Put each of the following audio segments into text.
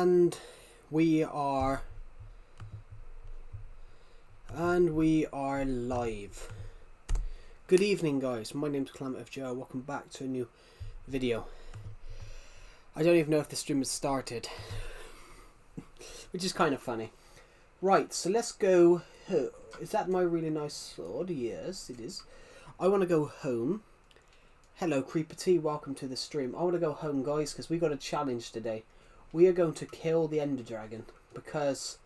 And we are live. Good evening, guys. My name's Clement Joe. Welcome back to a new video. I don't even know if the stream has started, which is kind of funny. Right, so let's go. Is that my really nice sword? Yes, it is. I want to go home. Hello, Creeper T. Welcome to the stream. I want to go home, guys, because we got a challenge today. We are going to kill the Ender Dragon, because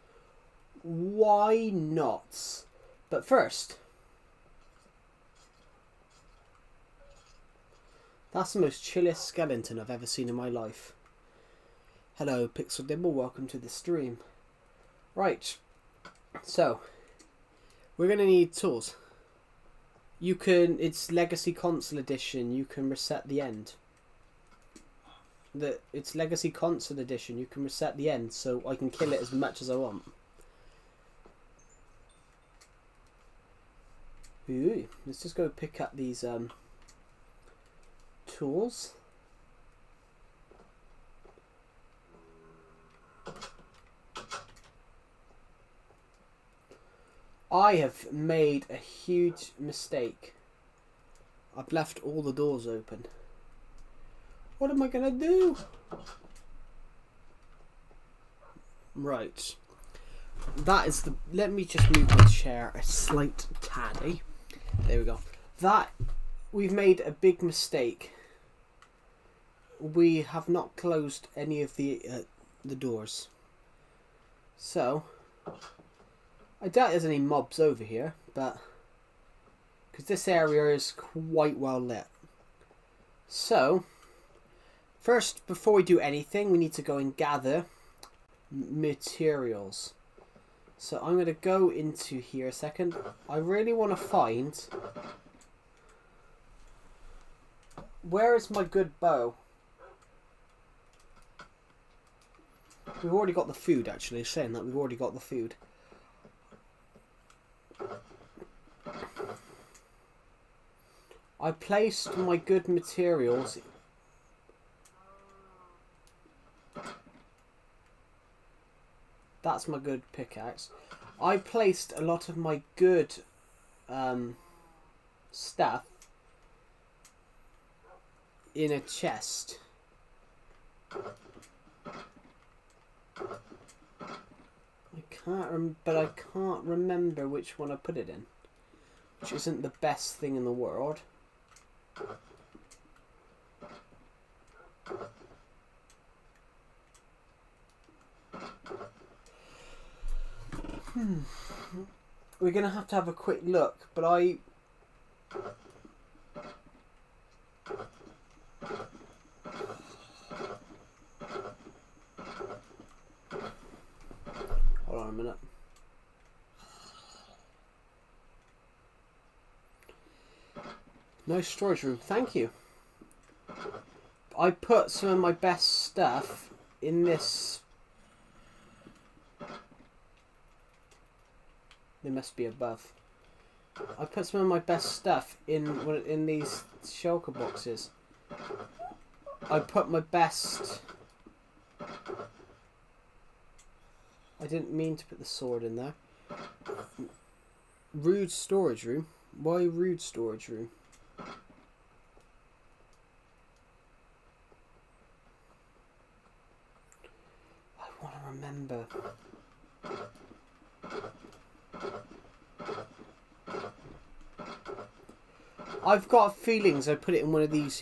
why not? But first, that's the most chillest skeleton I've ever seen in my life. Hello, Pixel Dibble. Welcome to the stream. Right, so we're going to need tools. It's Legacy Console Edition. You can reset the end. It's Legacy Console Edition. You can reset the end, so I can kill it as much as I want. Ooh, let's just go pick up these tools. I have made a huge mistake. I've left all the doors open. What am I gonna do? Right. That is the... Let me just move my chair a slight tad. There we go. We've made a big mistake. We have not closed any of the doors. So, I doubt there's any mobs over here, but because this area is quite well lit. So, first, before we do anything, we need to go and gather materials. So I'm going to go into here a second. I really want to find... Where is my good bow? We've already got the food, actually. Saying that, we've already got the food. I placed my good materials... That's my good pickaxe. I placed a lot of my good stuff in a chest. But I can't remember which one I put it in, which isn't the best thing in the world. We're going to have a quick look, but I... Hold on a minute. No storage room, thank you. I put some of my best stuff in this... They must be above. I put some of my best stuff in these shulker boxes. I put my best... I didn't mean to put the sword in there. Rude storage room? Why rude storage room? I want to remember. I've got feelings I put it in one of these.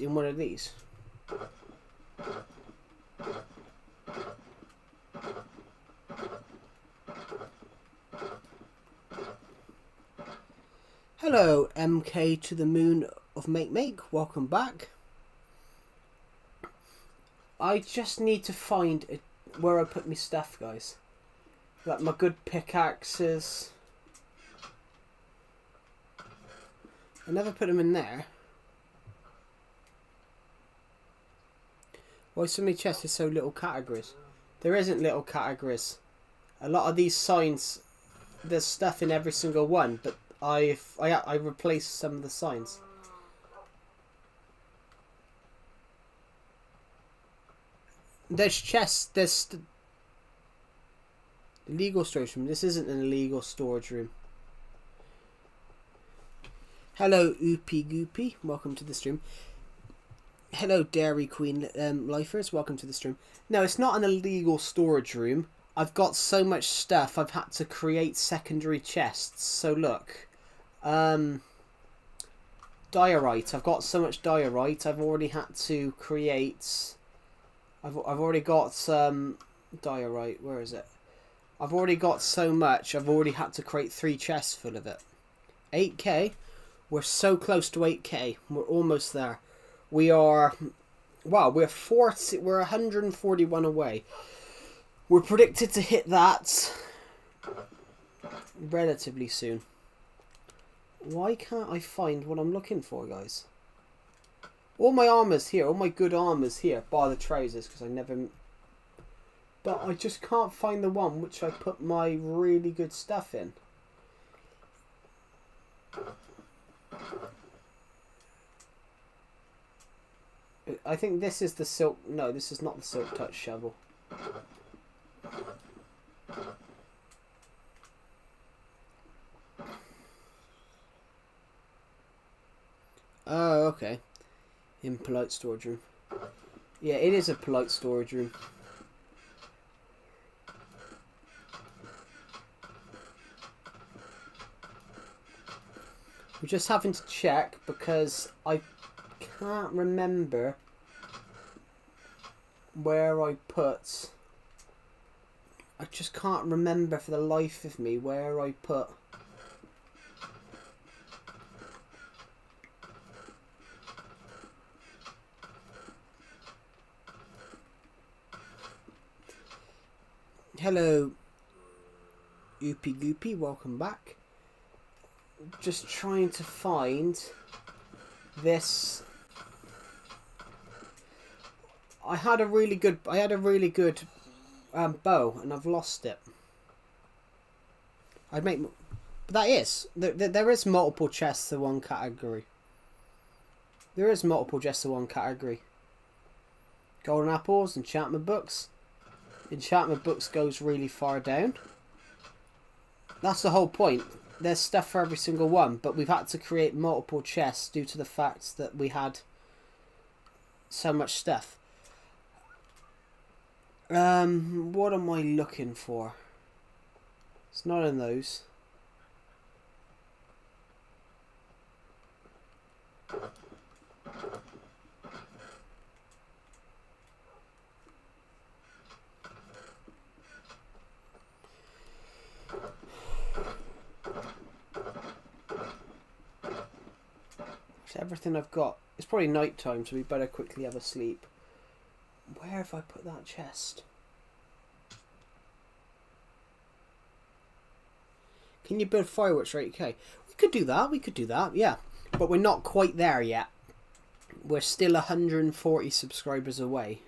Hello, MK to the moon of Make. Welcome back. I just need to find where I put my stuff, guys. Like my good pickaxes. I never put them in there. Why so many chests with so little categories? There isn't little categories. A lot of these signs, there's stuff in every single one, but I replaced some of the signs. There's chests. Illegal storage room. This isn't an illegal storage room. Hello, Oopy Goopy. Welcome to the stream. Hello, Dairy Queen lifers. Welcome to the stream. No, it's not an illegal storage room. I've got so much stuff, I've had to create secondary chests. So look. Diorite. I've got so much diorite. I've already had to create... I've already got some diorite. Where is it? I've already got so much. I've already had to create 3 chests full of it. 8k. We're so close to 8k. We're almost there. We are... Wow, we're 141 away. We're predicted to hit that relatively soon. Why can't I find what I'm looking for, guys? All my armor's here. All my good armor's here. Bar the trousers, because I never... But I just can't find the one which I put my really good stuff in. I think this is the silk... No, this is not the silk touch shovel. Oh, okay. In polite storage room. Yeah, it is a polite storage room. We're just having to check because I can't remember where I put... I just can't remember for the life of me where I put... Hello, Oopy Goopy, welcome back. Just trying to find this. I had a really good bow, and I've lost it. I'd make, but that is there is multiple chests in one category. There is multiple chests in one category. Golden apples, enchantment books. Enchantment books goes really far down. That's the whole point. There's stuff for every single one, but we've had to create multiple chests due to the fact that we had so much stuff. What am I looking for? It's not in those. Everything I've got. It's probably night time, so we better quickly have a sleep. Where have I put that chest? Can you build fireworks for 8k? We could do that, yeah. But we're not quite there yet. We're still 140 subscribers away.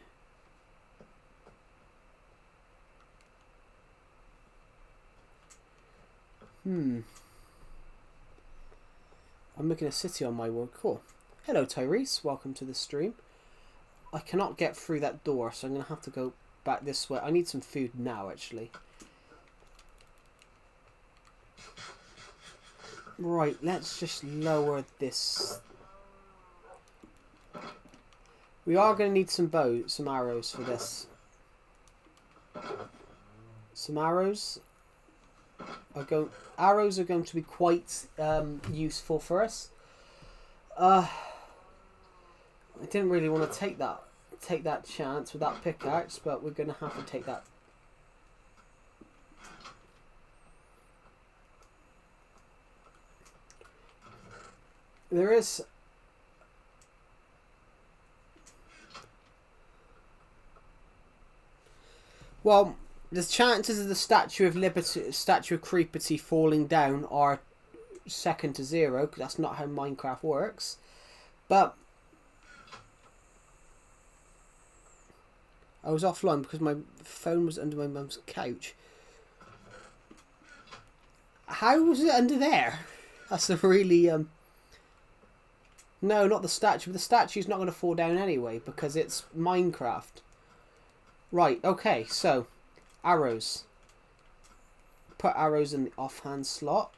I'm making a city on my world. Cool. Hello, Tyrese. Welcome to the stream. I cannot get through that door, so I'm going to have to go back this way. I need some food now, actually. Right, let's just lower this. We are going to need some arrows for this. Some arrows. Arrows are going to be quite useful for us. I didn't really want to take that chance with that pickaxe, but we're going to have to take that. There is... Well, the chances of the Statue of Liberty, Statue of Creepity falling down are second to zero, because that's not how Minecraft works. But I was offline because my phone was under my mum's couch. How was it under there? That's a really No, not the statue. The statue's not going to fall down anyway because it's Minecraft. Right, okay, so arrows. put arrows in the offhand slot.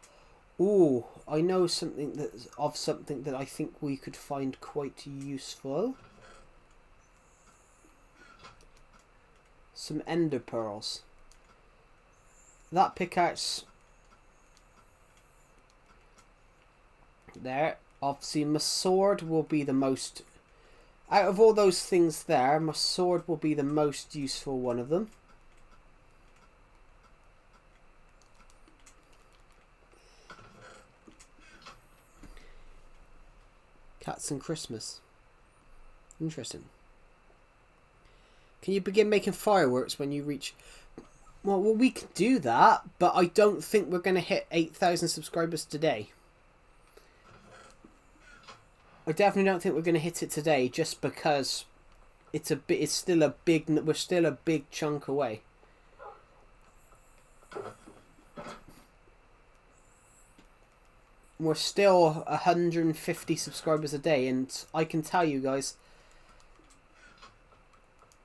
Ooh, I know something that I think we could find quite useful. Some ender pearls. That pickaxe there. Obviously, my sword will be the most... Out of all those things there, my sword will be the most useful one of them. Cats and Christmas. Interesting. Can you begin making fireworks when you reach... Well, we can do that, but I don't think we're going to hit 8,000 subscribers today. I definitely don't think we're going to hit it today, just because we're still a big chunk away. We're still 150 subscribers a day, and I can tell you guys,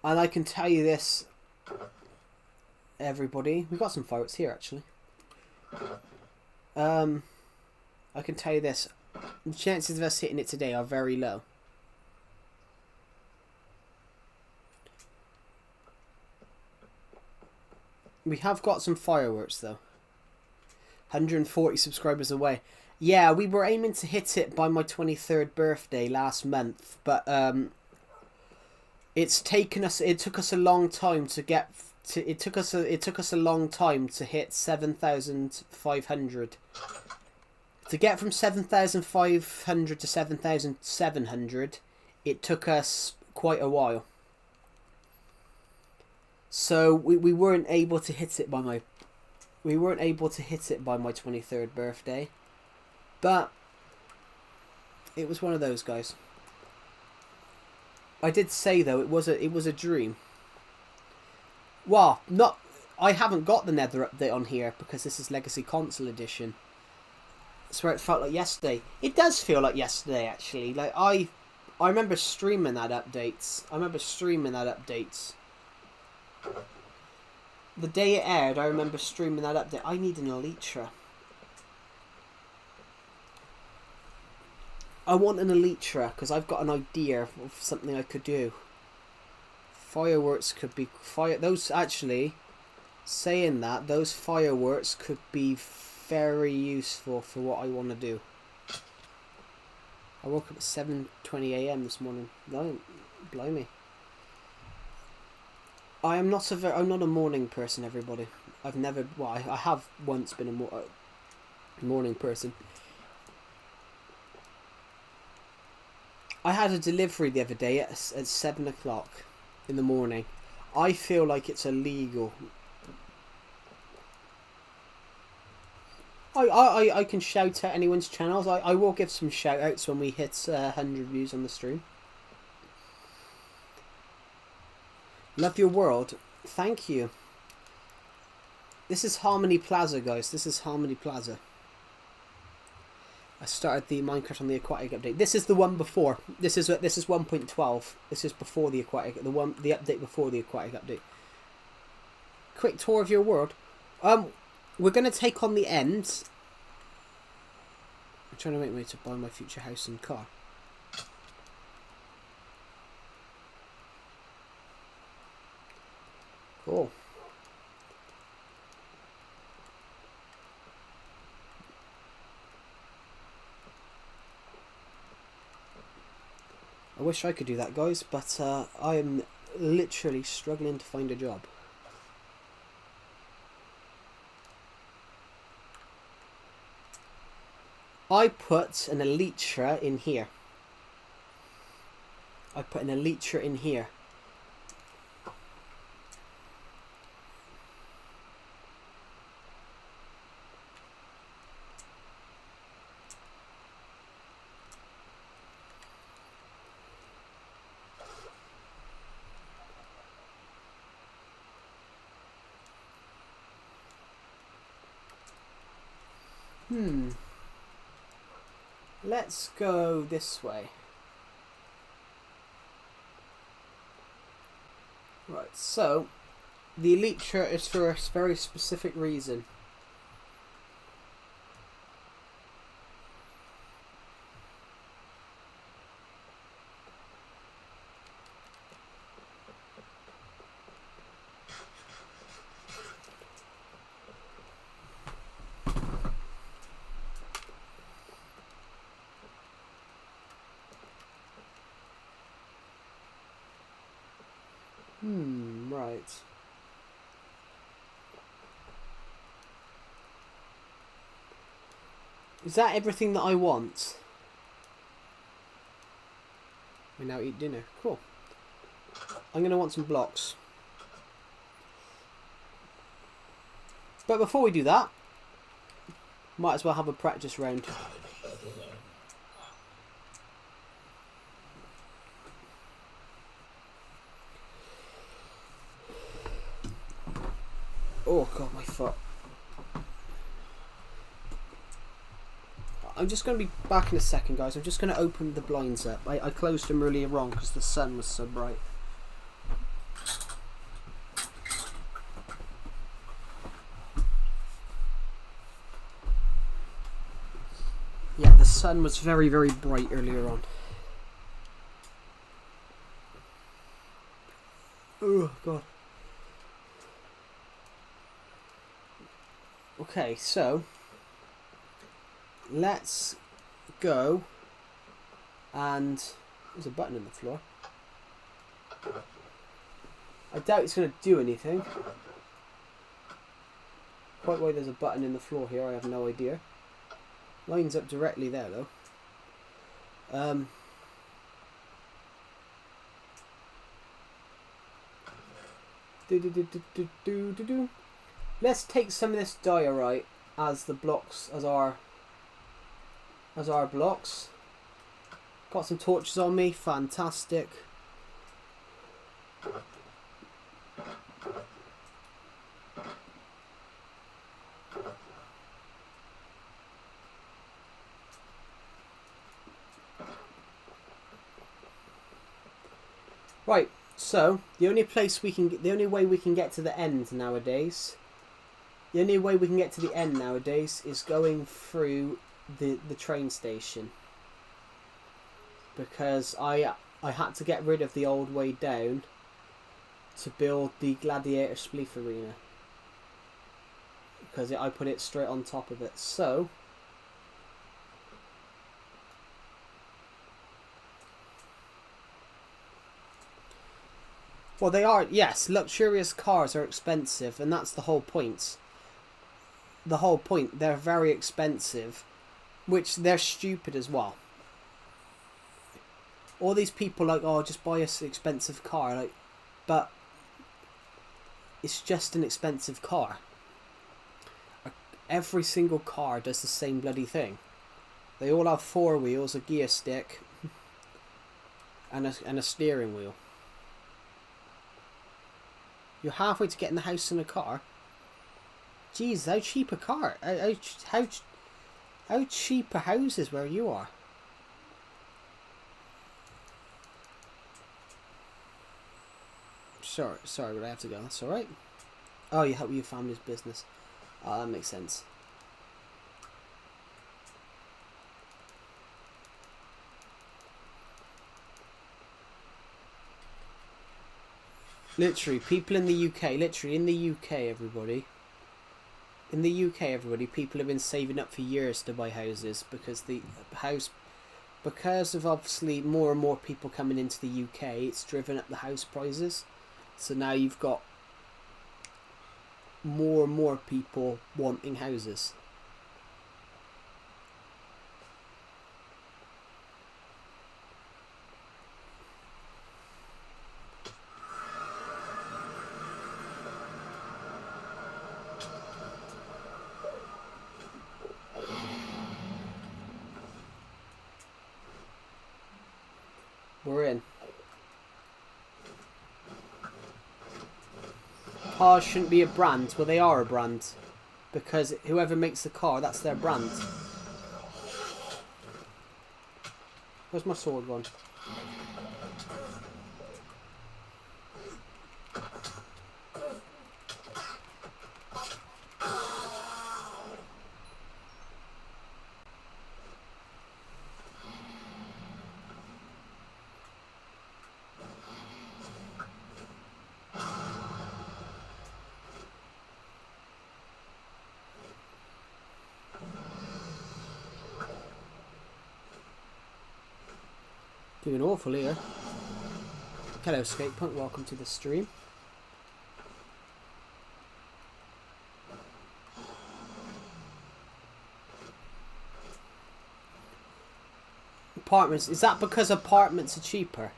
and I can tell you this, everybody, we've got some fireworks here actually. I can tell you this, the chances of us hitting it today are very low. We have got some fireworks though. 140 subscribers away. Yeah, we were aiming to hit it by my 23rd birthday last month, but it took us a long time to get to, it took us a long time to hit 7,500. To get from 7,500 to 7,700, it took us quite a while. So we weren't able to hit it by my 23rd birthday. But it was one of those, guys. I did say though it was a dream. Well, I haven't got the Nether update on here because this is Legacy Console Edition. That's where it felt like yesterday. It does feel like yesterday actually. Like I remember streaming that update. The day it aired, I remember streaming that update. I need an Elytra. I want an Elytra because I've got an idea of something I could do. Fireworks could be those actually. Saying that, those fireworks could be very useful for what I want to do. I woke up at 7:20 AM this morning. No, blimey. I'm not a morning person, everybody. I've never. Well, I have once been a morning person. I had a delivery the other day at 7 o'clock in the morning. I feel like it's illegal. I can shout at anyone's channels. I will give some shout outs when we hit 100 views on the stream. Love your world. Thank you. This is Harmony Plaza, guys. This is Harmony Plaza. I started the Minecraft on the aquatic update. This is the one before. This is 1.12. This is before the aquatic. The update before the aquatic update. Quick tour of your world. We're gonna take on the end. I'm trying to make my way to buy my future house and car. Cool. I wish I could do that, guys, but I am literally struggling to find a job. I put an Elytra in here. Let's go this way. Right, so the Elytra is for a very specific reason. Right. Is that everything that I want? We now eat dinner. Cool. I'm going to want some blocks. But before we do that, might as well have a practice round. Oh god, my foot. I'm just going to be back in a second, guys. I'm just going to open the blinds up. I closed them earlier on because the sun was so bright. Yeah, the sun was very, very bright earlier on. Oh god. Okay, so let's go, and there's a button in the floor. I doubt it's going to do anything. Quite why there's a button in the floor here, I have no idea. Lines up directly there though. Let's take some of this diorite as the blocks, as our blocks. Got some torches on me, fantastic. Right, so the only way we can get to the end nowadays. The only way we can get to the end nowadays is going through the train station. Because I had to get rid of the old way down to build the Gladiator Spleef Arena. Because I put it straight on top of it. So well, they are, yes, luxurious cars are expensive, and that's the whole point. The whole point, they're very expensive, which they're stupid as well. All these people like, oh, just buy us an expensive car, like, but it's just an expensive car. Every single car does the same bloody thing. They all have 4 wheels, a gear stick, and a steering wheel. You're halfway to getting the house in a car. Jeez, how cheap a car? How cheap are houses where you are? Sorry, but I have to go. That's all right. Oh, you help your family's business. Oh, that makes sense. Literally, people in the UK, everybody. In the UK, everybody, people have been saving up for years to buy houses because because of obviously more and more people coming into the UK, it's driven up the house prices. So now you've got more and more people wanting houses. We're in. Cars shouldn't be a brand. Well, they are a brand. Because whoever makes the car, that's their brand. Where's my sword gone? Doing awful here. Hello, Skatepunk. Welcome to the stream. Apartments. Is that because apartments are cheaper?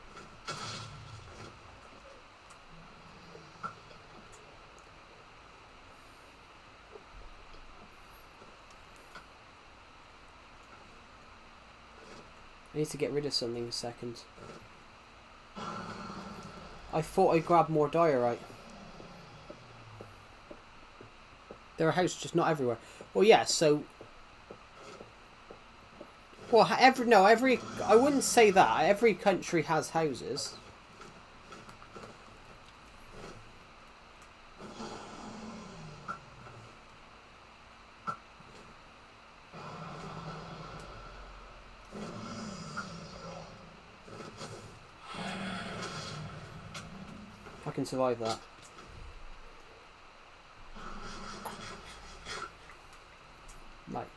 I need to get rid of something in a second. I thought I grabbed more diorite. There are houses, just not everywhere. Well, yeah, so... Well, I wouldn't say that. Every country has houses. I can survive that. Right.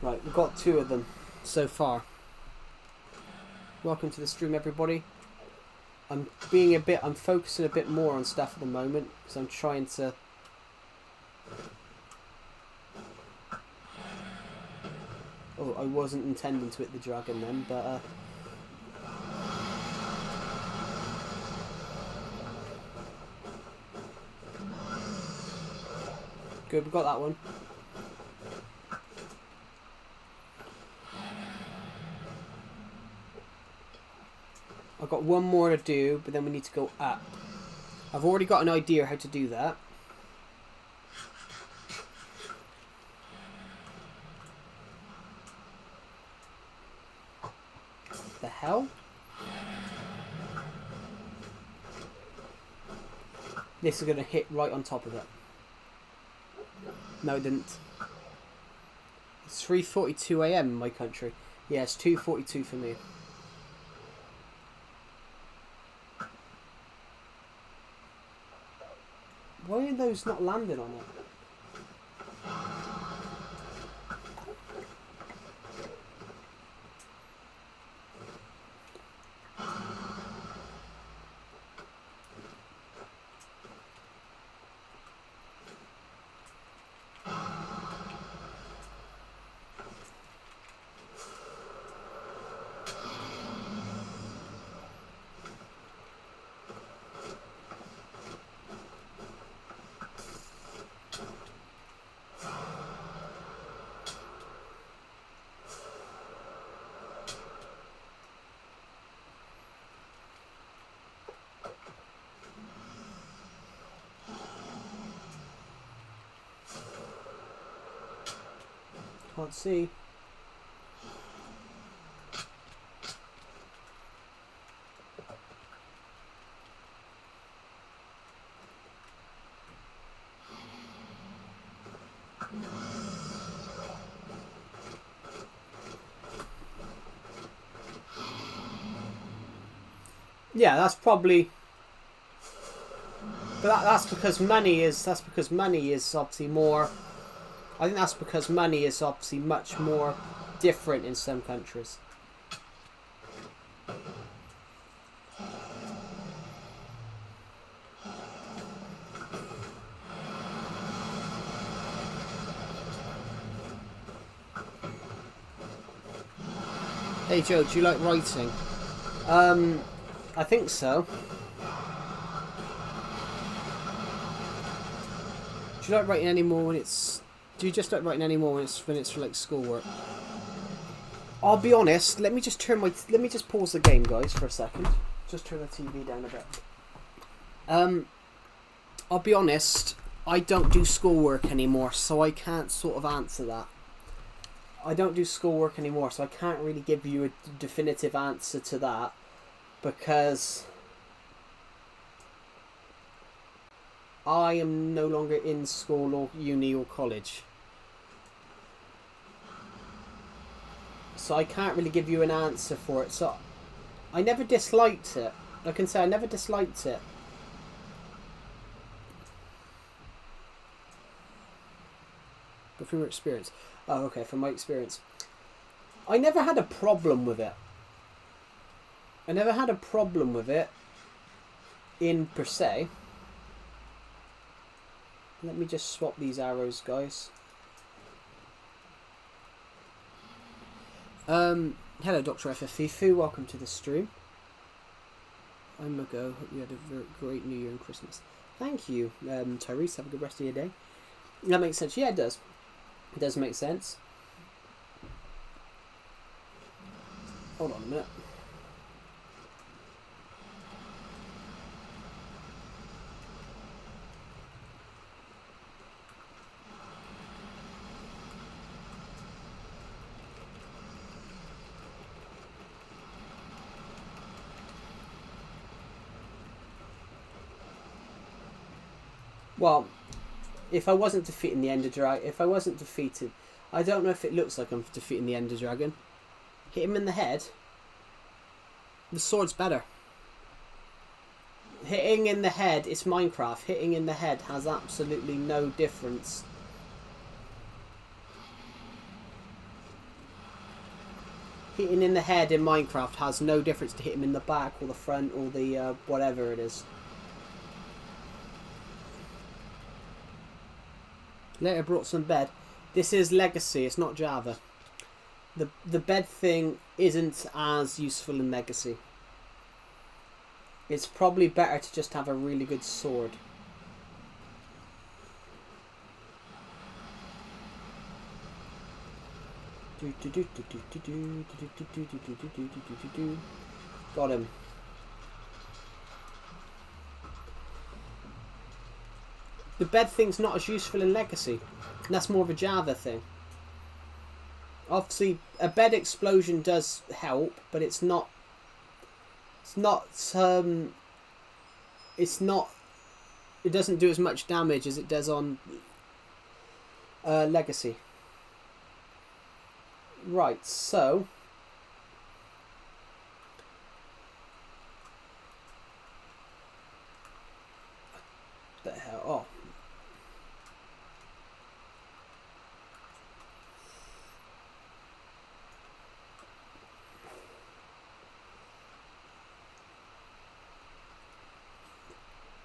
Right, we've got 2 of them so far. Welcome to the stream, everybody. I'm focusing a bit more on stuff at the moment because I'm trying to. Oh, I wasn't intending to hit the dragon then, but good, we got that one. I've got one more to do, but then we need to go up. I've already got an idea how to do that. The hell? This is going to hit right on top of it. No, it didn't. It's 3:42 AM in my country. Yeah, it's 2:42 for me. Why are those not landing on it? Can't see. Yeah, that's probably. But that's because money is. That's because money is obviously more. I think that's because money is obviously much more different in some countries. Hey Joe, do you like writing? I think so. Do you like writing anymore when it's? Do you just like writing anymore when it's for like schoolwork? I'll be honest. Let me just pause the game, guys, for a second. Just turn the TV down a bit. I'll be honest. I don't do schoolwork anymore, so I can't sort of answer that. I don't do schoolwork anymore, so I can't really give you a definitive answer to that because I am no longer in school or uni or college. So I can't really give you an answer for it. So I never disliked it. I can say I never disliked it. But from your experience. Oh, okay, from my experience. I never had a problem with it. I never had a problem with it in per se. Let me just swap these arrows, guys. Hello, Dr. FFFU. Welcome to the stream. I'm Mago. Hope you had a great New Year and Christmas. Thank you, Tyrese. Have a good rest of your day. That makes sense. Yeah, it does. It does make sense. Hold on a minute. Well, if I wasn't defeating the Ender Dragon, if I wasn't defeated, I don't know if it looks like I'm defeating the Ender Dragon. Hit him in the head. The sword's better. Hitting in the head, it's Minecraft. Hitting in the head has absolutely no difference. Hitting in the head in Minecraft has no difference to hit him in the back or the front or the whatever it is. Later brought some bed. This is Legacy, it's not Java. The bed thing isn't as useful in Legacy. It's probably better to just have a really good sword. Got him. The bed thing's not as useful in Legacy. And that's more of a Java thing. Obviously, a bed explosion does help, but it's not. It doesn't do as much damage as it does on Legacy. Right, so what the hell? Oh.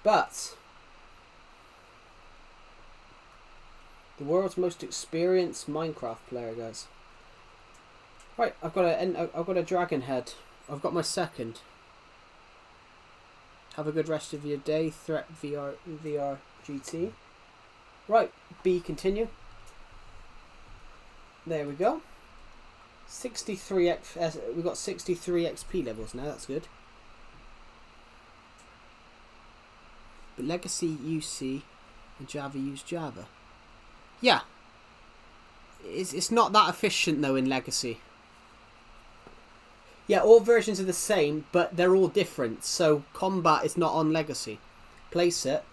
But the world's most experienced Minecraft player, guys. Right, I've got a dragon head. I've got my second. Have a good rest of your day. Threat VR GT. Right, B continue. There we go. 63 we've got 63 XP levels now. That's good. But Legacy UC and Java use Java. Yeah. It's not that efficient though in Legacy. Yeah, all versions are the same, but they're all different. So combat is not on Legacy. Place it.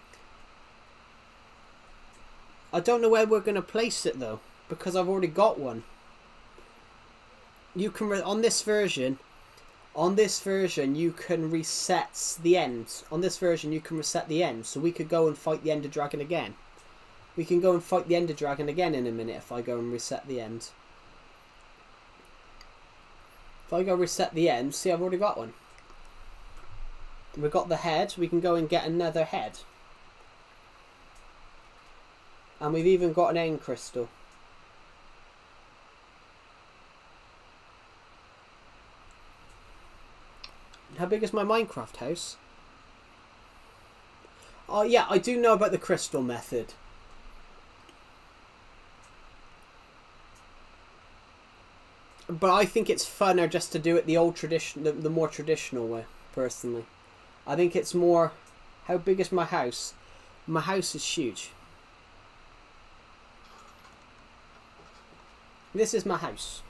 I don't know where we're going to place it though, because I've already got one. You can on this version you can reset the end. On this version you can reset the end, so we could go and fight the Ender Dragon again. We can go and fight the Ender Dragon again in a minute if I go and reset the end. If I go reset the end, see, I've already got one. We've got the head, we can go and get another head. And we've even got an end crystal. How big is my Minecraft house? Oh yeah, I do know about the crystal method. But I think it's funner just to do it the old tradition, the more traditional way, personally. I think it's more... How big is my house? My house is huge. This is my house.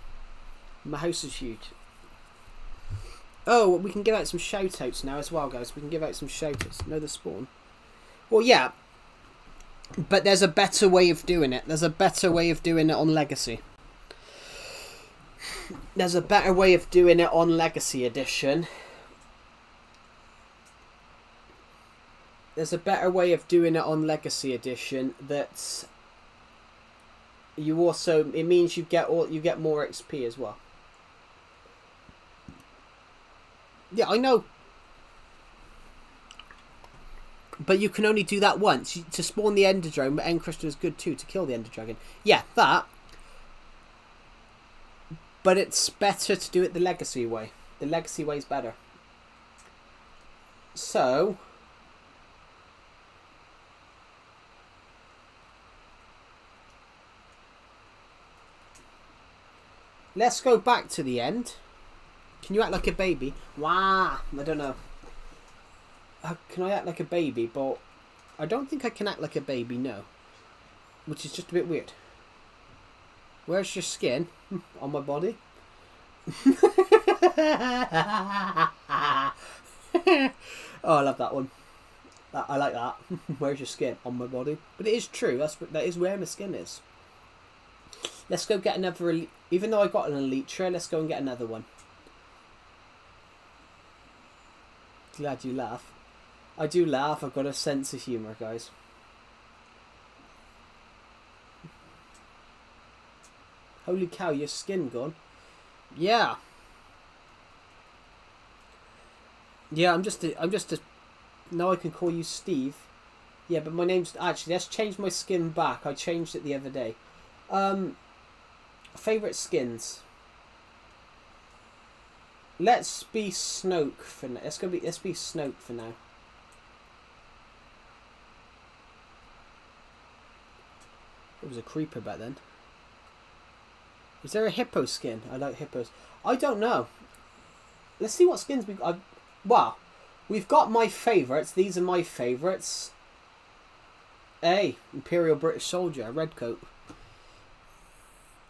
My house is huge. Oh, we can give out some shoutouts now as well, guys. We can give out some shoutouts. Know the spawn? Well, yeah. But there's a better way of doing it. There's a better way of doing it on Legacy. There's a better way of doing it on Legacy Edition. There's a better way of doing it on Legacy Edition that you also, it means you get more XP as well. Yeah, I know. But you can only do that once. To spawn the Ender Dragon, but End Crystal is good too, to kill the Ender Dragon. Yeah, that. But it's better to do it the Legacy way. The Legacy way is better. So... let's go back to the end. Can you act like a baby? Wow, I don't know. Can I act like a baby? But I don't think I can act like a baby, no. Which is just a bit weird. Where's your skin? On my body? Oh, I love that one. I like that. Where's your skin? On my body. But it is true. That is where my skin is. Let's go get another elite. Even though I got an Elytra, let's go and get another one. Glad you laugh. I do laugh. I've got a sense of humour, guys. Holy cow, your skin gone. Yeah. Yeah, I'm just a... Now I can call you Steve. Yeah, but my name's... Actually, let's change my skin back. I changed it the other day. Favourite skins. Let's be Snoke for now. Let's be Snoke for now. It was a creeper back then. Is there a hippo skin? I like hippos. I don't know. Let's see what skins we've got. Well, we've got my favourites. These are my favourites. A Imperial British Soldier, red coat.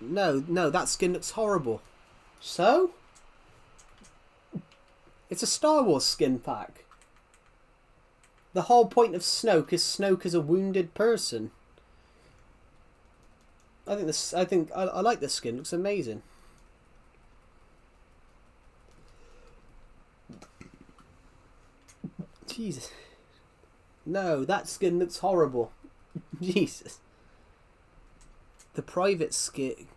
No, that skin looks horrible. So? It's a Star Wars skin pack. The whole point of Snoke is a wounded person. I like this skin. It looks amazing. Jesus. No, that skin looks horrible. Jesus. The private skin,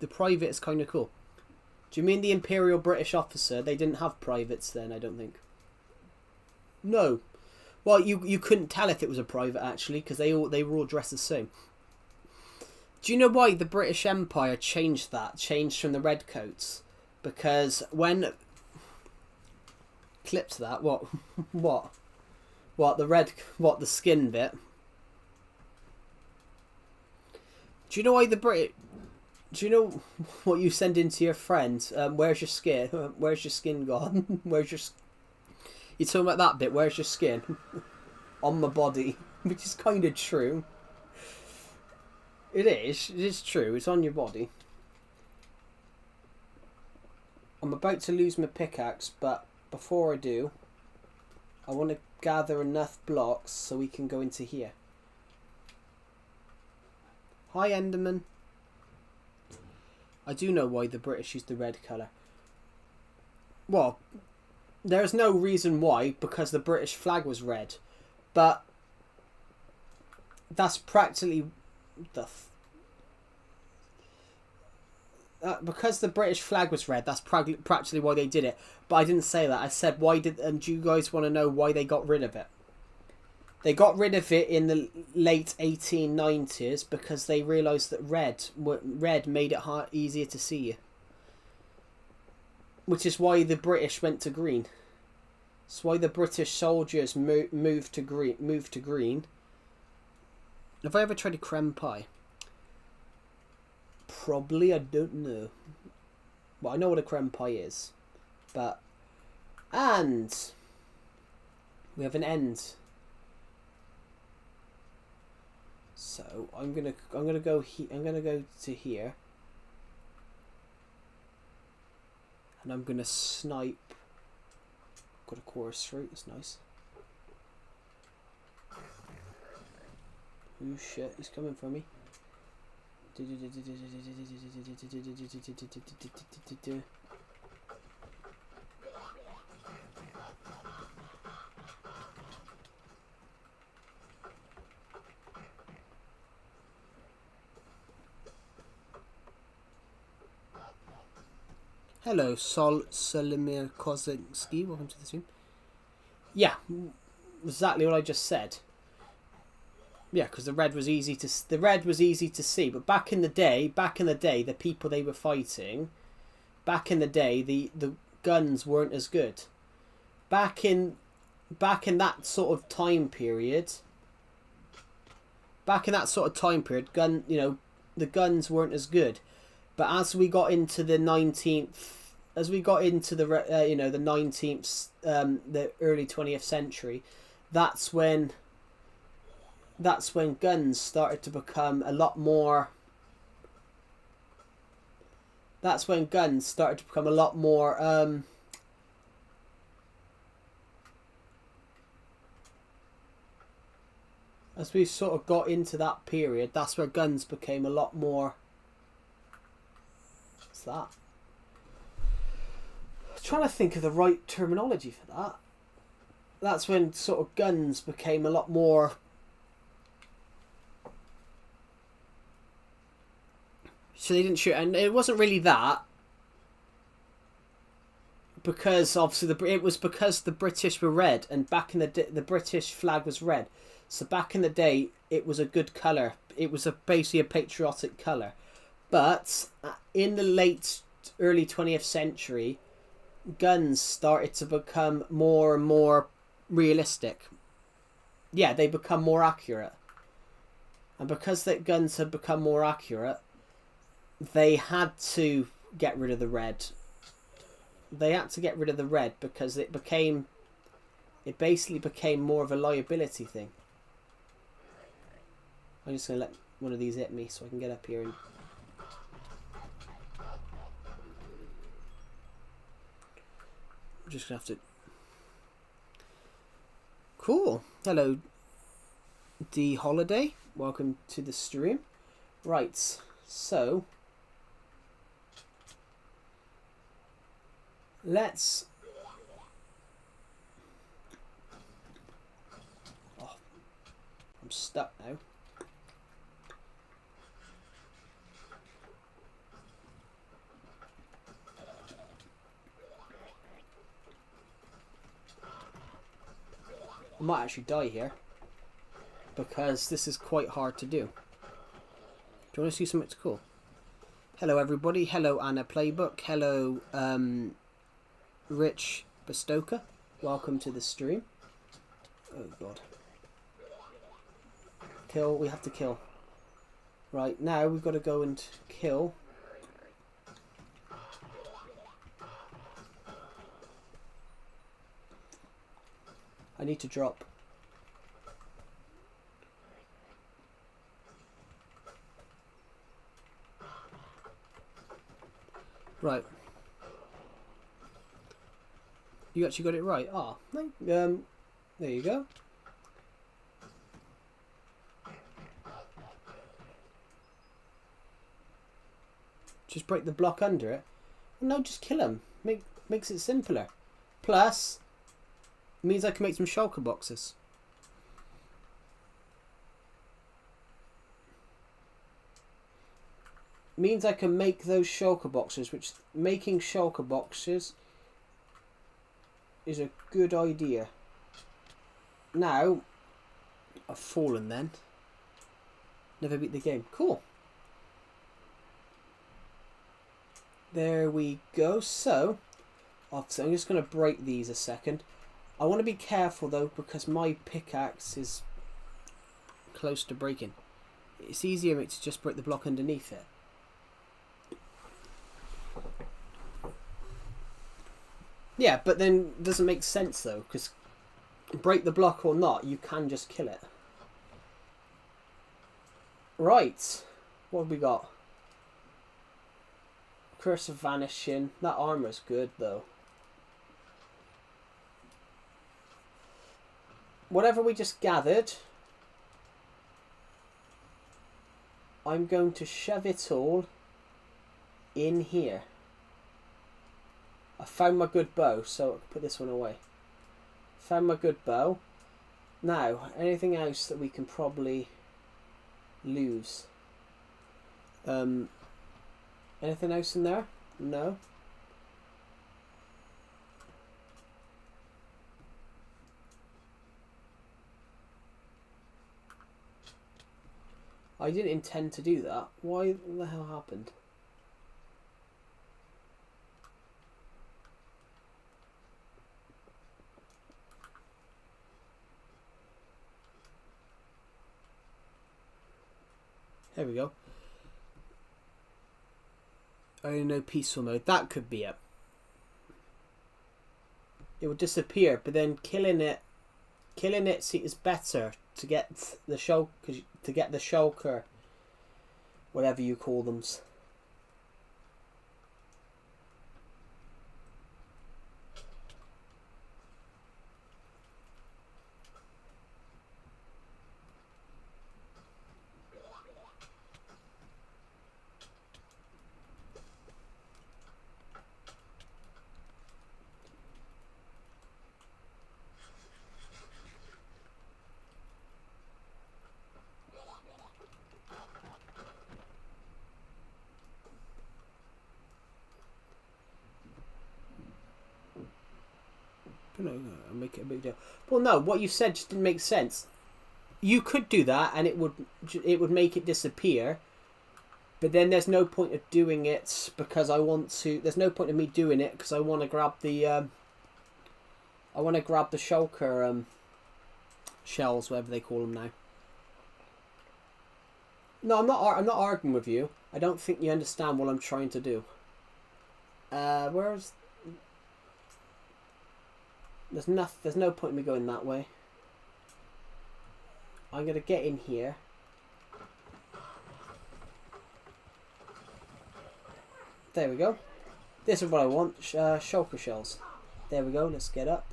the private is kind of cool. Do you mean the Imperial British officer? They didn't have privates then, I don't think. No. Well, you couldn't tell if it was a private actually, because they were all dressed the same. Do you know why the British Empire changed from the redcoats? Because when... Clips that, what? The skin bit? Do you know why the British... Do you know what you send in to your friends? Where's your skin? Where's your skin gone? Where's your... You're talking about that bit, where's your skin? On my body. Which is kind of true. It is true, it's on your body. I'm about to lose my pickaxe, but before I do, I want to gather enough blocks so we can go into here. Hi Enderman. I do know why the British used the red colour. Well, there's no reason why, because the British flag was red. But that's practically because the British flag was red, that's practically why they did it. But I didn't say that. I said why did... And do you guys want to know why they got rid of it? They got rid of it in the late 1890s because they realised that red made it easier to see you. Which is why the British went to green. That's why the British soldiers moved to green. Have I ever tried a creme pie? Probably, I don't know. Well, I know what a creme pie is. But... And... we have an end. So, I'm gonna go to here. And I'm gonna snipe. Got a chorus fruit, that's nice. Oh shit, he's coming for me. Hello, Solimir Kozinski. Welcome to the stream. Yeah, exactly what I just said. Yeah, because the red was easy to see. But back in the day, the people they were fighting, back in the day, the guns weren't as good. Back in that sort of time period. The guns weren't as good. But as we got into the 19th, the 19th, the early 20th century, that's when guns started to become a lot more. That's when guns started to become a lot more. As we sort of got into that period, that's where guns became a lot more. What's that? I'm trying to think of the right terminology for that. That's when sort of guns became a lot more. So they didn't shoot, and it wasn't really that, because obviously it was because the British were red, and back in the day, the British flag was red. So back in the day, it was a good colour. It was basically a patriotic colour. But in the early 20th century, guns started to become more and more realistic. Yeah, they become more accurate. And because that guns had become more accurate, they had to get rid of the red. They had to get rid of the red because it basically became more of a liability thing. I'm just going to let one of these hit me so I can get up here and... I'm just going to have to... Cool. Hello, D Holiday. Welcome to the stream. Right, so... Let's... Oh, I'm stuck now. I might actually die here because this is quite hard to do. Do you want to see something cool? Hello everybody. Hello Anna Playbook. Hello Rich Bestoka. Welcome to the stream. Oh god. Kill. We have to kill. Right, now we've got to go and kill. I need to drop. Right. You actually got it right. Ah, there you go. Just break the block under it. No, just kill him. Makes it simpler. Plus, means I can make some shulker boxes. Means I can make those shulker boxes, which making shulker boxes is a good idea. Now, I've fallen then. Never beat the game. Cool. There we go. So, I'm just going to break these a second. I want to be careful though because my pickaxe is close to breaking. It's easier to just break the block underneath it. Yeah, but then it doesn't make sense though because break the block or not, you can just kill it. Right, what have we got? Curse of Vanishing. That armor's good though. Whatever we just gathered, I'm going to shove it all in here. I found my good bow, so I can put this one away. Found my good bow. Now, anything else that we can probably lose? Anything else in there? No. I didn't intend to do that. Why the hell happened? There we go. Oh no, peaceful mode. That could be it. It would disappear, but then killing it is better to get the shulker, whatever you call them. No, I'll make it a big deal. Well, no, what you said just didn't make sense. You could do that, and it would make it disappear. But then there's no point of doing it because I want to. There's no point of me doing it because I want to grab the. I want to grab the shulker shells, whatever they call them now. No, I'm not. I'm not arguing with you. I don't think you understand what I'm trying to do. Where's? There's no point in me going that way. I'm gonna get in here. There we go. This is what I want. Shulker shells. There we go. Let's get up.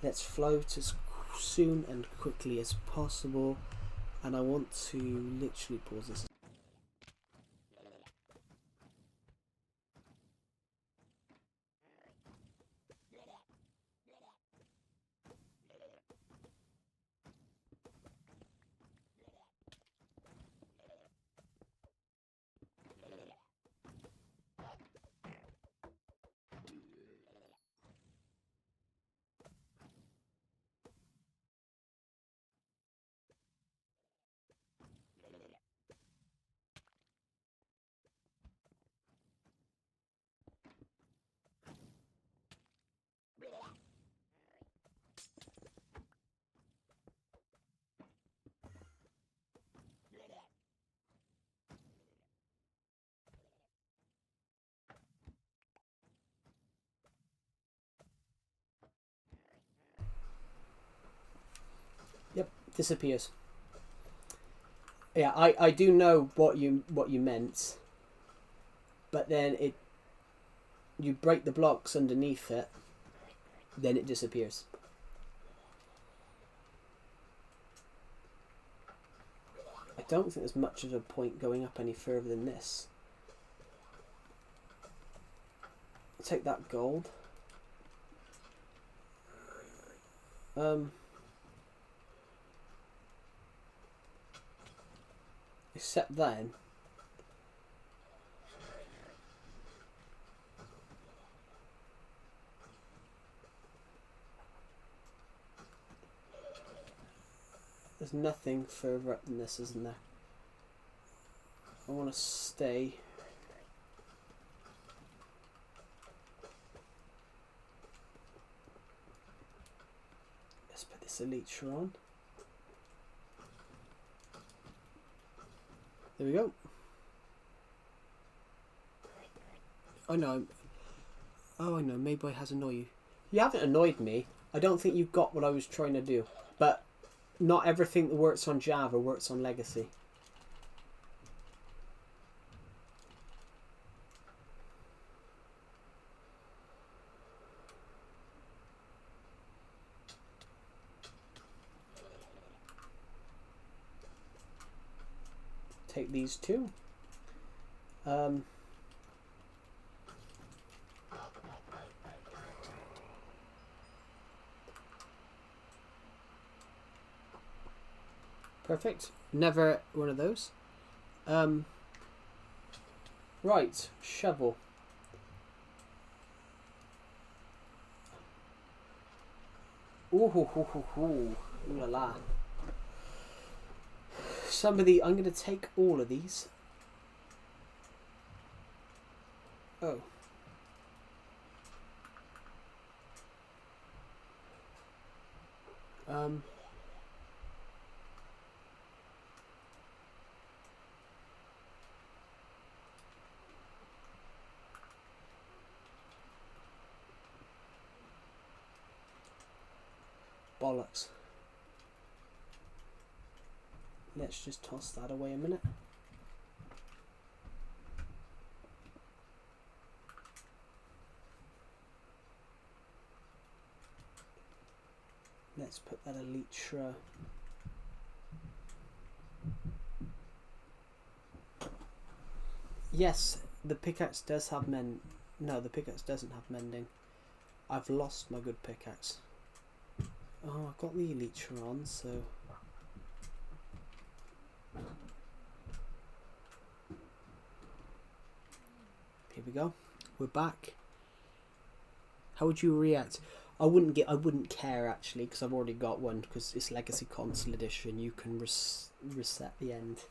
Let's float as soon and quickly as possible. And I want to literally pause this. Yep, disappears. Yeah, I do know what you meant, but then you break the blocks underneath it, then it disappears. I don't think there's much of a point going up any further than this. I'll take that gold. Except then there's nothing further up than this, isn't there? I want to stay. Let's put this elytra on. There we go. I know. Oh, I know. Maybe I has annoyed you. You haven't annoyed me. I don't think you got what I was trying to do. But not everything that works on Java works on Legacy. Take these two. Perfect. Never one of those. Right, shovel. Ooh, ooh, ooh, ooh, ooh, ooh la la. some of the... I'm going to take all of these. Oh. Bollocks. Let's just toss that away a minute. Let's put that Elytra. Yes, the pickaxe does have mend. No, the pickaxe doesn't have mending. I've lost my good pickaxe. Oh, I've got the Elytra on, so... Here we go. We're back. How would you react? I wouldn't care actually, because I've already got one, because it's Legacy Console Edition. You can reset the end.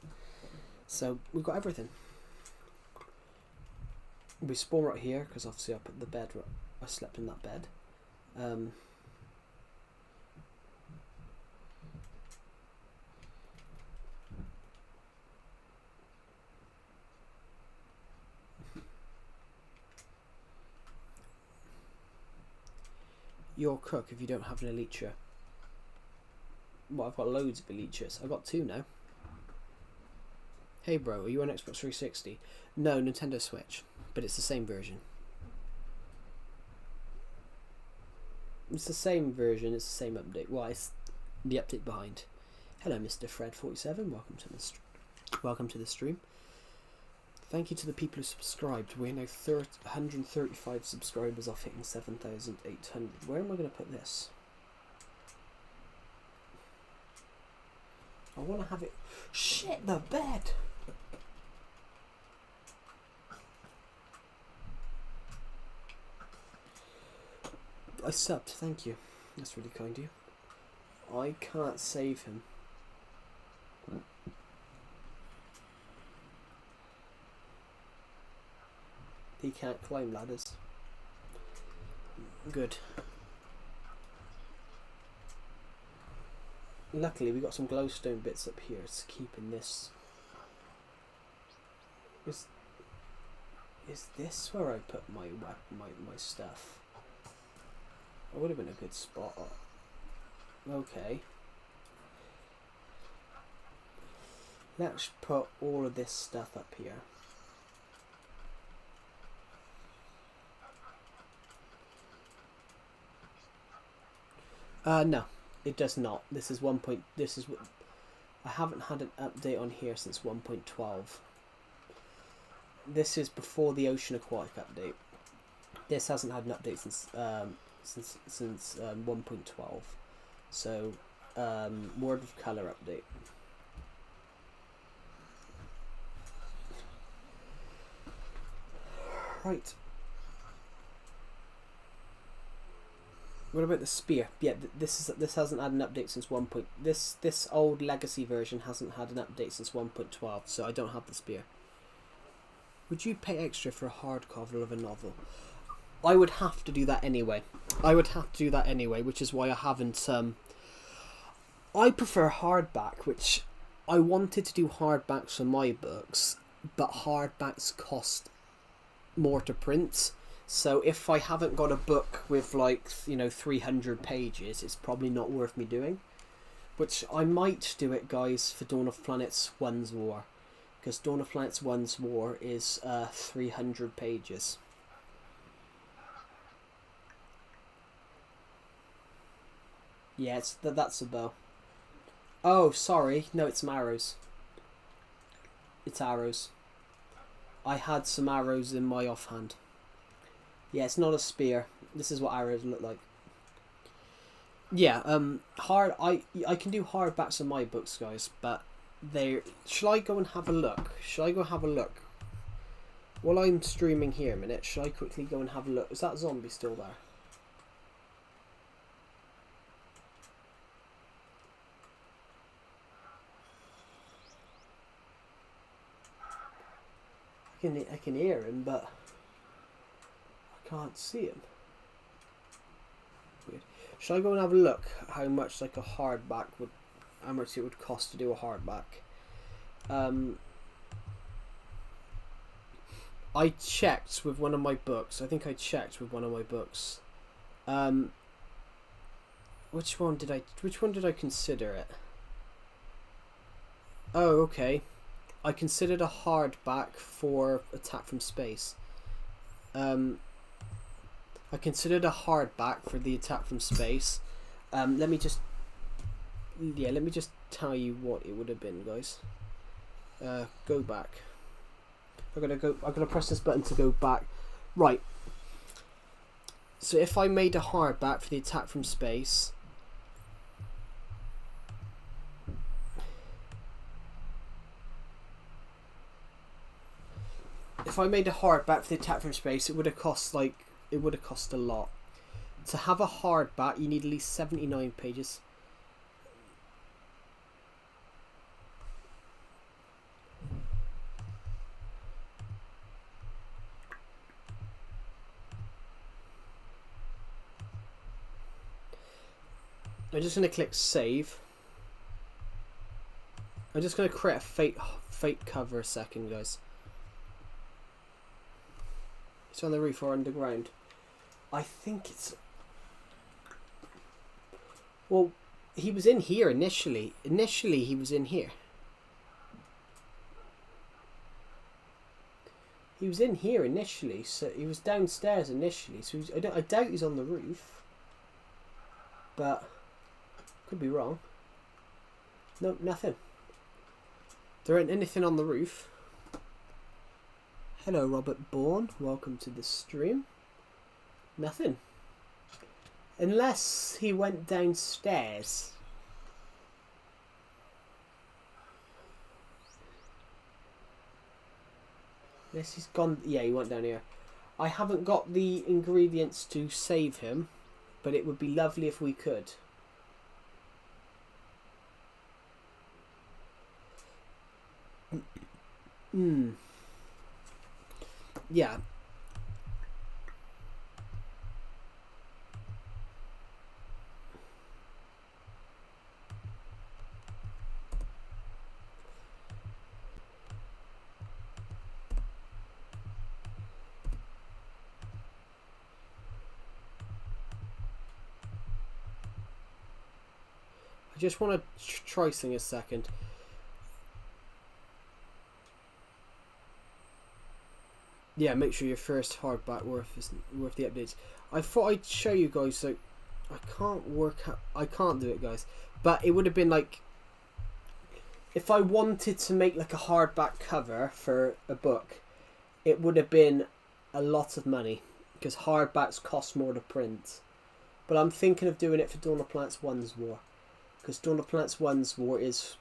So we've got everything. We spawn right here, because obviously I put the bed. I slept in that bed. You're a cook if you don't have an Elytra. Well, I've got loads of Elytras. I've got 2 now. Hey bro, are you on Xbox 360? No, Nintendo Switch. But it's the same version. It's the same version, it's the same update. Well, it's the update behind. Hello Mr. Fred47, welcome to the stream. Thank you to the people who subscribed. We're now 135 subscribers off hitting 7,800. Where am I going to put this? I want to have it... Shit, the bed! I subbed, thank you. That's really kind of you. I can't save him. He can't climb ladders. Good. Luckily we got some glowstone bits up here. It's keeping this. Is this where I put my stuff? That would have been a good spot. Okay. Let's put all of this stuff up here. No, it does not. This is I haven't had an update on here since 1.12. This is before the Ocean Aquatic update. This hasn't had an update since 1.12. So, Word of Color update. Right. What about the spear? Yeah, this hasn't had an update since 1. This old legacy version hasn't had an update since 1.12, so I don't have the spear. Would you pay extra for a hardcover of a novel? I would have to do that anyway. Which is why I haven't. I prefer hardback, which I wanted to do hardbacks for my books, but hardbacks cost more to print. So if I haven't got a book with 300 pages, it's probably not worth me doing. Which I might do it, guys, for Dawn of Planets 1's War. Because Dawn of Planets 1's War is 300 pages. Yeah, that's a bow. Oh, sorry. No, it's some arrows. It's arrows. I had some arrows in my offhand. Yeah, it's not a spear. This is what arrows look like. Yeah, I can do hardbacks on my books, guys, but shall I go and have a look? While I'm streaming here a minute, shall I quickly go and have a look? Is that zombie still there? I can hear him, but I can't see him. Weird. Should I go and have a look how much like a hardback would, how much it would cost to do a hardback? I checked with one of my books. I think I checked with one of my books. Which one did I consider it? Oh, okay. I considered a hardback for Attack from Space. I considered a hardback for the Attack from Space. Let me just tell you what it would have been, guys. Go back. I'm gonna press this button to go back. Right. So if I made a hardback for the Attack from Space, it would have cost a lot. To have a hardback, you need at least 79 pages. I'm just going to click save. I'm just going to create a fake cover a second, guys. It's on the roof or underground. I think it's... Well, he was in here initially. Initially, he was in here. He was in here initially, so he was downstairs initially. So I doubt he's on the roof. But... could be wrong. No, nothing. There ain't anything on the roof. Hello, Robert Bourne. Welcome to the stream. Nothing. Unless he went downstairs. Unless he's gone... Yeah, he went down here. I haven't got the ingredients to save him, but it would be lovely if we could. Yeah. I just want to try something a second. Yeah, make sure your first hardback worth the updates. I thought I'd show you guys, so I can't do it, guys. But it would have been like, if I wanted to make like a hardback cover for a book, it would have been a lot of money because hardbacks cost more to print. But I'm thinking of doing it for Dawn of Planets 1's War, because Dawn of Planets 1's War is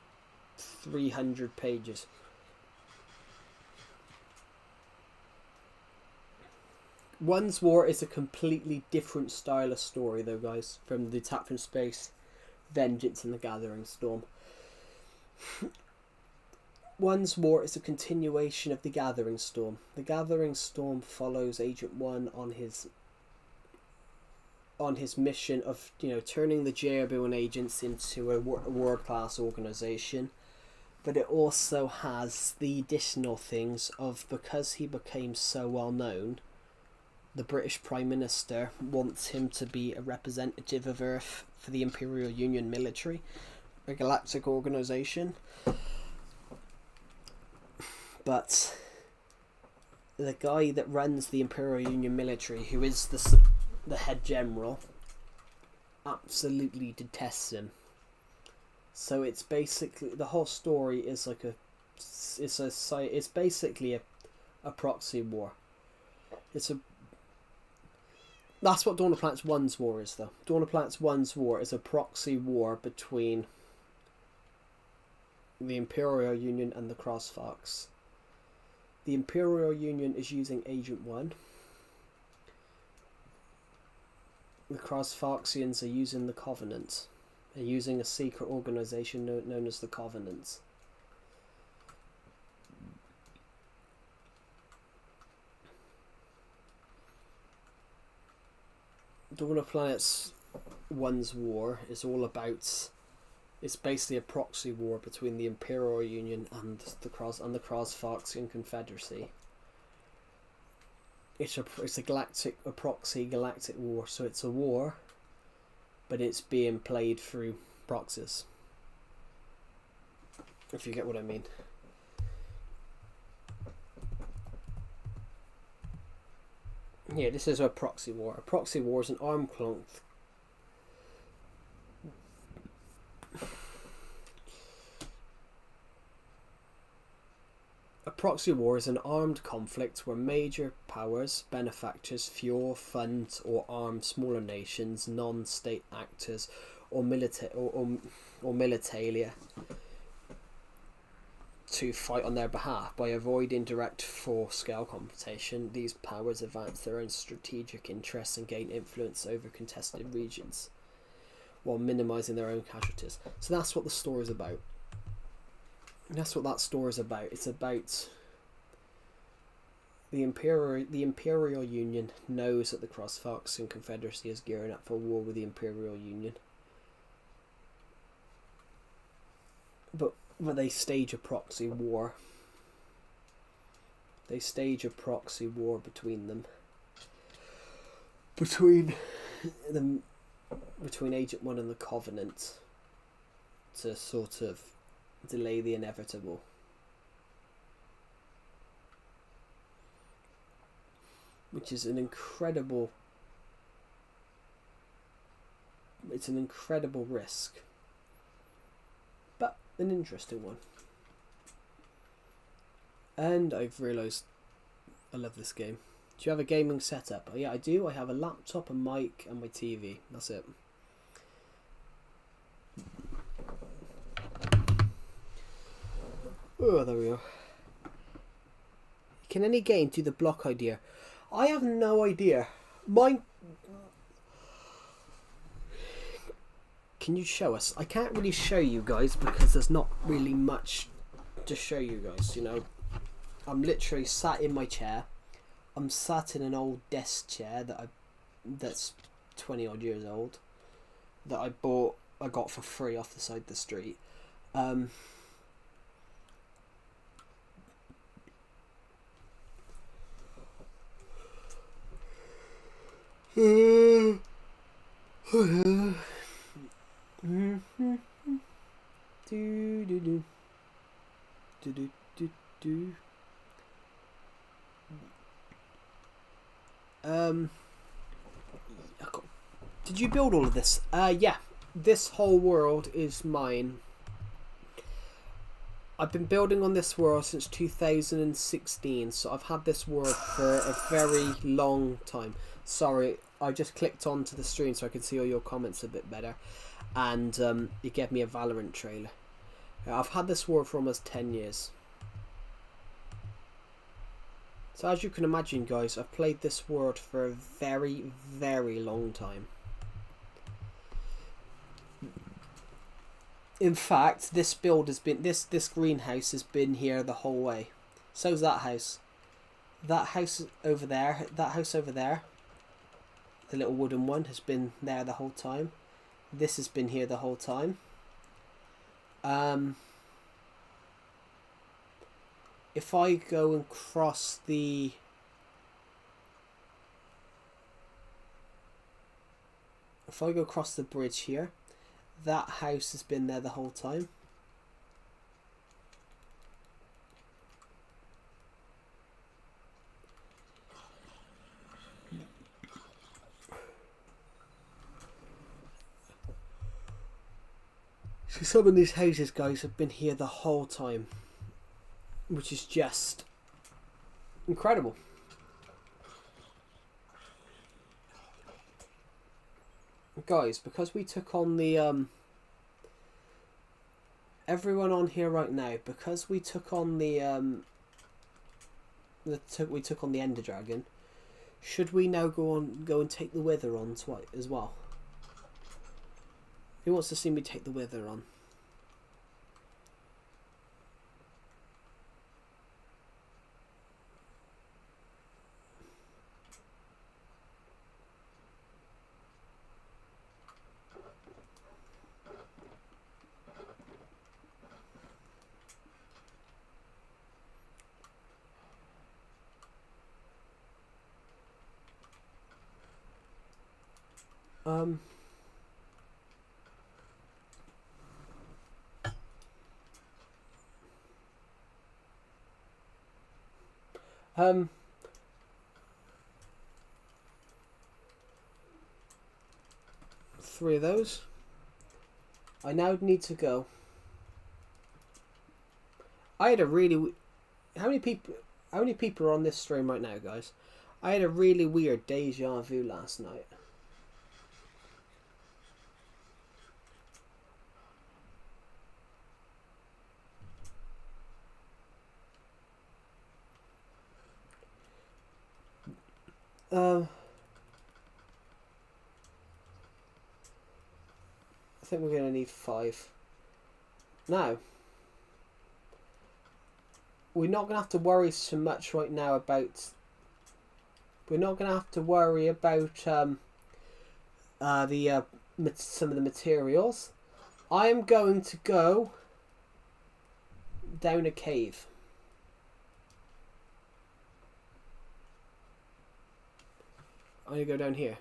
300 pages. One's War is a completely different style of story though, guys, from the Attack from Space, Vengeance and the Gathering Storm. One's War is a continuation of the Gathering Storm. The Gathering Storm follows Agent 1 on his mission of, turning the Jeroboam agents into a world-class organisation. But it also has the additional things of, because he became so well known, the British Prime Minister wants him to be a representative of Earth for the Imperial Union military, a galactic organisation. But the guy that runs the Imperial Union military, who is the head general, absolutely detests him. So it's basically, the whole story is like it's basically a proxy war. That's what Dawn of Planets 1's War is, though. Dawn of Planets 1's War is a proxy war between the Imperial Union and the Crossfox. The Imperial Union is using Agent 1. The Crossfoxians are using the Covenant. They're using a secret organisation known as the Covenant. Dawn of Planets 1's war is all about. It's basically a proxy war between the Imperial Union and the Cross-Foxian Confederacy. It's a proxy galactic war, so it's a war, but it's being played through proxies. If you get what I mean. Yeah, this is a proxy war. A proxy war is an arm conflict. A proxy war is an armed conflict where major powers, benefactors, fuel, funds, or arm smaller nations, non-state actors, or militalia to fight on their behalf. By avoiding direct full-scale confrontation, these powers advance their own strategic interests and gain influence over contested regions, while minimising their own casualties. So that's what the story is about. That's what that story is about. It's about the Imperial Union knows that the Cross-Foxian Confederacy is gearing up for war with the Imperial Union. But they stage a proxy war. They stage a proxy war between them. Between Agent 1 and the Covenant, to sort of delay the inevitable. Which is an incredible... It's an incredible risk. But an interesting one. And I've realised I love this game. Do you have a gaming setup? Oh yeah, I do. I have a laptop, a mic, and my TV. That's it. Oh, there we go. Can any game do the block idea? I have no idea. Mine... Can you show us? I can't really show you guys because there's not really much to show you guys, you know. I'm literally sat in my chair. I'm sat in an old desk chair that's 20 odd years old, that I got for free off the side of the street. Did you build all of this? Yeah, this whole world is mine. I've been building on this world since 2016, so I've had this world for a very long time. Sorry, I just clicked onto the stream so I could see all your comments a bit better, and it gave me a Valorant trailer. I've had this world for almost 10 years. So as you can imagine, guys, I've played this world for a very, very long time. In fact, this build has been, this greenhouse has been here the whole way. So's that house. That house over there, the little wooden one, has been there the whole time. This has been here the whole time. If I go and cross the... If I go across the bridge here, that house has been there the whole time. So some of these houses, guys, have been here the whole time, which is just incredible. Guys, because we took on the everyone on here right now, because we took on the we took on the Ender Dragon, should we now go and take the Wither on as well? Who wants to see me take the Wither on? Um, um, 3 of those. I now need to go. I had a really... How many people are on this stream right now, guys? I had a really weird deja vu last night. I think we're going to need 5. Now, we're not going to have to worry so much right now about... We're not going to have to worry about some of the materials. I am going to go down a cave. I'm going to go down here.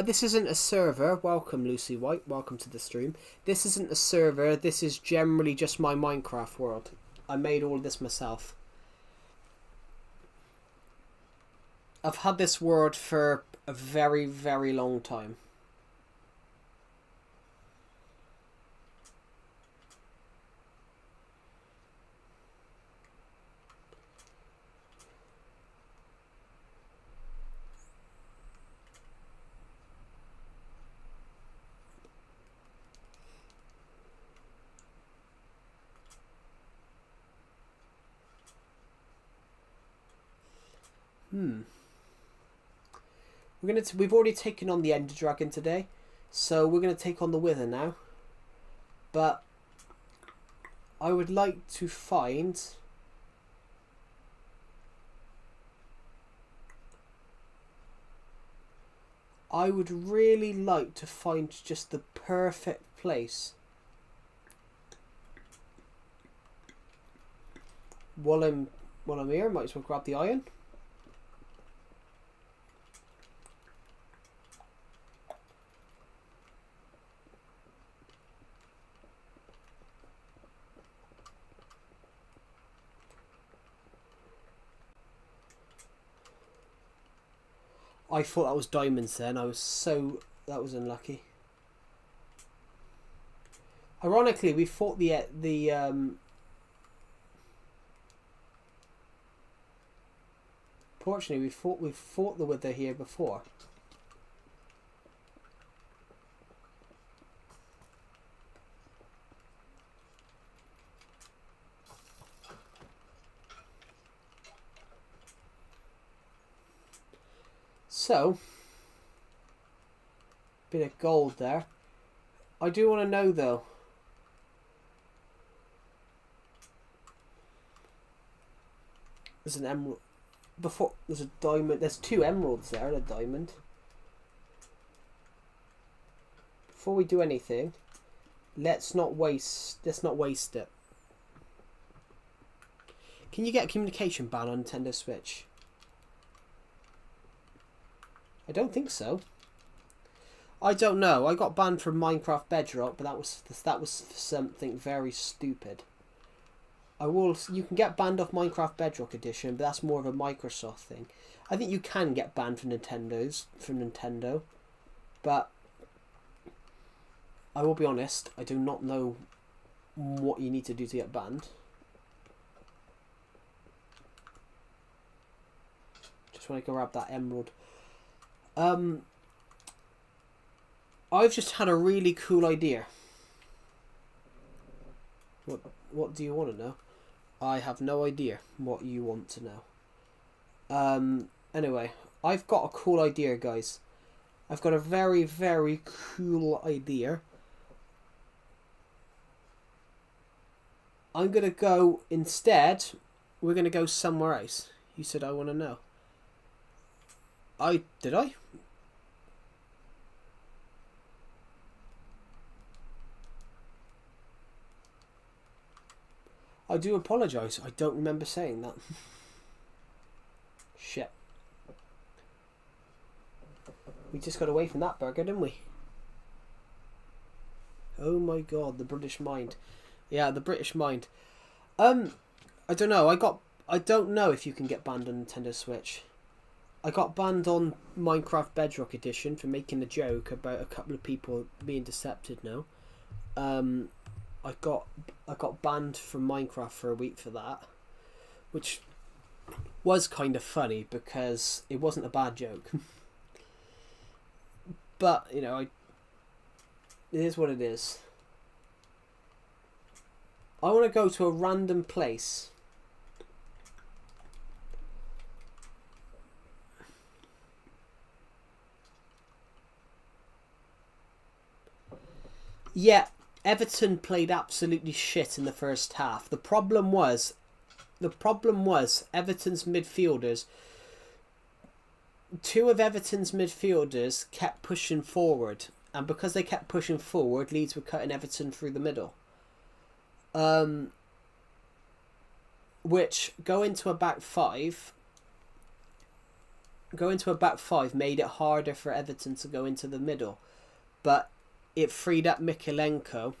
This isn't a server. Welcome, Lucy White. Welcome to the stream. This isn't a server. This is generally just my Minecraft world. I made all of this myself. I've had this world for a very, very long time. We've already taken on the Ender Dragon today, so we're going to take on the Wither now. But I would like to find... I would really like to find just the perfect place. While I'm here, might as well grab the iron. I thought that was diamonds then. That was unlucky. Ironically, we fought fortunately, we've fought the Wither here before. So, bit of gold there. I do want to know though. There's an emerald. There's a diamond. There's 2 emeralds there and a diamond. Before we do anything, let's not waste it. Can you get a communication ban on Nintendo Switch? I don't think so. I don't know. I got banned from Minecraft Bedrock, but that was something very stupid. You can get banned off Minecraft Bedrock Edition, but that's more of a Microsoft thing. I think you can get banned from Nintendo, but I will be honest, I do not know what you need to do to get banned. Just want to go grab that emerald. I've just had a really cool idea. What do you want to know? I have no idea what you want to know. Anyway, I've got a cool idea, guys. I've got a very, very cool idea. I'm going to go, instead, we're going to go somewhere else. You said I want to know. Did I? I do apologise. I don't remember saying that. Shit. We just got away from that burger, didn't we? Oh my god, the British mind. Yeah, the British mind. I don't know. I don't know if you can get banned on Nintendo Switch. I got banned on Minecraft Bedrock Edition for making a joke about a couple of people being decepted now. I got banned from Minecraft for a week for that, which was kind of funny because it wasn't a bad joke. But, you know, it is what it is. I want to go to a random place. Yeah, Everton played absolutely shit in the first half. The problem was Everton's midfielders. Two of Everton's midfielders kept pushing forward, and because they kept pushing forward, Leeds were cutting Everton through the middle. Which going to a back five made it harder for Everton to go into the middle, but it freed up Mikalenko.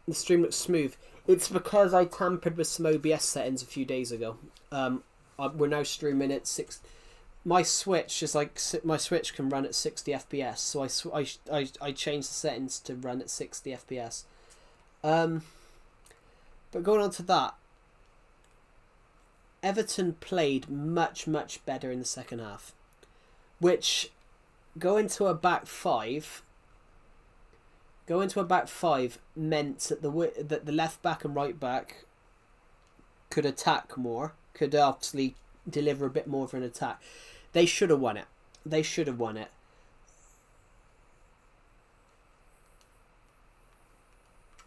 The stream looks smooth. It's because I tampered with some OBS settings a few days ago. We're now streaming at 6. My Switch can run at 60 FPS, so I changed the settings to run at 60 FPS. But going on to that, Everton played much better in the second half, which going to a back five meant that the left back and right back could attack more, could obviously deliver a bit more of an attack. They should have won it.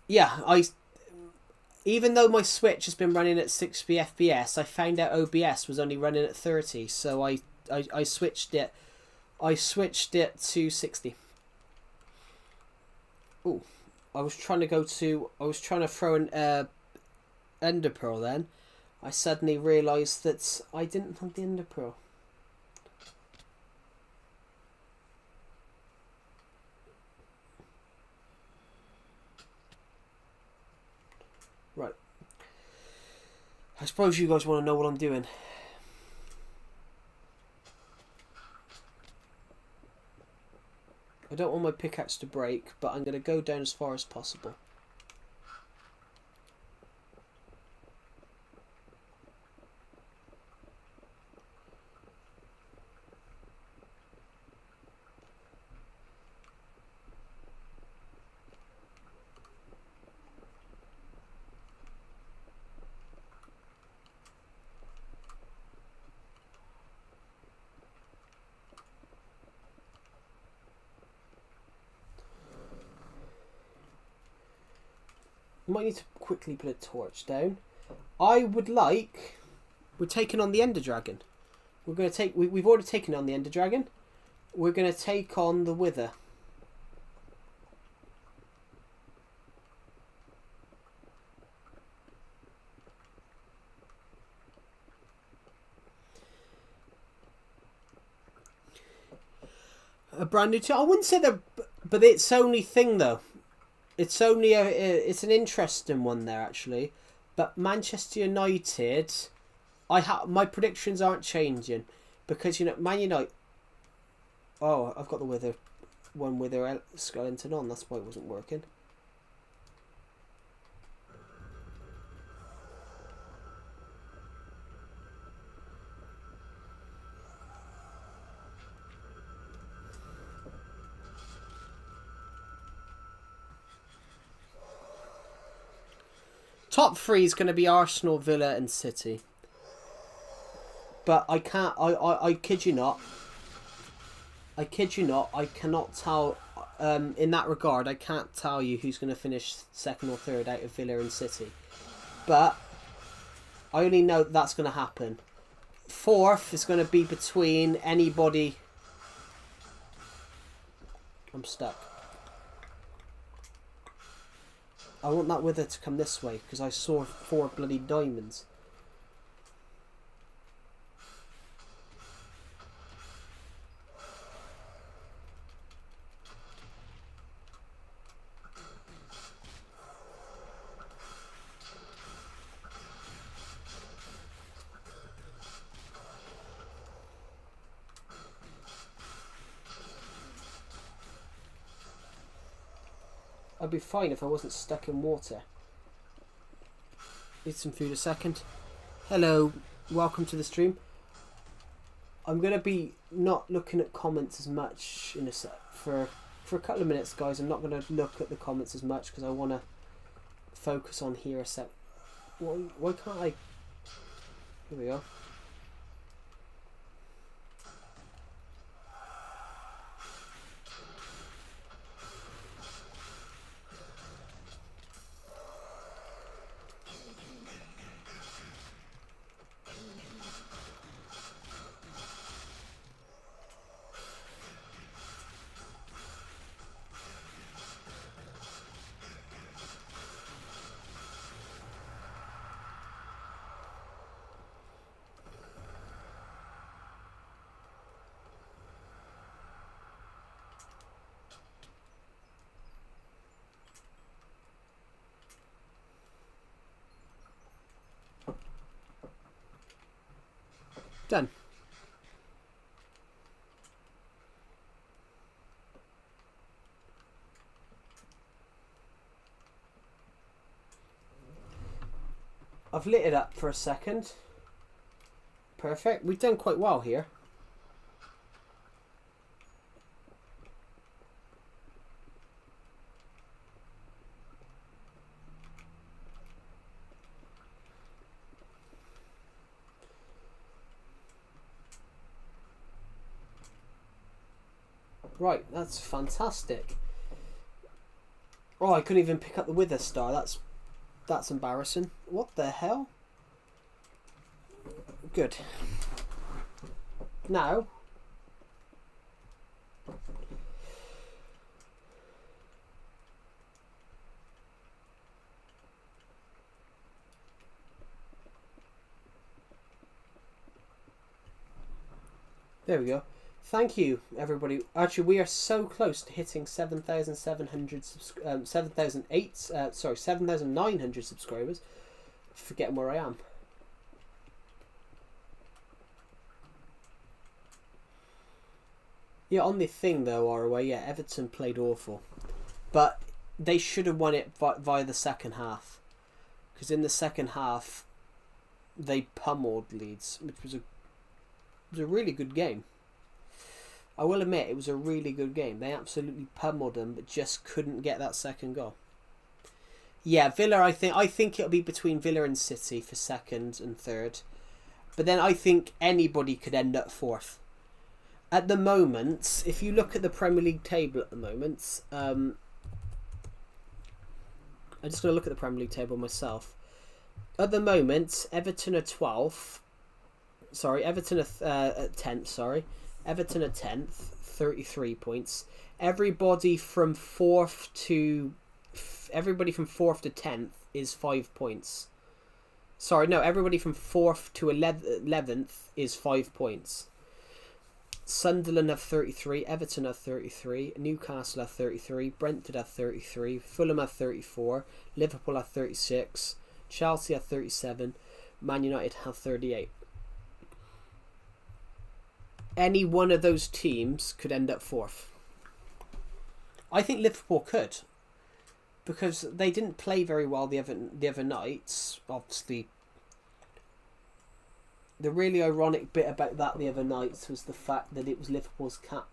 Yeah, even though my Switch has been running at 60 FPS, I found out OBS was only running at 30, so I switched it. I switched it to 60. Oh, I was trying to throw an Ender Pearl then. I suddenly realised that I didn't have the Ender Pearl. Right. I suppose you guys want to know what I'm doing. I don't want my pickaxe to break, but I'm going to go down as far as possible. Might need to quickly put a torch down. We're taking on the Ender Dragon. We've already taken on the Ender Dragon. We're going to take on the Wither. A brand new I wouldn't say that, but it's only thing though. It's only it's an interesting one there actually, but Manchester United, my predictions aren't changing because Man United. Oh, I've got the Wither skeleton on. That's why it wasn't working. Top 3 is going to be Arsenal, Villa and City. But I can't, I kid you not. I cannot tell, in that regard, I can't tell you who's going to finish second or third out of Villa and City. But I only know that's going to happen. Fourth is going to be between anybody. I'm stuck. I want that Wither to come this way because I saw 4 bloody diamonds. I'd be fine if I wasn't stuck in water. Eat some food a second. Hello, welcome to the stream. I'm gonna be not looking at comments as much in a sec for a couple of minutes, guys. I'm not gonna look at the comments as much because I want to focus on here a sec. Why can't I? Here we go. Done. I've lit it up for a second. Perfect. We've done quite well here. Right, that's fantastic. Oh, I couldn't even pick up the Wither Star. That's embarrassing. What the hell? Good. Now, there we go. Thank you, everybody. Actually, we are so close to hitting 7,900 subscribers. Forgetting where I am. Yeah, on the thing though, ROA, yeah, Everton played awful, but they should have won it via the second half, because in the second half they pummeled Leeds, which was a really good game. I will admit it was a really good game. They absolutely pummeled them, but just couldn't get that second goal. Yeah, Villa. I think it'll be between Villa and City for second and third, but then I think anybody could end up fourth. At the moment, if you look at the Premier League table at the moment, I'm just going to look at the Premier League table myself. At the moment, Everton are 12th. Sorry, Everton are at 10th. Sorry. Everton are 10th, 33 points. Everybody from 4th to 10th is 5 points. Sorry, no, everybody from 4th to 11th is 5 points. Sunderland have 33, Everton have 33, Newcastle have 33, Brentford have 33, Fulham have 34, Liverpool have 36, Chelsea have 37, Man United have 38. Any one of those teams could end up fourth. I think Liverpool could, because they didn't play very well the other nights. Obviously, the really ironic bit about that the other nights was the fact that it was Liverpool's cap.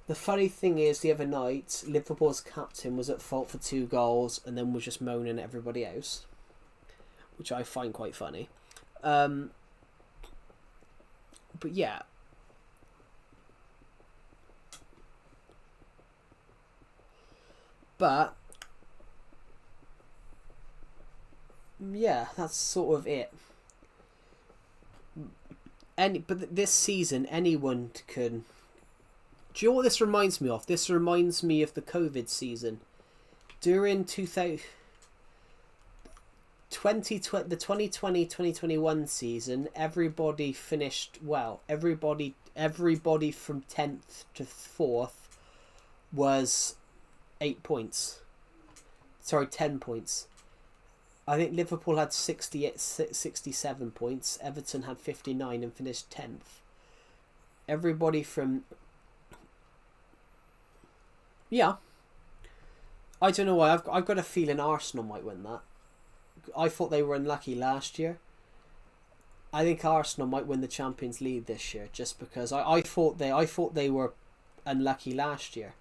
The funny thing is, the other night Liverpool's captain was at fault for 2 goals and then was just moaning at everybody else, which I find quite funny. But yeah, that's sort of it. But this season, anyone can. Do you know what this reminds me of? This reminds me of the COVID season. During 2020-2021 season, everybody finished well. Everybody from 10th to 4th was 8 points. Sorry, 10 points. I think Liverpool had 67 points. Everton had 59 and finished 10th. Everybody from... Yeah. I don't know why. I've got a feeling Arsenal might win that. I thought they were unlucky last year. I think Arsenal might win the Champions League this year, just because I thought they were unlucky last year.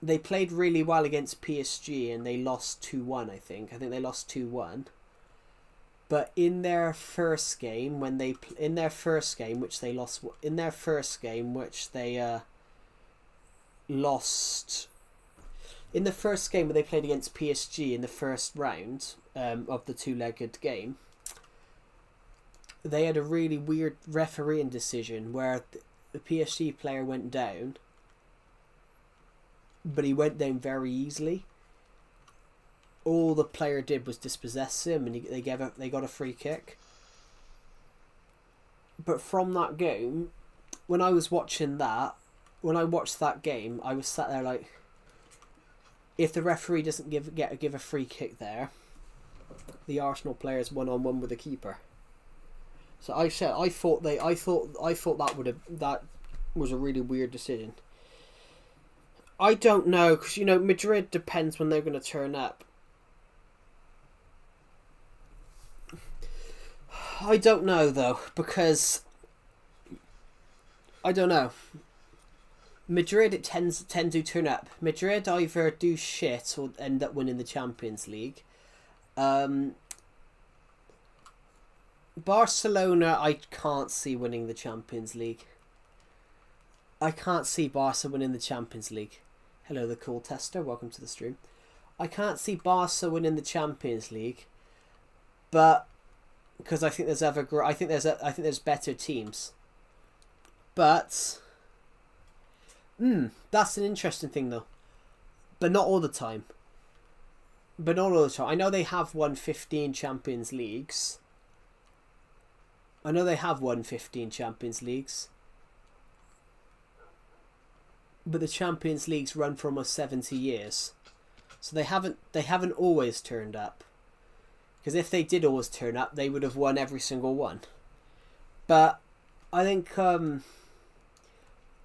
They played really well against PSG and they lost 2-1. I think they lost 2-1. But in their first game, which they lost in the first game where they played against PSG in the first round of the two-legged game, they had a really weird refereeing decision where the PSG player went down, but he went down very easily. All the player did was dispossess him, and they got a free kick. But from that game, when I watched that game, I was sat there like, if the referee doesn't give a free kick there, the Arsenal players 1-on-1 with the keeper. So I thought that was a really weird decision. I don't know, because Madrid depends when they're going to turn up. I don't know though, because I don't know. Madrid tend to turn up. Madrid either do shit or end up winning the Champions League. Barcelona, I can't see winning the Champions League. I can't see Barca winning the Champions League. Hello, the cool tester. Welcome to the stream. I can't see Barca winning the Champions League, but because I think there's better teams. But that's an interesting thing though. But not all the time. I know they have won 15 Champions Leagues. But the Champions Leagues run for almost 70 years. So they haven't always turned up. Because if they did always turn up, they would have won every single one. But I think on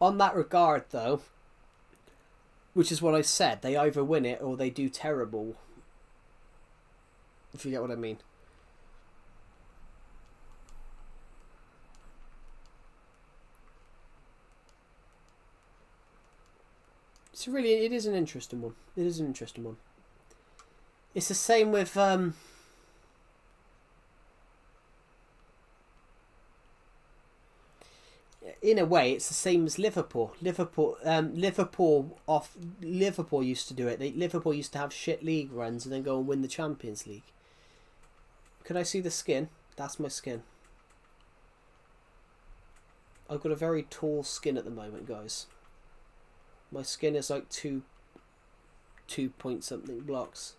that regard though, which is what I said, they either win it or they do terrible. If you get what I mean. It is an interesting one. It's the same with in a way, it's the same as Liverpool. Liverpool used to do it. Liverpool used to have shit league runs and then go and win the Champions League. Could I see the skin? That's my skin. I've got a very tall skin at the moment, guys. My skin is like 2 point something blocks.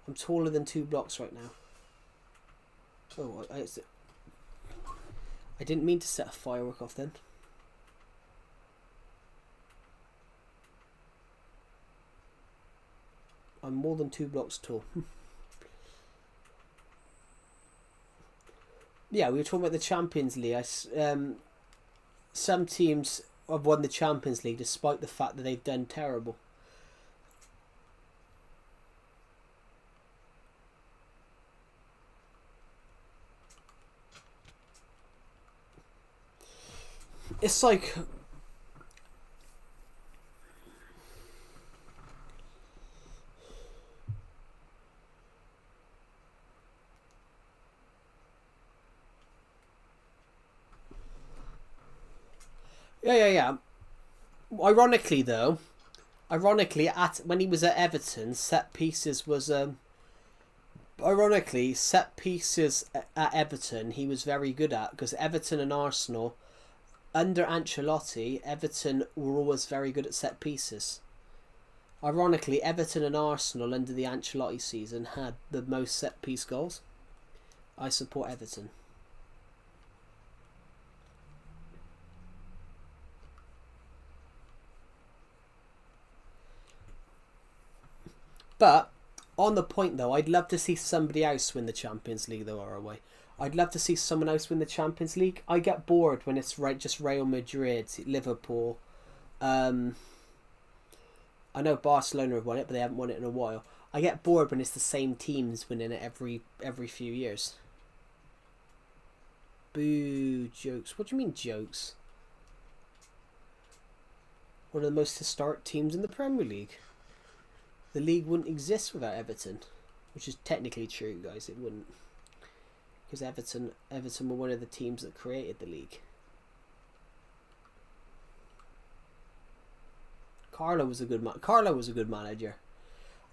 I'm taller than 2 blocks right now. Oh, I didn't mean to set a firework off then. I'm more than 2 blocks tall. Yeah, we were talking about the Champions League. Some teams have won the Champions League despite the fact that they've done terrible. It's like yeah. Ironically, when he was at Everton, set pieces at Everton he was very good at, because Everton and Arsenal, under Ancelotti, Everton were always very good at set pieces. Ironically, Everton and Arsenal under the Ancelotti season had the most set piece goals. I support Everton. But on the point though, I'd love to see somebody else win the Champions League though, or away. I'd love to see someone else win the Champions League. I get bored when it's just Real Madrid, Liverpool, I know Barcelona have won it, but they haven't won it in a while. I get bored when it's the same teams winning it every few years. Boo, jokes. What do you mean jokes? One of the most historic teams in the Premier League. The league wouldn't exist without Everton, which is technically true, guys. It wouldn't, because Everton were one of the teams that created the league. Carlo was a good manager.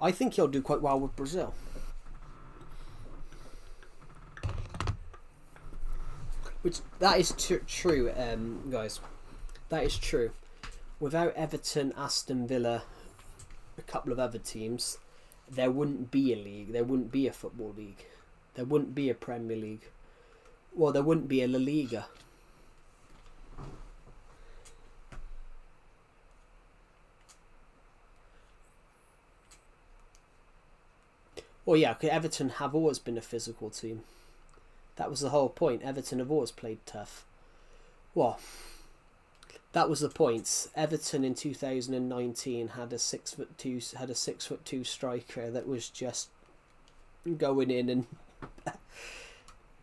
I think he'll do quite well with Brazil. Which that is true, guys. That is true. Without Everton, Aston Villa, a couple of other teams, there wouldn't be a league. There wouldn't be a football league. There wouldn't be a Premier League. Well, there wouldn't be a La Liga. Well, yeah, because Everton have always been a physical team. That was the whole point. Everton have always played tough. Well, that was the point. Everton in 2019 had a 6'2" striker that was just going in and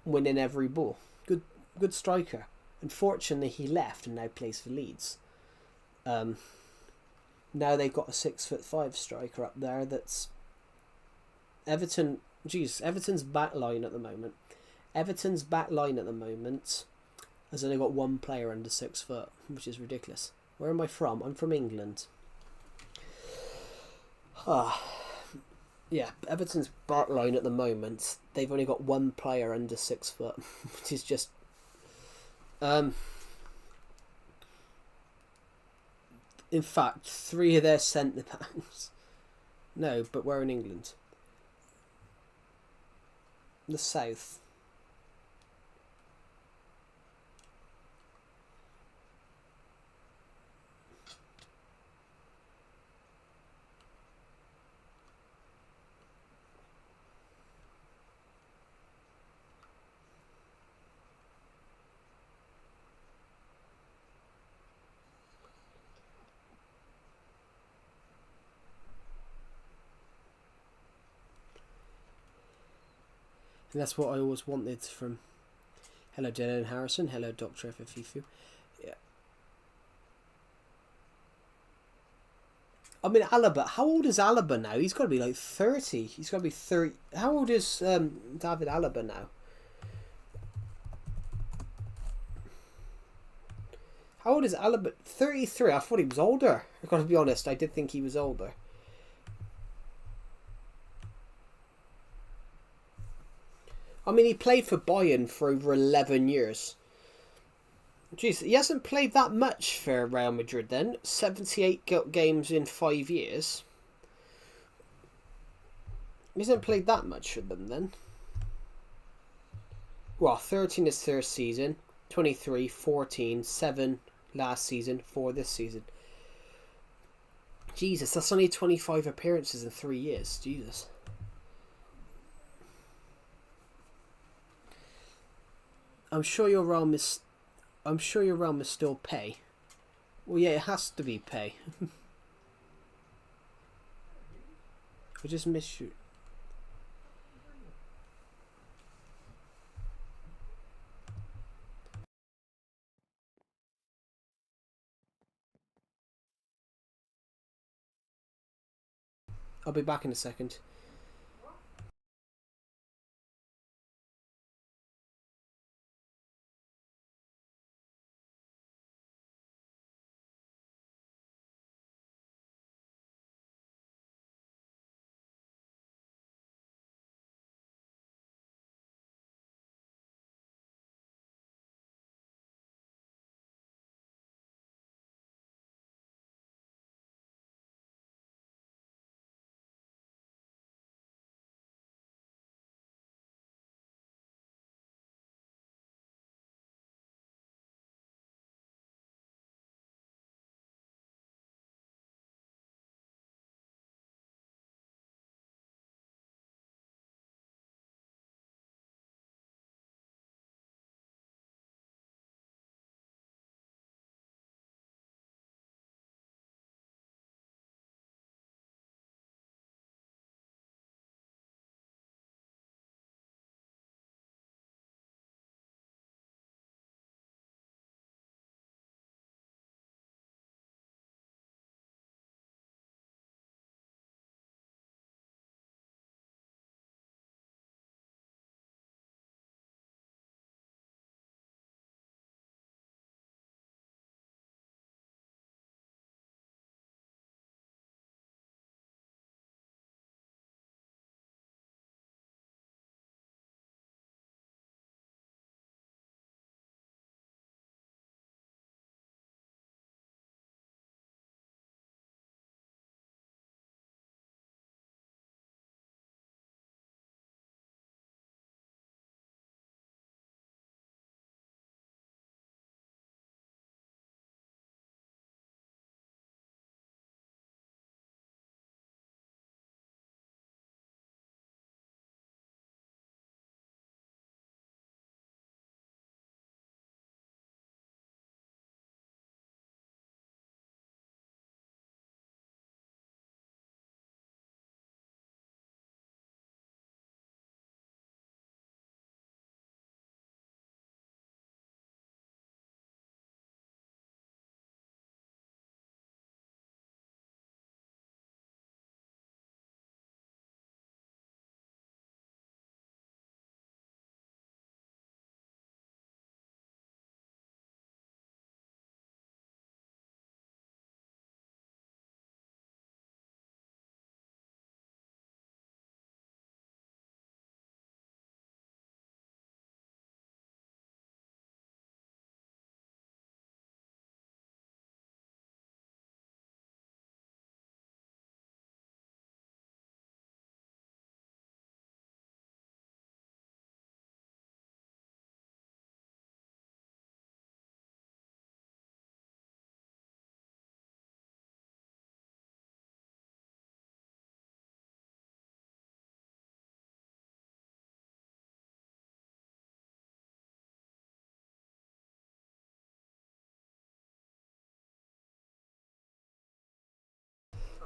winning every ball. Good striker. Unfortunately, he left and now plays for Leeds. Now they've got a 6'5" striker up there. That's Everton. Everton's back line at the moment. Everton's back line at the moment has only got one player under 6 foot, which is ridiculous. Where am I from? I'm from England. Yeah, Everton's back line at the moment, they've only got one player under 6 foot, which is just in fact, 3 of their centre backs. No, but we're in England. The south. And that's what I always wanted from... Hello, Dylan Harrison. Hello, Dr. FFFU. Yeah. I mean, Alaba. How old is Alaba now? He's got to be like 30. He's got to be 30. How old is David Alaba now? How old is Alaba? 33. I thought he was older. I've got to be honest. I did think he was older. I mean, he played for Bayern for over 11 years. Jeez, he hasn't played that much for Real Madrid then. 78 games in 5 years. He hasn't played that much for them then. Well, 13 his first season. 23, 14, 7 last season, 4 this season. Jesus, that's only 25 appearances in 3 years. Jesus. I'm sure your realm is still pay. Well, yeah, it has to be pay. I just missed you. I'll be back in a second.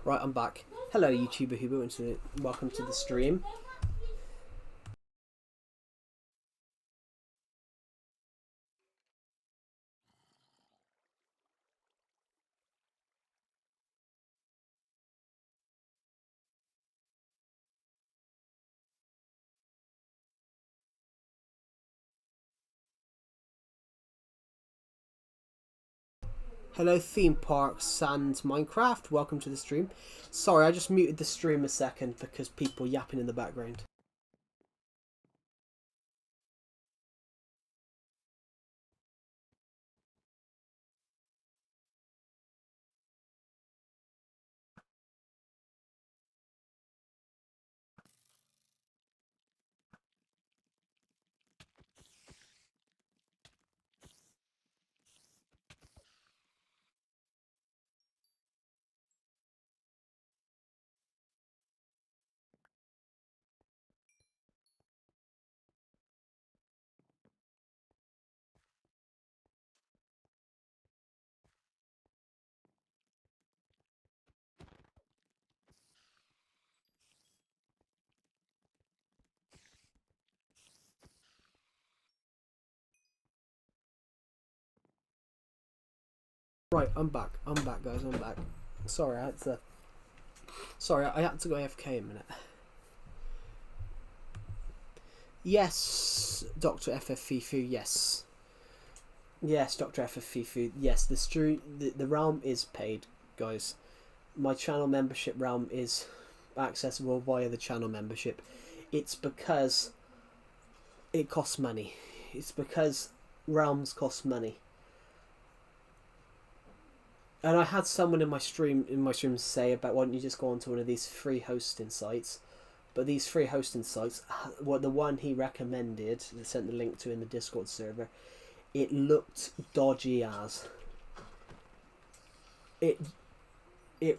Right, I'm back. Hello, YouTuber Hubo, and welcome to the stream. Hello, Theme Park Sans Minecraft. Welcome to the stream. Sorry, I just muted the stream a second because people yapping in the background. Right, I'm back. I'm back, guys. I'm back. Sorry, I had to go AFK a minute. Yes, Dr. FFFifu, yes. Yes, Dr. FFFifu, yes. The realm is paid, guys. My channel membership realm is accessible via the channel membership. It's because it costs money. It's because realms cost money. And I had someone in my stream say about, why don't you just go onto one of these free hosting sites? But these free hosting sites, the one he recommended, that sent the link to in the Discord server, it looked dodgy as. It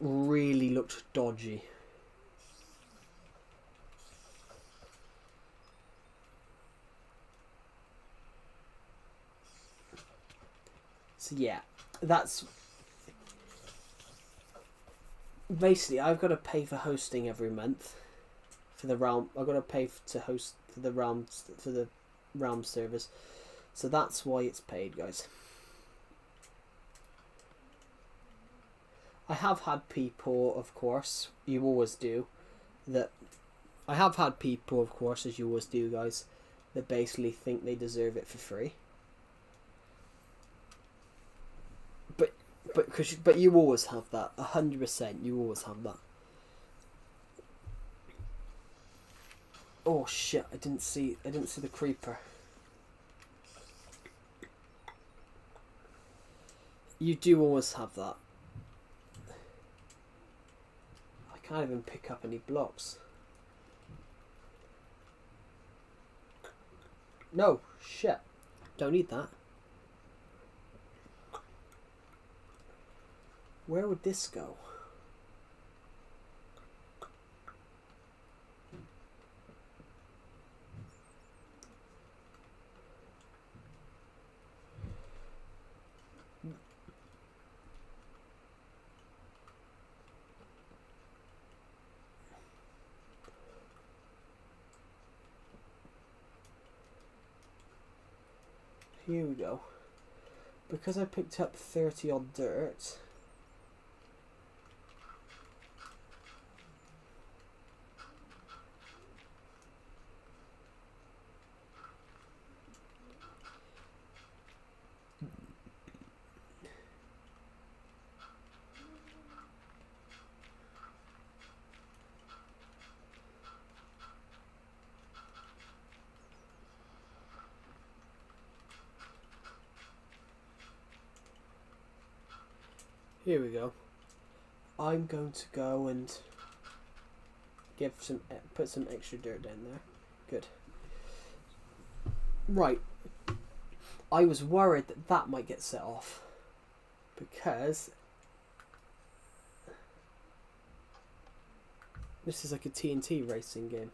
really looked dodgy. So yeah, that's basically, I've got to pay for hosting every month for the realm. I've got to pay to host for the realm service, so that's why it's paid, guys. I have had people, of course, you always do, that I have had people, of course, as you always do, guys, that basically think they deserve it for free. But you always have that, 100%. You always have that. Oh shit! I didn't see the creeper. You do always have that. I can't even pick up any blocks. No, shit. Don't need that. Where would this go? Here we go. Because I picked up 30 odd dirt. Here we go. I'm going to go and put some extra dirt down there. Good. Right. I was worried that might get set off because this is like a TNT racing game.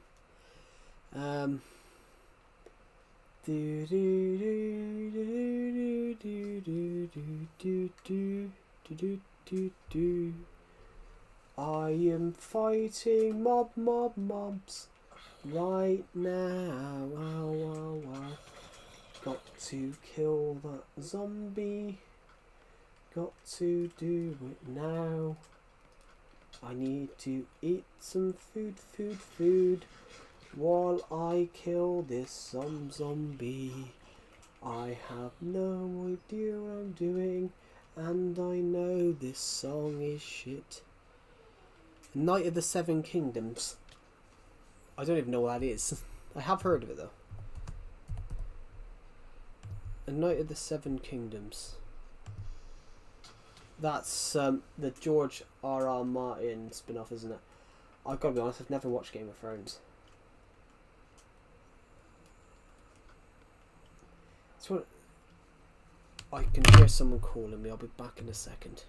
I am fighting mobs right now. Wow, wow, wow. Got to kill that zombie. Got to do it now. I need to eat some food while I kill this zombie. I have no idea what I'm doing, and I know this song is shit. Night of the Seven Kingdoms. I don't even know what that is. I have heard of it though. A Night of the Seven Kingdoms. That's the George R.R. Martin spin-off, isn't it? I've got to be honest, I've never watched Game of Thrones. So I can hear someone calling me. I'll be back in a second.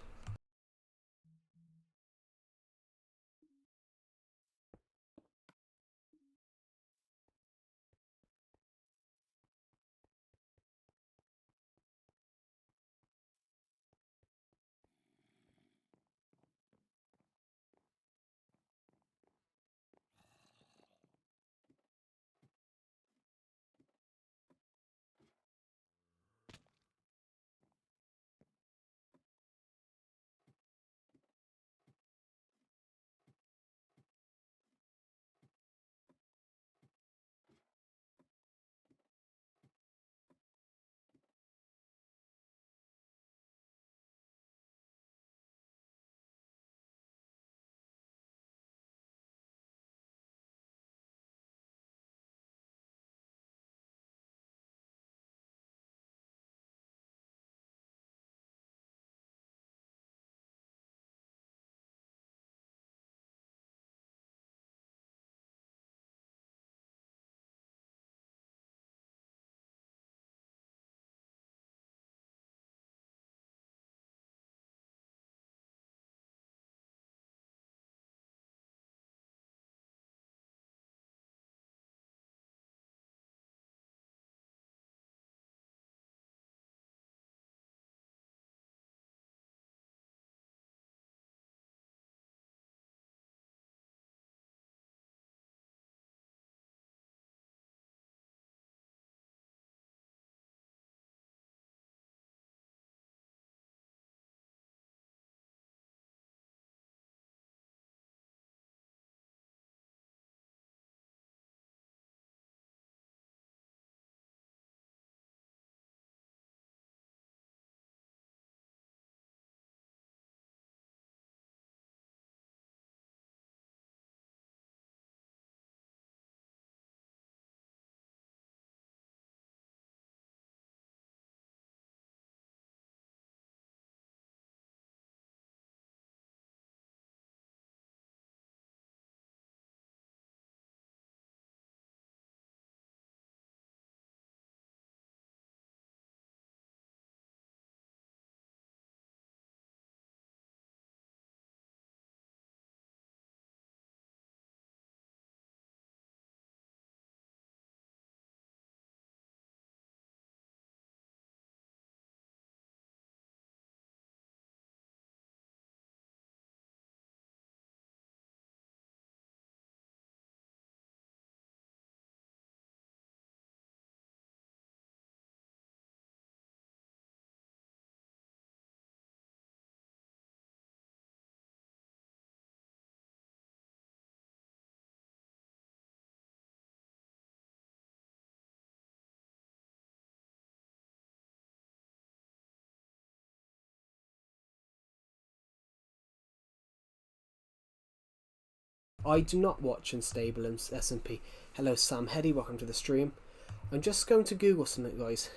I do not watch Unstable and S&P. Hello Sam Heddy, welcome to the stream. I'm just going to Google something, guys.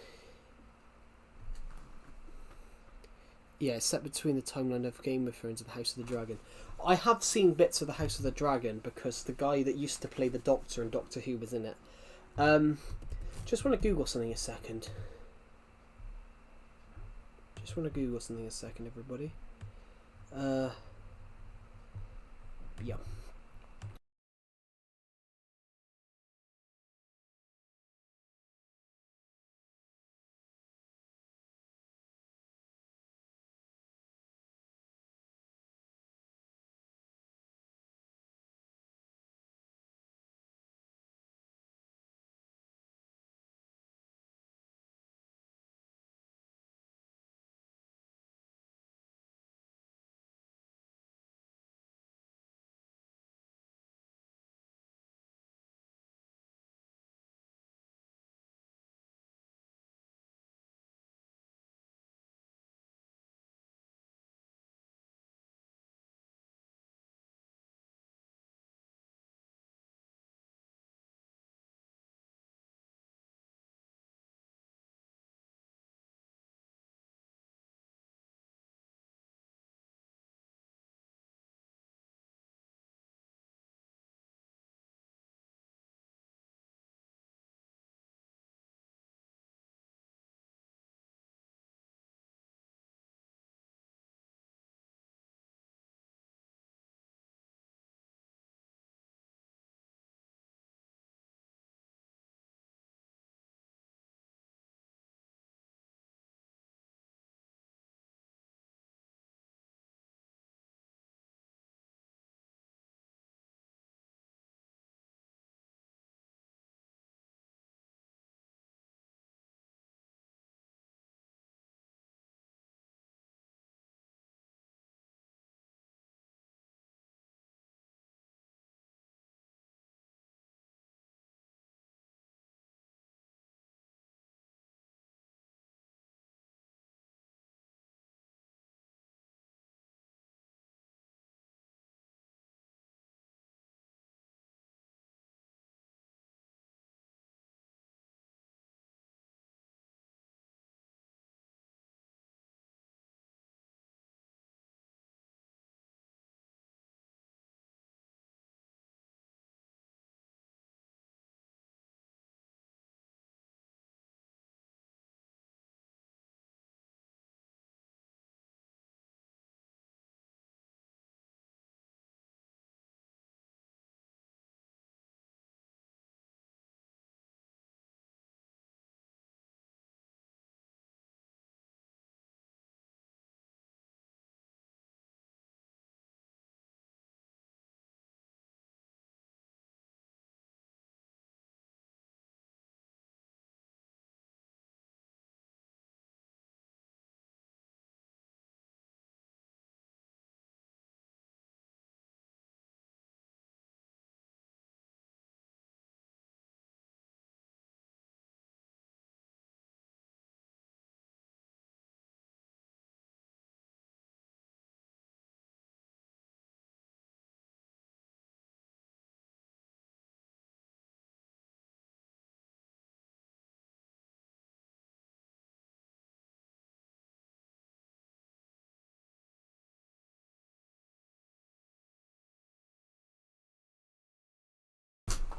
Yeah, set between the timeline of Game of Thrones and House of the Dragon. I have seen bits of the House of the Dragon because the guy that used to play the Doctor in Doctor Who was in it. Just want to Google something a second. Everybody. Yeah.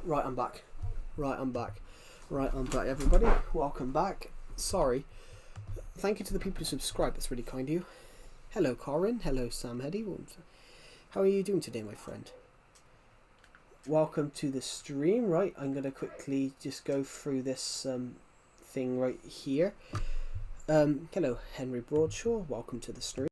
Right, I'm back. Right, I'm back. Right, I'm back, everybody. Welcome back. Sorry. Thank you to the people who subscribe. That's really kind of you. Hello, Corin. Hello, Sam Heddy. How are you doing today, my friend? Welcome to the stream. Right, I'm going to quickly just go through this thing right here. Hello, Henry Broadshaw. Welcome to the stream.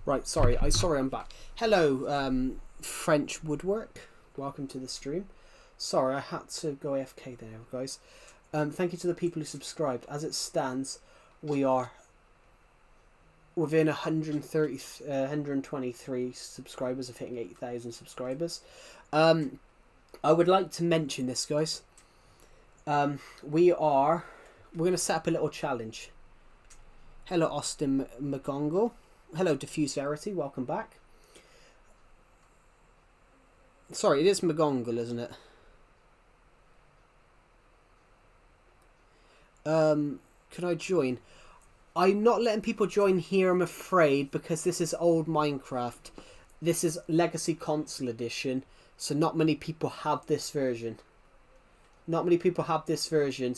Right, sorry, I'm back. Hello, French Woodwork. Welcome to the stream. Sorry, I had to go AFK there, guys. Thank you to the people who subscribed. As it stands, we are within 123 subscribers of hitting 8,000 subscribers. I would like to mention this, guys. We're going to set up a little challenge. Hello, Austin McGongle. Hello, Diffuse Verity. Welcome back. Sorry, it is McGongle, isn't it? Can I join? I'm not letting people join here, I'm afraid, because this is old Minecraft. This is Legacy Console Edition, so not many people have this version. So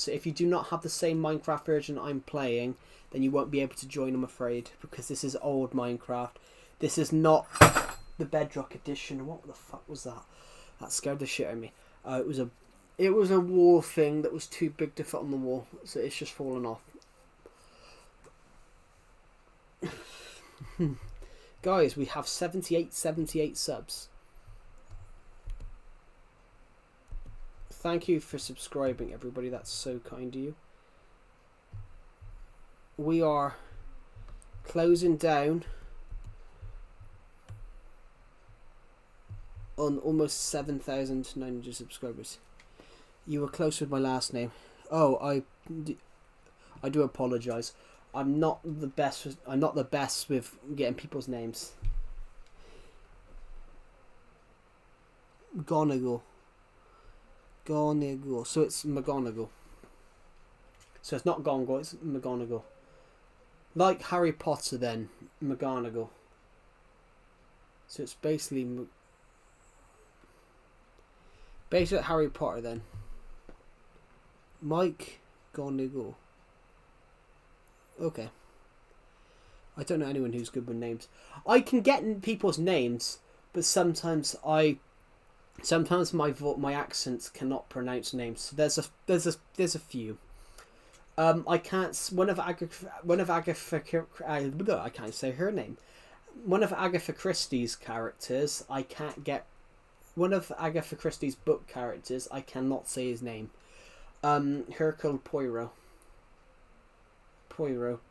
if you do not have the same Minecraft version I'm playing, then you won't be able to join, I'm afraid, because this is old Minecraft. This is not the Bedrock Edition. What the fuck was that? That scared the shit out of me. It was a wall thing that was too big to fit on the wall, so it's just fallen off. Guys, we have 78 subs. Thank you for subscribing, everybody. That's so kind of you. We are closing down on almost 7,900 subscribers. You were close with my last name. Oh, I do apologise. I'm not the best with getting people's names. McGonagall. So it's McGonagall. So it's not Gongo, it's McGonagall. Like Harry Potter then, McGonagall. So it's basically Harry Potter then. Mike Gonigal. Okay. I don't know anyone who's good with names. I can get people's names, but sometimes my accents cannot pronounce names. So there's a few. I can't. One of Agatha. I can't say her name. One of Agatha Christie's characters. I can't get. One of Agatha Christie's book characters. I cannot say his name. Hercule Poirot. Poirot.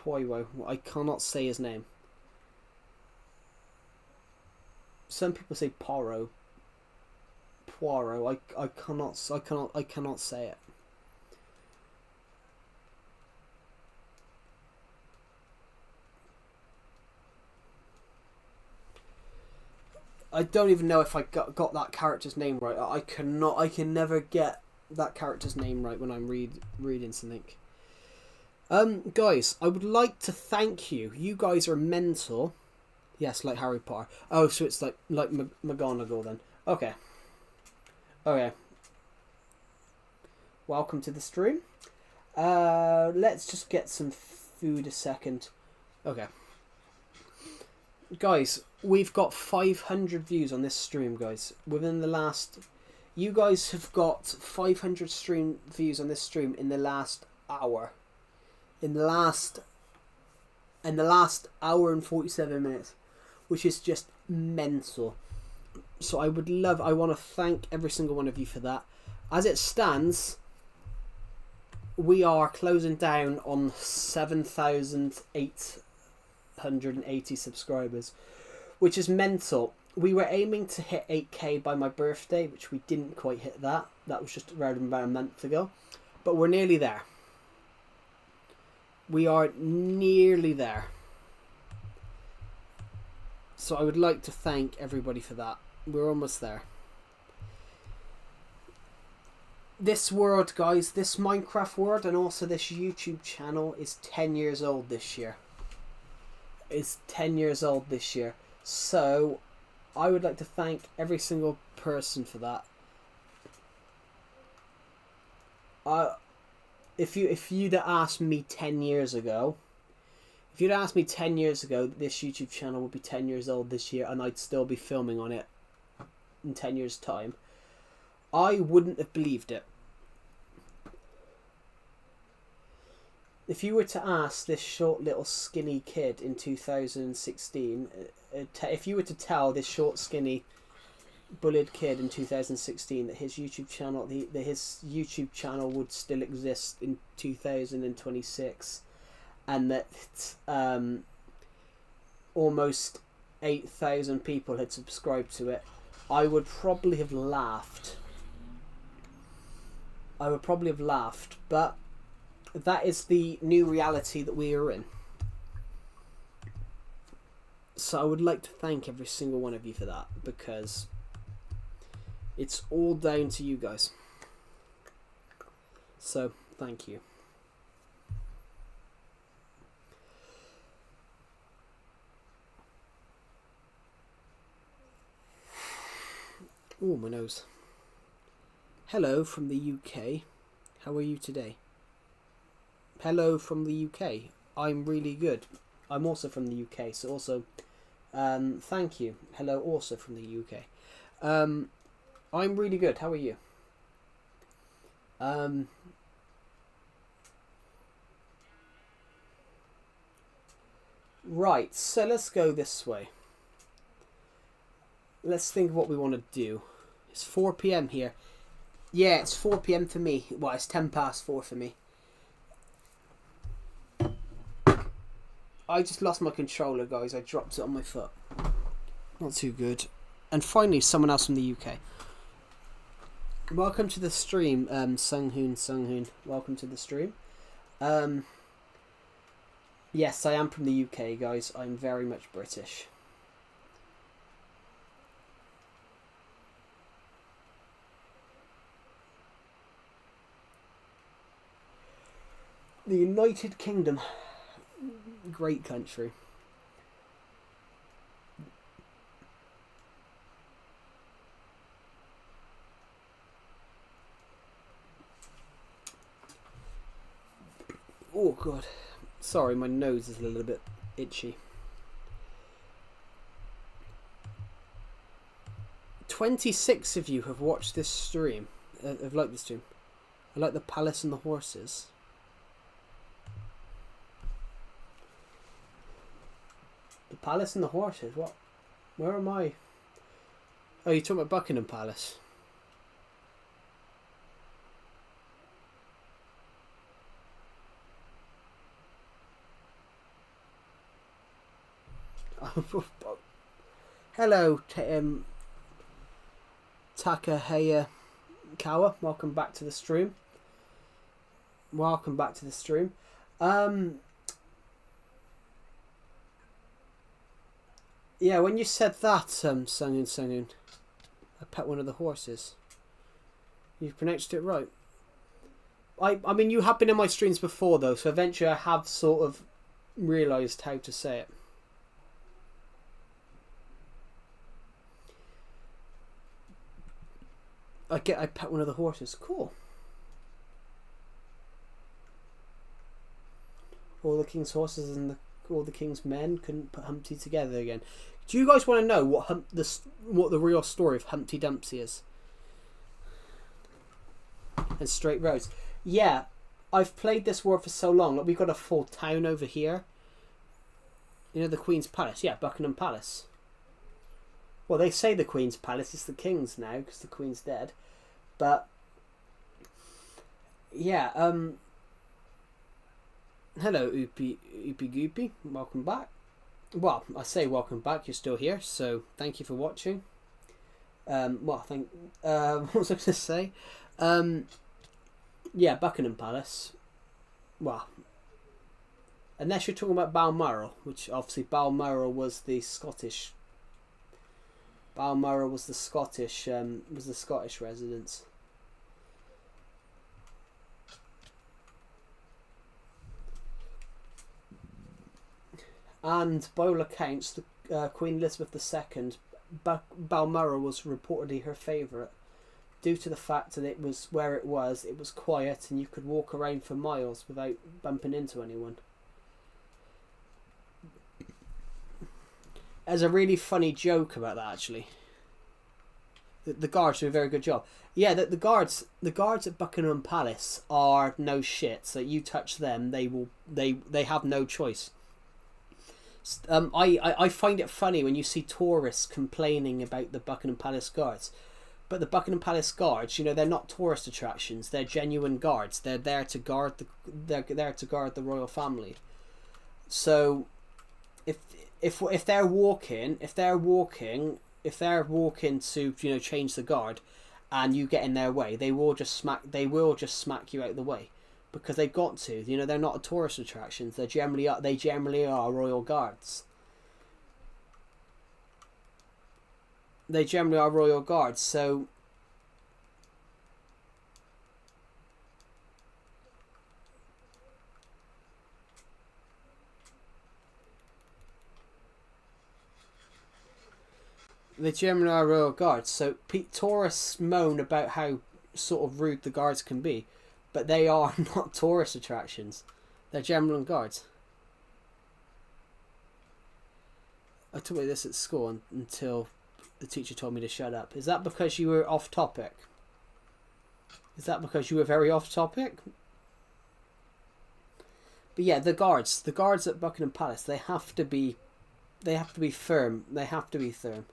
I cannot say his name. Some people say Poirot. I cannot say it. I don't even know if I got that character's name right. I can never get that character's name right when I'm reading something. Guys, I would like to thank you. You guys are mental. Yes, like Harry Potter. Oh, so it's like McGonagall then. Okay. Okay. Welcome to the stream. Let's just get some food a second. Okay. Guys, we've got 500 views on this stream, guys. Within the last... You guys have got 500 stream views on this stream in the last hour. In the last hour and 47 minutes. Which is just mental. So I want to thank every single one of you for that. As it stands, we are closing down on 7,880 subscribers, which is mental. We were aiming to hit 8k by my birthday, which we didn't quite hit that. That was just around about a month ago. But we're nearly there. We are nearly there. So I would like to thank everybody for that. We're almost there. This world, guys, this Minecraft world and also this YouTube channel is 10 years old this year. It's 10 years old this year. So I would like to thank every single person for that. If you'd asked me 10 years ago, this YouTube channel would be 10 years old this year and I'd still be filming on it in 10 years' time, I wouldn't have believed it. If you were to ask this short little skinny kid in 2016, if you were to tell this short skinny bullied kid in 2016 that his YouTube channel would still exist in 2026 and that almost 8,000 people had subscribed to it, I would probably have laughed. But that is the new reality that we are in. So I would like to thank every single one of you for that, because it's all down to you guys. So thank you. Oh, my nose. Hello from the UK. How are you today? Hello from the UK. I'm really good. I'm also from the UK, so also thank you. Hello also from the UK. I'm really good. How are you? Right, so let's go this way. Let's think of what we want to do. It's 4 PM here. Yeah, it's 4 PM for me. Well, it's 10 past 4 for me. I just lost my controller, guys. I dropped it on my foot. Not too good. And finally, someone else from the UK. Welcome to the stream, Sunghoon. Welcome to the stream. Yes, I am from the UK, guys. I'm very much British. The United Kingdom. Great country. Oh god. Sorry, my nose is a little bit itchy. 26 of you have watched this stream. Have liked this stream. I like the palace and the horses. The palace and the horses? What? Where am I? Oh, you're talking about Buckingham Palace. Hello, Takahaya Kawa. Welcome back to the stream. Yeah, when you said that, Sunghoon, I pet one of the horses. You pronounced it right. I mean, you have been in my streams before though, so eventually I have sort of realised how to say it. I pet one of the horses. Cool. All the king's horses and all the king's men couldn't put Humpty together again. Do you guys want to know what the real story of Humpty Dumpty is? And straight roads. Yeah, I've played this world for so long. Look, we've got a full town over here. You know, the Queen's Palace. Yeah, Buckingham Palace. Well, they say the Queen's Palace. It's the King's now because the Queen's dead. But yeah, hello, Oopie Goopy. Welcome back. Well, I say welcome back. You're still here, so thank you for watching. What was I going to say? Yeah, Buckingham Palace. Well, unless you're talking about Balmoral, which obviously Balmoral was the Scottish. Balmoral was the Scottish residence. And by all accounts, the Queen Elizabeth II, Balmoral was reportedly her favourite, due to the fact that it was where it was quiet and you could walk around for miles without bumping into anyone. There's a really funny joke about that, actually. The guards do a very good job. Yeah, the guards at Buckingham Palace are no shit. So you touch them, they have no choice. I find it funny when you see tourists complaining about the Buckingham Palace guards. But the Buckingham Palace guards, you know, they're not tourist attractions. They're genuine guards. They're there to guard the royal family. So if they're walking to, you know, change the guard, and you get in their way, they will just smack you out of the way, because they've got to. You know, they're not tourist attractions. They generally are royal guards. They generally are royal guards. So they generally are royal guards. So tourists moan about how sort of rude the guards can be, but they are not tourist attractions. They're general guards. I talked about this at school until the teacher told me to shut up. Is that because you were off topic? Is that because you were very off topic? But yeah, the guards at Buckingham Palace, they have to be firm. They have to be firm.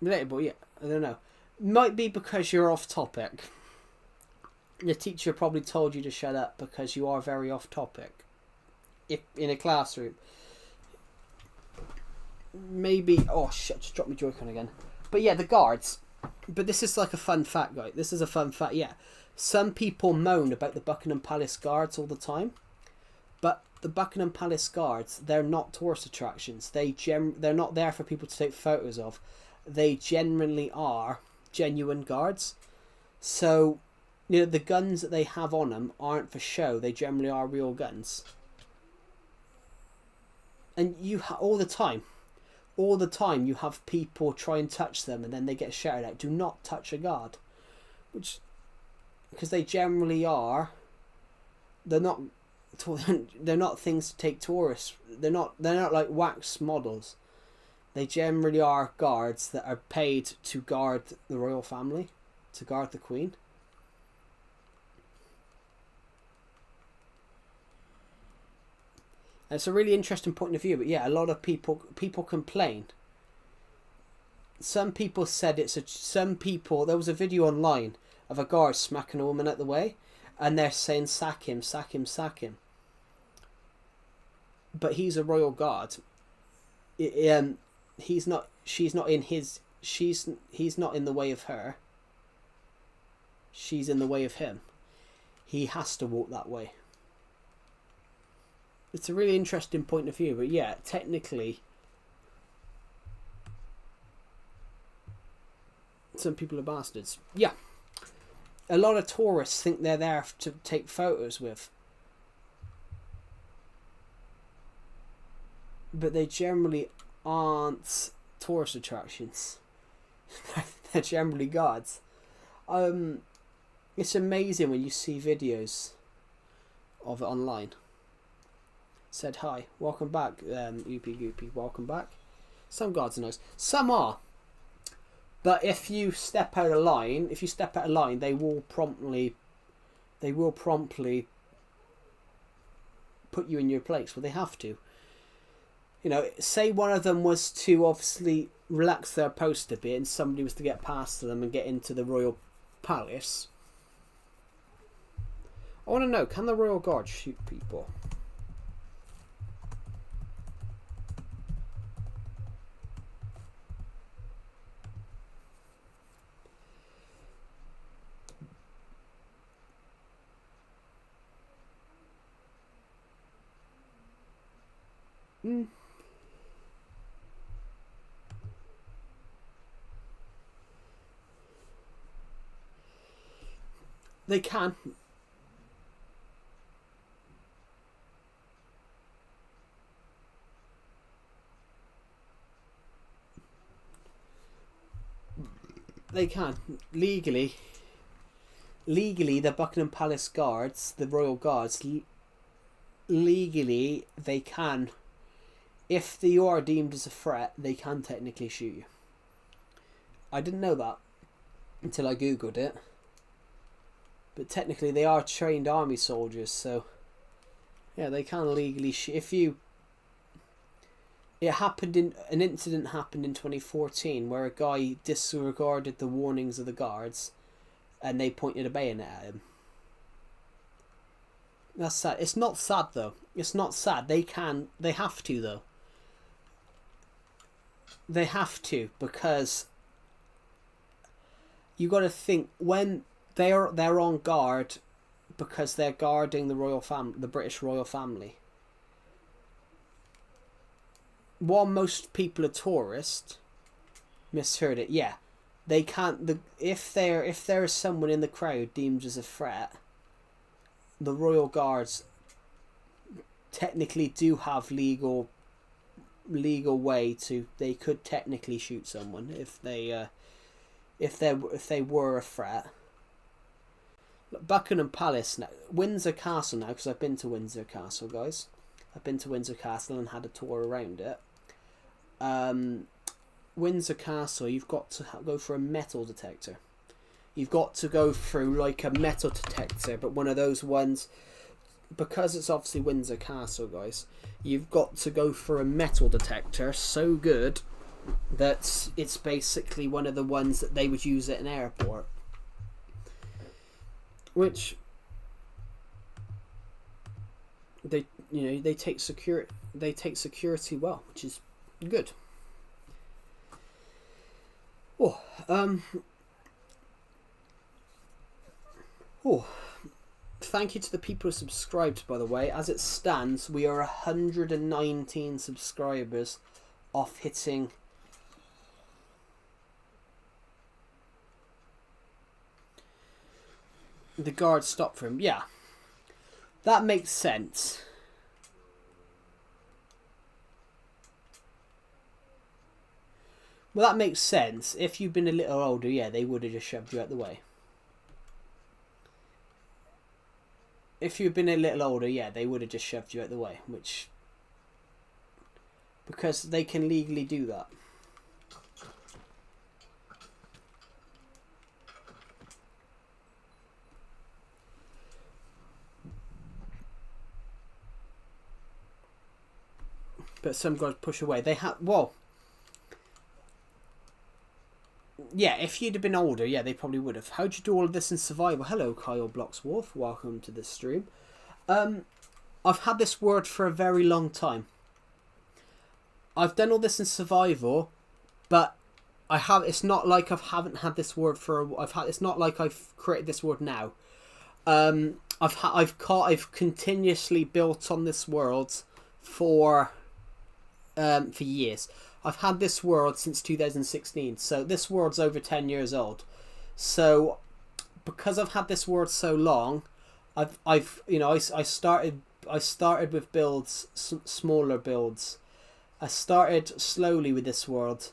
Relatable, yeah. I don't know. Might be because you're off topic. The teacher probably told you to shut up because you are very off topic. If in a classroom. Maybe. Oh shit! Just dropped my Joy-Con again. But yeah, the guards. But this is like a fun fact, guys. This is a fun fact. Yeah, some people moan about the Buckingham Palace guards all the time, but the Buckingham Palace guards, they're not tourist attractions. They're not there for people to take photos of. They genuinely are genuine guards. So, you know, the guns that they have on them aren't for show. They generally are real guns. And all the time you have people try and touch them, and then they get shouted out, "Do not touch a guard," because they generally are. They're not things to take tourists. They're not like wax models. They generally are guards that are paid to guard the royal family, to guard the Queen. And it's a really interesting point of view, but yeah, a lot of people complain. Some people said there was a video online of a guard smacking a woman out the way, and they're saying sack him, sack him, sack him. But he's a royal guard. He's not in the way of her. She's in the way of him. He has to walk that way. It's a really interesting point of view, but yeah, technically, some people are bastards. Yeah. a lot of tourists think they're there to take photos with, but they generally aren't tourist attractions. They're generally guards. It's amazing when you see videos of it online. Said hi, welcome back, Oopie Goopy, welcome back. Some guards are nice, some are, but if you step out of line, they will promptly put you in your place. Well, they have to. You know, say one of them was to obviously relax their post a bit and somebody was to get past them and get into the royal palace. I want to know, can the royal guard shoot people? They can. They can. Legally, the Buckingham Palace guards, the royal guards, legally, they can. If you are deemed as a threat, they can technically shoot you. I didn't know that until I googled it. But technically they are trained army soldiers, so yeah, they can legally shoot. If you... An incident happened in 2014 where a guy disregarded the warnings of the guards and they pointed a bayonet at him. That's sad. It's not sad though. It's not sad. They have to though. They have to, because you got to think when they're on guard, because they're guarding the royal family, the British royal family. While most people are tourists, misheard it. Yeah, they can't. If there is someone in the crowd deemed as a threat, the royal guards technically do have legal way to. They could technically shoot someone if they were a threat. Buckingham Palace now, Windsor Castle now, because I've been to Windsor Castle, guys. I've been to Windsor Castle and had a tour around it. Windsor Castle, you've got to go for a metal detector. You've got to go through like a metal detector, but one of those ones, because it's obviously Windsor Castle, guys, you've got to go for a metal detector so good that it's basically one of the ones that they would use at an airport. Which they take security well, which is good. Thank you to the people who subscribed, by the way. As it stands, we are 119 subscribers off hitting the guard stop for him. Yeah, that makes sense. Well, that makes sense. If you've been a little older, yeah, they would have just shoved you out the way. If you've been a little older, yeah, they would have just shoved you out the way, which... because they can legally do that. But some guys push away. They have... well... yeah, if you'd have been older, yeah, they probably would have. How'd you do all of this in survival? Hello, Kyle Blocksworth. Welcome to this stream. I've had this word for a very long time. I've done all this in survival, but I have. It's not like I haven't had this word for. It's not like I've created this word now. I've continuously built on this world for years. I've had this world since 2016, so this world's over 10 years old. So because I've had this world so long, I've you know, I started with builds, smaller builds. I started slowly with this world,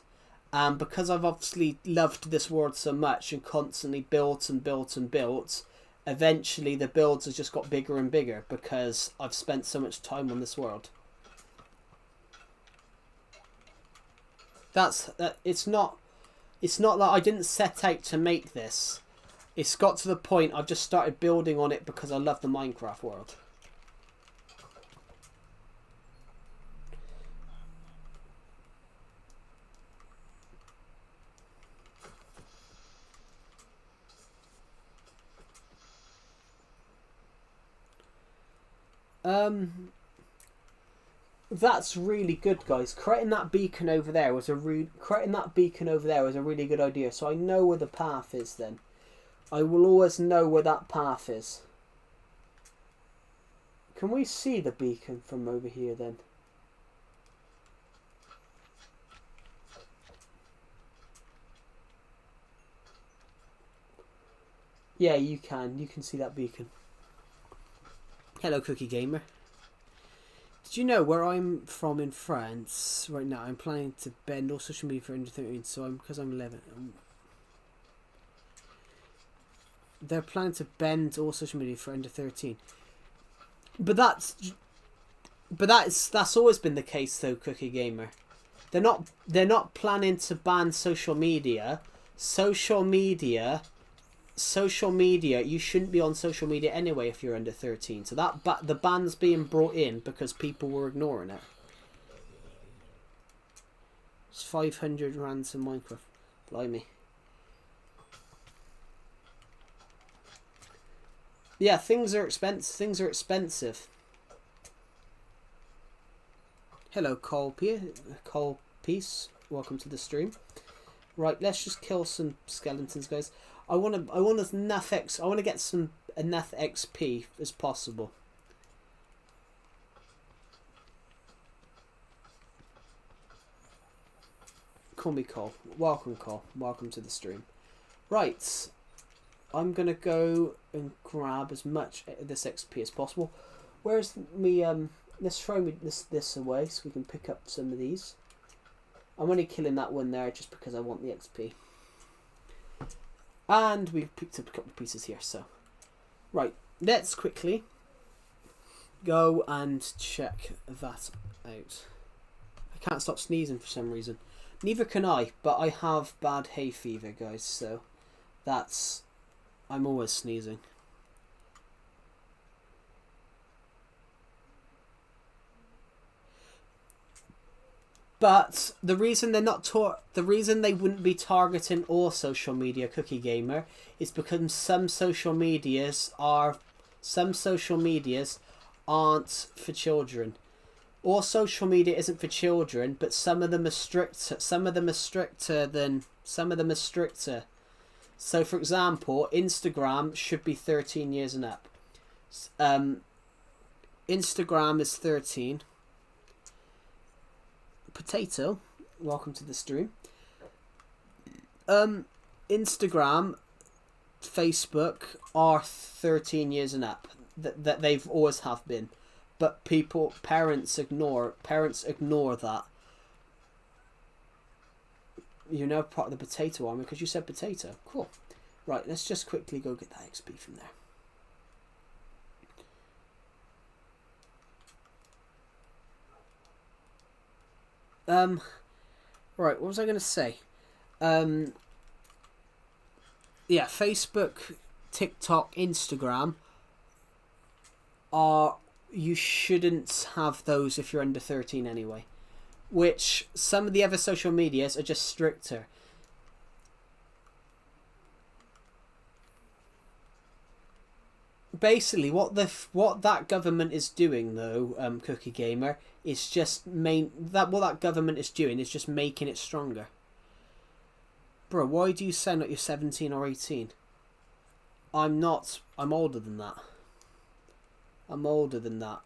and because I've obviously loved this world so much and constantly built and built and built, eventually the builds have just got bigger and bigger because I've spent so much time on this world. It's not like I didn't set out to make this. It's got to the point I've just started building on it because I love the Minecraft world. That's really good, guys. Creating that beacon over there was a really good idea. So I know where the path is then. I will always know where that path is. Can we see the beacon from over here then? Yeah, you can. You can see that beacon. Hello, Cookie Gamer. Did you know where I'm from in France right now? I'm planning to bend all social media for under 13, so because I'm 11. They're planning to bend all social media for under 13. But that's always been the case though, Cookie Gamer. They're not planning to ban social media. Social media, you shouldn't be on social media anyway if you're under 13. So the ban's being brought in because people were ignoring it. It's 500 rands in Minecraft. Blimey. Yeah, things are expensive. Hello, Cole Peace. Welcome to the stream. Right, let's just kill some skeletons, guys. I want to get enough XP as possible. Call me Cole. Welcome, Cole. Welcome to the stream. Right, I'm gonna go and grab as much of this XP as possible. Where's me? Let's throw this away so we can pick up some of these. I'm only killing that one there just because I want the XP. And we've picked up a couple of pieces here, so. Right, let's quickly go and check that out. I can't stop sneezing for some reason. Neither can I, but I have bad hay fever, guys, so that's... I'm always sneezing. But the reason they're not the reason they wouldn't be targeting all social media, Cookie Gamer, is because some social medias aren't for children. All social media isn't for children, but some of them are stricter. Some of them are stricter. So, for example, Instagram should be 13 years and up. Instagram is 13. Potato, welcome to the stream. Instagram, Facebook are 13 years and up. That they've always have been, but parents ignore that. You're now part of the potato army because you said potato. Cool. Right, let's just quickly go get that XP from there. Right, what was I going to say? Yeah, Facebook, TikTok, Instagram you shouldn't have those if you're under 13 anyway. Which some of the other social medias are just stricter. Basically, what that government is doing, though, Cookie Gamer, is just what that government is doing is just making it stronger. Bro, why do you sound like you're 17 or 18? I'm not. I'm older than that. I'm older than that.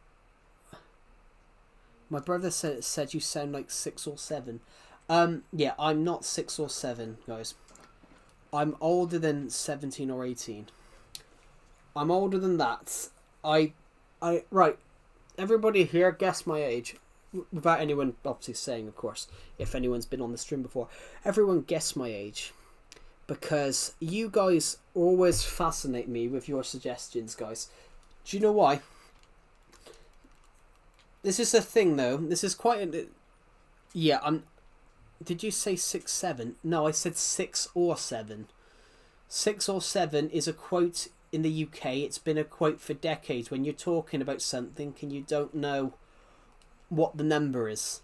My brother said you sound like 6 or 7. Yeah, I'm not 6 or 7, guys. I'm older than 17 or 18. I'm older than that. Right. Everybody here, guess my age. Without anyone obviously saying, of course, if anyone's been on the stream before. Everyone guess my age. Because you guys always fascinate me with your suggestions, guys. Do you know why? This is a thing, though. This is quite a... Yeah, Did you say 6, 7? No, I said 6 or 7. 6 or 7 is a quote in the UK. It's been a quote for decades when you're talking about something and you don't know what the number is.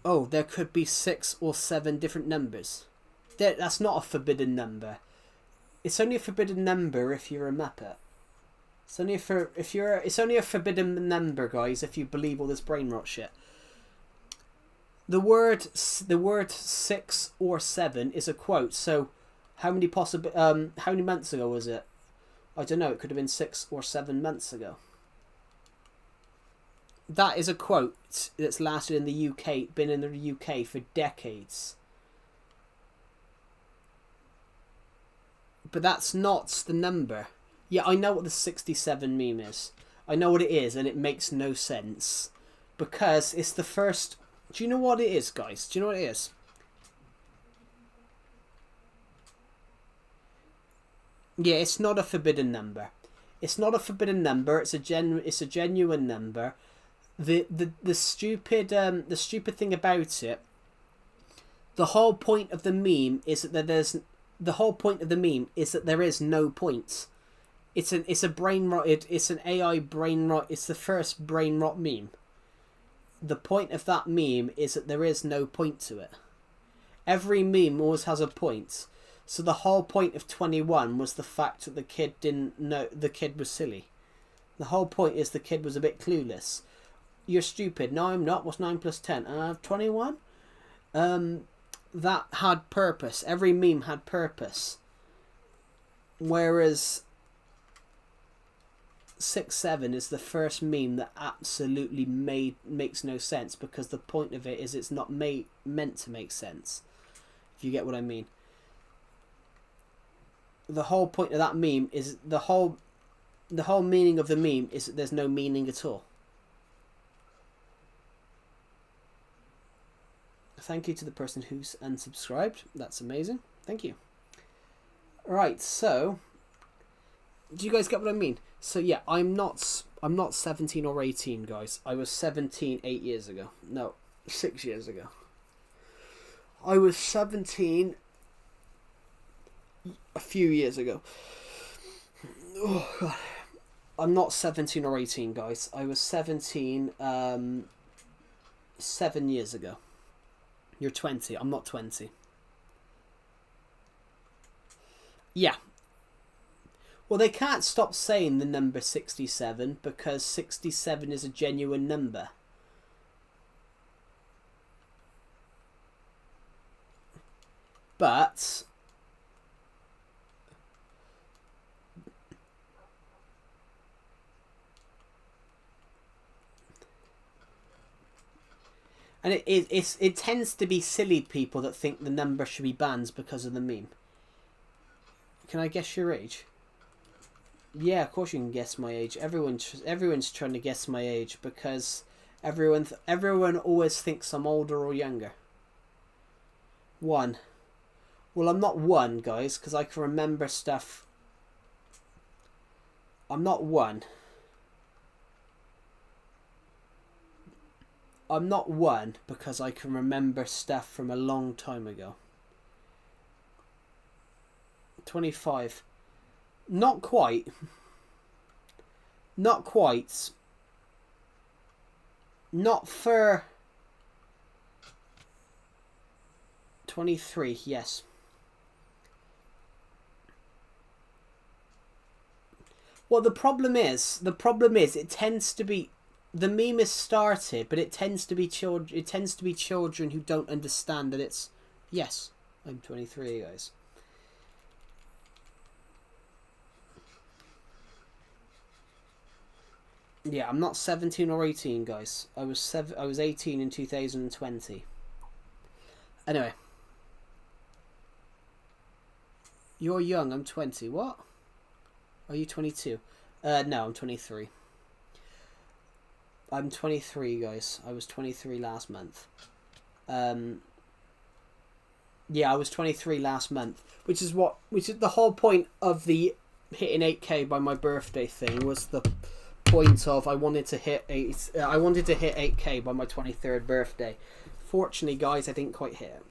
Oh, there could be 6 or 7 different numbers. That's not a forbidden number. It's only a forbidden number if you're a Muppet. It's only a forbidden number, guys, if you believe all this brain rot shit. The word 6 or 7 is a quote. So how many months ago was it? I don't know, it could have been 6 or 7 months ago. That is a quote that's lasted in the UK, been in the UK for decades. But that's not the number. Yeah, I know what the 67 meme is. I know what it is, and it makes no sense. Because it's the first... Do you know what it is, guys? Do you know what it is? Yeah, it's not a forbidden number. It's not a forbidden number. It's a genuine number. The stupid thing about it. The whole point of the meme is that there is no point. It's a brain rot. It's an AI brain rot. It's the first brain rot meme. The point of that meme is that there is no point to it. Every meme always has a point. So the whole point of 21 was the fact that the kid didn't know, the kid was silly. The whole point is the kid was a bit clueless. You're stupid. No, I'm not. What's 9 plus 10? 21? That had purpose. Every meme had purpose. Whereas 6, 7 is the first meme that absolutely makes no sense, because the point of it is it's not meant to make sense. If you get what I mean. The whole point of that meme is the whole meaning of the meme is that there's no meaning at all. Thank you to the person who's unsubscribed. That's amazing. Thank you. Right, so do you guys get what I mean? So yeah, I'm not 17 or 18, guys. I was 17 8 years ago. No, 6 years ago. I was 17 a few years ago. Oh god. I'm not 17 or 18, guys. I was 17 7 years ago. You're 20. I'm not 20. Yeah. Well, they can't stop saying the number 67 because 67 is a genuine number. But and it tends to be silly people that think the number should be banned because of the meme. Can I guess your age? Yeah, of course you can guess my age. Everyone's trying to guess my age because everyone always thinks I'm older or younger. 1. Well, I'm not 1, guys, because I can remember stuff. I'm not 1. I'm not 1 because I can remember stuff from a long time ago. 25. Not quite. Not quite. Not for 23, yes. Well, the problem is it tends to be, the meme is started, but it tends to be children who don't understand that it's, yes, I'm 23, guys. Yeah, I'm not 17 or 18, guys. I was 18 in 2020. Anyway. You're young, I'm 20. What? Are you 22? No, I'm 23. I'm 23, guys. I was 23 last month. Yeah, I was 23 last month, which is the whole point of the hitting 8K by my birthday thing. Was the point of I wanted to hit 8K by my 23rd birthday. Fortunately, guys, I didn't quite hit it.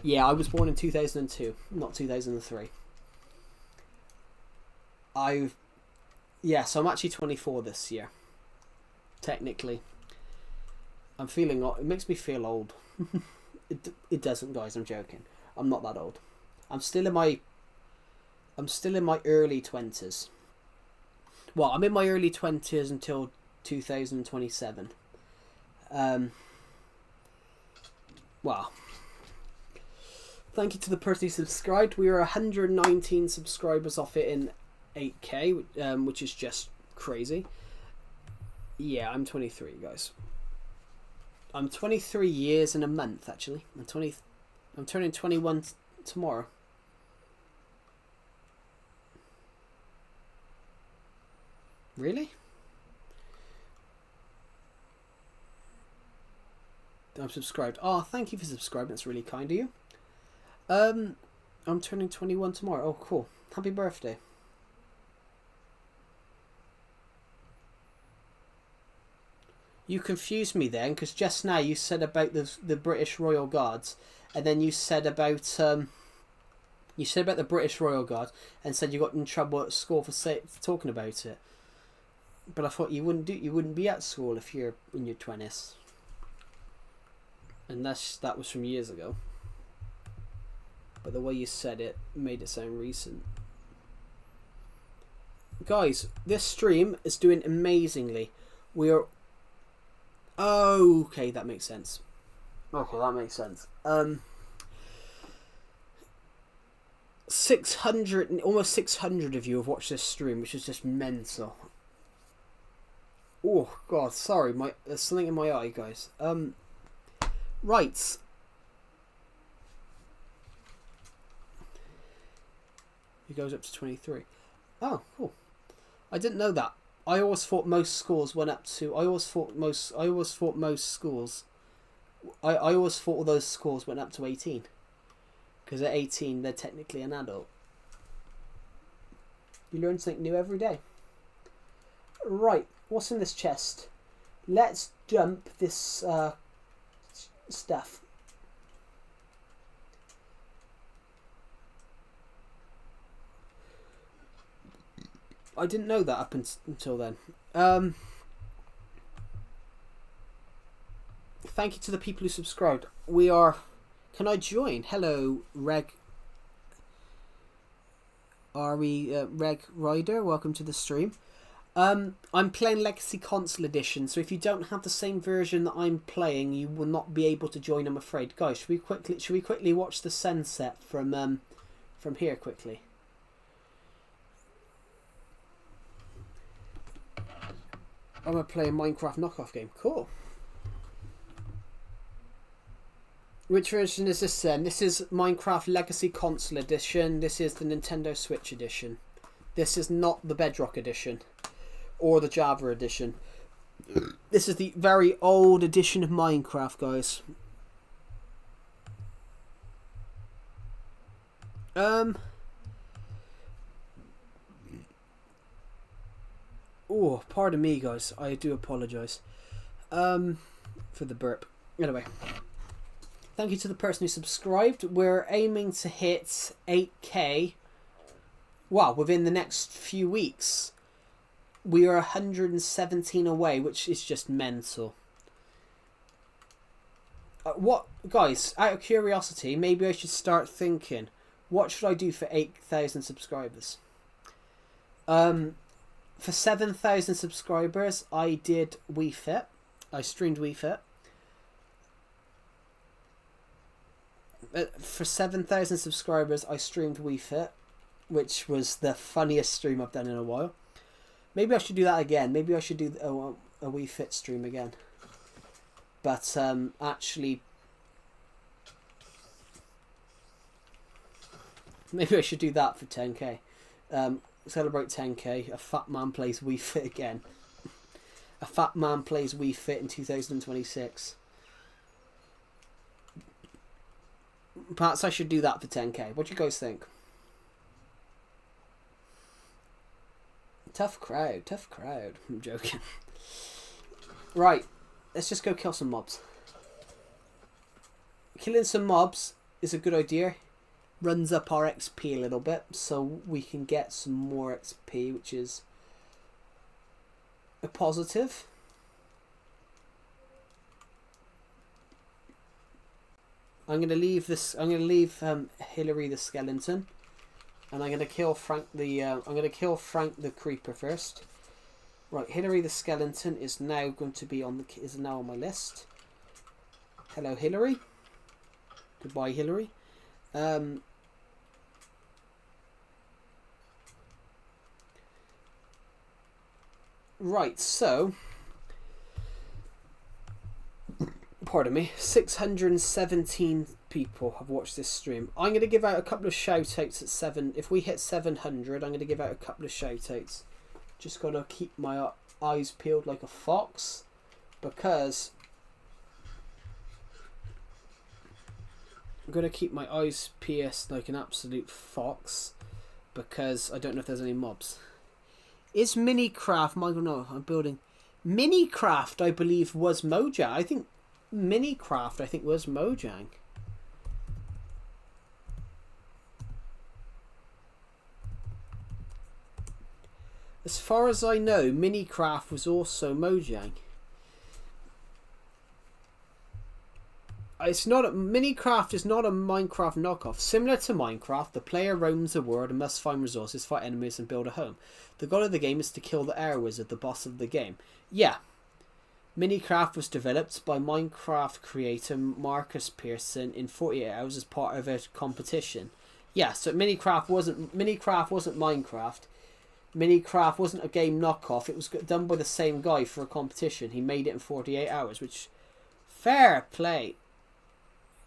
Yeah, I was born in 2002, not 2003. So I'm actually 24 this year. Technically, I'm feeling. It makes me feel old. It doesn't, guys. I'm joking. I'm not that old. I'm still in my early 20s. Well, I'm in my early 20s until 2027. Well, thank you to the person who subscribed. We are 119 subscribers off it in 8K, which is just crazy. Yeah, I'm 23, guys. I'm 23 years in a month, actually. I'm turning 21 tomorrow. Really? I'm subscribed. Oh, thank you for subscribing. That's really kind of you. I'm turning 21 tomorrow. Oh, cool. Happy birthday. You confused me then, because just now you said about the British Royal Guards, and then you said about the British Royal Guard, and said you got in trouble at school for talking about it. But I thought you wouldn't be at school if you're in your 20s, unless that was from years ago. But the way you said it made it sound recent. Guys, this stream is doing amazingly. We are. Oh, okay, that makes sense. Okay, that makes sense. 600, almost 600 of you have watched this stream, which is just mental. Oh God, sorry, there's something in my eye, guys. Right. He goes up to 23. Oh, cool. I didn't know that. I always thought most schools went up to. I always thought all those schools went up to 18. Because at 18, they're technically an adult. You learn something new every day. Right, what's in this chest? Let's dump this stuff. I didn't know that up until then. Thank you to the people who subscribed. We are... Can I join? Hello, Reg. Reg Ryder? Welcome to the stream. I'm playing Legacy Console Edition, so if you don't have the same version that I'm playing, you will not be able to join, I'm afraid. Guys, should we quickly watch the sunset from here quickly? I'm going to play a Minecraft knockoff game. Cool. Which version is this then? This is Minecraft Legacy Console Edition. This is the Nintendo Switch Edition. This is not the Bedrock Edition. Or the Java Edition. This is the very old edition of Minecraft, guys. Oh, pardon me, guys. I do apologise for the burp. Anyway, thank you to the person who subscribed. We're aiming to hit 8K. Wow, within the next few weeks. We are 117 away, which is just mental. What, guys? Out of curiosity, maybe I should start thinking. What should I do for 8,000 subscribers? For 7,000 subscribers, I did Wii Fit. I streamed Wii Fit. For 7,000 subscribers, I streamed Wii Fit, which was the funniest stream I've done in a while. Maybe I should do that again. Maybe I should do a Wii Fit stream again. But actually, maybe I should do that for 10K. Celebrate 10k. A fat man plays Wii Fit again. A fat man plays Wii Fit in 2026. Perhaps I should do that for 10k. What do you guys think? Tough crowd, tough crowd. I'm joking. Right, let's just go kill some mobs. Killing some mobs is a good idea. Runs up our XP a little bit, so we can get some more XP, which is a positive. I'm gonna leave this. I'm gonna leave Hillary the skeleton, and I'm gonna kill Frank the. I'm gonna kill Frank the creeper first. Right, Hillary the skeleton is now going to be on the. Is now on my list. Hello, Hillary. Goodbye, Hillary. Right, so. Pardon me, 617 people have watched this stream. I'm going to give out a couple of shout-outs at 7. If we hit 700, I'm going to give out a couple of shout-outs. Just got to keep my eyes peeled like a fox, because I'm going to keep my eyes pierced like an absolute fox, because I don't know if there's any mobs. Is Minicraft, Michael, no, I'm building. Minicraft, I believe, was Mojang. I think Minicraft, I think, was Mojang. As far as I know, Minicraft was also Mojang. It's not Minicraft is not a Minecraft knockoff. Similar to Minecraft, the player roams the world and must find resources, fight enemies, and build a home. The goal of the game is to kill the air wizard, the boss of the game. Yeah. Minicraft was developed by Minecraft creator Marcus Pearson in 48 hours as part of a competition. Yeah, so Minicraft wasn't Minecraft. Minicraft wasn't a game knockoff. It was done by the same guy for a competition. He made it in 48 hours, which, fair play.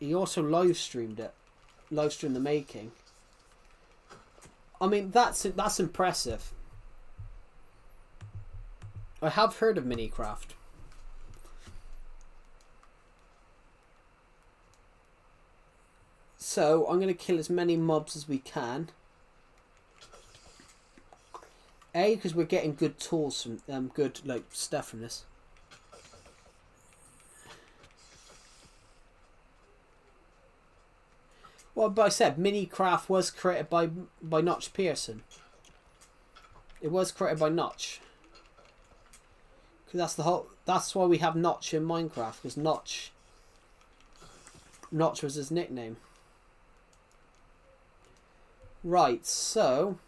He also live streamed it. Live streamed the making. I mean, that's impressive. I have heard of Minicraft. So, I'm going to kill as many mobs as we can. A, because we're getting good tools from good stuff from this. Well, but I said Minicraft was created by Notch Pearson. It was created by Notch. Because that's why we have Notch in Minecraft, because Notch was his nickname. Right, so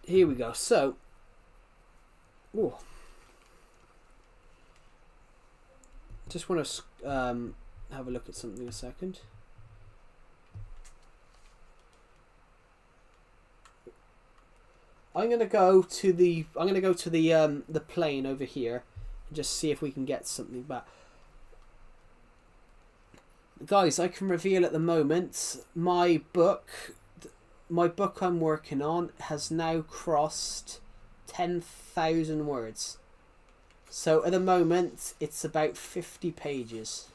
here we go. So, ooh. Just want to have a look at something a second. I'm gonna go to the plane over here and just see if we can get something back. Guys, I can reveal at the moment my book I'm working on has now crossed 10,000 words. So at the moment it's about 50 pages.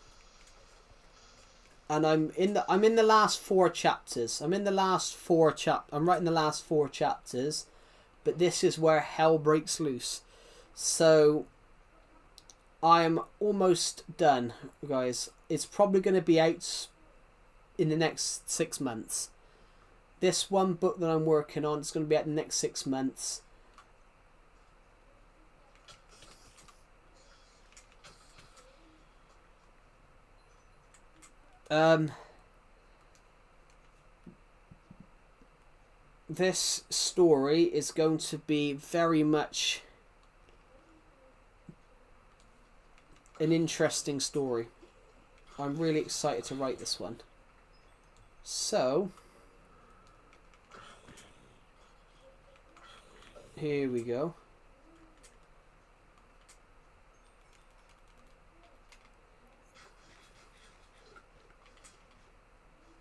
And I'm in the last 4 chapters. I'm writing the last 4 chapters. But this is where hell breaks loose. So I am almost done, guys. It's probably going to be out in the next 6 months. This one book that I'm working on is going to be out in the next 6 months. This story is going to be very much an interesting story. I'm really excited to write this one. So, here we go.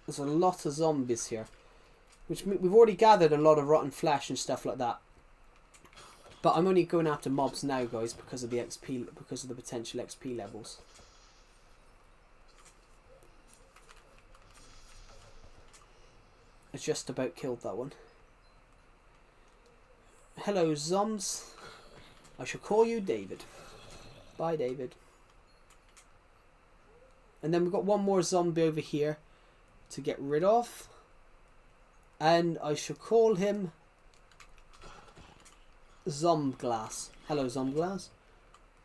There's a lot of zombies here. Which we've already gathered a lot of rotten flesh and stuff like that. But I'm only going after mobs now, guys, because of the XP, because of the potential XP levels. I just about killed that one. Hello, zoms. I shall call you David. Bye, David. And then we've got one more zombie over here to get rid of. And I shall call him Zomglass. Hello, Zomglass.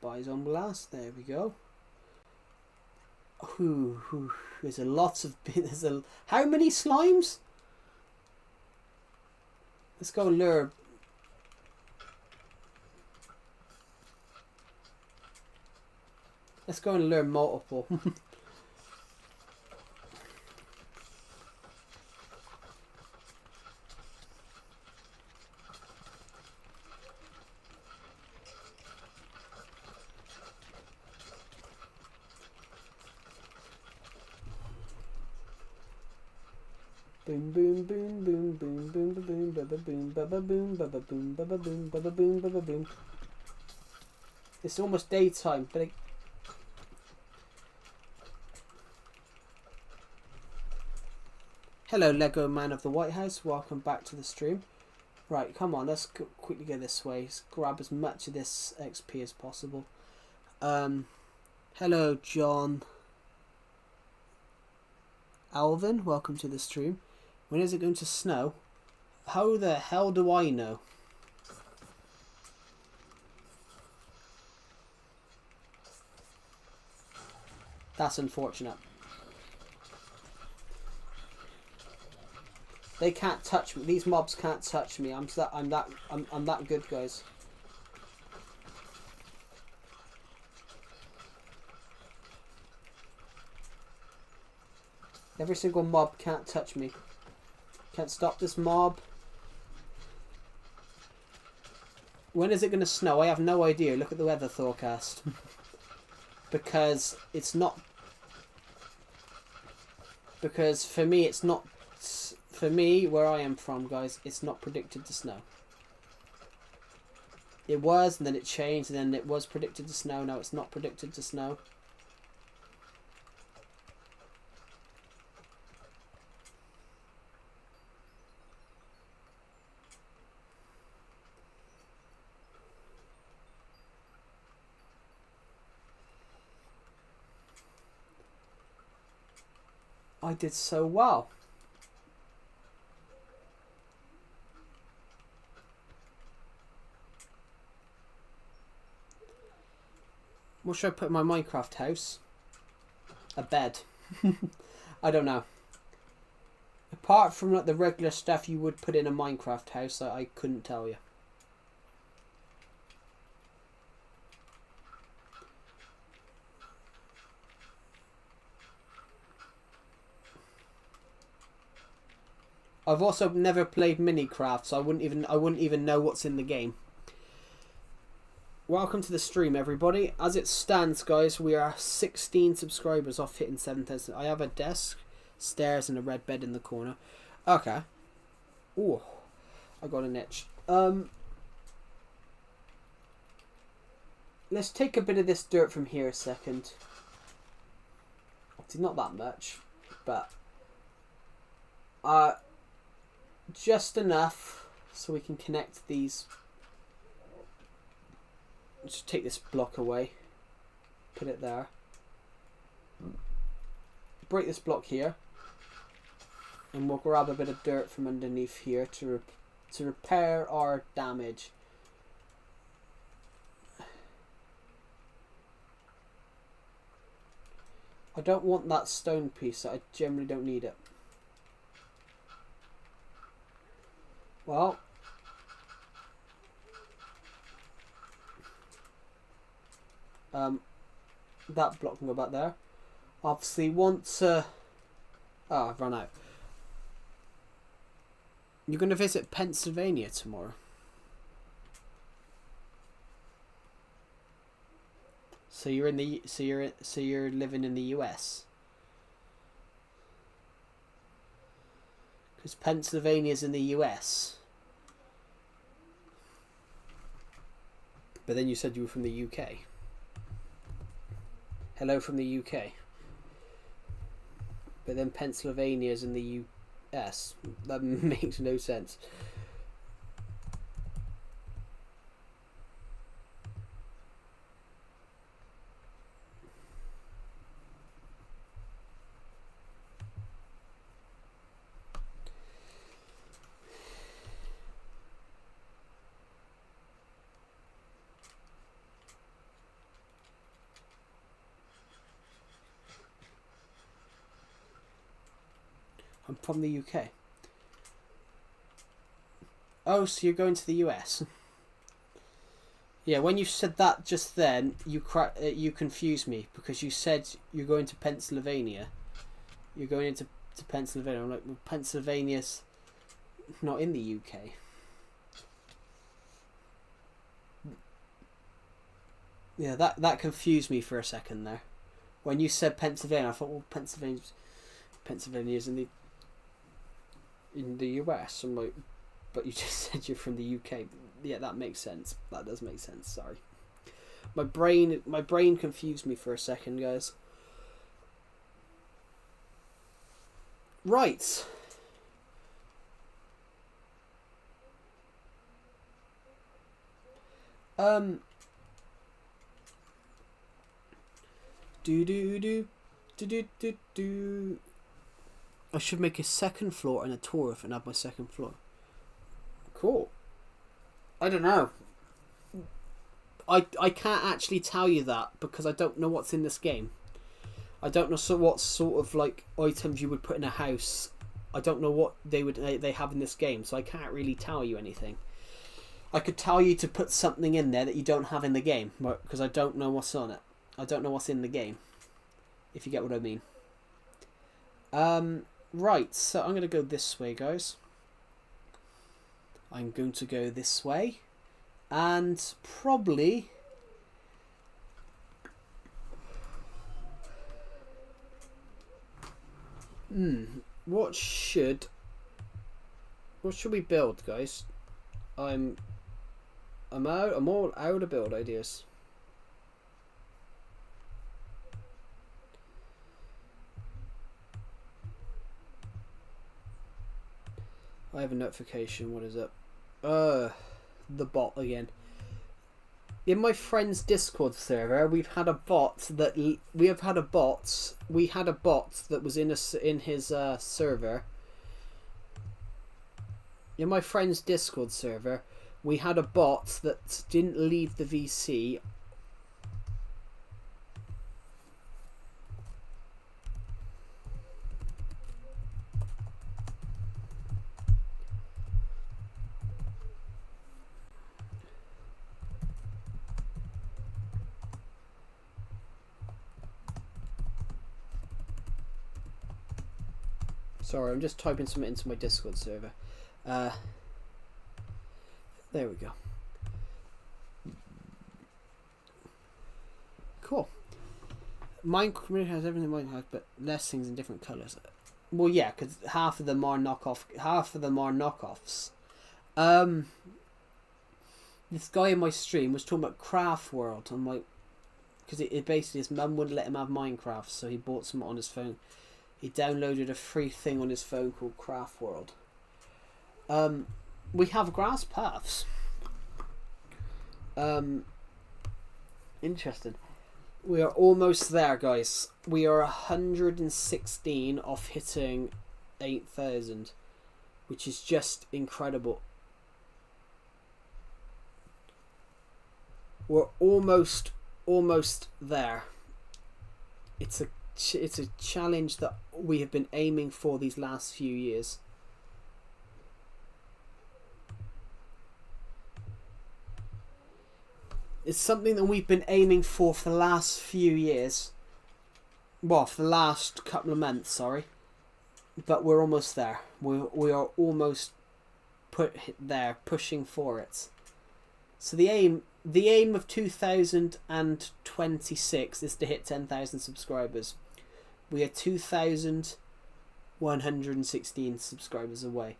Bye, Zomglass. There we go. Ooh, there's a lot of... how many slimes? Let's go lure. Let's go and lure multiple. Boom boom boom boom boom boom boom baba boom baba boom baba boom baba boom baba boom baba boom. It's almost daytime, but hello, Lego Man of the White House. Welcome back to the stream. Right, come on, let's quickly go this way. Let's grab as much of this XP as possible. Hello, John Alvin. Welcome to the stream. When is it going to snow? How the hell do I know? That's unfortunate. They can't touch me. These mobs can't touch me. I'm that good, guys. Every single mob can't touch me. Can't stop this mob. When is it going to snow? I have no idea. Look at the weather forecast. Because it's not... Because for me, it's not... For me, where I am from, guys, it's not predicted to snow. It was, and then it changed, and then it was predicted to snow. Now it's not predicted to snow. I did so well. What should I put in my Minecraft house? A bed. I don't know. Apart from like the regular stuff you would put in a Minecraft house, I couldn't tell you. I've also never played Minecraft, so I wouldn't even know what's in the game. Welcome to the stream, everybody. As it stands, guys, we are 16 subscribers off hitting 7,000. I have a desk, stairs, and a red bed in the corner. Okay. Ooh, I got an itch. Let's take a bit of this dirt from here a second. Obviously not that much, but just enough so we can connect these. Just take this block away, put it there, break this block here, and we'll grab a bit of dirt from underneath here to repair our damage. I don't want that stone piece. I generally don't need it. Well, that block can go back there. Obviously, once oh, I've run out. You're going to visit Pennsylvania tomorrow. So you're in the you're living in the US. Because Pennsylvania's in the US. But then you said you were from the UK. Hello from the UK. But then Pennsylvania's in the US. That makes no sense. I'm from the UK. Oh, so you're going to the US? Yeah, when you said that just then, you confused me because you said you're going to Pennsylvania. You're going into Pennsylvania. I'm like, well, Pennsylvania's not in the UK. Yeah, that confused me for a second there. When you said Pennsylvania, I thought, well, Pennsylvania's in the US. I'm like, but you just said you're from the UK. Yeah, that makes sense. That does make sense. Sorry, my brain confused me for a second, guys. Right. Do. I should make a second floor and a tour and have my second floor. Cool. I don't know. I can't actually tell you that because I don't know what's in this game. I don't know what sort of like items you would put in a house. I don't know what they have in this game, so I can't really tell you anything. I could tell you to put something in there that you don't have in the game, because I don't know what's on it. I don't know what's in the game, if you get what I mean. Right, so I'm going to go this way, guys. I'm going to go this way. And probably... What should we build, guys? I'm all out of build ideas. I have a notification. What is it? The bot again. In my friend's Discord server, we had a bot that was in his server. In my friend's Discord server, we had a bot that didn't leave the VC. Sorry, I'm just typing something into my Discord server. There we go. Cool. Minecraft has everything Minecraft has, but less things in different colours. Well, yeah, because half of them are knockoffs. This guy in my stream was talking about Craft World. I'm like, because it basically his mum wouldn't let him have Minecraft, so he bought something on his phone. He downloaded a free thing on his phone called Craft World. We have grass paths. Interesting. We are almost there, guys. We are 116 off hitting 8,000, which is just incredible. We're almost there. It's a challenge that we have been aiming for these last few years. It's something that we've been aiming for the last few years. Well, for the last couple of months, sorry. But we're almost there. We are almost pushing for it. So the aim of 2026 is to hit 10,000 subscribers. We are 2,100 116 subscribers away.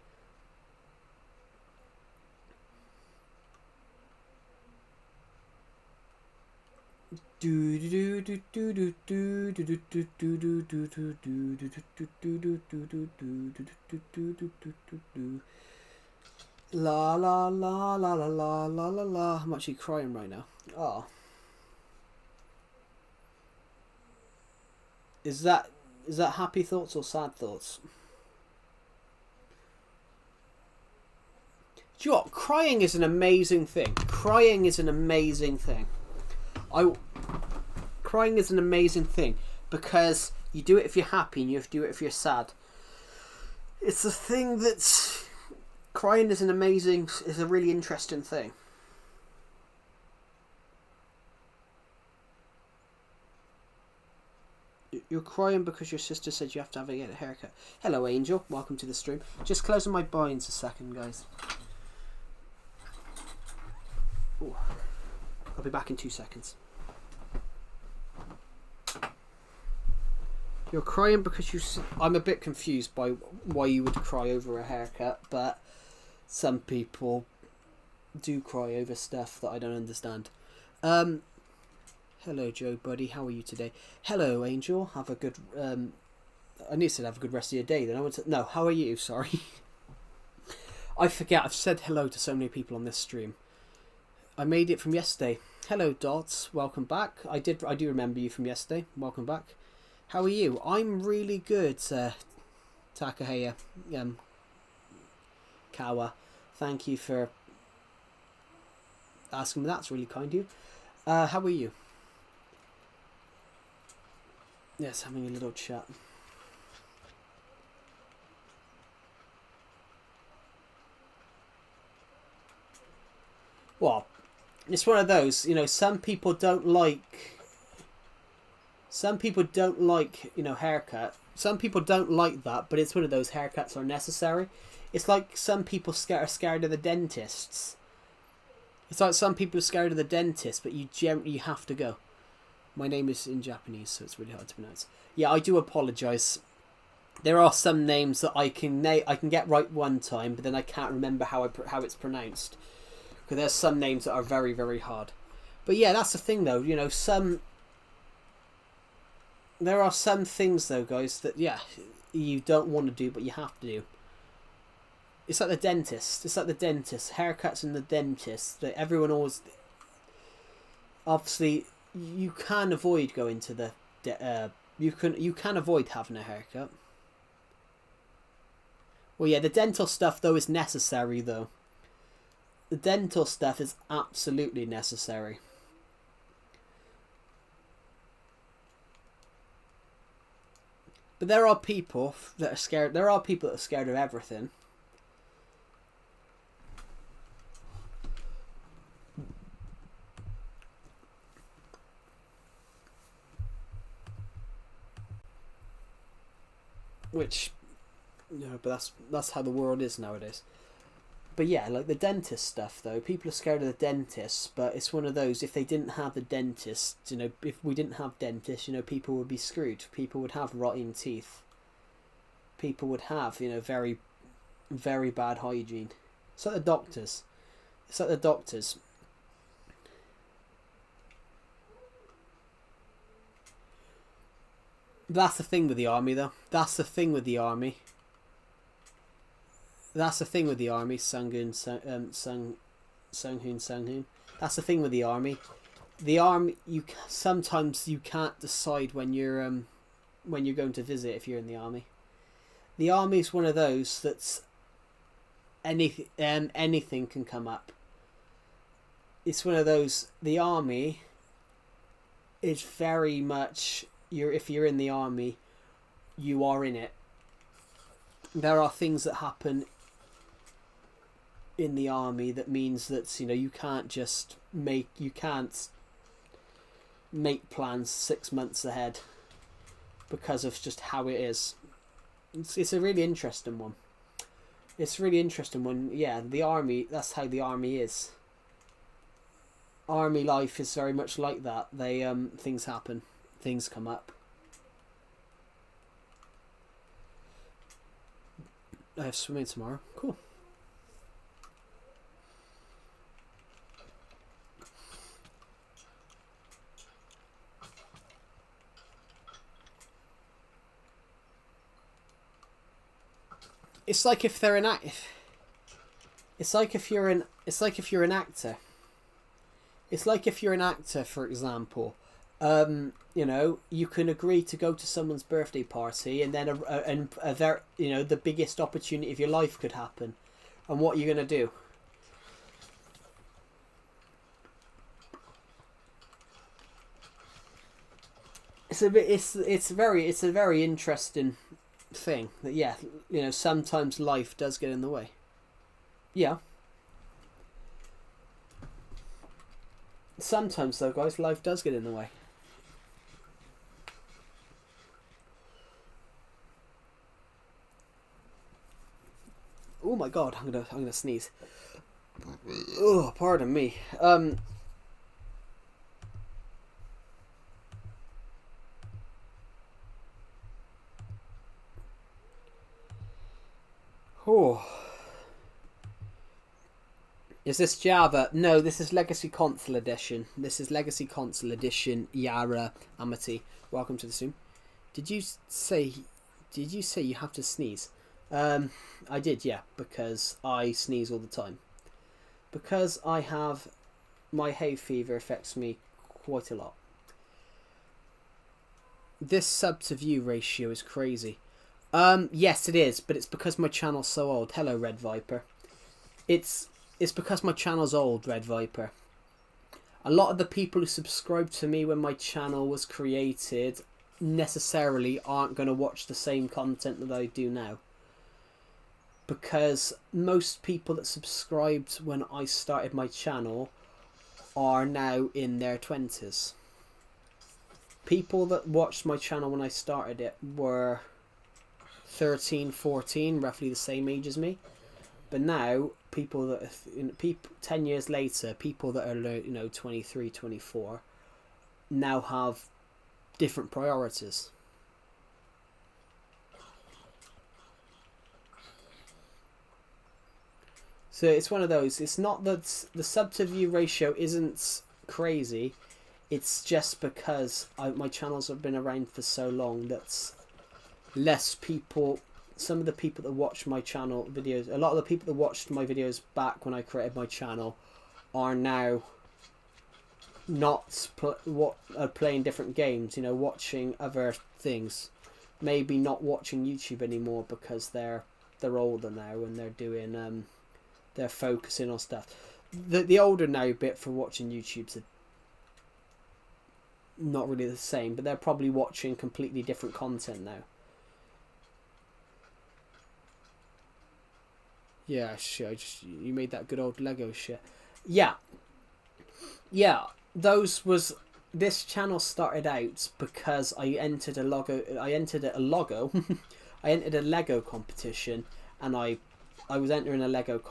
La la la la la la la la la. I'm actually crying right now. Oh. Is that happy thoughts or sad thoughts? Do you know what? Crying is an amazing thing. Crying is an amazing thing. Crying is an amazing thing because you do it if you're happy and you have to do it if you're sad. It's a thing that's... Crying is a really interesting thing. You're crying because your sister said you have to have a haircut. Hello, Angel. Welcome to the stream. Just closing my blinds a second, guys. Ooh. I'll be back in 2 seconds. You're crying because I'm a bit confused by why you would cry over a haircut, but some people do cry over stuff that I don't understand. Hello, Joe, buddy. How are you today? Hello, Angel. Have a good... I need to have a good rest of your day. Then no, how are you? Sorry. I forget. I've said hello to so many people on this stream. I made it from yesterday. Hello, Dots. Welcome back. I do remember you from yesterday. Welcome back. How are you? I'm really good, Takahaya. Kawa. Thank you for asking me. That's really kind of you. How are you? Yes, having a little chat. Well, it's one of those, you know, some people don't like, you know, haircut. Some people don't like that, but it's one of those, haircuts are necessary. It's like some people are scared of the dentists. It's like some people are scared of the dentist, but you have to go. My name is in Japanese, so it's really hard to pronounce. Yeah, I do apologise. There are some names that I can get right one time, but then I can't remember how it's pronounced. Because there's some names that are very, very hard. But yeah, that's the thing though. You know, there are some things though, guys, that yeah, you don't want to do, but you have to do. It's like the dentist. Haircuts in the dentist. That everyone always. Obviously, you can avoid going to the. You can avoid having a haircut. Well, yeah, the dental stuff though is necessary though. The dental stuff is absolutely necessary. But there are people that are scared. There are people that are scared of everything. Which, you know, but that's how the world is nowadays. But yeah, like the dentist stuff though, people are scared of the dentist, but it's one of those, if they didn't have the dentist, you know, if we didn't have dentists, you know, people would be screwed. People would have rotting teeth. People would have, you know, very, very bad hygiene. It's like the doctors. That's the thing with the army, though. That's the thing with the army. Sungun, Sunghun. That's the thing with the army. The army, sometimes you can't decide when you're going to visit if you're in the army. The army is one of those that's anything can come up. It's one of those. The army is very much. If you're in the army, you are in it. There are things that happen in the army that means that, you know, you can't make plans 6 months ahead because of just how it is. It's a really interesting one. Yeah, the army, that's how the army is. Army life is very much like that. Things happen. Things come up. I have swimming tomorrow. Cool. It's like if they're an act. It's like if you're an. It's like if you're an actor. It's like if you're an actor, for example. You know, you can agree to go to someone's birthday party, and then a very, you know, the biggest opportunity of your life could happen, and what you're gonna do. It's a bit. It's a very interesting thing that, yeah, you know, sometimes life does get in the way. Yeah. Sometimes though, guys, life does get in the way. Oh my god, I'm gonna sneeze. Oh, pardon me. Oh. Is this Java? No, this is Legacy Console Edition. This is Legacy Console Edition. Yara Amity, welcome to the stream. Did you say you have to sneeze? I did, yeah, because I sneeze all the time. Because I have my hay fever affects me quite a lot. This sub to view ratio is crazy. Yes, it is, but it's because my channel's so old. Hello, Red Viper. It's because my channel's old, Red Viper. A lot of the people who subscribed to me when my channel was created necessarily aren't going to watch the same content that I do now. Because most people that subscribed when I started my channel are now in their 20s. People that watched my channel when I started it were 13, 14, roughly the same age as me. But now, people that are, 10 years later, people that are, you know, 23, 24, now have different priorities. So it's one of those. It's not that the sub to view ratio isn't crazy. It's just because my channels have been around for so long that less people, some of the people that watch my channel videos, a lot of the people that watched my videos back when I created my channel are now not playing different games, you know, watching other things. Maybe not watching YouTube anymore because they're older now and they're doing they're focusing on stuff. The older now bit for watching YouTube's not really the same, but they're probably watching completely different content now. Yeah, sure. You made that good old Lego shit. Yeah. This channel started out because I entered a Lego competition, and I was entering a Lego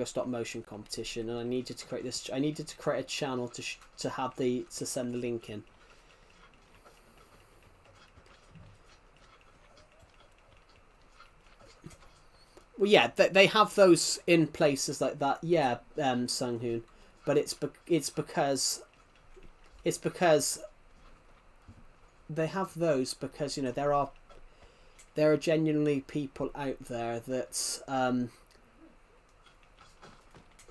stop motion competition, and I needed to create this. I needed to create a channel to send the link in. Well, yeah, they have those in places like that. Yeah, Sung-hoon, but it's because they have those because, you know, there are genuinely people out there that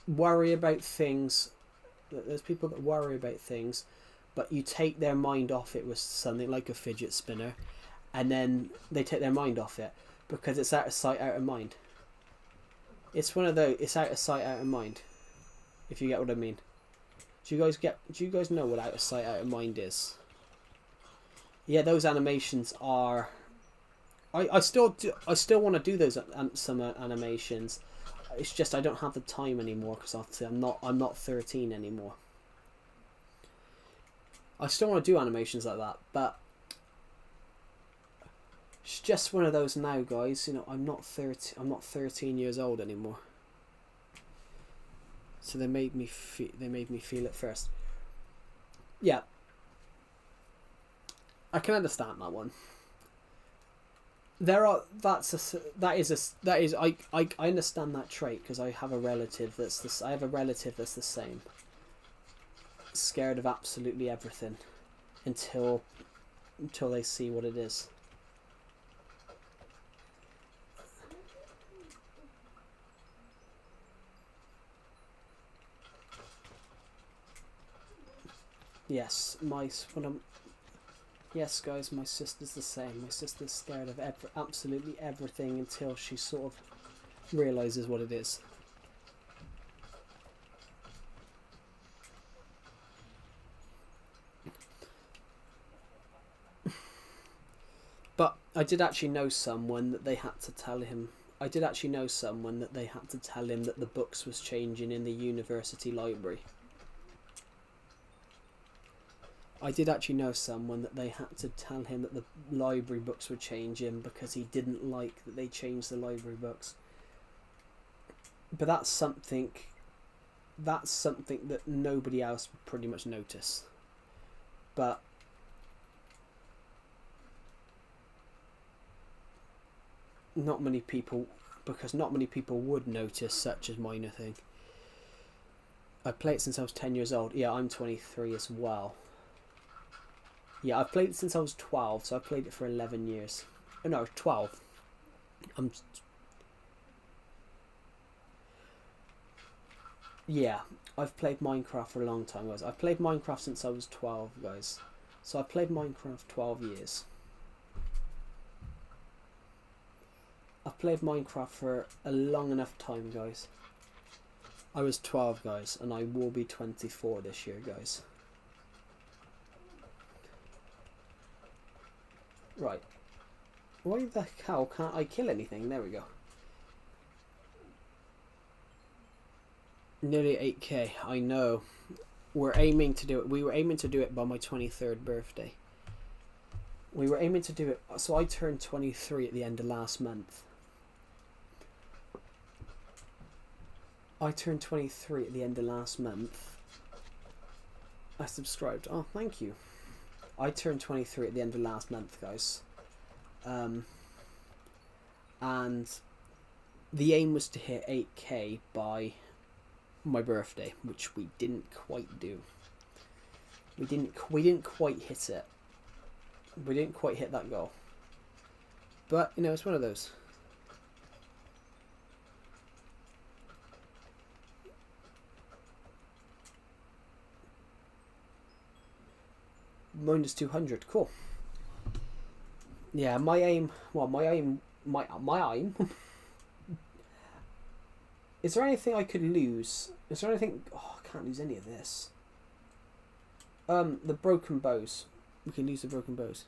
worry about things. There's people that worry about things, but you take their mind off it with something like a fidget spinner, and then they take their mind off it because it's out of sight, out of mind. It's one of those. It's out of sight, out of mind. If you get what I mean. Do you guys know what out of sight, out of mind is? Yeah, those animations are. I still want to do those some animations. It's just I don't have the time anymore because I'm not 13 anymore. I still want to do animations like that, but it's just one of those now, guys. You know, I'm not 13 years old anymore. So they made me feel it first. Yeah. I can understand that one. there are that is I understand that trait because I have a relative that's the same. Scared of absolutely everything until they see what it is. Yes, yes, guys, my sister's the same. My sister's scared of absolutely everything until she sort of realizes what it is. But I did actually know someone that they had to tell him. I did actually know someone that they had to tell him that the books was changing in the university library. I did actually know someone that they had to tell him that the library books were changing because he didn't like that they changed the library books. But that's something that nobody else would pretty much notice. But not many people would notice such a minor thing. I played it since I was 10 years old. Yeah, I'm 23 as well. Yeah, I've played it since I was 12, so I've played it for 11 years. Oh no, 12. Yeah, I've played Minecraft for a long time, guys. I've played Minecraft since I was 12, guys. So I've played Minecraft 12 years. I've played Minecraft for a long enough time, guys. I was 12, guys, and I will be 24 this year, guys. Right. Why the hell can't I kill anything? There we go. Nearly 8k, I know. We're aiming to do it. We were aiming to do it by my 23rd birthday. We were aiming to do it. So I turned 23 at the end of last month. I turned 23 at the end of last month. I subscribed. Oh, thank you. I turned 23 at the end of last month, guys. And the aim was to hit 8k by my birthday, which we didn't quite do. We didn't quite hit it. We didn't quite hit that goal. But, you know, it's one of those. Minus 200, cool. Yeah, my aim. Is there anything I could lose? Is there anything? Oh, I can't lose any of this. The broken bows. We can use the broken bows.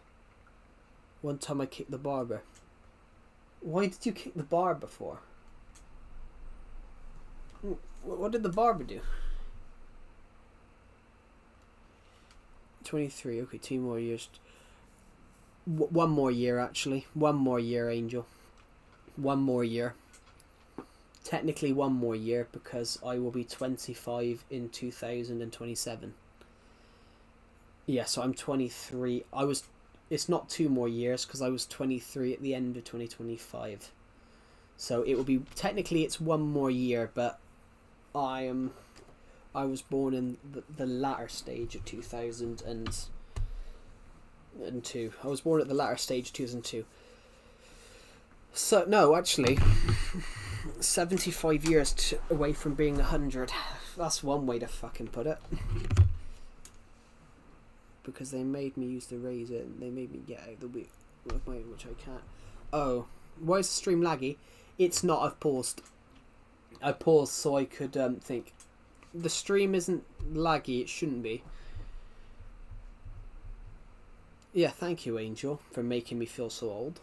One time I kicked the barber. Why did you kick the barber for? What did the barber do? 23, okay, 2 more years. One more year, actually. 1 more year, Angel. 1 more year. Technically 1 more year because I will be 25 in 2027. Yeah, so I'm 23. It's not 2 more years because I was 23 at the end of 2025. So it will be, technically it's 1 more year, but I was born in the latter stage of 2002. I was born at the latter stage of 2002. So, no, actually, 75 years away from being 100. That's one way to fucking put it. Because they made me use the razor and they made me get out of the way, which I can't. Oh, why is the stream laggy? It's not, I've paused. I paused so I could think. The stream isn't laggy, it shouldn't be. Yeah, thank you, Angel, for making me feel so old.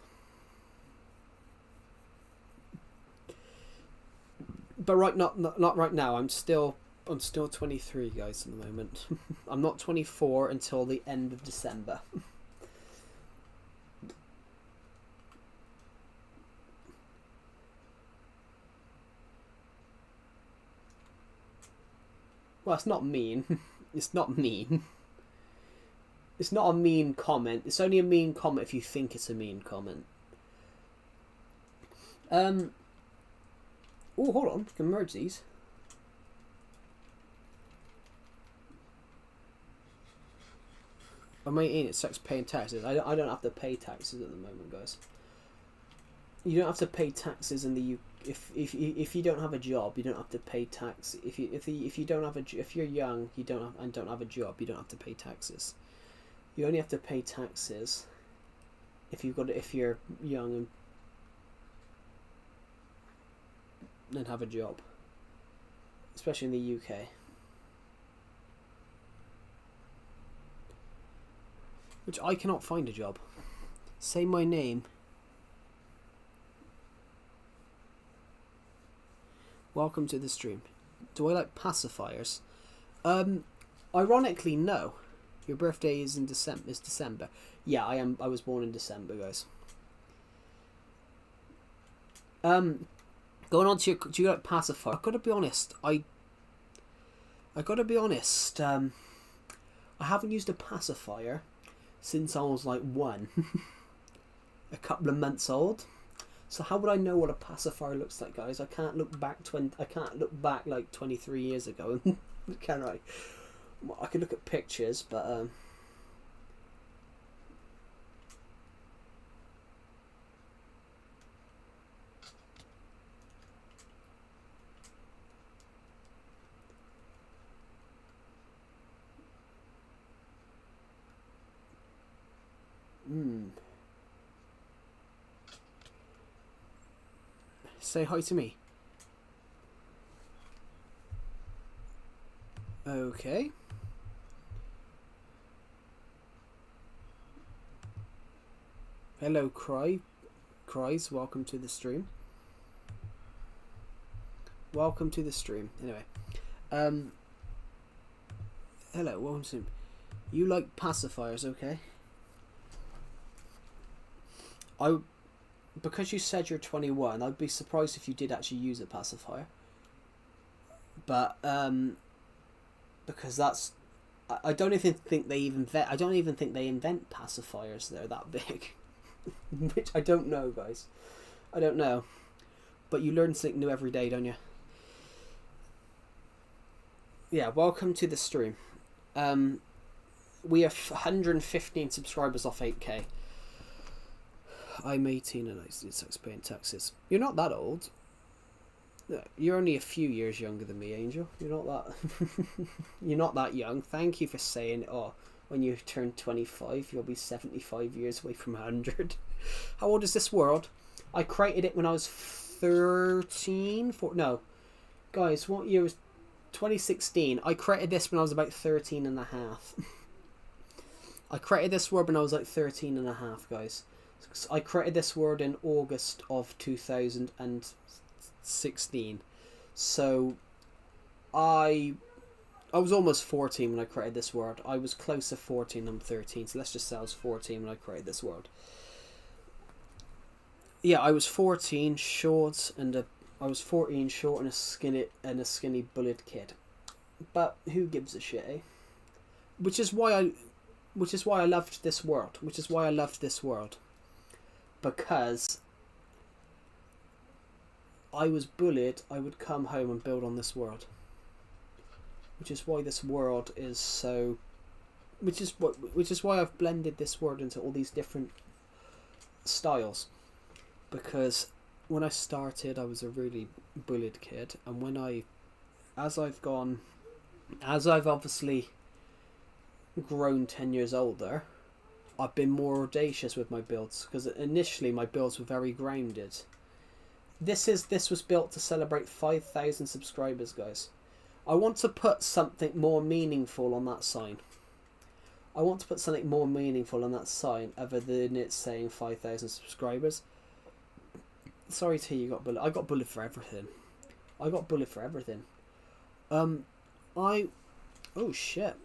But not right now. I'm still 23, guys, at the moment. I'm not 24 until the end of December. Well, it's not mean. It's not mean. It's not a mean comment. It's only a mean comment if you think it's a mean comment. Oh, hold on. We can merge these. I'm 18. It sucks paying taxes. I don't have to pay taxes at the moment, guys. You don't have to pay taxes in the UK. If you don't have a job, you don't have to pay tax. If you don't have if you're young, you don't have a job, you don't have to pay taxes. You only have to pay taxes if you're young and have a job, especially in the UK. Which I cannot find a job. Say my name. Welcome to the stream. Do I like pacifiers? Ironically, no. Your birthday is in December. Yeah, I am. I was born in December, guys. Going on to do you like pacifier? I've got to be honest. I gotta be honest. I haven't used a pacifier since I was like 1, a couple of months old. So how would I know what a pacifier looks like, guys? I can't look back like 23 years ago, can I? I could look at pictures, but Say hi to me. Okay. Hello, Cries. Welcome to the stream. Welcome to the stream. Anyway, hello. Welcome to. You like pacifiers, okay? Because you said you're 21, I'd be surprised if you did actually use a pacifier. But because that's, I don't even think they invent pacifiers. They're that big, which I don't know, guys. I don't know, but you learn something new every day, don't you? Yeah. Welcome to the stream. We have 115 subscribers off 8K. I'm 18 and I sucks paying taxes. You're not that old. You're only a few years younger than me, Angel. You're not that. You're not that young. Thank you for saying. Oh, when you turn 25, you'll be 75 years away from 100. How old is this world? I created it when I was 13. No, guys, what year was 2016? I created this when I was about 13 and a half. I created this world when I was like 13 and a half, guys. I created this world in August of 2016, so I was almost 14 when I created this world. I was close to 14. I'm 13, so let's just say I was 14 when I created this world. Yeah, I was 14, short, and I was 14, short, and a skinny bullet kid. But who gives a shit, eh? Which is why I loved this world. Because I was bullied, I would come home and build on this world. Which is why this world is so. Which is why I've blended this world into all these different styles. Because when I started, I was a really bullied kid, and as I've obviously grown 10 years older, I've been more audacious with my builds, because initially my builds were very grounded. This was built to celebrate 5,000 subscribers, guys. I want to put something more meaningful on that sign. Other than it saying 5,000 subscribers. Sorry to hear you got bullied. I got bullied for everything. Oh shit.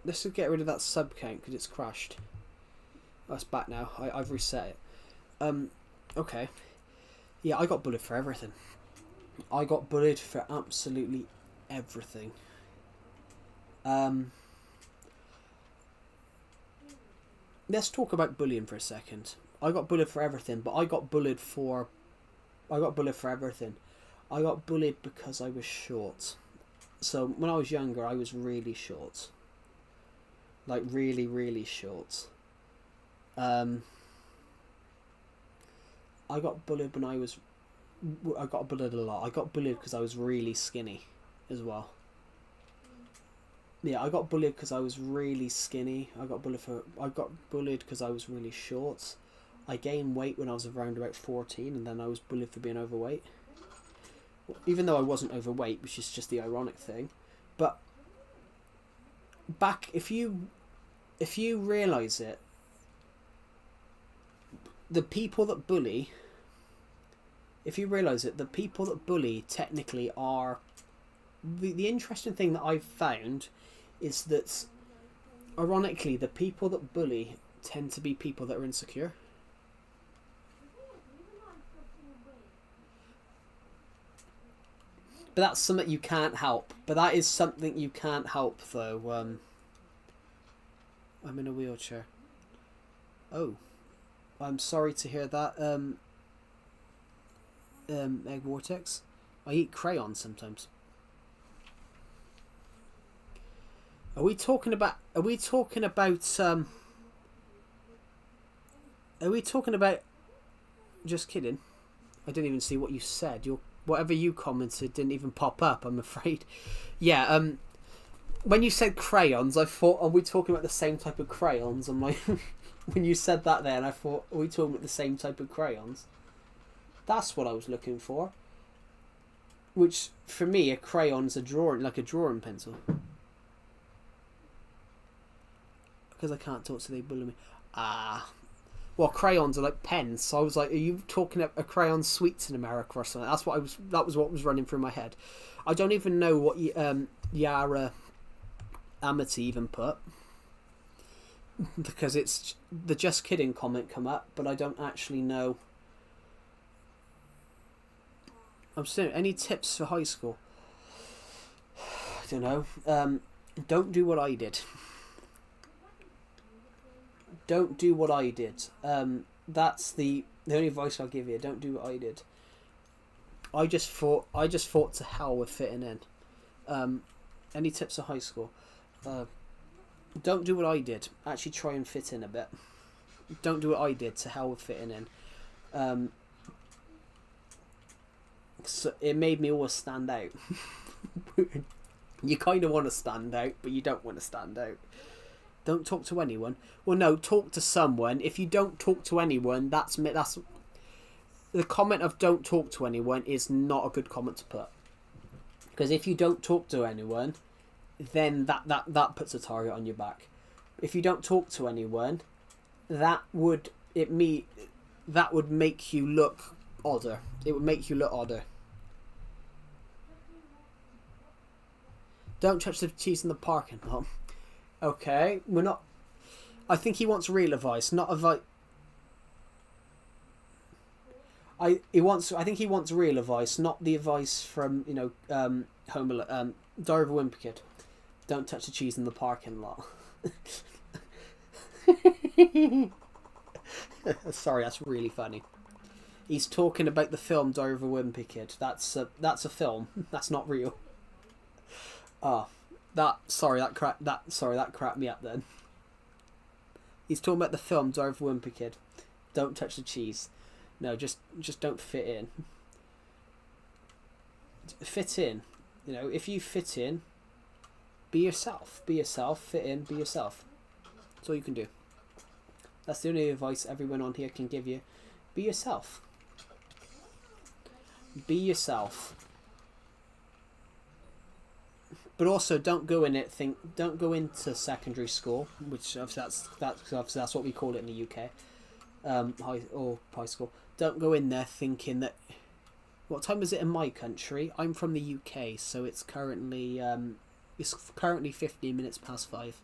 Let's get rid of that sub count because it's crashed. Oh, it's back now. I've reset it. Okay. Yeah, I got bullied for everything. I got bullied for absolutely everything. let's talk about bullying for a second. I got bullied for everything, but I got bullied for everything. I got bullied because I was short. So when I was younger, I was really short. Like really, really short. I got bullied when I got bullied a lot. I got bullied because I was really skinny as well. Yeah, I got bullied because I was really skinny. I got bullied because I was really short. I gained weight when I was around about 14, and then I was bullied for being overweight. Even though I wasn't overweight, which is just the ironic thing. But if you realise it, the people that bully, technically are... The interesting thing that I've found is that, ironically, the people that bully tend to be people that are insecure. But that's something you can't help. But that is something you can't help, though. I'm in a wheelchair. Oh. I'm sorry to hear that, Egg Vortex. I eat crayons sometimes. Are we talking about just kidding. I didn't even see what you said. Whatever you commented didn't even pop up, I'm afraid. Yeah, when you said crayons, I thought, are we talking about the same type of crayons? I'm like, when you said that then, I thought, are we talking about the same type of crayons? That's what I was looking for. Which, for me, a crayon's a drawing pencil. Because I can't talk, so they bully me. Well, crayons are like pens, so I was like, are you talking about a crayon sweets in America or something? That was what was running through my head. I don't even know what Yara Amity even put, because it's the just kidding comment come up, but I don't actually know. I'm saying, any tips for high school? I don't know. Don't do what I did. Don't do what I did. That's the only advice I'll give you. Don't do what I did. I just thought to hell with fitting in. Any tips for high school? Don't do what I did. Actually try and fit in a bit. Don't do what I did. To hell with fitting in. So it made me always stand out. You kind of want to stand out, but you don't want to stand out. Don't talk to anyone. Well, no, talk to someone. If you don't talk to anyone, that's the comment of don't talk to anyone is not a good comment to put. Because if you don't talk to anyone, then that puts a target on your back. If you don't talk to anyone, that would make you look odder. It would make you look odder. Don't touch the cheese in the parking lot. Okay, we're not... I think he wants real advice, not advice... I think he wants real advice, not the advice from, Diary of a Wimpy Kid. Don't touch the cheese in the parking lot. Sorry, that's really funny. He's talking about the film Diary of a Wimpy Kid. That's a film. That's not real. That cracked me up then. He's talking about the film Diary of a Wimpy Kid. Don't touch the cheese. No, just don't fit in. Fit in. If you fit in, be yourself. Be yourself. Fit in. Be yourself. That's all you can do. That's the only advice everyone on here can give you. Be yourself. Be yourself. But also, don't go into secondary school, which that's what we call it in the UK, high school. Don't go in there thinking that. What time is it in my country? I'm from the UK, so it's currently 15 minutes past 5.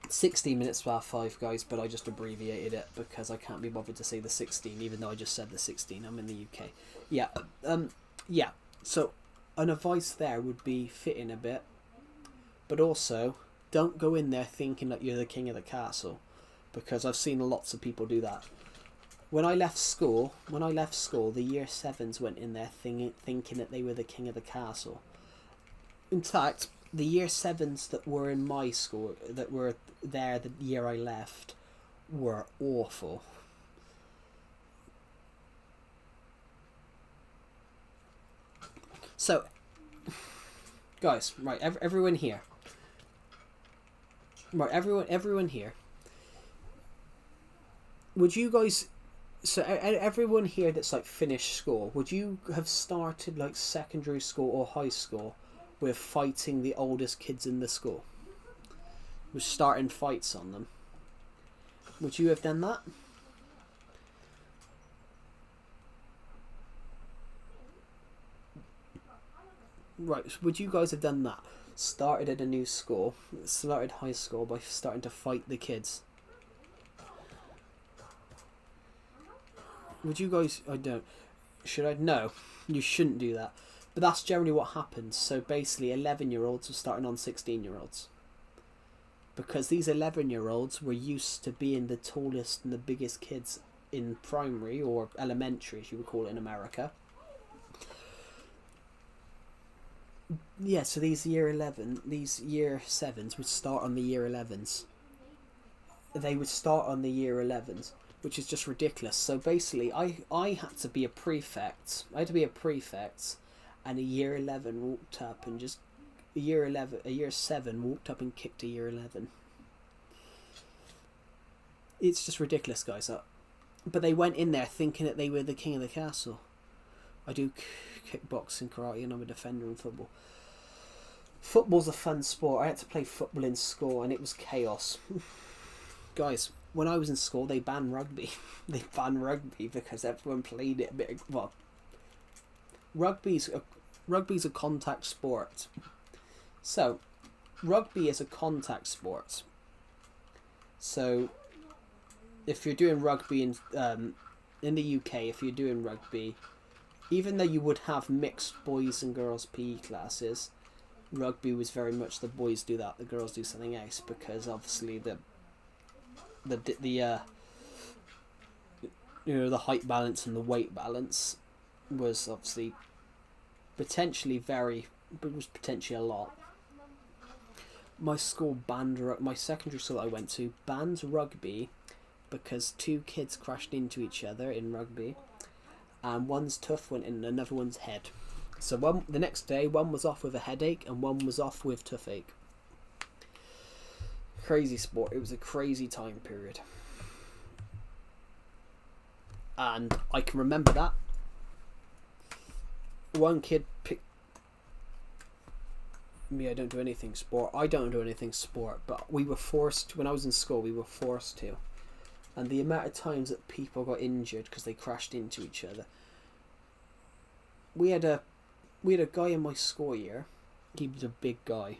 16 minutes past 5, guys. But I just abbreviated it because I can't be bothered to say the 16, even though I just said the 16. I'm in the UK. Yeah. So. An advice there would be fit in a bit, but also don't go in there thinking that you're the king of the castle, because I've seen lots of people do that. When I left school, the year 7s went in there thinking that they were the king of the castle. In fact, the year 7s that were in my school, that were there the year I left, were awful. So, guys, right, everyone here. Right, everyone here. Would you guys... So everyone here that's like finished school, would you have started like secondary school or high school with fighting the oldest kids in the school? With starting fights on them? Would you have done that? Right, would you guys have done that? Started at a new school, started high school by starting to fight the kids? Would you guys... I don't... Should I? No, you shouldn't do that. But that's generally what happens. So basically 11-year-olds are starting on 16-year-olds. Because these 11-year-olds were used to being the tallest and the biggest kids in primary or elementary, as you would call it in America. Yeah, so these year 7s would start on the year 11s. They would start on the year 11s. Which is just ridiculous. So basically, I had to be a prefect. I had to be a prefect, and a year 11 walked up and just a year 7 walked up and kicked a year 11. It's just ridiculous, guys. But they went in there thinking that they were the king of the castle. I do kickboxing, karate, and I'm a defender in football. Football's a fun sport. I had to play football in school, and it was chaos. Guys, when I was in school, they banned rugby. They banned rugby because everyone played it a bit. Well, rugby's a contact sport. So, rugby is a contact sport. So, if you're doing rugby in the UK, if you're doing rugby, even though you would have mixed boys and girls PE classes, rugby was very much the boys do that, the girls do something else, because obviously the height balance and the weight balance was obviously potentially a lot. My school my secondary school I went to banned rugby because 2 kids crashed into each other in rugby, and one's tooth went in another one's head. So the next day, one was off with a headache and one was off with toothache. Crazy sport. It was a crazy time period, and I can remember that one kid picked me. I don't do anything sport, but we were forced, when I was in school, we were forced to, and the amount of times that people got injured because they crashed into each other. We had a guy in my school year. He was a big guy.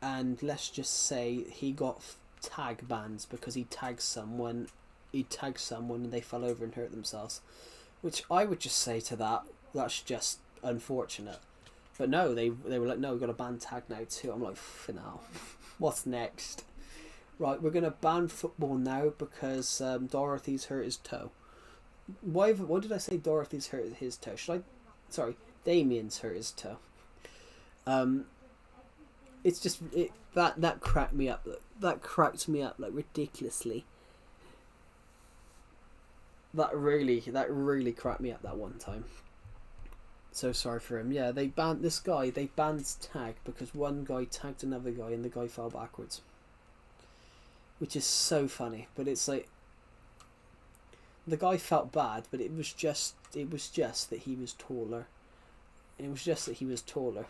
And let's just say he got tag bans because he tagged someone and they fell over and hurt themselves. Which I would just say to that, that's just unfortunate. But no, they were like, no, we've got a ban tag now too. I'm like, no, what's next? Right, we're going to ban football now because Dorothy's hurt his toe. Why did I say Dorothy's hurt his toe? Damien's hurt his toe. It's just that cracked me up. That cracked me up like ridiculously. That really cracked me up that one time. So sorry for him. Yeah, they banned this guy. They banned tag because one guy tagged another guy and the guy fell backwards. Which is so funny, but it's like the guy felt bad, but it was just that he was taller. It was just that he was taller.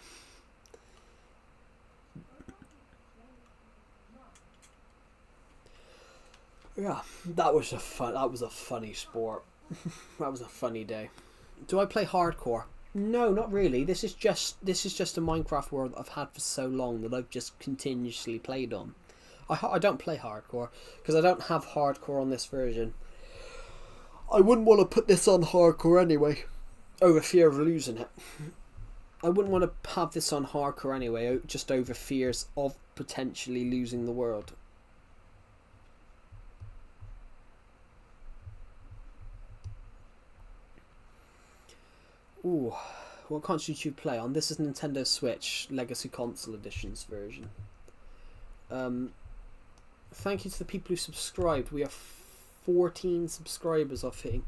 Yeah, that was a funny sport. That was a funny day. Do I play hardcore? No, not really. This is just a Minecraft world that I've had for so long that I've just continuously played on. I don't play hardcore because I don't have hardcore on this version. I wouldn't want to put this on hardcore anyway, over fear of losing it. I wouldn't want to have this on hardcore anyway, just over fears of potentially losing the world. Ooh, what console should you play on? This is Nintendo Switch Legacy Console Editions version. Thank you to the people who subscribed. We have 14 subscribers, I think.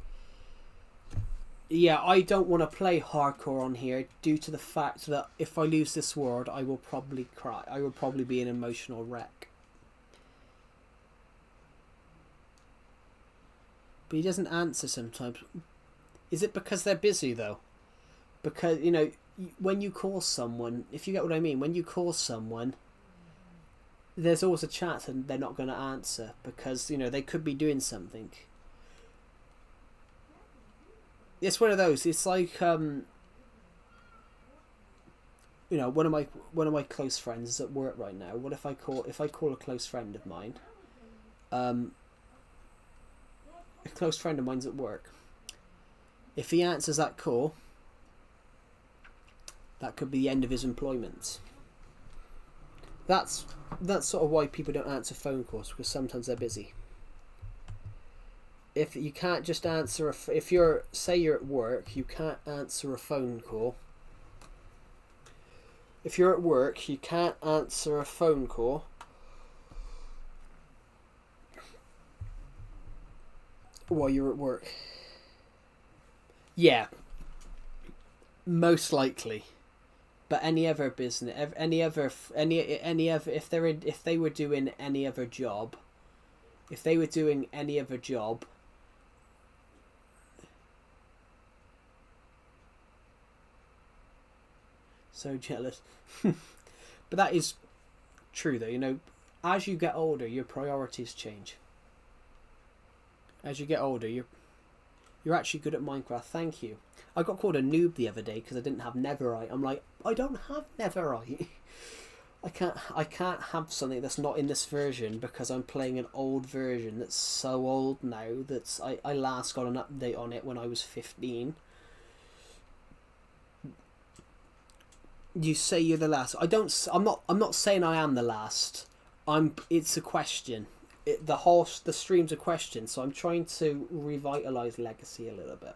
Yeah, I don't want to play hardcore on here due to the fact that if I lose this world, I will probably cry. I will probably be an emotional wreck. But he doesn't answer sometimes. Is it because they're busy, though? Because, you know, when you call someone, if you get what I mean, when you call someone, there's always a chance and they're not going to answer because, you know, they could be doing something. It's one of those. It's like, you know, one of my close friends is at work right now. What if I call a close friend of mine? A close friend of mine's at work. If he answers that call, that could be the end of his employment. That's sort of why people don't answer phone calls, because sometimes they're busy. If you can't just answer if you're, say you're at work, you can't answer a phone call. If you're at work, you can't answer a phone call. While you're at work. Yeah. Most likely. But any other business, if they were doing any other job, so jealous. But that is true, though. You know, as you get older, your priorities change. As you get older, you're actually good at Minecraft. Thank you. I got called a noob the other day because I didn't have netherite. I'm like, I don't have netherite. I can't have something that's not in this version because I'm playing an old version that's so old now that I last got an update on it when I was 15. You say you're the last. I'm not saying I am the last. It's a question. The stream's a question, so I'm trying to revitalize Legacy a little bit.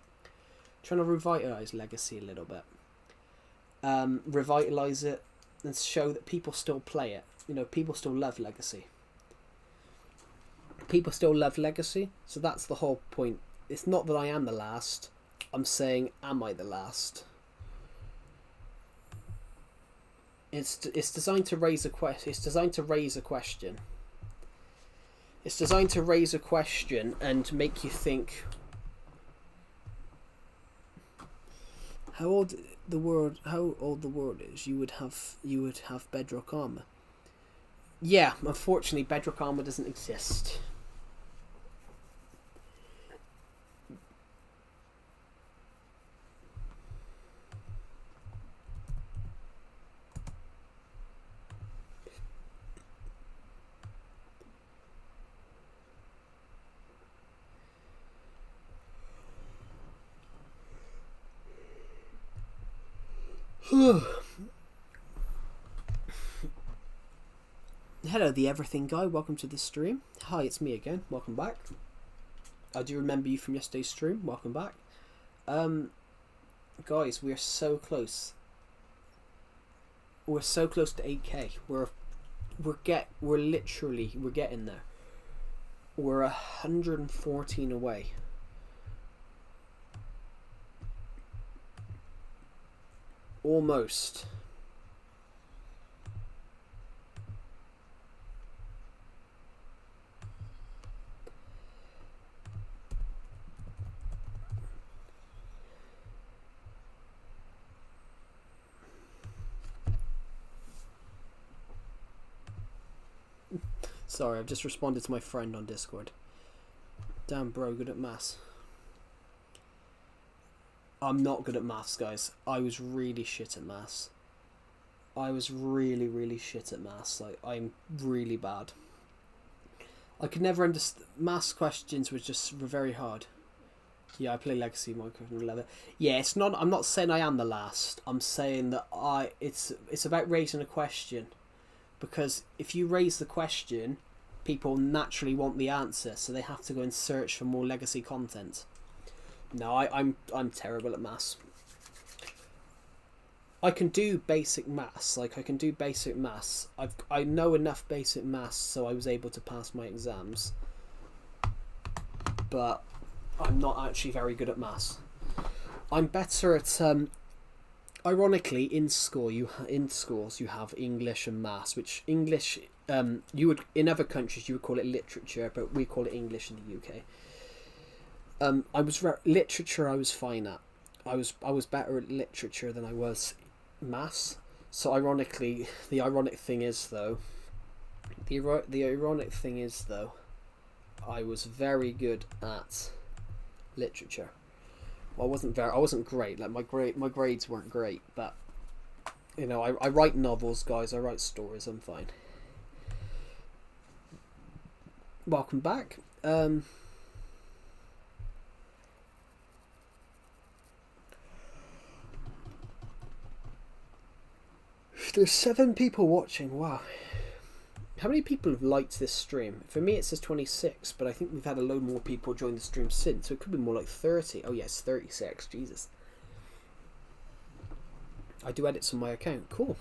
Revitalize it and show that people still play it. You know, people still love Legacy. So that's the whole point. It's not that I am the last. I'm saying, am I the last? It's designed to raise a question. It's designed to raise a question. It's designed to raise a question and make you think. How old the world is? You would have bedrock armor. Yeah, unfortunately, bedrock armor doesn't exist. Hello, the everything guy. Welcome to the stream. Hi, it's me again. Welcome back. I do remember you from yesterday's stream. Welcome back. Guys, we are so close. We're so close to 8K. We're getting there. We're 114 away. Almost. Sorry, I've just responded to my friend on Discord. Damn bro, good at maths. I'm not good at maths, guys. I was really shit at maths. I was really shit at maths. Like, I'm really bad. I could never understand. Maths questions were very hard. Yeah, I play Legacy Minecraft and love it. Yeah, it's not. I'm not saying I am the last. I'm saying that It's about raising a question, because if you raise the question, people naturally want the answer, so they have to go and search for more Legacy content. No, I'm terrible at maths. I can do basic maths. Like I can do basic maths. I know enough basic maths so I was able to pass my exams. But I'm not actually very good at maths. I'm better at ironically in schools you have English and maths, which English you would in other countries you would call it literature, but we call it English in the UK. Literature I was fine at. I was better at literature than I was maths. So ironically, the ironic thing is though, I was very good at literature. Well, I wasn't great. Like my grades weren't great, but you know, I write novels, guys. I write stories. I'm fine. Welcome back. There's 7 people watching. Wow. How many people have liked this stream? For me, it says 26, but I think we've had a load more people join the stream since, so it could be more like 30. Oh, yes, 36. Jesus. I do edits on my account. Cool.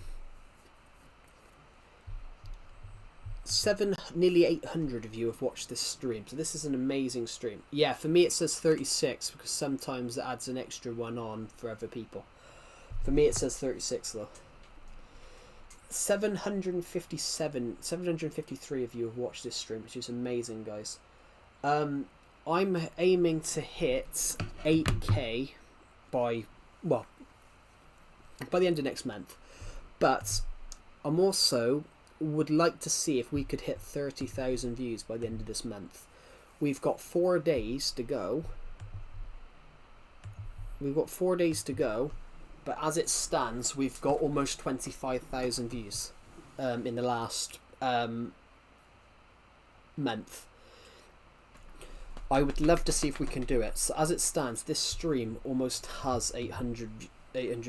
Nearly 800 of you have watched this stream, so this is an amazing stream. Yeah, for me it says 36 because sometimes it adds an extra one on for other people. For me it says 36 though. 753 of you have watched this stream, which is amazing, guys. I'm aiming to hit 8k by the end of next month, but I'm also would like to see if we could hit 30,000 views by the end of this month. We've got 4 days to go. But as it stands, we've got almost 25,000 views in the last month. I would love to see if we can do it. So as it stands, this stream almost has 800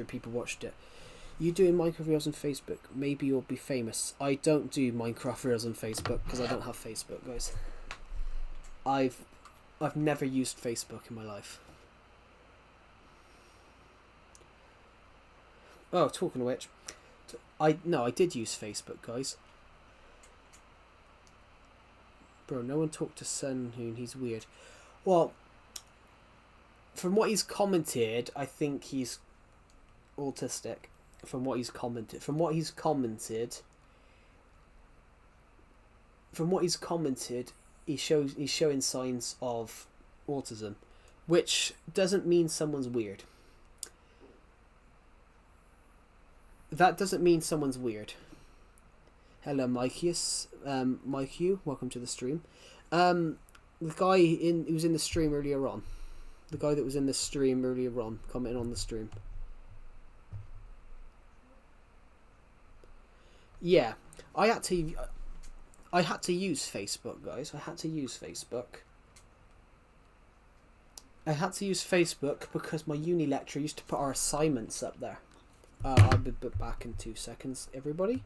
people watched it. You doing Minecraft Reels on Facebook? Maybe you'll be famous. I don't do Minecraft Reels on Facebook because I don't have Facebook, guys. I've never used Facebook in my life. Oh, talking of which, I did use Facebook, guys. Bro, no one talked to Sun Hoon. He's weird. Well, from what he's commented, I think he's autistic. From what he's commented, he's showing signs of autism, which doesn't mean someone's weird. That doesn't mean someone's weird. Hello, Mikeus. Mike, welcome to the stream. The guy who was in the stream earlier on. The guy that was in the stream earlier on, commenting on the stream. Yeah, I had to use Facebook, guys. I had to use Facebook because my uni lecturer used to put our assignments up there. I'll be back in 2 seconds, everybody.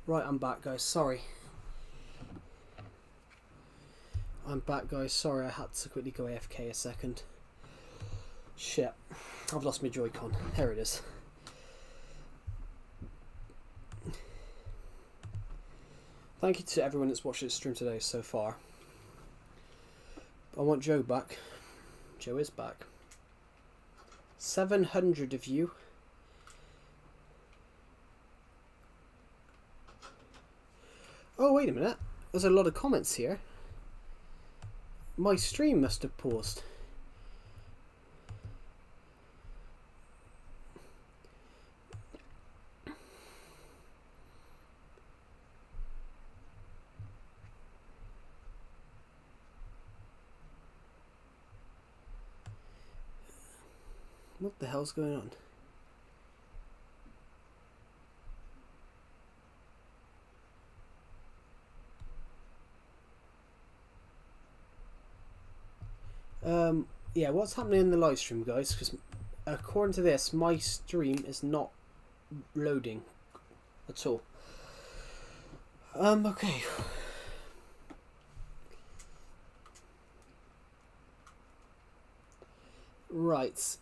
Right, I'm back, guys. Sorry. I'm back, guys. Sorry, I had to quickly go AFK a second. Shit. I've lost my Joy-Con. Here it is. Thank you to everyone that's watched this stream today so far. I want Joe back. Joe is back. 700 of you. Oh, wait a minute. There's a lot of comments here. My stream must have paused. What the hell's going on? Yeah, what's happening in the live stream, guys? Because according to this, my stream is not loading at all. Okay. Right.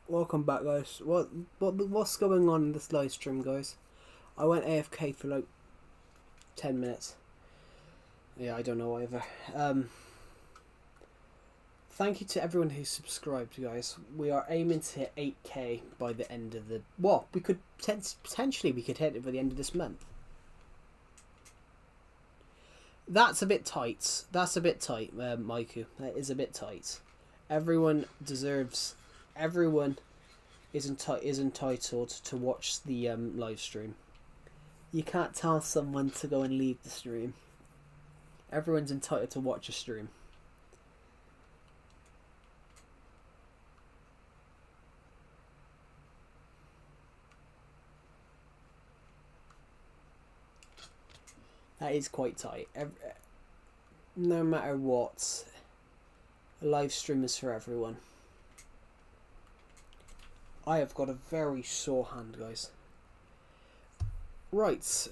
Welcome back, guys. What's going on in this live stream, guys? I went AFK for like 10 minutes. Yeah, I don't know either. Thank you to everyone who subscribed, guys. We are aiming to hit 8k by the end of the... Well, we could potentially we could hit it by the end of this month. That's a bit tight. That's a bit tight, Maiku. That is a bit tight. Everyone deserves... Everyone is entitled to watch the live stream. You can't tell someone to go and leave the stream. Everyone's entitled to watch a stream. That is quite tight. No matter what, a live stream is for everyone. I have got a very sore hand, guys. Right.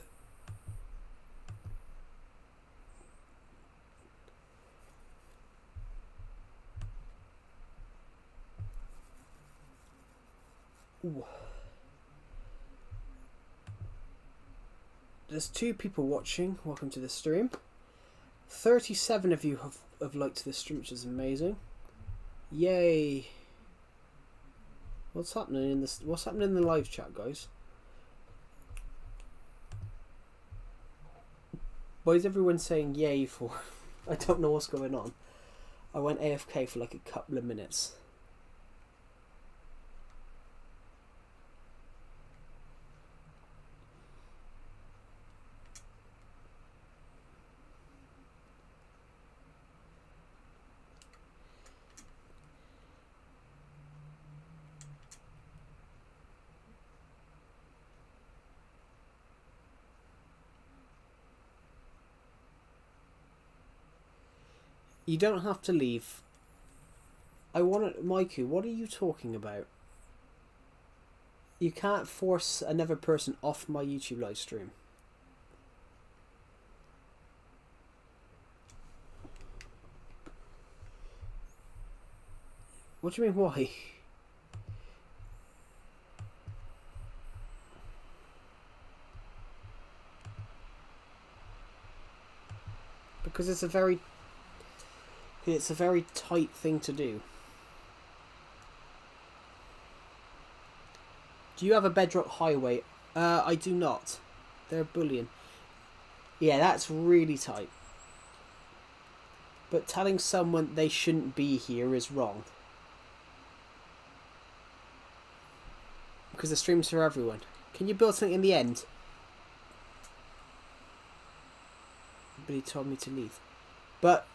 Ooh. There's 2 people watching. Welcome to the stream. 37 of you have liked this stream, which is amazing. Yay! What's happening in this? What's happening in the live chat, guys? Why is everyone saying yay for? I don't know what's going on. I went AFK for like a couple of minutes. You don't have to leave. I want to... Maiku, what are you talking about? You can't force another person off my YouTube live stream. What do you mean, why? Because it's a very tight thing to do. Do you have a Bedrock Highway? I do not. They're bullying. Yeah, that's really tight. But telling someone they shouldn't be here is wrong. Because the stream's for everyone. Can you build something in the end? But he told me to leave. But...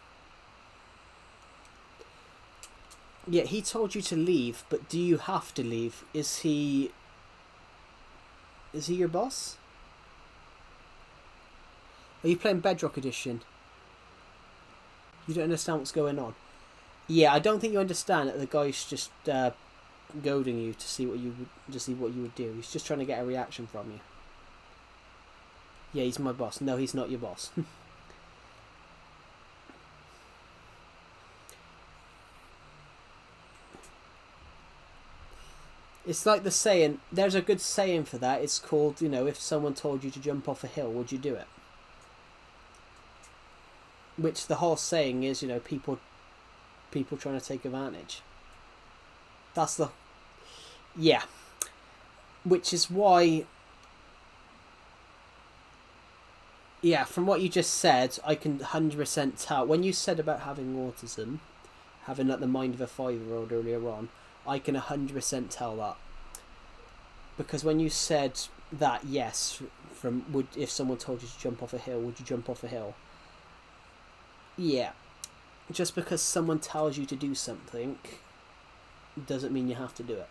yeah, he told you to leave, but do you have to leave? Is he your boss? Are you playing Bedrock Edition? You don't understand what's going on. Yeah, I don't think you understand that the guy's just goading you to see what you would do. He's just trying to get a reaction from you. Yeah, he's my boss. No, he's not your boss. It's like the saying, there's a good saying for that. It's called, you know, if someone told you to jump off a hill, would you do it? Which the whole saying is, you know, people trying to take advantage. That's the... Yeah. Which is why... Yeah, from what you just said, I can 100% tell. When you said about having autism, having like the mind of a 5-year-old earlier on, I can 100% tell that. Because when you said that, yes, if someone told you to jump off a hill, would you jump off a hill? Yeah. Just because someone tells you to do something doesn't mean you have to do it.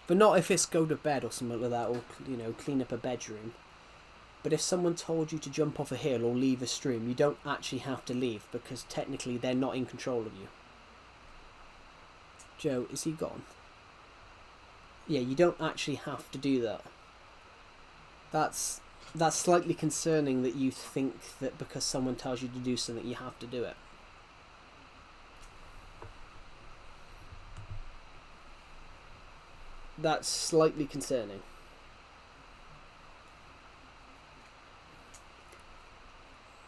But not if it's go to bed or something like that, or, you know, clean up a bedroom. But if someone told you to jump off a hill or leave a stream, you don't actually have to leave, because technically they're not in control of you. Joe, is he gone? Yeah, you don't actually have to do that. That's slightly concerning that you think that because someone tells you to do something, you have to do it. That's slightly concerning.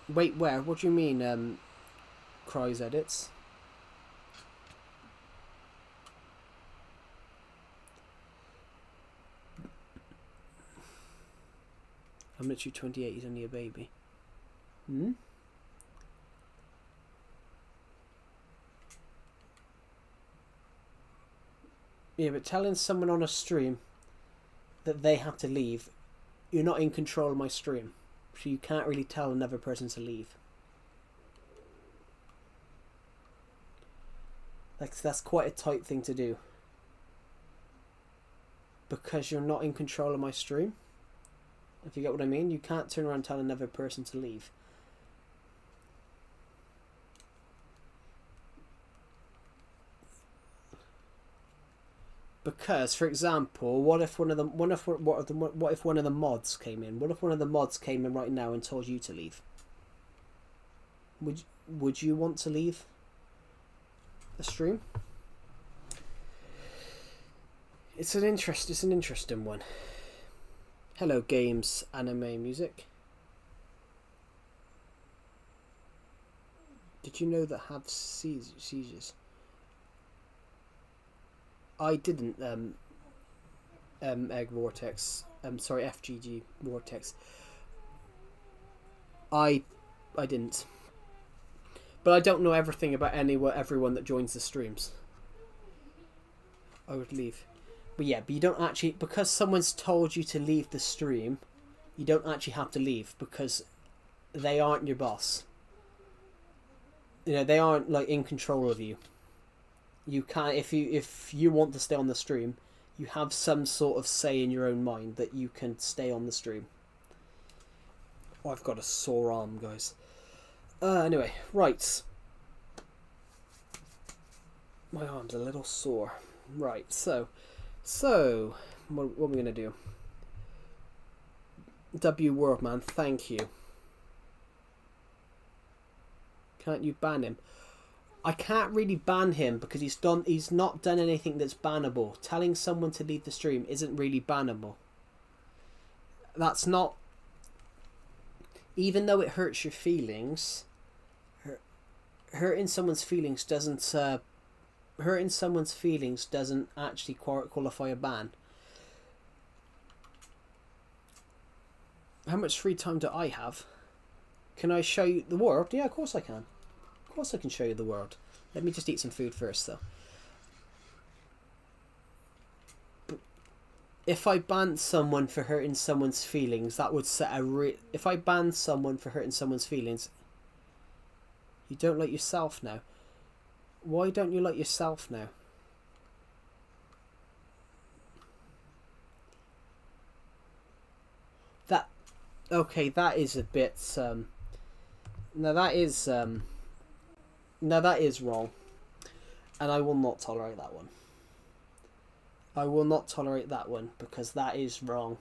Wait, where? What do you mean, Cries edits? I'm literally 28, he's only a baby. Hmm? Yeah, but telling someone on a stream that they have to leave, you're not in control of my stream. So you can't really tell another person to leave. Like, that's quite a tight thing to do. Because you're not in control of my stream. If you get what I mean, you can't turn around and tell another person to leave. Because, for example, what if one of the mods came in? What if one of the mods came in right now and told you to leave? Would you want to leave the stream? It's an interesting one. Hello, games, anime, music. Did you know that have seizures? I didn't, Egg Vortex. Sorry, FGG Vortex. I didn't. But I don't know everything about everyone that joins the streams. I would leave. But yeah, but you don't actually... Because someone's told you to leave the stream, you don't actually have to leave, because they aren't your boss. You know, they aren't, like, in control of you. You can't, if you want to stay on the stream, you have some sort of say in your own mind that you can stay on the stream. Oh, I've got a sore arm, guys. Anyway, right. My arm's a little sore. Right, so what are we going to do? W World Man, thank you. Can't you ban him? I can't really ban him because he's not done anything that's bannable. Telling someone to leave the stream isn't really bannable. That's not... Even though it hurts your feelings, hurting someone's feelings doesn't actually qualify a ban. How much free time do I have? Can I show you the world? Yeah, of course I can. Of course I can show you the world. Let me just eat some food first, though. If I banned someone for hurting someone's feelings, that would set a if I banned someone for hurting someone's feelings... You don't like yourself now. Why don't you like yourself now? That... Okay, that is a bit... Now that is wrong, and I will not tolerate that one. I will not tolerate that one because that is wrong.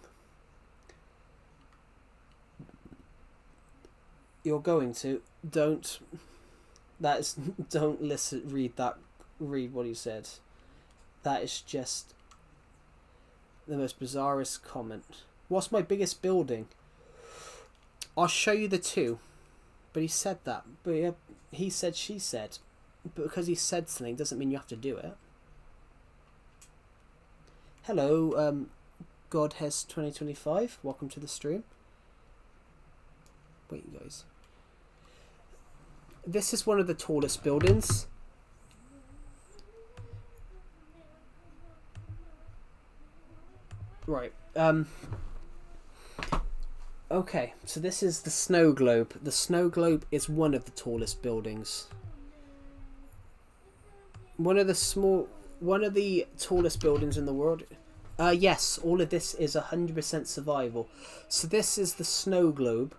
You're going to don't listen. Read what he said. That is just the most bizarrest comment. What's my biggest building? I'll show you the two. But he said that. But yeah, he said, she said. But because he said something doesn't mean you have to do it. Hello, Godhes 2025. Welcome to the stream. Wait, you guys. This is one of the tallest buildings. Right. Okay, so this is the snow globe. The snow globe is one of the tallest buildings. One of the tallest buildings in the world. Yes, all of this is 100% survival. So this is the snow globe.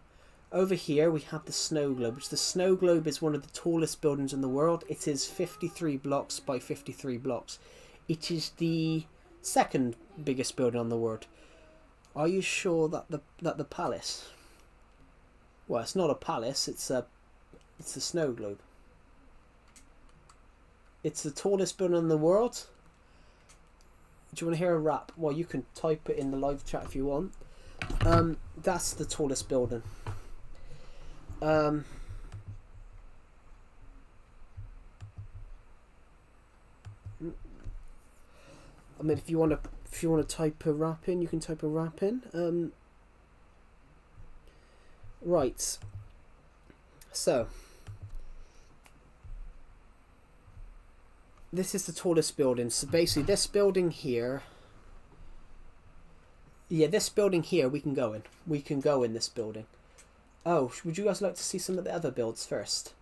Over here we have the snow globe, which the snow globe is one of the tallest buildings in the world. It is 53 blocks by 53 blocks. It is the second biggest building on the world. Are you sure that the palace? Well, it's not a palace. It's a snow globe. It's the tallest building in the world. Do you want to hear a rap? Well, you can type it in the live chat if you want. That's the tallest building. I mean, if you want to type a rap in, you can type a rap in. Right. So this is the tallest building. So basically, this building here. Yeah, this building here we can go in. We can go in this building. Oh, would you guys like to see some of the other builds first?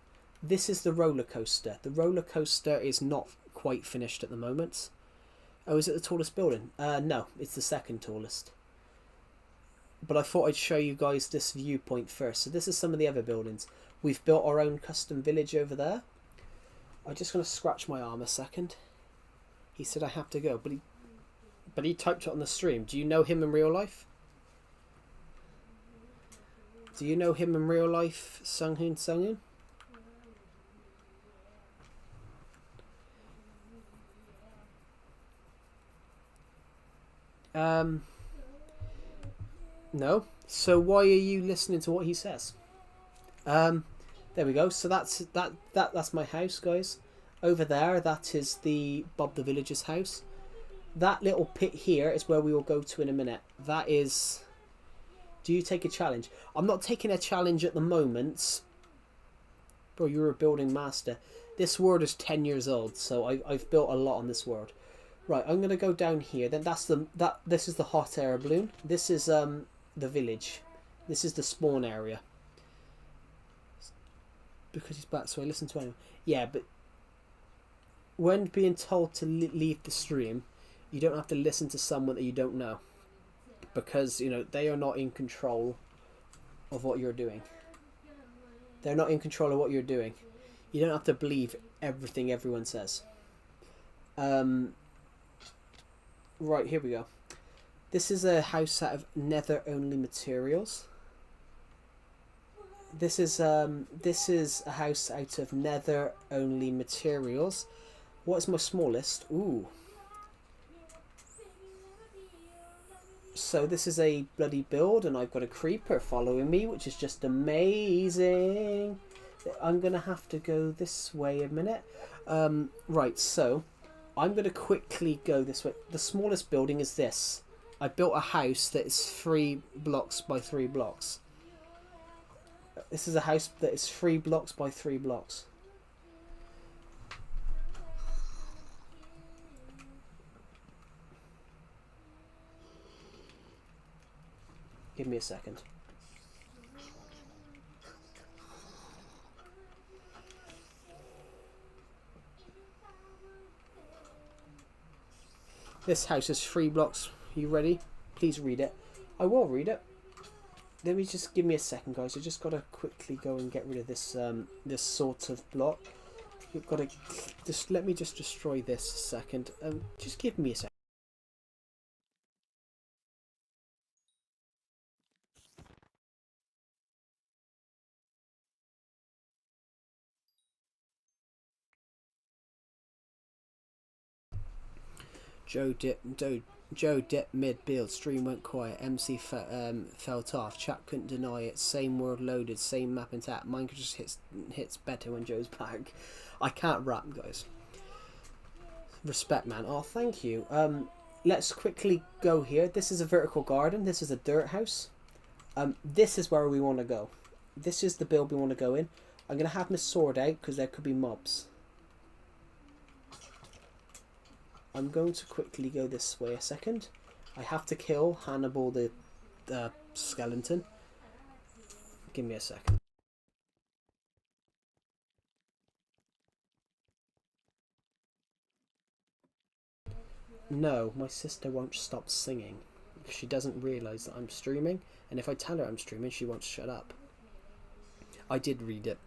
This is the roller coaster. The roller coaster is not quite finished at the moment. Oh, is it the tallest building? No, it's the second tallest. But I thought I'd show you guys this viewpoint first. So this is some of the other buildings. We've built our own custom village over there. I'm just going to scratch my arm a second. He said I have to go, but he typed it on the stream. Do you know him in real life? Do you know him in real life, Sunghoon Sunghoon? No. So why are you listening to what he says? There we go. So that's my house, guys. Over there, that is the Bob the Villager's house. That little pit here is where we will go to in a minute. That is. Do you take a challenge? I'm not taking a challenge at the moment. Bro, you're a building master. This world is 10 years old, so I've built a lot on this world. Right, I'm gonna go down here. Then this is the hot air balloon. This is the village. This is the spawn area. Because he's back, so I listen to him. Yeah, but when being told to leave the stream, you don't have to listen to someone that you don't know. Because, you know, they are not in control of what you're doing. They're not in control of what you're doing. You don't have to believe everything everyone says. Right, here we go. This is a house out of nether-only materials. This is a house out of nether-only materials. What is my smallest? Ooh. So this is a bloody build, and I've got a creeper following me, which is just amazing. I'm going to have to go this way a minute. Right, so I'm going to quickly go this way. The smallest building is this. I built a house that is 3 blocks by 3 blocks. This is a house that is 3 blocks by 3 blocks. Give me a second. This house is 3 blocks. You ready? Please read it. I will read it. Let me just give me a second, guys. I just gotta quickly go and get rid of this this sort of block. You've got to just let me just destroy this a second. Just give me a second. Joe dip mid build, stream went quiet, MC felt off, chat couldn't deny it, same world loaded, same map intact, Minecraft just hits better when Joe's back. I can't rap, guys. Respect, man. Oh, thank you. Let's quickly go here. This is a vertical garden, this is a dirt house. This is where we want to go. This is the build we want to go in. I'm going to have my sword out because there could be mobs. I'm going to quickly go this way a second. I have to kill Hannibal the skeleton. Give me a second. No, my sister won't stop singing. She doesn't realise that I'm streaming, and if I tell her I'm streaming, she won't shut up. I did read it.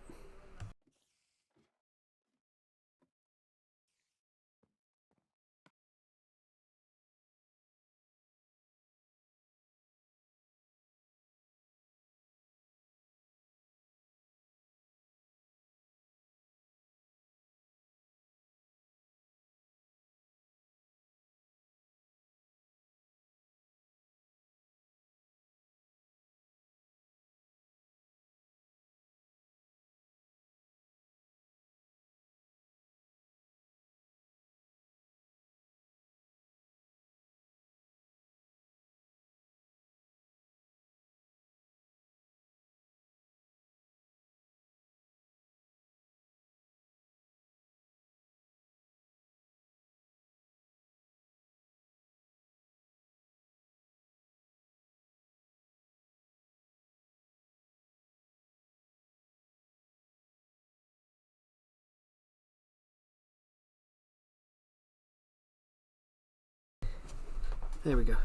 There we go.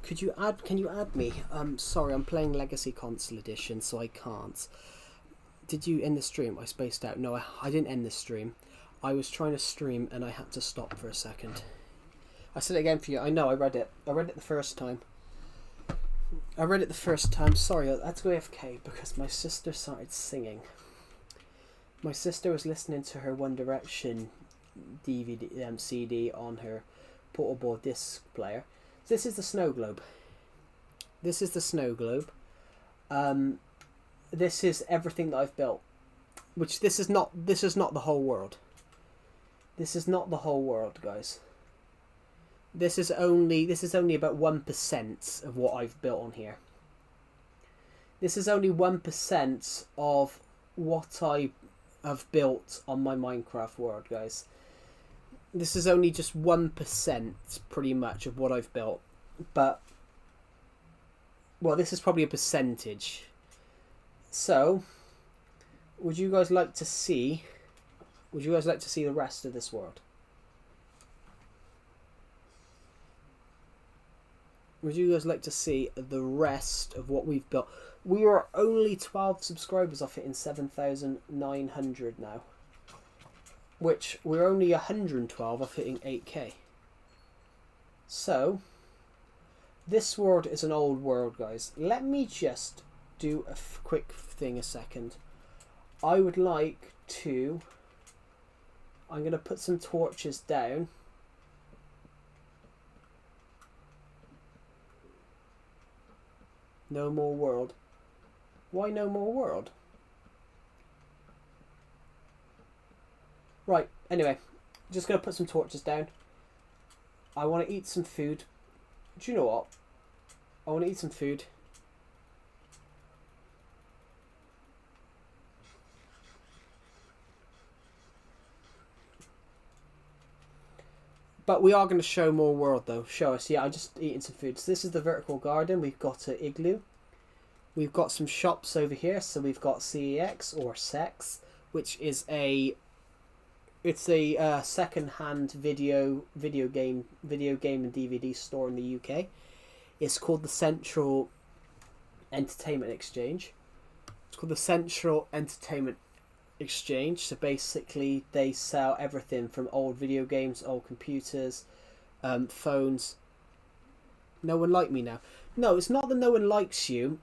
Can you add me? Sorry, I'm playing Legacy Console Edition, so I can't. Did you end the stream? I spaced out. No, I didn't end the stream. I was trying to stream and I had to stop for a second. I said it again for you. I know, I read it. I read it the first time. Sorry, I had to go AFK because my sister started singing. My sister was listening to her One Direction DVD CD on her portable disc player. This is the snow globe. This is everything that I've built. Which this is not the whole world. This is not the whole world, guys. This is only about 1% of what I've built on here. This is only 1% of what I have built on my Minecraft world, guys. This is only just 1% pretty much of what I've built, but well, this is probably a percentage. So, would you guys like to see the rest of this world? Would you guys like to see the rest of what we've built? We are only 12 subscribers off it in 7,900 now. Which we're only 112 off hitting 8k. So, this world is an old world, guys. Let me just do a quick thing a second. I would like to... I'm going to put some torches down. No more world. Why no more world? Right, anyway, just going to put some torches down. I want to eat some food. Do you know what? I want to eat some food. But we are going to show more world though. Show us. Yeah, I'm just eating some food. So this is the vertical garden. We've got an igloo. We've got some shops over here. So we've got CEX or Sex, which is a... It's a second-hand video game and DVD store in the UK. It's called the Central entertainment exchange. It's called the Central Entertainment Exchange. So basically they sell everything from old video games, old computers, phones. No one liked me now. No, it's not that no one likes you,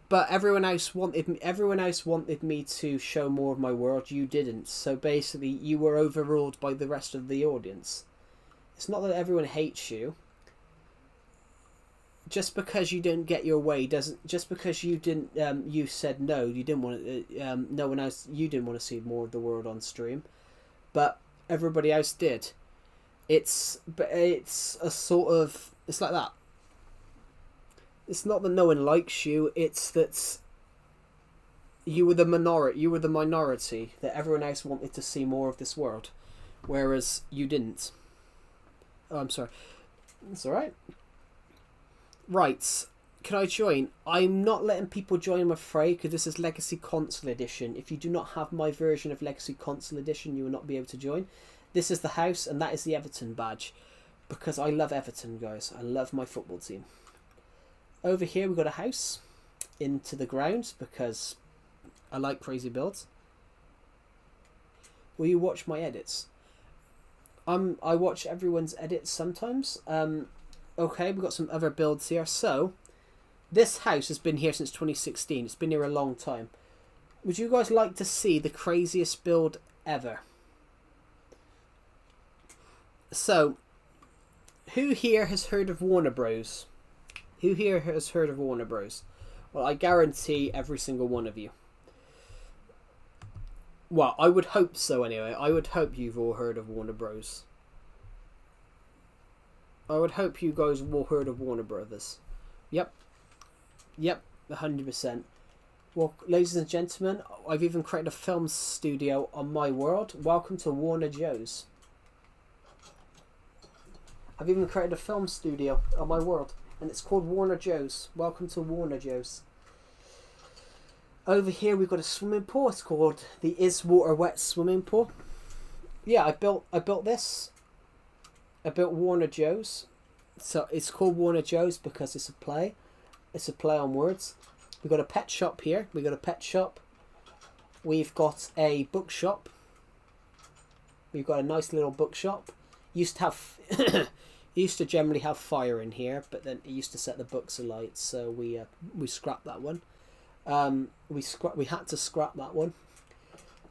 but everyone else wanted me to show more of my world. You didn't. So basically you were overruled by the rest of the audience. It's not that everyone hates you. Just because you didn't get your way doesn't. Just because you didn't, you said no. You didn't want to. No one else. You didn't want to see more of the world on stream, but everybody else did. It's a sort of. It's like that. It's not that no one likes you. It's that you were the minority. You were the minority that everyone else wanted to see more of this world, whereas you didn't. Oh, I'm sorry. It's all right. Right, can I join? I'm not letting people join, I'm afraid, because this is Legacy Console Edition. If you do not have my version of Legacy Console Edition, you will not be able to join. This is the house, and that is the Everton badge. Because I love Everton, guys. I love my football team. Over here, we've got a house into the ground, because I like crazy builds. Will you watch my edits? I watch everyone's edits sometimes. Okay, we've got some other builds here. So, this house has been here since 2016. It's been here a long time. Would you guys like to see the craziest build ever? So, who here has heard of Warner Bros? Who here has heard of Warner Bros? Well, I guarantee every single one of you. Well, I would hope so anyway. I would hope you've all heard of Warner Bros. I would hope you guys have all heard of Warner Brothers. Yep. Yep, 100%. Well, ladies and gentlemen, I've even created a film studio on my world. Welcome to Warner Joe's. I've even created a film studio on my world, and it's called Warner Joe's. Welcome to Warner Joe's. Over here we've got a swimming pool. It's called the Is Water Wet swimming pool. Yeah, I built this. I built Warner Joe's. So it's called Warner Joe's because it's a play. It's a play on words. We've got a pet shop here. We've got a pet shop. We've got a bookshop. We've got a nice little bookshop. Used to have used to generally have fire in here, but then it used to set the books alight, so we scrapped that one. We had to scrap that one.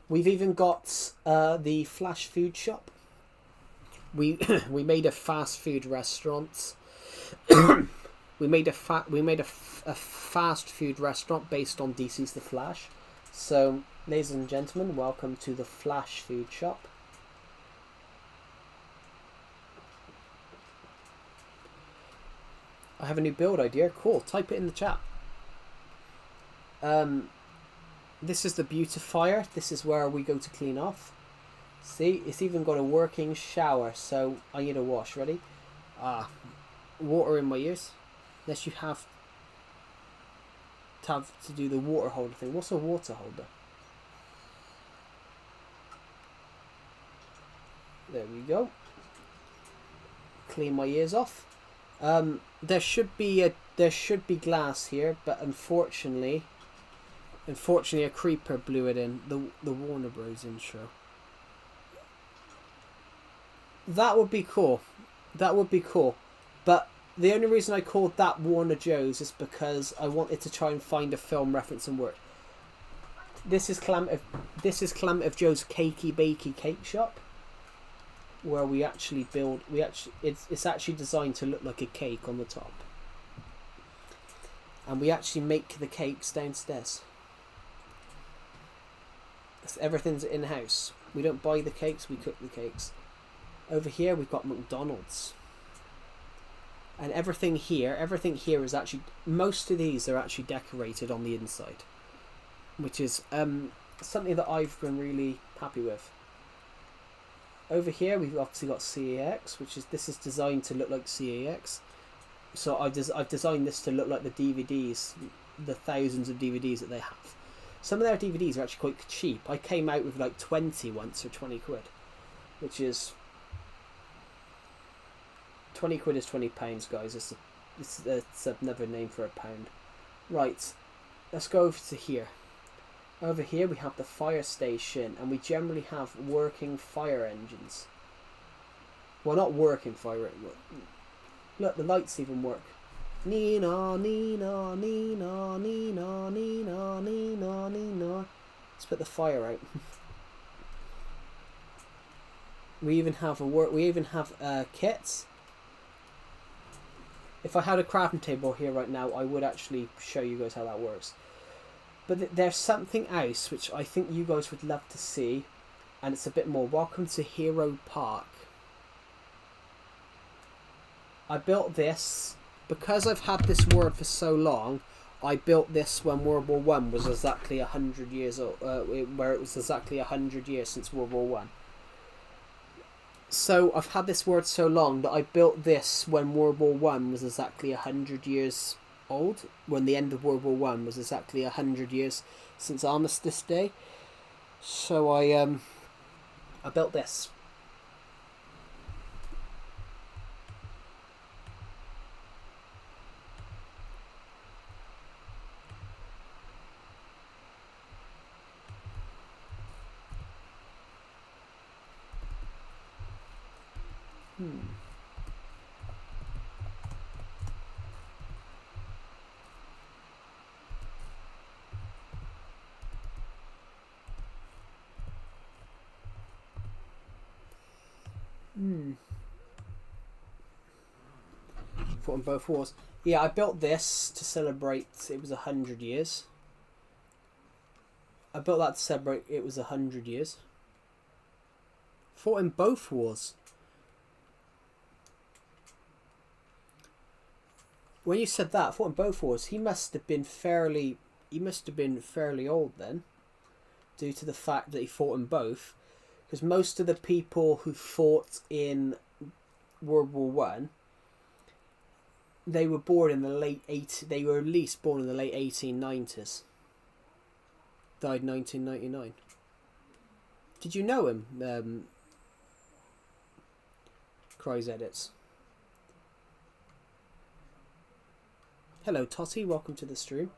We've even got the Flash food shop. We made a fast food restaurant. we made a fast food restaurant based on DC's The Flash. So, ladies and gentlemen, welcome to the Flash food shop. I have a new build idea. Cool. Type it in the chat. This is the beautifier. This is where we go to clean off. See, it's even got a working shower, so I need a wash. Ready? Water in my ears. Unless you have to do the water holder thing. What's a water holder? There we go. Clean my ears off. There should be glass here, but unfortunately a creeper blew it in. The Warner Bros intro. That would be cool. That would be cool. But the only reason I called that Warner Joe's is because I wanted to try and find a film reference and work. This is Calamity of Joe's Cakey Bakey Cake Shop, where we actually build. It's actually designed to look like a cake on the top, and we actually make the cakes downstairs. Everything's in house. We don't buy the cakes. We cook the cakes. Over here we've got McDonald's. And everything here is actually, most of these are actually decorated on the inside, which is something that I've been really happy with. Over here we've obviously got CAX, this is designed to look like CAX. So I've designed this to look like the DVDs, the thousands of DVDs that they have. Some of their DVDs are actually quite cheap. I came out with like 20 once for 20 quid, which is 20 quid is £20, guys. It's another name for a pound. Right, let's go over to here. Over here we have the fire station, and we generally have working fire engines. Well, not working fire engines. Look, the lights even work. Nina, Nina, Nina, Nina, Nina, Nina, Nina. Let's put the fire out. We even have kits. If I had a crafting table here right now, I would actually show you guys how that works. But there's something else which I think you guys would love to see, and it's a bit more. Welcome to Hero Park. I built this because I've had this word for so long. I built this when World War One was exactly 100 years old, where it was exactly 100 years since World War One. So I've had this word so long that I built this when World War One was exactly 100 years old. When the end of World War One was exactly 100 years since Armistice Day. So I built this. Fought in both wars. Yeah, I built this to celebrate it was 100 years. I built that to celebrate it was 100 years. Fought in both wars. When you said that, fought in both wars, he must have been fairly old then, due to the fact that he fought in both. Because most of the people who fought in World War One, they were born in the they were at least born in the late 1890s. Died 1999. Did you know him? Cries edits. Hello Totty, welcome to the stream.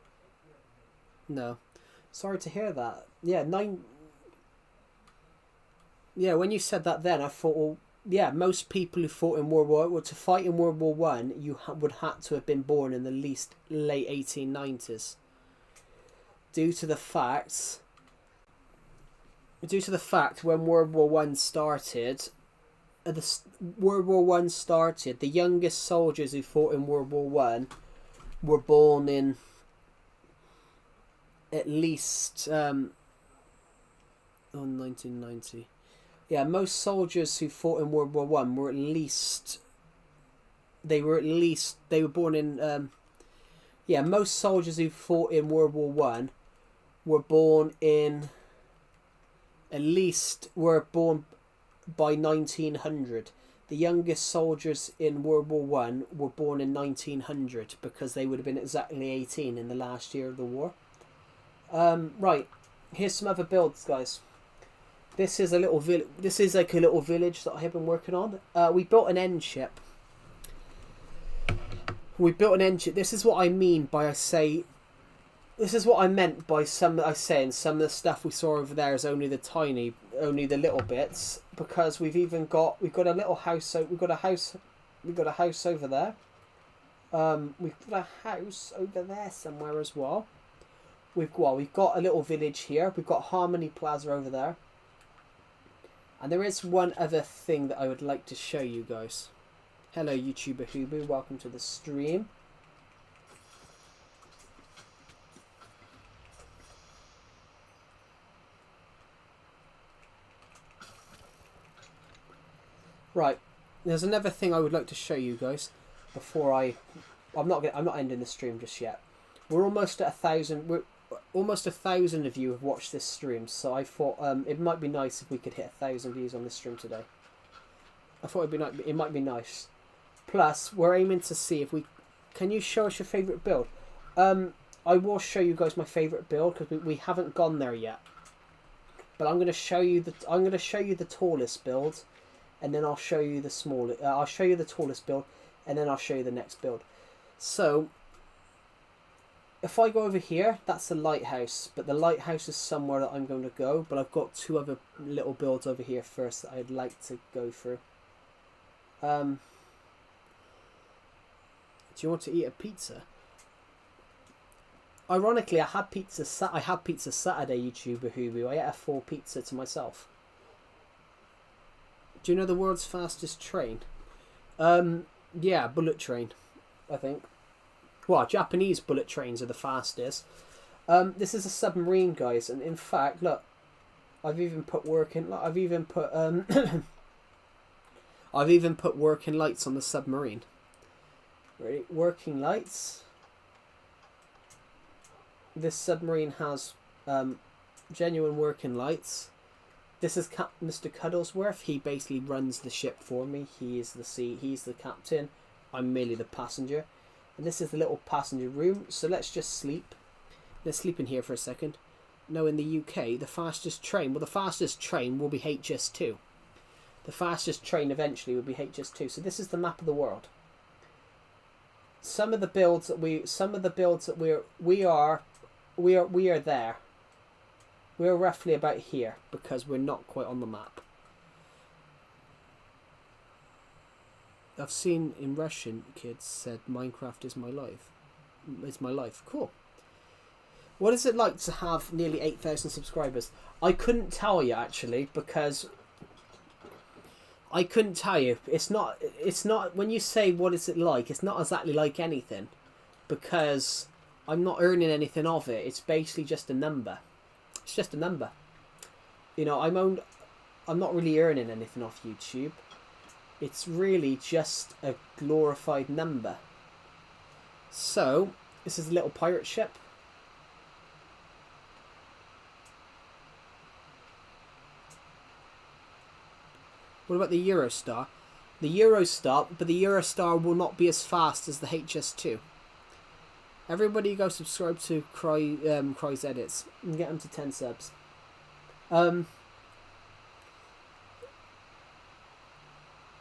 No. Sorry to hear that. Yeah, Yeah, when you said that then, I thought, well, yeah, most people who fought in World War, well, to fight in World War One, you would have to have been born in the least late 1890s. Due to the fact when World War One started, the youngest soldiers who fought in World War One were born in at least 1990. Yeah, most soldiers who fought in World War One were born in most soldiers who fought in World War One were born by 1900. The youngest soldiers in World War One were born in 1900 because they would have been exactly 18 in the last year of the war. Right, here's some other builds, guys. This is a little This is like a little village that I have been working on. We built an end ship. This is what I mean by This is what I meant by some of the stuff we saw over there is only the little bits, because we've got a little house. So we've got a house over there. We've got a house over there somewhere as well. We've got a little village here. We've got Harmony Plaza over there. And there is one other thing that I would like to show you guys. Hello YouTuber Hubu, welcome to the stream. Right, there's another thing I would like to show you guys before I'm not ending the stream just yet. We're almost at 1,000. Almost 1,000 of you have watched this stream, so I thought it might be nice if we could hit 1,000 views on this stream today. I thought it might be nice. Plus, we're aiming to see if we can you show us your favourite build. I will show you guys my favourite build because we haven't gone there yet. But I'm going to show you the tallest build, and then I'll show you the smallest. I'll show you the tallest build, and then I'll show you the next build. So if I go over here, that's the lighthouse. But the lighthouse is somewhere that I'm going to go. But I've got two other little builds over here first that I'd like to go through. Do you want to eat a pizza? Ironically, I had pizza Saturday, YouTuber Hubu. I ate a full pizza to myself. Do you know the world's fastest train? Yeah, bullet train, I think. Well, Japanese bullet trains are the fastest. This is a submarine, guys, and in fact, look, I've even put working. I've even put I've even put working lights on the submarine. Ready? Working lights. This submarine has genuine working lights. This is Mr. Cuddlesworth. He basically runs the ship for me. He's the captain. I'm merely the passenger. And this is the little passenger room. So let's just sleep. Let's sleep in here for a second. No, in the UK, the fastest train. Well, the fastest train will be HS2. The fastest train eventually will be HS2. So this is the map of the world. Some of the builds that we are there. We're roughly about here because we're not quite on the map. I've seen in Russian kids said Minecraft is my life. It's my life. Cool. What is it like to have nearly 8,000 subscribers? I couldn't tell you actually because I couldn't tell you. It's not when you say what is it like, it's not exactly like anything because I'm not earning anything of it. It's basically just a number. It's just a number. You know, I'm not really earning anything off YouTube. It's really just a glorified number. So, this is a little pirate ship. What about the Eurostar? The Eurostar will not be as fast as the HS2. Everybody go subscribe to Cry's Edits and get them to 10 subs.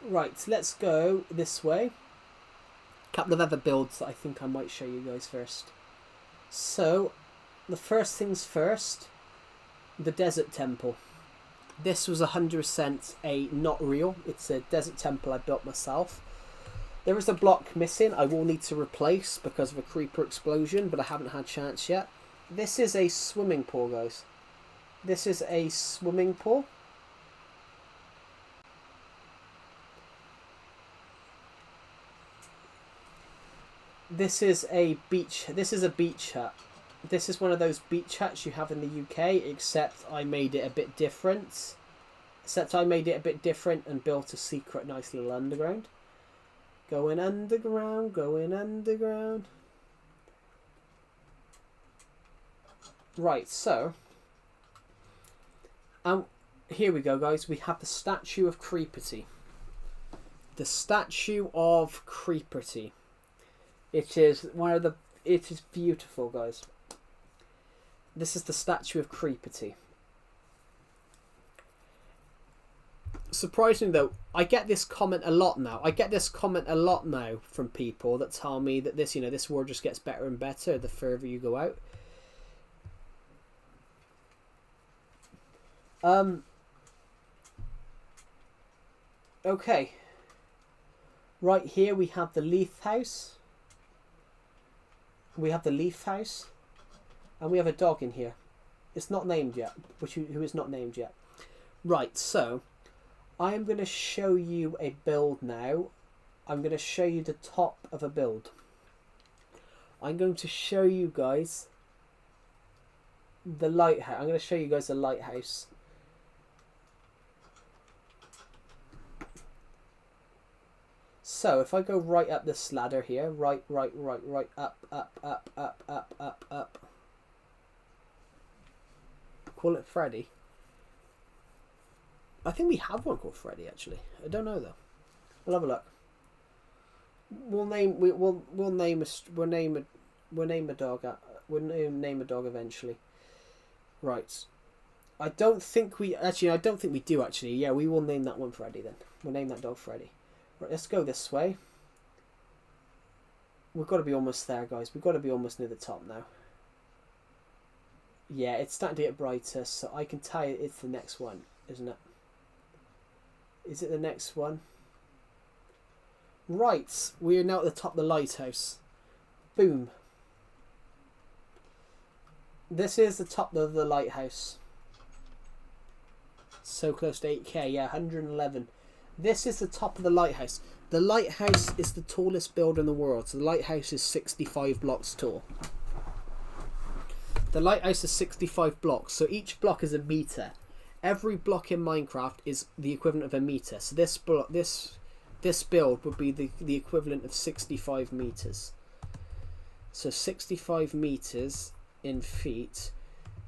Right, so let's go this way. A couple of other builds that I think I might show you guys first. So, the first things first, the Desert Temple. This was 100% a not real. It's a desert temple I built myself. There is a block missing I will need to replace because of a creeper explosion, but I haven't had a chance yet. This is a swimming pool, guys. This is a swimming pool. This is a beach. This is a beach hut. This is one of those beach huts you have in the UK, except I made it a bit different. And built a secret nice little underground. Going underground, going underground. Right, so here we go, guys. We have the statue of Creeperty. The statue of Creeperty. It is it is beautiful, guys. This is the statue of Creeperty. Surprisingly though, I get this comment a lot now. From people that tell me that this world just gets better and better the further you go out. Okay. Right here we have the Leaf House. We have the Leaf House. And we have a dog in here. It's not named yet. Who is not named yet. Right, so I am going to show you a build now. I'm going to show you the top of a build. I'm going to show you guys the lighthouse. I'm going to show you guys the lighthouse. So if I go right up this ladder here, right, up. Call it Freddy. I think we have one called Freddy actually. I don't know though. We'll have a look. We'll name a dog eventually. Right. I don't think we do actually. Yeah, we will name that one Freddy then. We'll name that dog Freddy. Right, let's go this way. We've got to be almost there, guys. We've got to be almost near the top now. Yeah, it's starting to get brighter, so I can tell you it's the next one, isn't it? Is it the next one? Right, we are now at the top of the lighthouse. Boom. This is the top of the lighthouse. So close to 8k, yeah, 111. This is the top of the lighthouse. The lighthouse is the tallest building in the world. So the lighthouse is 65 blocks tall. The lighthouse is 65 blocks, so each block is a meter. Every block in Minecraft is the equivalent of a meter. So this build would be the equivalent of 65 meters. So 65 meters in feet.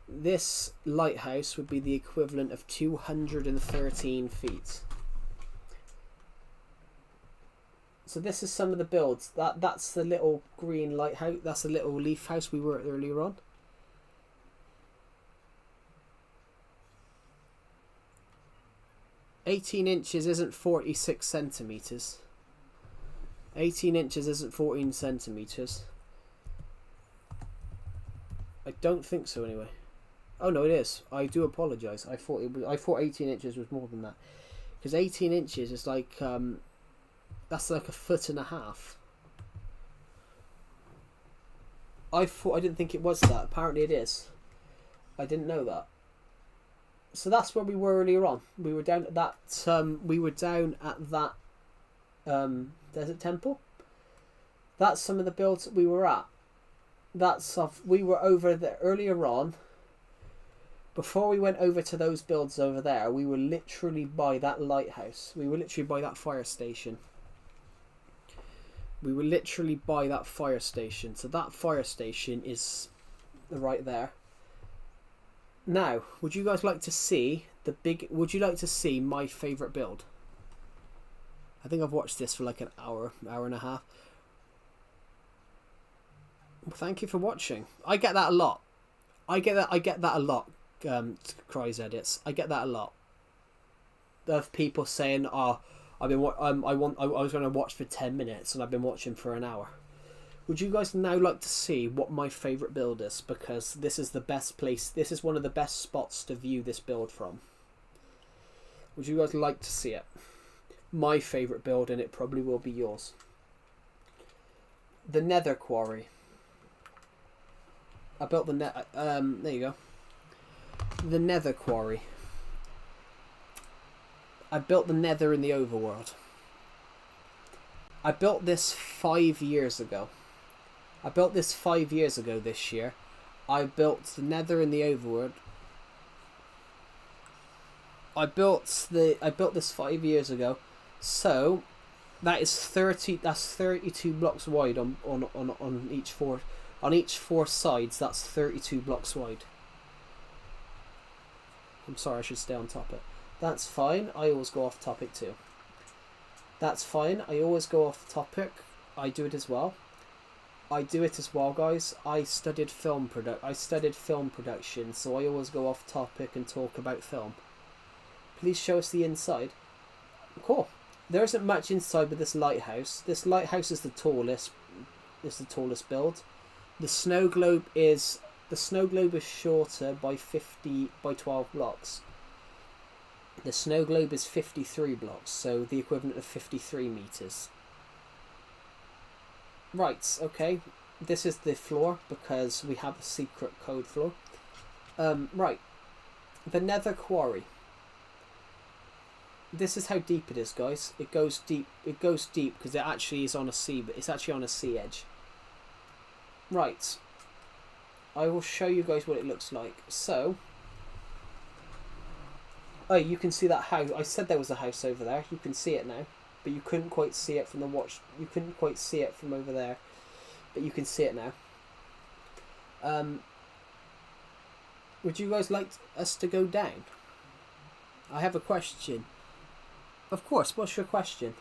This lighthouse would be the equivalent of 213 feet. So this is some of the builds. That's the little green lighthouse. That's the little leaf house we were at earlier on. "18 inches isn't 46 centimeters. 18 inches isn't 14 centimeters. I don't think so, anyway. Oh no, it is. I do apologise. I thought 18 inches was more than that, because 18 inches is like that's like a foot and a half. I didn't think it was that. Apparently it is. I didn't know that. So that's where we were earlier on. We were down at that. Desert temple. That's some of the builds that we were at. We were over there earlier on. Before we went over to those builds over there, we were literally by that lighthouse. We were literally by that fire station. We were literally by that fire station. So that fire station is right there. Now, would you guys like to see would you like to see my favourite build? I think I've watched this for like an hour and a half. Well, thank you for watching. I get that a lot. I get that a lot. Cries edits. I get that a lot. Of people saying, "Oh, I was going to watch for 10 minutes and I've been watching for an hour." Would you guys now like to see what my favourite build is? Because this is the best place. This is one of the best spots to view this build from. Would you guys like to see it? My favourite build, and it probably will be yours. The Nether Quarry. I built the there you go. The Nether Quarry. I built the Nether in the Overworld. I built this 5 years ago. I built this 5 years ago this year. I built the Nether in the Overworld. I built this 5 years ago. So that's 32 blocks wide on each four sides. That's 32 blocks wide. I'm sorry, I should stay on topic. That's fine. I always go off topic too. That's fine. I always go off topic. I do it as well. Guys. I studied film production, so I always go off topic and talk about film. Please show us the inside. Cool. There isn't much inside with this lighthouse. This lighthouse is the tallest. It's the tallest build. The snow globe is shorter by 12 blocks. The snow globe is 53 blocks, so the equivalent of 53 meters. Right, okay. This is the floor because we have a secret code floor. Right. The Nether Quarry. This is how deep it is, guys. It goes deep. It goes deep because it actually is on a sea, but it's actually on a sea edge. Right. I will show you guys what it looks like. So, oh, you can see that house. I said there was a house over there. You can see it now, but you couldn't quite see it from the watch. You couldn't quite see it from over there, but you can see it now. Would you guys like us to go down? I have a question. Of course. What's your question?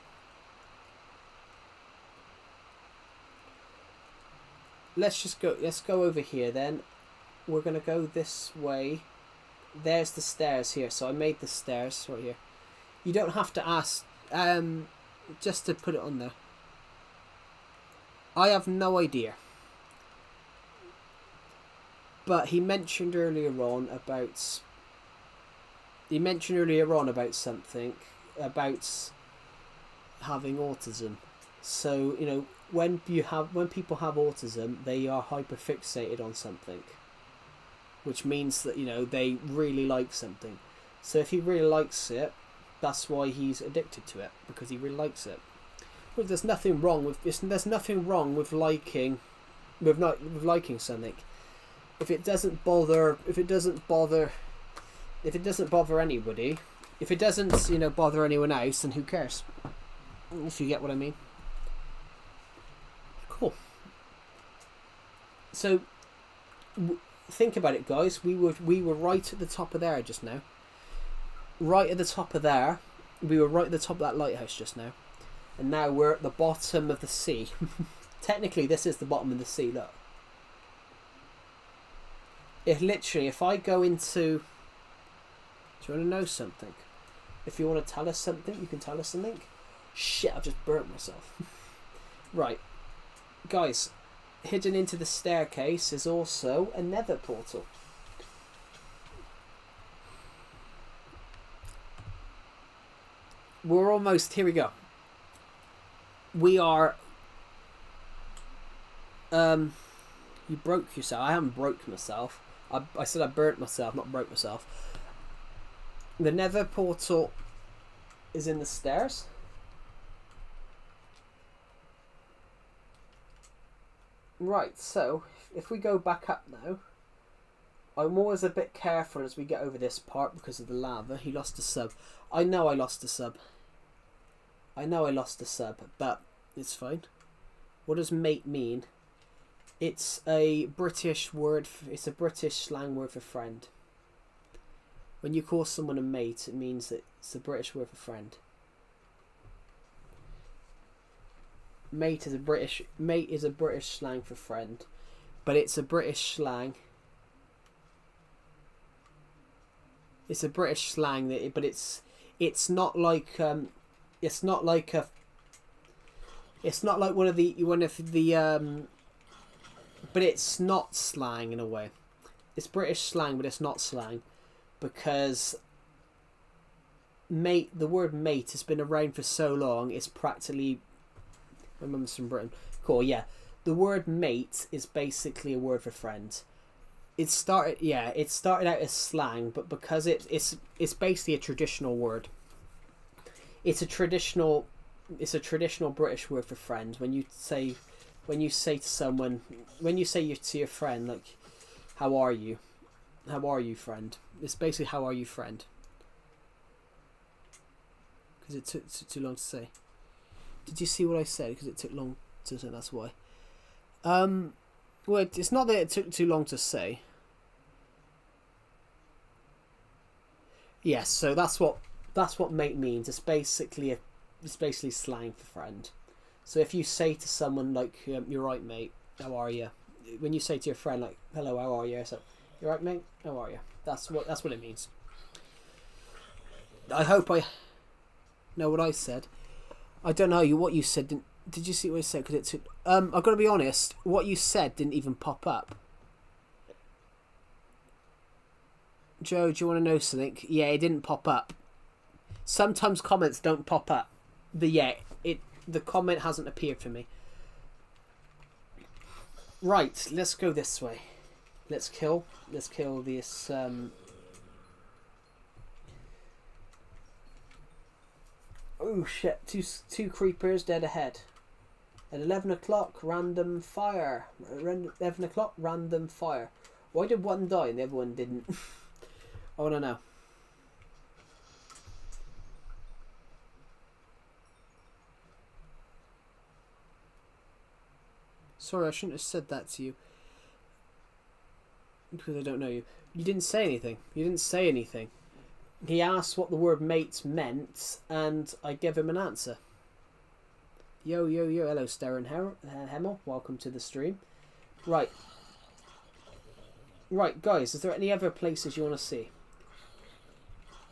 Let's go over here then. We're going to go this way. There's the stairs here. So I made the stairs right here. You don't have to ask. Just to put it on there. I have no idea. But he mentioned earlier on about something about having autism. So, you know, when people have autism, they are hyperfixated on something, which means that, you know, they really like something. So if he really likes it, that's why he's addicted to it, because he really likes it. Well, there's nothing wrong with liking something. If it doesn't bother anybody, if it doesn't, you know, bother anyone else, then who cares? If you get what I mean. Cool. So think about it, guys. We were right at the top of there just now. Right at the top of there. We were right at the top of that lighthouse just now. And now we're at the bottom of the sea. Technically, this is the bottom of the sea, look. If I go into... Do you want to know something? If you want to tell us something, you can tell us something. Shit, I've just burnt myself. Right. Guys, hidden into the staircase is also a nether portal. We're almost... Here we go. We are... You broke yourself. I haven't broke myself. I said I burnt myself, not broke myself. The nether portal is in the stairs. Right, so if we go back up now, I'm always a bit careful as we get over this part because of the lava. He lost a sub. I know I lost a sub. But it's fine. What does mate mean? It's a British word. It's a British slang word for friend. When you call someone a mate, it means that it's a British word for friend. Mate is a British slang for friend, but it's a British slang. It's a British slang but it's not like one of the but it's not slang in a way. It's British slang, but it's not slang, because mate, the word mate has been around for so long. It's practically... My mum's from Britain. Cool, yeah. The word mate is basically a word for friend. It started out as slang, but because it's basically a traditional word. It's a traditional British word for friend. When you say to your friend, like, how are you? How are you, friend? It's basically, how are you, friend? Because it took too long to say. Did you see what I said? Because it took long to say, that's why. Well, it's not that it took too long to say. Yes, so that's what mate means. It's basically slang for friend. So if you say to someone, like, you're right, mate, how are you? When you say to your friend, like, hello, how are you? So, you're right, mate, how are you? That's what it means. I hope I know what I said. I don't know what you said. Did you see what I said? Because it took... I've got to be honest. What you said didn't even pop up. Joe, do you want to know something? Yeah, it didn't pop up. Sometimes comments don't pop up. But yeah, the comment hasn't appeared for me. Right, let's go this way. Let's kill this... Oh shit, two creepers dead ahead. At 11 o'clock, random fire. 11 o'clock, random fire. Why did one die and the other one didn't? I want to know. Sorry, I shouldn't have said that to you. Because I don't know you. You didn't say anything. He asked what the word mate meant, and I gave him an answer. Yo, hello, Sterren Hemmel. Welcome to the stream. Right, guys, is there any other places you want to see?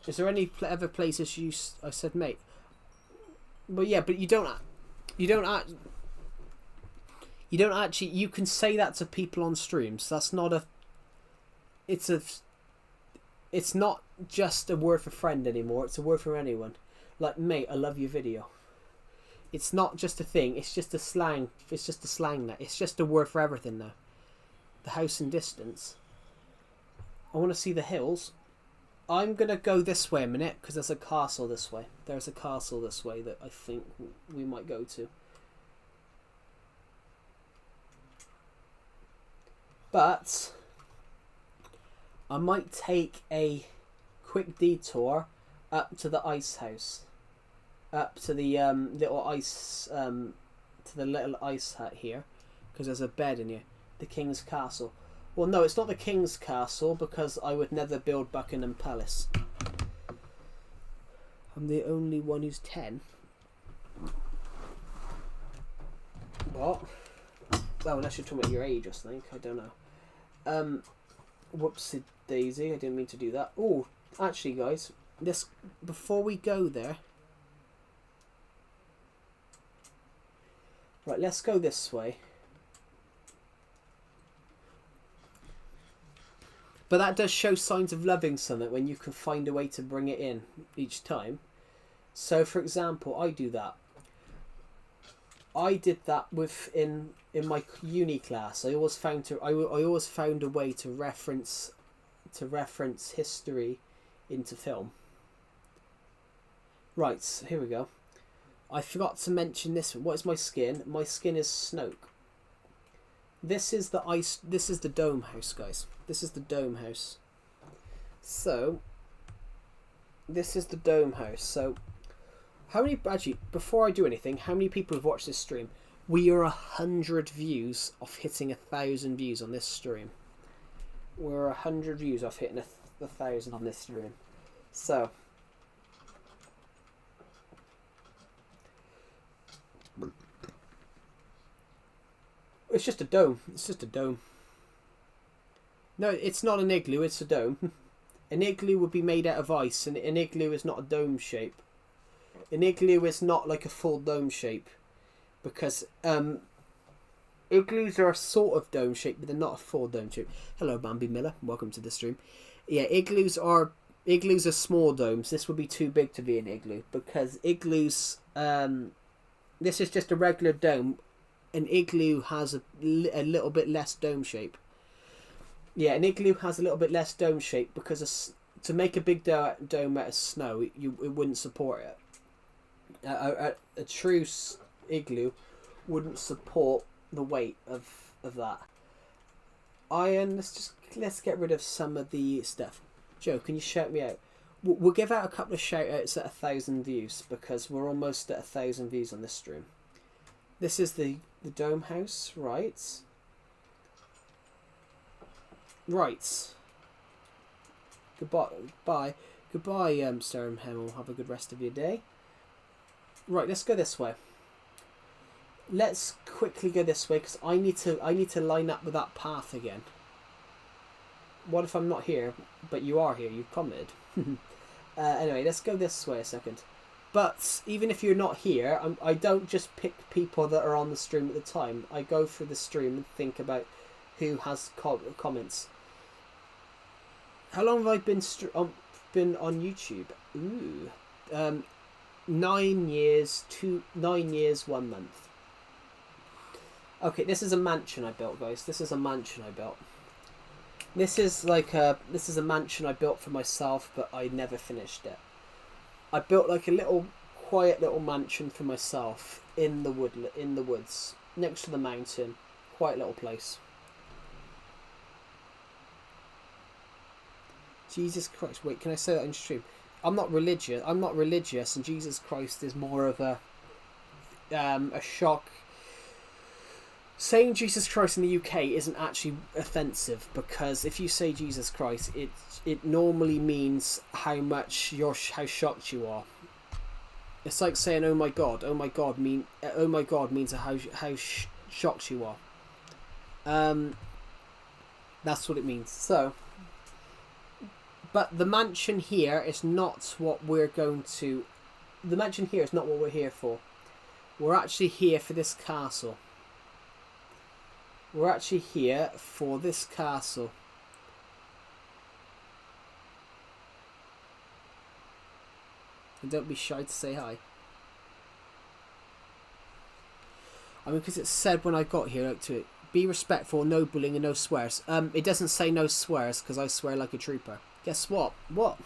Is there any other places I said mate? But yeah, but you don't You don't actually. You can say that to people on streams. That's not a. It's a. It's not just a word for friend anymore. It's a word for anyone. Like, mate, I love your video. It's not just a thing. It's just a slang. It's just a slang now. It's just a word for everything now. The house in distance. I want to see the hills. I'm going to go this way a minute because there's a castle this way. There's a castle this way that I think we might go to. But I might take a quick detour up to the ice house. Up to the little ice to the little ice hut here, because there's a bed in here. The King's Castle. Well, no, it's not the King's Castle because I would never build Buckingham Palace. I'm the only one who's 10. What? Well, unless you're talking about your age or something, I don't know. Whoopsie daisy, I didn't mean to do that. Oh, actually, guys, this before we go there. Right, let's go this way. But that does show signs of loving something when you can find a way to bring it in each time. So, for example, I do that. I did that in my uni class. I always found a way to reference history into film. Right, here we go. I forgot to mention this one. What is my skin? My skin is Snoke. This is the ice. This is the dome house, guys. This is the dome house. So, this is the dome house. So, how many? Actually, before I do anything, how many people have watched this stream? We are 100 views off hitting 1,000 views on this stream. We're 100 views off hitting 1,000 on this stream. So. It's just a dome. It's just a dome. No, it's not an igloo. It's a dome. An igloo would be made out of ice, and an igloo is not a dome shape. An igloo is not like a full dome shape, because igloos are a sort of dome shape, but they're not a full dome shape. Hello, Bambi Miller. Welcome to the stream. Yeah, igloos are small domes. This would be too big to be an igloo, because igloos. This is just a regular dome. An igloo has a little bit less dome shape. Yeah, an igloo has a little bit less dome shape because to make a big dome out of snow, it wouldn't support it. A true igloo wouldn't support the weight of that. Let's get rid of some of the stuff. Joe, can you shout me out? We'll give out a couple of shout outs at 1,000 views because we're almost at 1,000 views on this stream. This is the dome house, right? Right. Goodbye. Goodbye, Sturm Hemmel. Have a good rest of your day. Right, let's go this way. Let's quickly go this way because I need to line up with that path again. What if I'm not here, but you are here? You've commented. Anyway, let's go this way a second. But even if you're not here, I don't just pick people that are on the stream at the time. I go through the stream and think about who has comments. How long have I been on YouTube? Ooh, 9 years, 9 years, 1 month. Okay, this is a mansion I built, guys. This is a mansion I built. This is a mansion I built for myself, but I never finished it. I built like a quiet little mansion for myself in the woods, next to the mountain. Quiet little place. Jesus Christ! Wait, can I say that in stream? I'm not religious, and Jesus Christ is more of a shock. Saying Jesus Christ in the UK isn't actually offensive because if you say Jesus Christ, it normally means how shocked you are. It's like saying oh my God. Oh my God means how shocked you are. That's what it means. So, but the mansion here is not what we're going to. The mansion here is not what we're here for. We're actually here for this castle. We're actually here for this castle. And don't be shy to say hi. I mean, because it said when I got here, like, to it, be respectful, no bullying and no swears. It doesn't say no swears because I swear like a trooper. Guess what? What?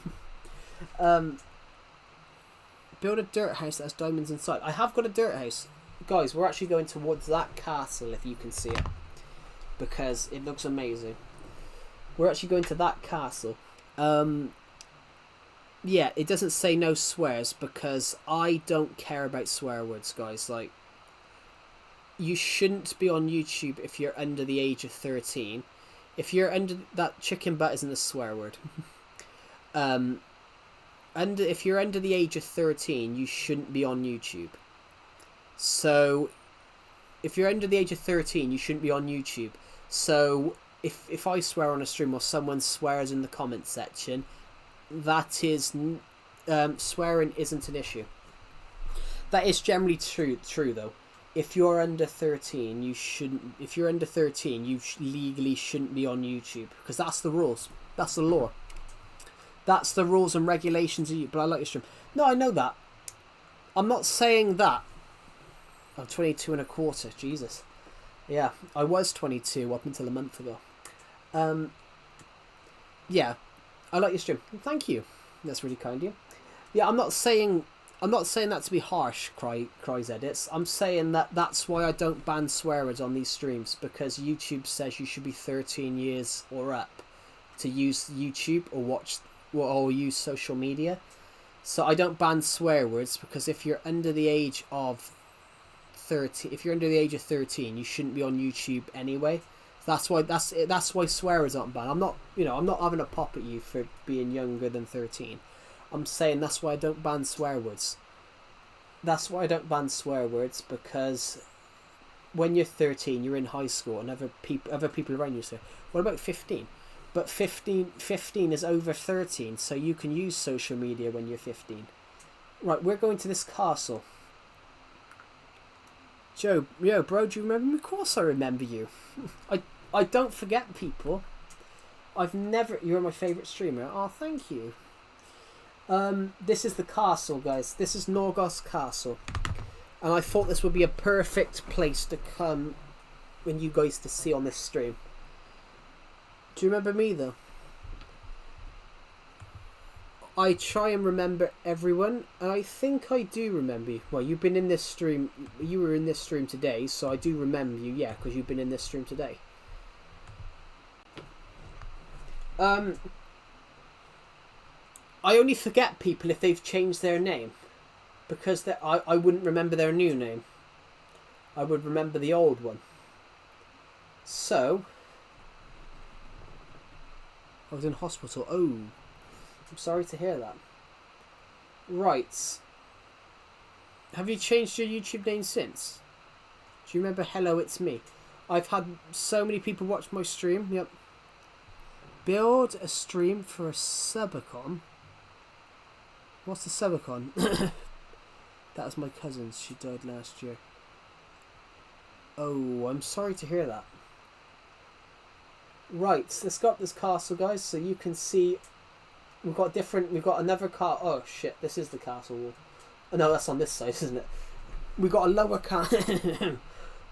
Build a dirt house that has diamonds inside. I have got a dirt house. Guys, we're actually going towards that castle, if you can see it. Because it looks amazing. We're actually going to that castle. Yeah, it doesn't say no swears because I don't care about swear words, guys. Like, you shouldn't be on YouTube if you're under the age of 13. If you're under... That chicken butt isn't a swear word. If you're under the age of 13, you shouldn't be on YouTube. So, if you're under the age of 13, you shouldn't be on YouTube. So, if I swear on a stream or someone swears in the comment section, that is... swearing isn't an issue. That is generally true though. If you're under 13, you shouldn't... If you're under 13, you legally shouldn't be on YouTube. Because that's the rules. That's the law. That's the rules and regulations of you. But I like your stream. No, I know that. I'm not saying that. I'm 22 and a quarter. Jesus. Yeah, I was 22 up until a month ago. Yeah, I like your stream. Thank you. That's really kind of you. Yeah, I'm not saying that to be harsh, Cries Edits. I'm saying that that's why I don't ban swear words on these streams, because YouTube says you should be 13 years or up to use YouTube or use social media. So I don't ban swear words because if you're under the age of 13, you shouldn't be on YouTube anyway. That's why swear words aren't banned. I'm not having a pop at you for being younger than 13. I'm saying that's why I don't ban swear words. That's why I don't ban swear words, because when you're 13, you're in high school and other people around you say, what about 15? But 15 is over 13, so you can use social media when you're 15. Right, we're going to this castle. Joe, yo, bro, do you remember me? Of course I remember you. I don't forget people. You're my favourite streamer. Oh, thank you. This is the castle, guys. This is Norgos Castle. And I thought this would be a perfect place to come when you guys to see on this stream. Do you remember me, though? I try and remember everyone, and I think I do remember you. Well, you've been in this stream. You were in this stream today, so I do remember you, yeah, because you've been in this stream today. I only forget people if they've changed their name, because I wouldn't remember their new name. I would remember the old one. So, I was in hospital. Oh, I'm sorry to hear that. Right. Have you changed your YouTube name since? Do you remember Hello It's Me? I've had so many people watch my stream. Yep. Build a stream for a Subicon. What's the Subicon? That was my cousin's. She died last year. Oh, I'm sorry to hear that. Right, let's go up this castle, guys, so you can see. We've got another car. Oh shit, this is the castle wall. Oh, no, that's on this side, isn't it? We've got a lower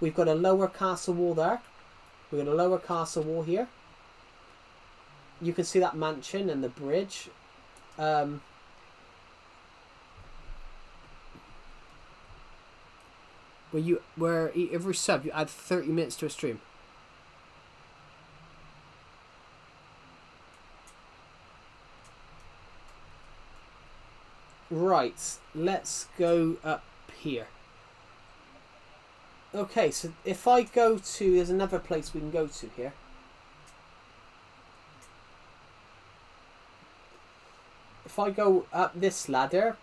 We've got a lower castle wall there. We've got a lower castle wall here. You can see that mansion and the bridge. Where every sub you add 30 minutes to a stream. Right, let's go up here. Okay, so if I go to... There's another place we can go to here. If I go up this ladder,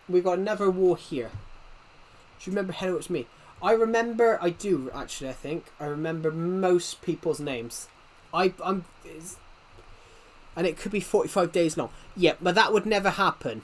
we've got another wall here. Do you remember Hello It's Me? I do actually, I think. I remember most people's names. And it could be 45 days long. Yeah, but that would never happen.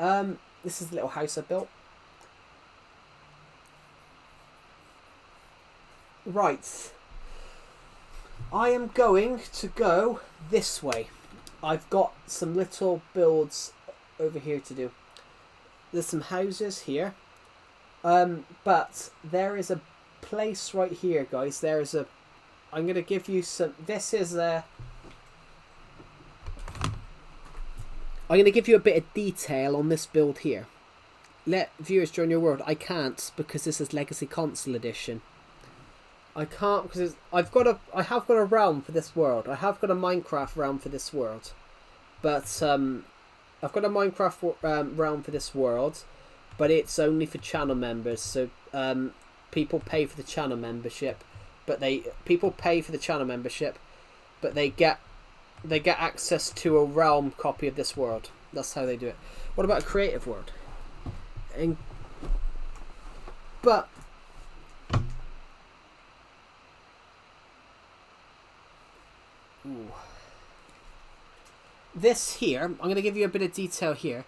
This is the little house I built. Right. I am going to go this way. I've got some little builds over here to do. There's some houses here. But there is a place right here, guys. There is a... I'm going to give you some... This is a... I'm going to give you a bit of detail on this build here. Let viewers join your world. I can't because this is Legacy Console Edition. I can't because I have got a realm for this world. I have got a Minecraft realm for this world. But I've got a Minecraft realm for this world, but it's only for channel members. So people pay for the channel membership, but they get access to a realm copy of this world. That's how they do it. What about a creative world? Ooh. This here, I'm going to give you a bit of detail here.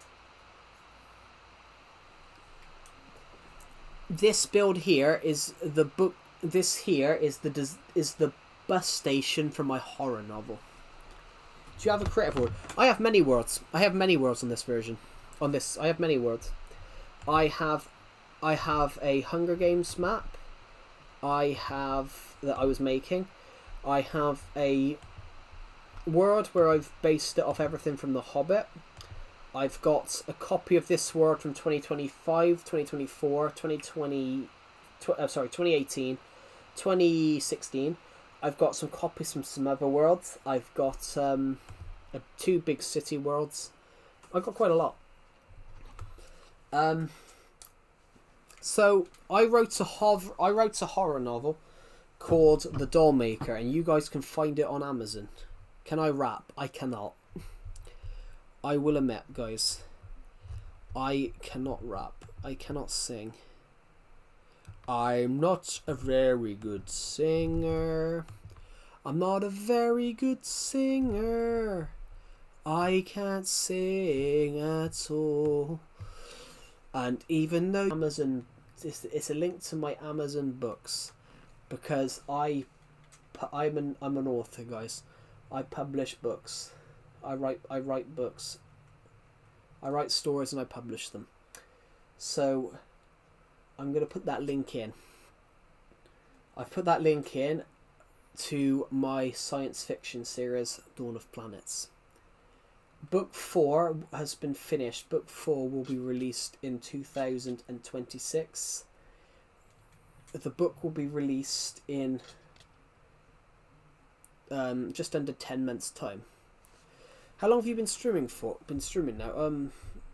This build here is the book. This here is the bus station for my horror novel. Do you have a creative world? I have many worlds. I have many worlds on this version. I have many worlds. I have a Hunger Games map. That I was making. I have a world where I've based it off everything from The Hobbit. I've got a copy of this world from 2025, 2024, 2018, 2016. I've got some copies from some other worlds. I've got 2 big city worlds. I've got quite a lot. So I wrote a horror novel called The Dollmaker, and you guys can find it on Amazon. Can I rap? I cannot. I will admit, guys, I cannot rap. I cannot sing. I'm not a very good singer. I'm not a very good singer. I can't sing at all. And even though Amazon, it's a link to my Amazon books, because I'm an author, guys. I publish books. I write books. I write stories and I publish them. So I'm going to put that link in. I've put that link in to my science fiction series, Dawn of Planets. Book 4 has been finished. Book 4 will be released in 2026. The book will be released in just under 10 months' time. How long have you been streaming for? Been streaming now?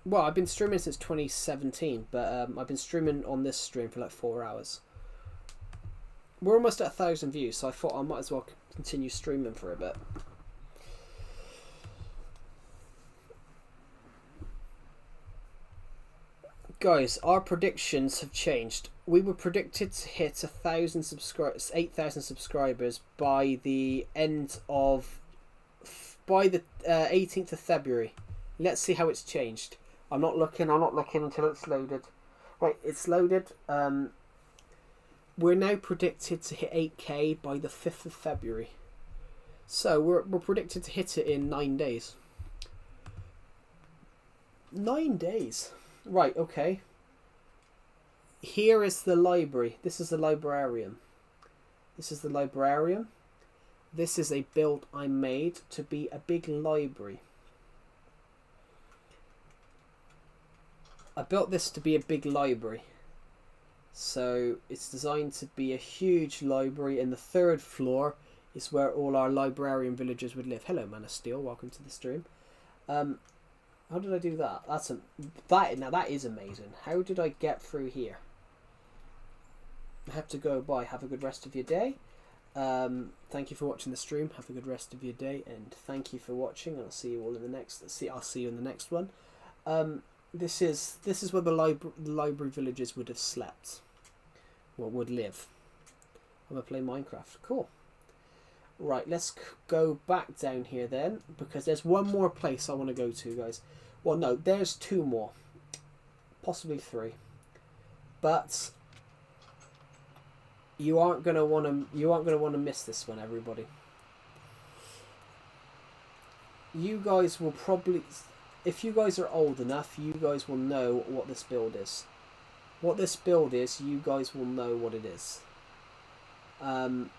Well, I've been streaming since 2017, but I've been streaming on this stream for like 4 hours. We're almost at 1,000 views, so I thought I might as well continue streaming for a bit. Guys, our predictions have changed. We were predicted to hit 8,000 subscribers by the 18th of February. Let's see how it's changed. I'm not looking until it's loaded. Right, it's loaded. We're now predicted to hit 8K by the 5th of February. So we're predicted to hit it in 9 days. 9 days. Right, okay. Here is the library. This is the librarian. This is the librarian. This is a build I made to be a big library. I built this to be a big library. So it's designed to be a huge library, and the 3rd floor is where all our librarian villagers would live. Hello, Man of Steel. Welcome to the stream. How did I do that? Now that is amazing. How did I get through here? I have to go by. Have a good rest of your day. Thank you for watching the stream. Have a good rest of your day, and thank you for watching. I'll see you all in the next. I'll see you in the next one. This is where the library villagers would have slept. Well, would live. I'm gonna play Minecraft. Cool. Right, let's go back down here then, because there's one more place I want to go to, guys. Well, no, there's 2 more. possibly 3. But you aren't gonna want to miss this one, everybody. You guys will probably, if you guys are old enough, you guys will know what this build is. What this build is, you guys will know what it is. Have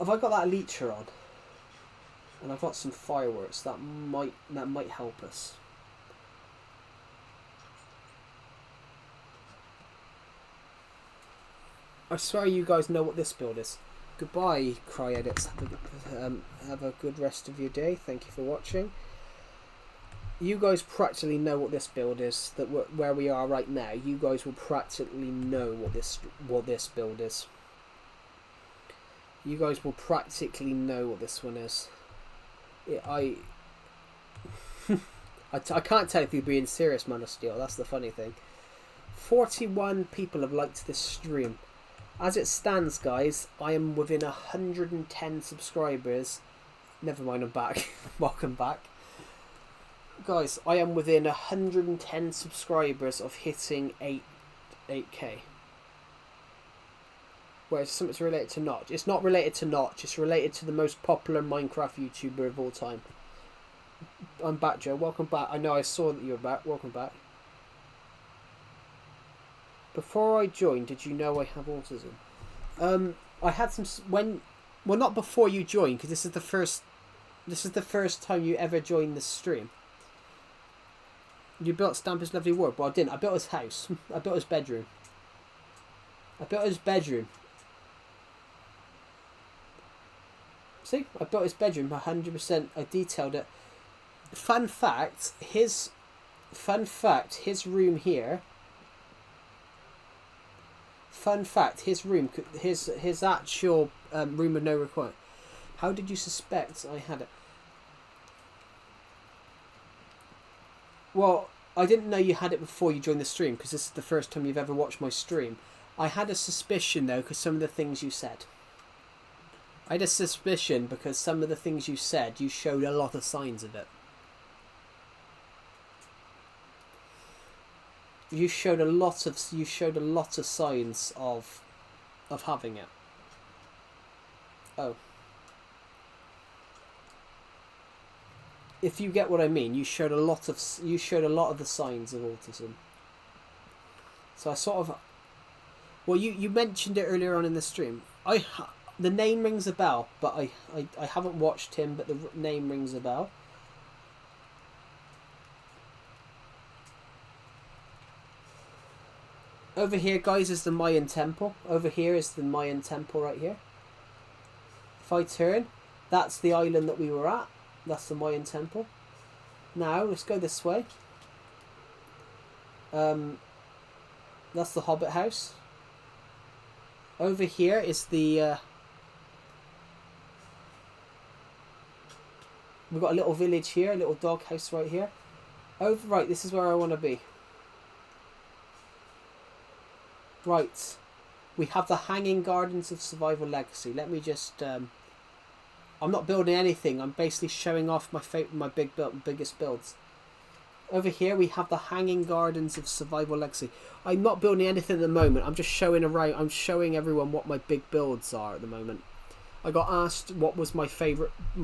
I got that leecher on? And I've got some fireworks. That might help us. I swear you guys know what this build is. Goodbye, Cry Edits. Have a good rest of your day. Thank you for watching. You guys practically know what this build is. That where we are right now, you guys will practically know what this build is. You guys will practically know what this one is. I can't tell if you're being serious, Man of Steel. That's the funny thing. 41 people have liked this stream. As it stands, guys, I am within 110 subscribers. Never mind, I'm back. Welcome back. Guys, I am within 110 subscribers of hitting 8K. Whereas something's related to Notch. It's not related to Notch, it's related to the most popular Minecraft YouTuber of all time. I'm back, Joe. Welcome back. I know I saw that you were back. Welcome back. Before I joined, did you know I have autism? I had some well, not before you joined, because this is the first time you ever joined the stream. You built Stampy's lovely world. Well, I didn't. I built his house. I built his bedroom. See, I built his bedroom 100%. I detailed it. Fun fact, his room here. Fun fact, his room, his actual room of no requirement. How did you suspect I had it? Well, I didn't know you had it before you joined the stream, because this is the first time you've ever watched my stream. I had a suspicion, though, because some of the things you said. I had a suspicion because some of the things you said, you showed a lot of signs of it. You showed a lot of signs of having it. Oh. If you get what I mean, you showed a lot of the signs of autism. So I sort of, well, you mentioned it earlier on in the stream. The name rings a bell, but I haven't watched him, but the name rings a bell. Over here, guys, is the Mayan temple. Over here is the Mayan temple right here. If I turn, that's the island that we were at. That's the Mayan temple. Now, let's go this way. That's the Hobbit house. Over here is the... we've got a little village here, a little dog house right here. Over, right, this is where I want to be. Right, we have the Hanging Gardens of Survival Legacy. Let me just... I'm not building anything. I'm basically showing off my biggest builds. Over here we have the Hanging Gardens of Survival Legacy. I'm not building anything at the moment. I'm just showing around. I'm showing everyone what my big builds are at the moment. I got asked what was my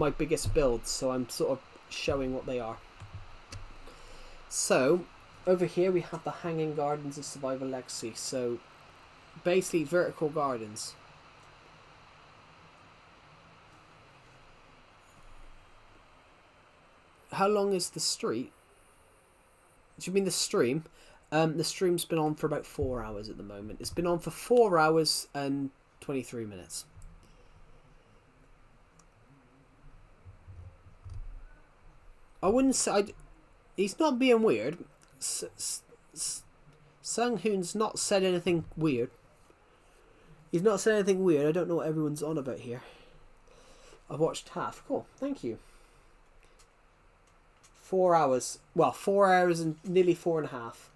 biggest builds, so I'm sort of showing what they are. So over here we have the Hanging Gardens of Survival Legacy. So basically vertical gardens. How long is the street? Do you mean the stream? The stream's been on for about 4 hours at the moment. It's been on for 4 hours and 23 minutes. I wouldn't say... he's not being weird. Sang-hoon's not said anything weird. He's not said anything weird. I don't know what everyone's on about here. I've watched half. Cool. Thank you. 4 hours. Well, 4 hours and nearly 4.5.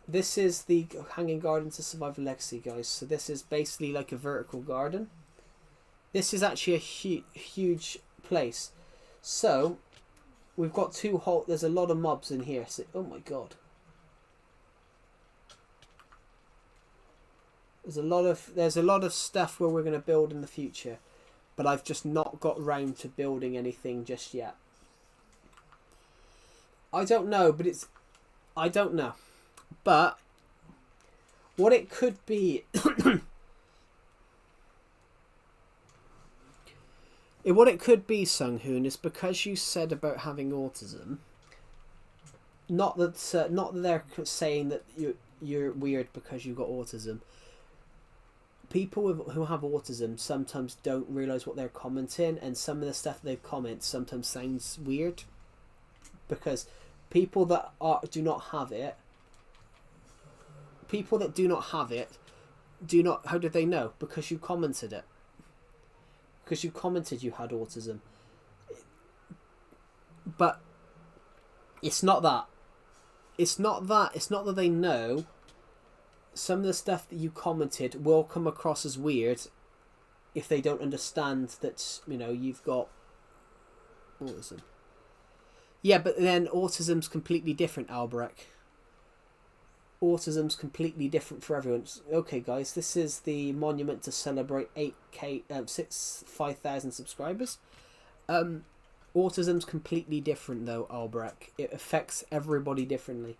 This is the Hanging Gardens of Survival Legacy, guys. So this is basically like a vertical garden. This is actually a huge place. So we've got two whole. There's a lot of mobs in here. So, oh my god. There's a lot of stuff where we're going to build in the future, but I've just not got round to building anything just yet. I don't know, but what it could be, what it could be, Sung Hoon, is because you said about having autism. Not that they're saying that you're weird because you've got autism. People who have autism sometimes don't realise what they're commenting, and some of the stuff they comment sometimes sounds weird. Because people that do not have it, how did they know? Because you commented it. Because you commented you had autism. But it's not that. It's not that they know. Some of the stuff that you commented will come across as weird if they don't understand that, you know, you've got autism. Yeah, but then autism's completely different, Albrecht. Autism's completely different for everyone. Okay, guys, this is the monument to celebrate 5,000 subscribers. Autism's completely different, though, Albrecht. It affects everybody differently.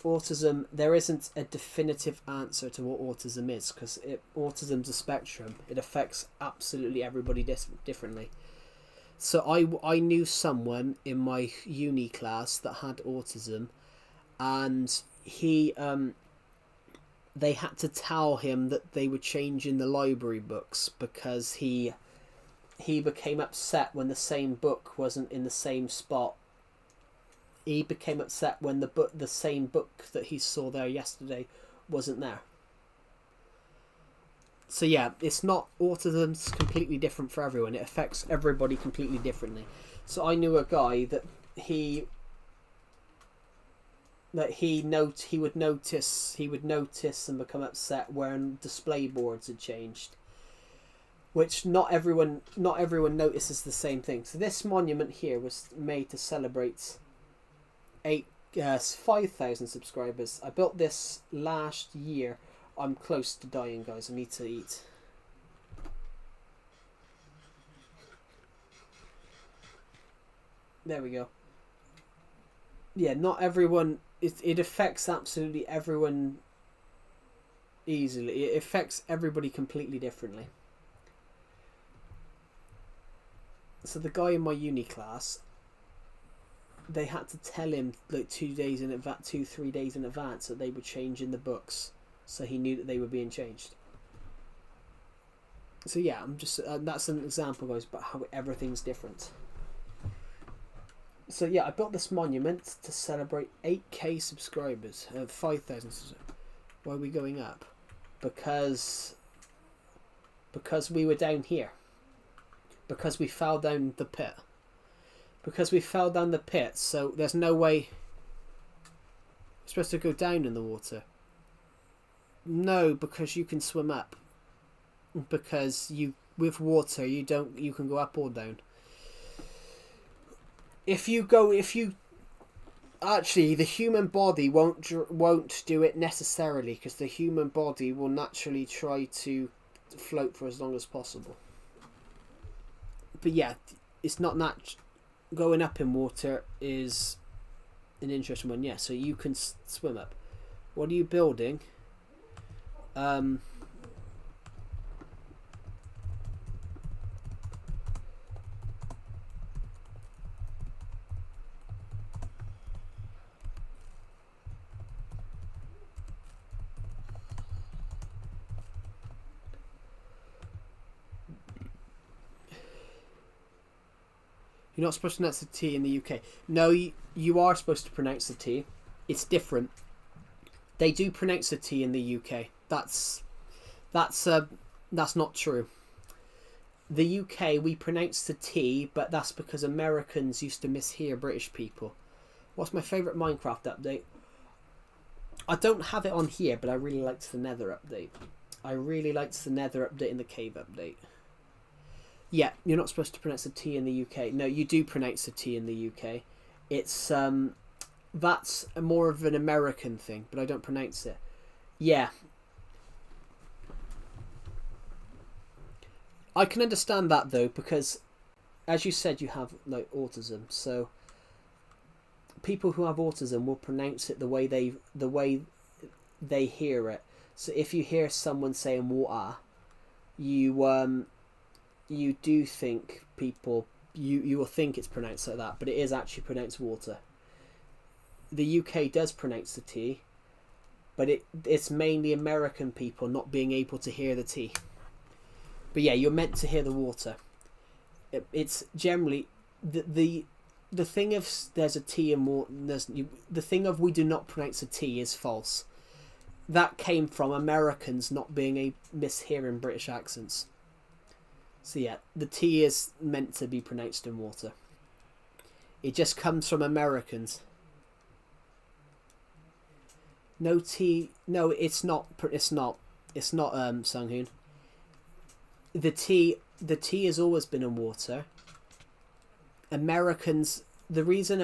Autism, there isn't a definitive answer to what autism is, because autism's a spectrum. It affects absolutely everybody differently. So I knew someone in my uni class that had autism, and they had to tell him that they were changing the library books because he became upset when the same book wasn't in the same spot. He became upset when the same book that he saw there yesterday wasn't there. So yeah, it's not, autism's completely different for everyone. It affects everybody completely differently. So I knew a guy that he would notice and become upset when display boards had changed, which not everyone notices the same thing. So this monument here was made to celebrate 5,000 subscribers. I built this last year. I'm close to dying, guys. I need to eat. There we go. Yeah, not everyone. It affects absolutely everyone easily. It affects everybody completely differently. So the guy in my uni class, they had to tell him like 3 days in advance that they were changing the books, so he knew that they were being changed. So yeah, I'm just that's an example, guys, about how everything's different. So yeah, I built this monument to celebrate 8k subscribers, 5,000. Why are we going up? Because we were down here. Because we fell down the pit. So there's no way we're supposed to go down in the water. No, because you can swim up. Because with water you can go up or down. Actually, the human body won't do it necessarily, because the human body will naturally try to float for as long as possible. But yeah, it's not going up in water is an interesting one. Yeah, so you can swim up. What are you building? You're not supposed to pronounce the T in the UK. No, you are supposed to pronounce the T. It's different. They do pronounce the T in the UK. That's not true. The UK, we pronounce the T, but that's because Americans used to mishear British people. What's my favourite Minecraft update? I don't have it on here, but I really liked the Nether update. I really liked the Nether update and the Cave update. Yeah, you're not supposed to pronounce the T in the UK. No, you do pronounce the T in the UK. It's that's more of an American thing, but I don't pronounce it. Yeah, I can understand that though, because as you said, you have like autism, so people who have autism will pronounce it the way they hear it. So if you hear someone saying water, you do think you will think it's pronounced like that, but it is actually pronounced water. The UK does pronounce the T, but it's mainly American people not being able to hear the T. But yeah, you're meant to hear the water. It's generally the thing of there's a T and water. The thing of we do not pronounce a T is false. That came from Americans not being mishearing British accents. So yeah, the T is meant to be pronounced in water. It just comes from Americans. No T. No, it's not. It's not. It's not. Sunghoon. The T has always been in water. Americans. The reason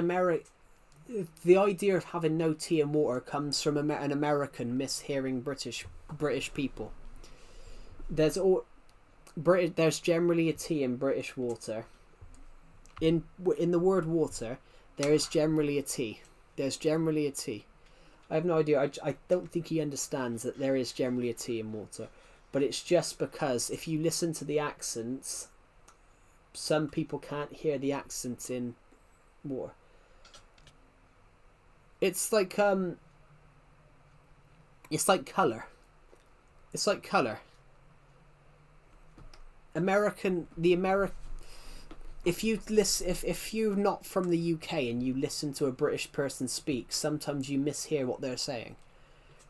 the idea of having no T in water comes from an American mishearing British people. There's generally a T in British water. In the word water, there is generally a T. There's generally a T. I have no idea. I don't think he understands that there is generally a T in water. But it's just because if you listen to the accents, some people can't hear the accents in water. It's like colour. It's like colour. If you're not from the UK and you listen to a British person speak, sometimes you mishear what they're saying,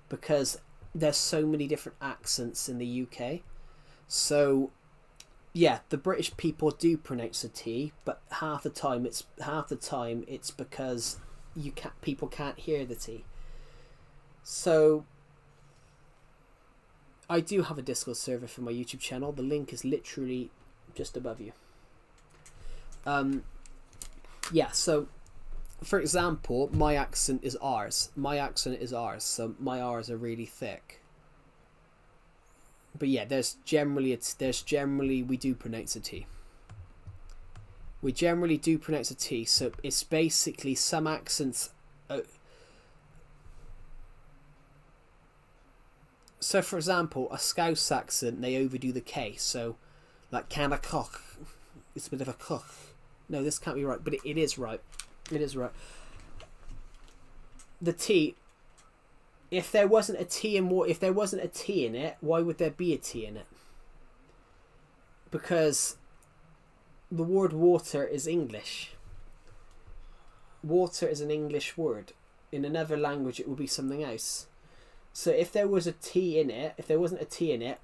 because there's so many different accents in the UK. So yeah, the British people do pronounce a T, but half the time it's because people can't hear the T. So I do have a Discord server for my YouTube channel. The link is literally just above you. Yeah, so for example, my accent is R's. So my R's are really thick. But yeah, there's generally we do pronounce a T. We generally do pronounce a T, so it's basically some accents. So for example, a Scouse accent, they overdo the K, so like can a cock, it's a bit of a cock. No, this can't be right, but it is right. It is right. The T. If there wasn't a T in it, why would there be a T in it? Because the word water is English. Water is an English word. In another language, it would be something else. So if there was a T in it, if there wasn't a T in it,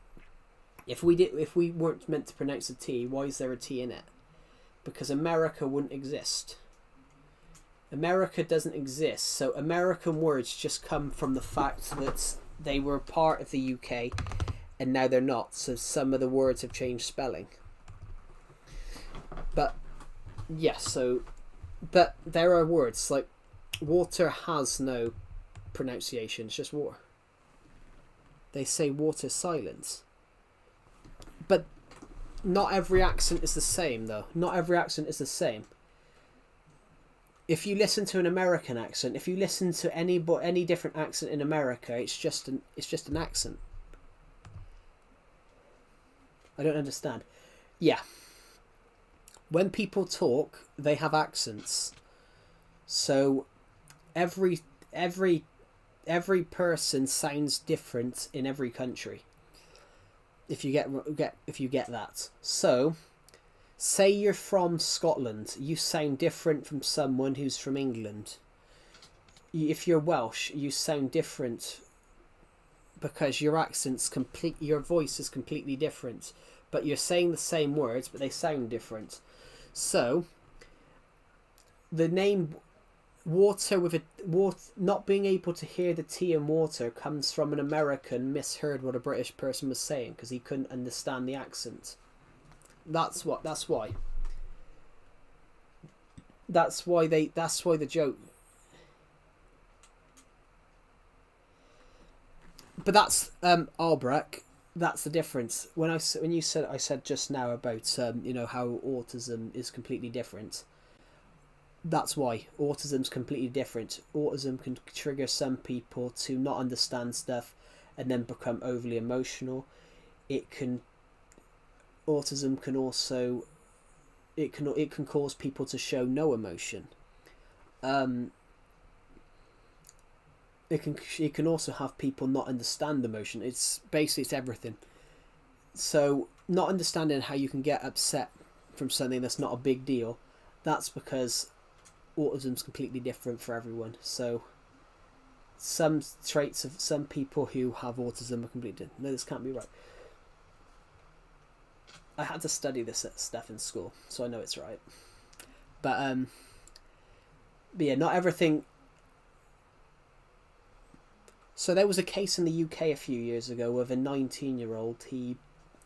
if we weren't meant to pronounce a T, why is there a T in it? Because America wouldn't exist. America doesn't exist, so American words just come from the fact that they were part of the UK and now they're not, so some of the words have changed spelling. But yeah, but there are words like water has no pronunciation, it's just water. They say water silence. But not every accent is the same, though. Not every accent is the same. If you listen to an American accent, if you listen to any different accent in America, it's just an accent. I don't understand. Yeah. When people talk, they have accents. So every person sounds different in every country. If you get that. So, say you're from Scotland, you sound different from someone who's from England. If you're Welsh, you sound different because your voice is completely different, but you're saying the same words, but they sound different. So, the name water not being able to hear the T in water comes from an American misheard what a British person was saying because he couldn't understand the accent. That's why the joke. But that's Albrecht. That's the difference. When you said, I said just now about you know, how autism is completely different. That's why autism's completely different. Autism can trigger some people to not understand stuff and then become overly emotional. Autism can also it can cause people to show no emotion. It can also have people not understand emotion. It's everything. So not understanding how you can get upset from something that's not a big deal, that's because autism's completely different for everyone. So some traits of some people who have autism are completely different. No, this can't be right. I had to study this stuff in school, so I know it's right. But yeah, not everything. So there was a case in the UK a few years ago of a 19-year-old. He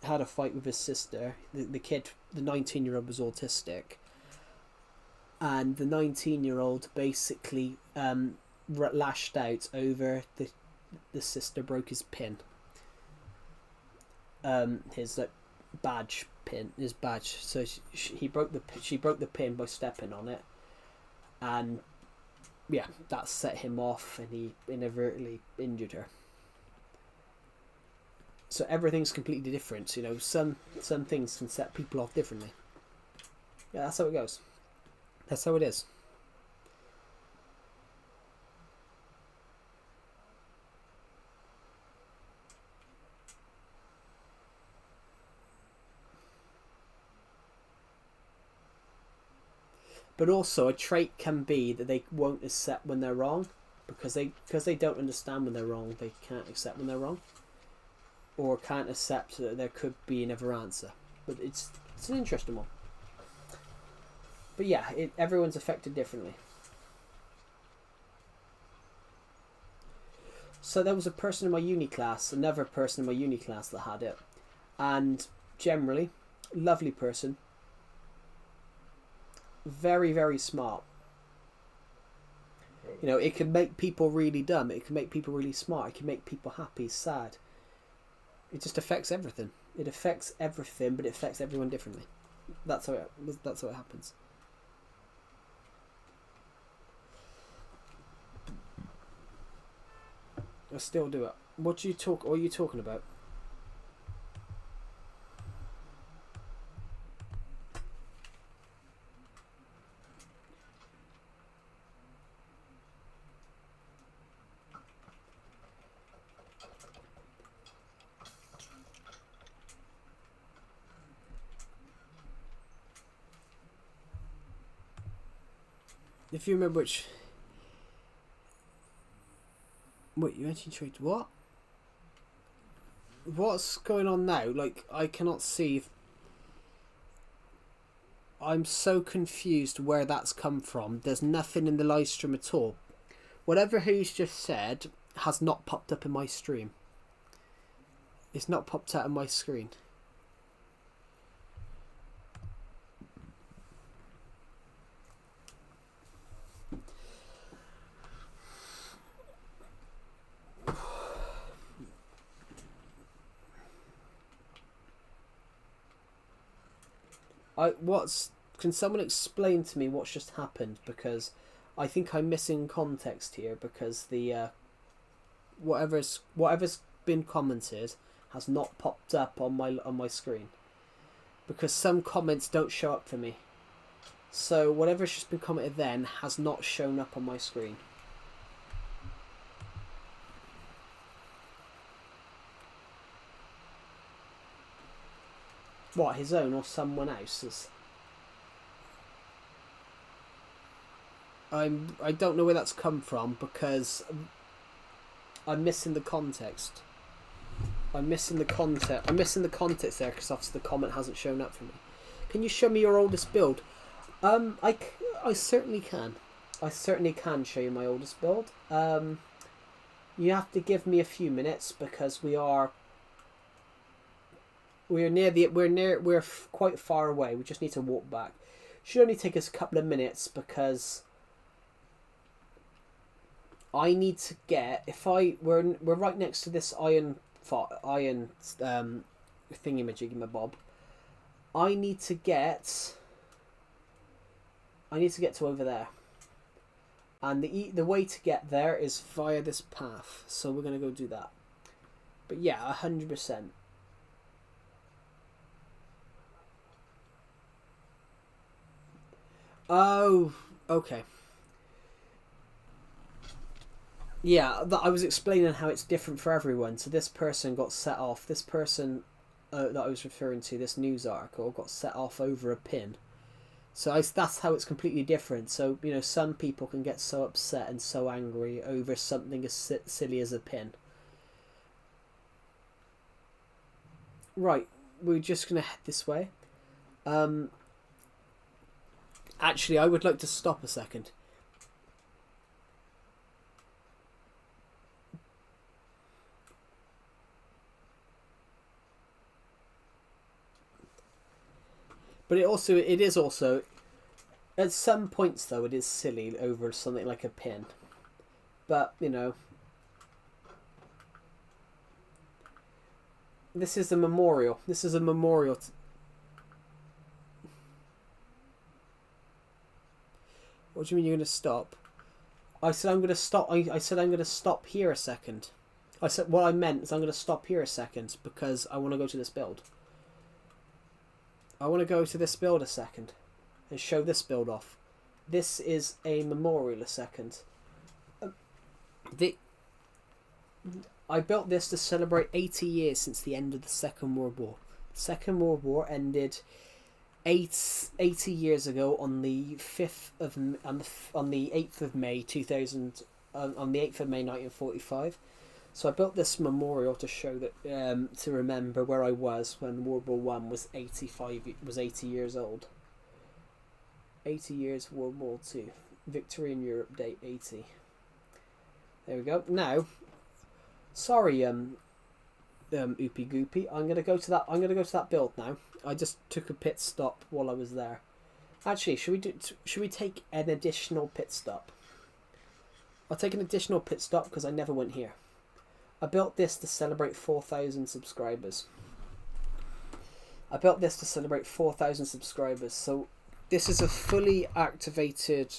had a fight with his sister. The 19-year-old was autistic, and the 19-year-old basically lashed out over the sister broke his pin. His badge. So she broke the pin by stepping on it, and yeah, that set him off, and he inadvertently injured her. So everything's completely different. You know, some things can set people off differently. Yeah, that's how it goes. That's how it is. But also, a trait can be that they won't accept when they're wrong, because they don't understand when they're wrong. They can't accept when they're wrong, or can't accept that there could be another answer. But it's an interesting one. But yeah, everyone's affected differently. So there was another person in my uni class that had it, and generally, lovely person. Very, very smart. You know, it can make people really dumb. It can make people really smart. It can make people happy, sad. It just affects everything. It affects everything, but it affects everyone differently. That's how it happens. I still do it. What are you talking about? If you remember Wait, you mentioned trade. What? What's going on now? Like, I cannot see. I'm so confused where that's come from. There's nothing in the live stream at all. Whatever he's just said has not popped up in my stream. It's not popped out on my screen. Can someone explain to me what's just happened? Because I think I'm missing context here, because the whatever's been commented has not popped up on my screen, because some comments don't show up for me. So whatever's just been commented then has not shown up on my screen. What, his own or someone else's? I don't know where that's come from, because I'm missing the context. I'm missing the context there, because obviously the comment hasn't shown up for me. Can you show me your oldest build? I certainly can. I certainly can show you my oldest build. You have to give me a few minutes, because we are We're quite far away. We just need to walk back. Should only take us a couple of minutes because I need to get. We're right next to this iron thingy-majiggy my bob. I need to get to over there, and the way to get there is via this path. So we're gonna go do that. But yeah, 100%. Oh, okay. Yeah, I was explaining how it's different for everyone. So this person got set off. This person that I was referring to, this news article, got set off over a pin. So that's how it's completely different. So, you know, some people can get so upset and so angry over something as silly as a pin. Right, we're just going to head this way. Actually, I would like to stop a second. But it is also, at some points though, it is silly over something like a pin. But, you know, this is a memorial. This is a memorial. What do you mean you're going to stop? I said I'm going to stop. I said I'm going to stop here a second. I said what I meant is I'm going to stop here a second because I want to go to this build. I want to go to this build a second and show this build off. This is a memorial a second. I built this to celebrate 80 years since the end of the Second World War. The Second World War ended 80 years ago on the 8th of May 2000 on the 8th of May 1945. So I built this memorial to show that to remember where I was when World War One was 80 years old. 80 years World War Two, Victory in Europe Day 80. There we go. Now, sorry, Oopie Goopy. I'm gonna go to that build now. I just took a pit stop while I was there. Actually, should we take an additional pit stop? I'll take an additional pit stop because I never went here. I built this to celebrate 4,000 subscribers. So this is a fully activated.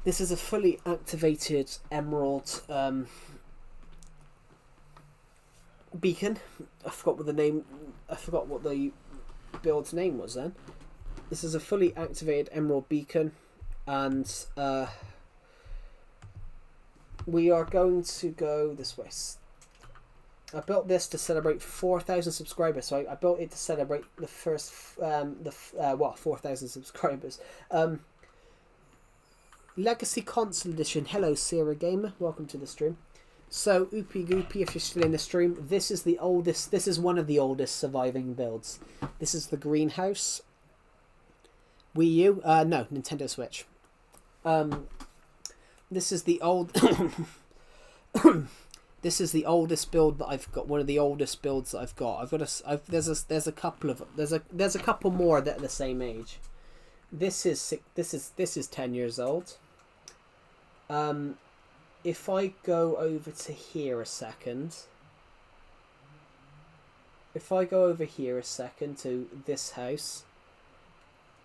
This is a fully activated emerald beacon. I forgot what the build's name was then. This is a fully activated emerald beacon, and we are going to go this way. I built this to celebrate 4,000 subscribers. So I built it to celebrate the first 4,000 subscribers. Legacy Console Edition. Hello, Sierra Gamer. Welcome to the stream. So, Oopie Goopy, if you're still in the stream, this is the oldest. This is one of the oldest surviving builds. This is the greenhouse. Wii U? No, Nintendo Switch. This is the old. This is the oldest build that I've got. One of the oldest builds that I've got. There's a couple more that are the same age. This is 10 years old. If I go over to here a second. If I go over here a second to this house.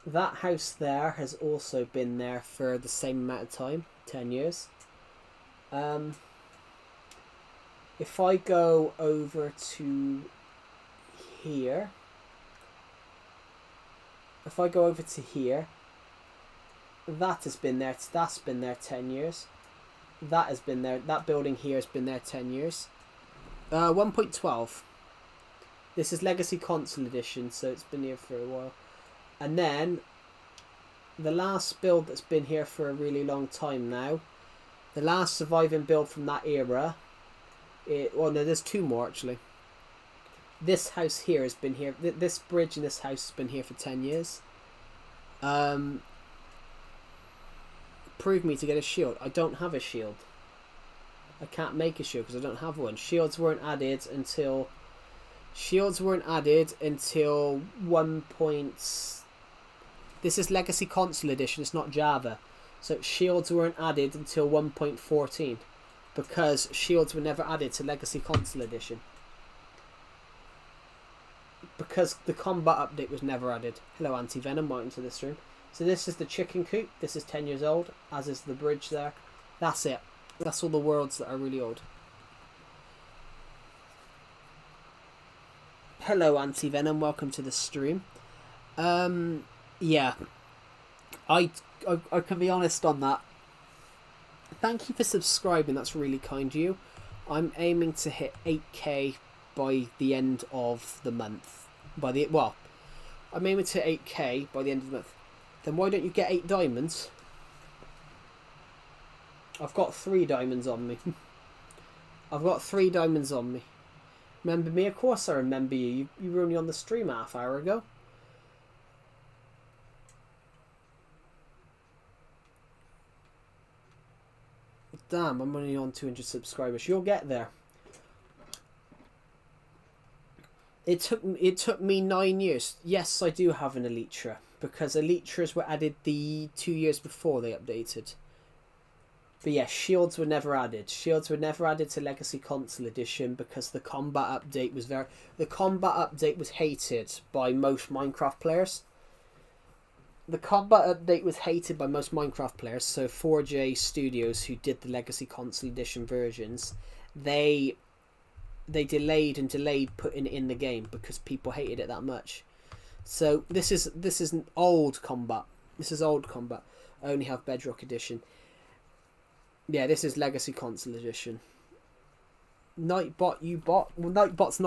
That house there has also been there for the same amount of time, 10 years. If I go over to here, that has been there. That's been there 10 years. That has been there. That building here has been there 10 years. 1.12. This is Legacy Console Edition, so it's been here for a while. And then the last build that's been here for a really long time now, the last surviving build from that era, there's two more actually. This house here has been here, this bridge in this house has been here for 10 years. Prove me to get a shield. I don't have a shield. I can't make a shield because I don't have one. Shields weren't added until Shields weren't added until 1. This is Legacy Console Edition, it's not Java. So shields weren't added until 1.14 because shields were never added to Legacy Console Edition. Because the combat update was never added. Hello Anti-Venom, welcome to the stream. So this is the chicken coop. This is 10 years old, as is the bridge there. That's it. That's all the worlds that are really old. Hello Anti-Venom, welcome to the stream. Yeah. I can be honest on that. Thank you for subscribing, that's really kind of you. I'm aiming to hit 8k by the end of the month. I'm aiming to 8k by the end of the month. Then why don't you get 8 diamonds? I've got 3 diamonds on me. I've got 3 diamonds on me. Remember me? Of course I remember you. You were only on the stream half hour ago. Damn, I'm only on 200 subscribers. You'll get there. It took me 9 years. Yes, I do have an Elytra, because Elytras were added the 2 years before they updated. But yeah, shields were never added. Shields were never added to Legacy Console Edition because the combat update was hated by most Minecraft players. The combat update was hated by most Minecraft players, so 4J Studios, who did the Legacy Console Edition versions, they delayed and delayed putting it in the game because people hated it that much. So this is an old combat. This is old combat. I only have Bedrock Edition. Yeah, this is Legacy Console Edition. Nightbot, you bot? Well, Nightbot's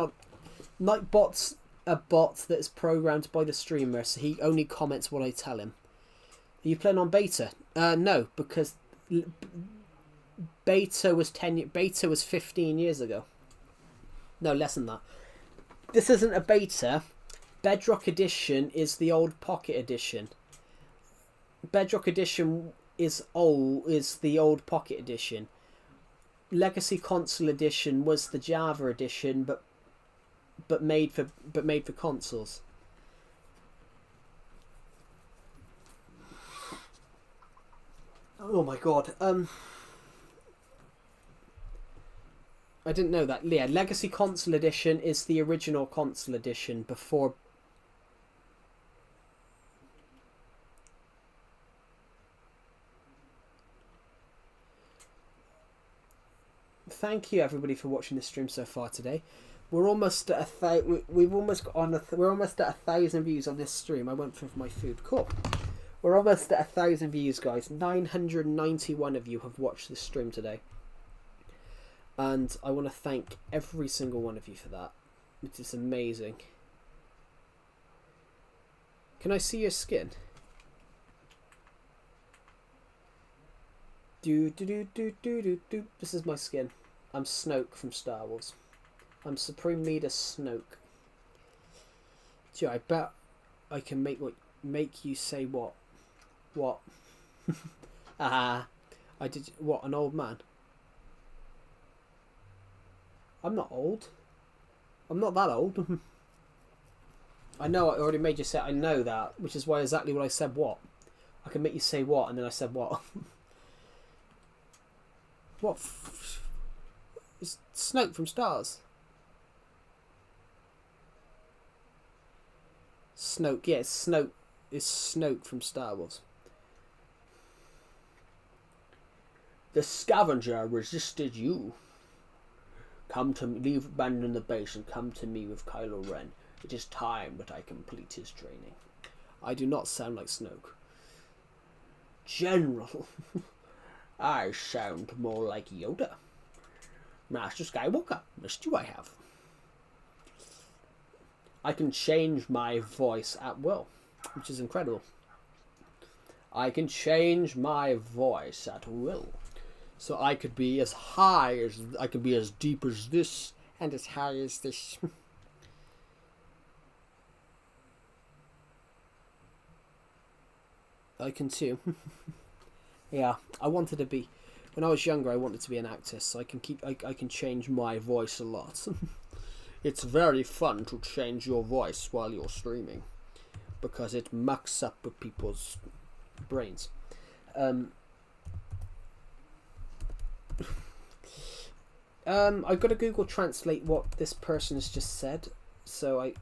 a bot that is programmed by the streamer, so he only comments what I tell him. Are you playing on beta? No, because beta was 15 years ago. No, less than that. This isn't a beta. Bedrock Edition is the old Pocket Edition. Bedrock Edition is the old Pocket Edition. Legacy Console Edition was the Java edition, but made for consoles. Oh my god. I didn't know that. Yeah, Legacy Console Edition is the original console edition before. Thank you everybody for watching the stream so far today. We're almost at we're almost at 1,000 views on this stream. I went for my food. Cool. We're almost at 1,000 views, guys. 991 of you have watched this stream today. And I want to thank every single one of you for that. It is amazing. Can I see your skin? This is my skin. I'm Snoke from Star Wars. I'm Supreme Leader Snoke. Gee, I bet I can make you say what? What? I did what? An old man? I'm not old. I'm not that old. I know I already made you say I know that, which is why exactly what I said what. I can make you say what, and then I said what. What? It's Snoke from Stars. Snoke, yeah, it's Snoke. It's Snoke from Star Wars. The scavenger resisted you. Come to me, abandon the base and come to me with Kylo Ren. It is time that I complete his training. I do not sound like Snoke. General. I sound more like Yoda. Master Skywalker, missed you I have. I can change my voice at will, which is incredible. I can change my voice at will. So I could be as high as, I could be as deep as this, and as high as this. I can too. Yeah, I wanted to be, when I was younger I wanted to be an actor, so I can change my voice a lot. It's very fun to change your voice while you're streaming because it mucks up with people's brains. I've got to Google Translate what this person has just said so I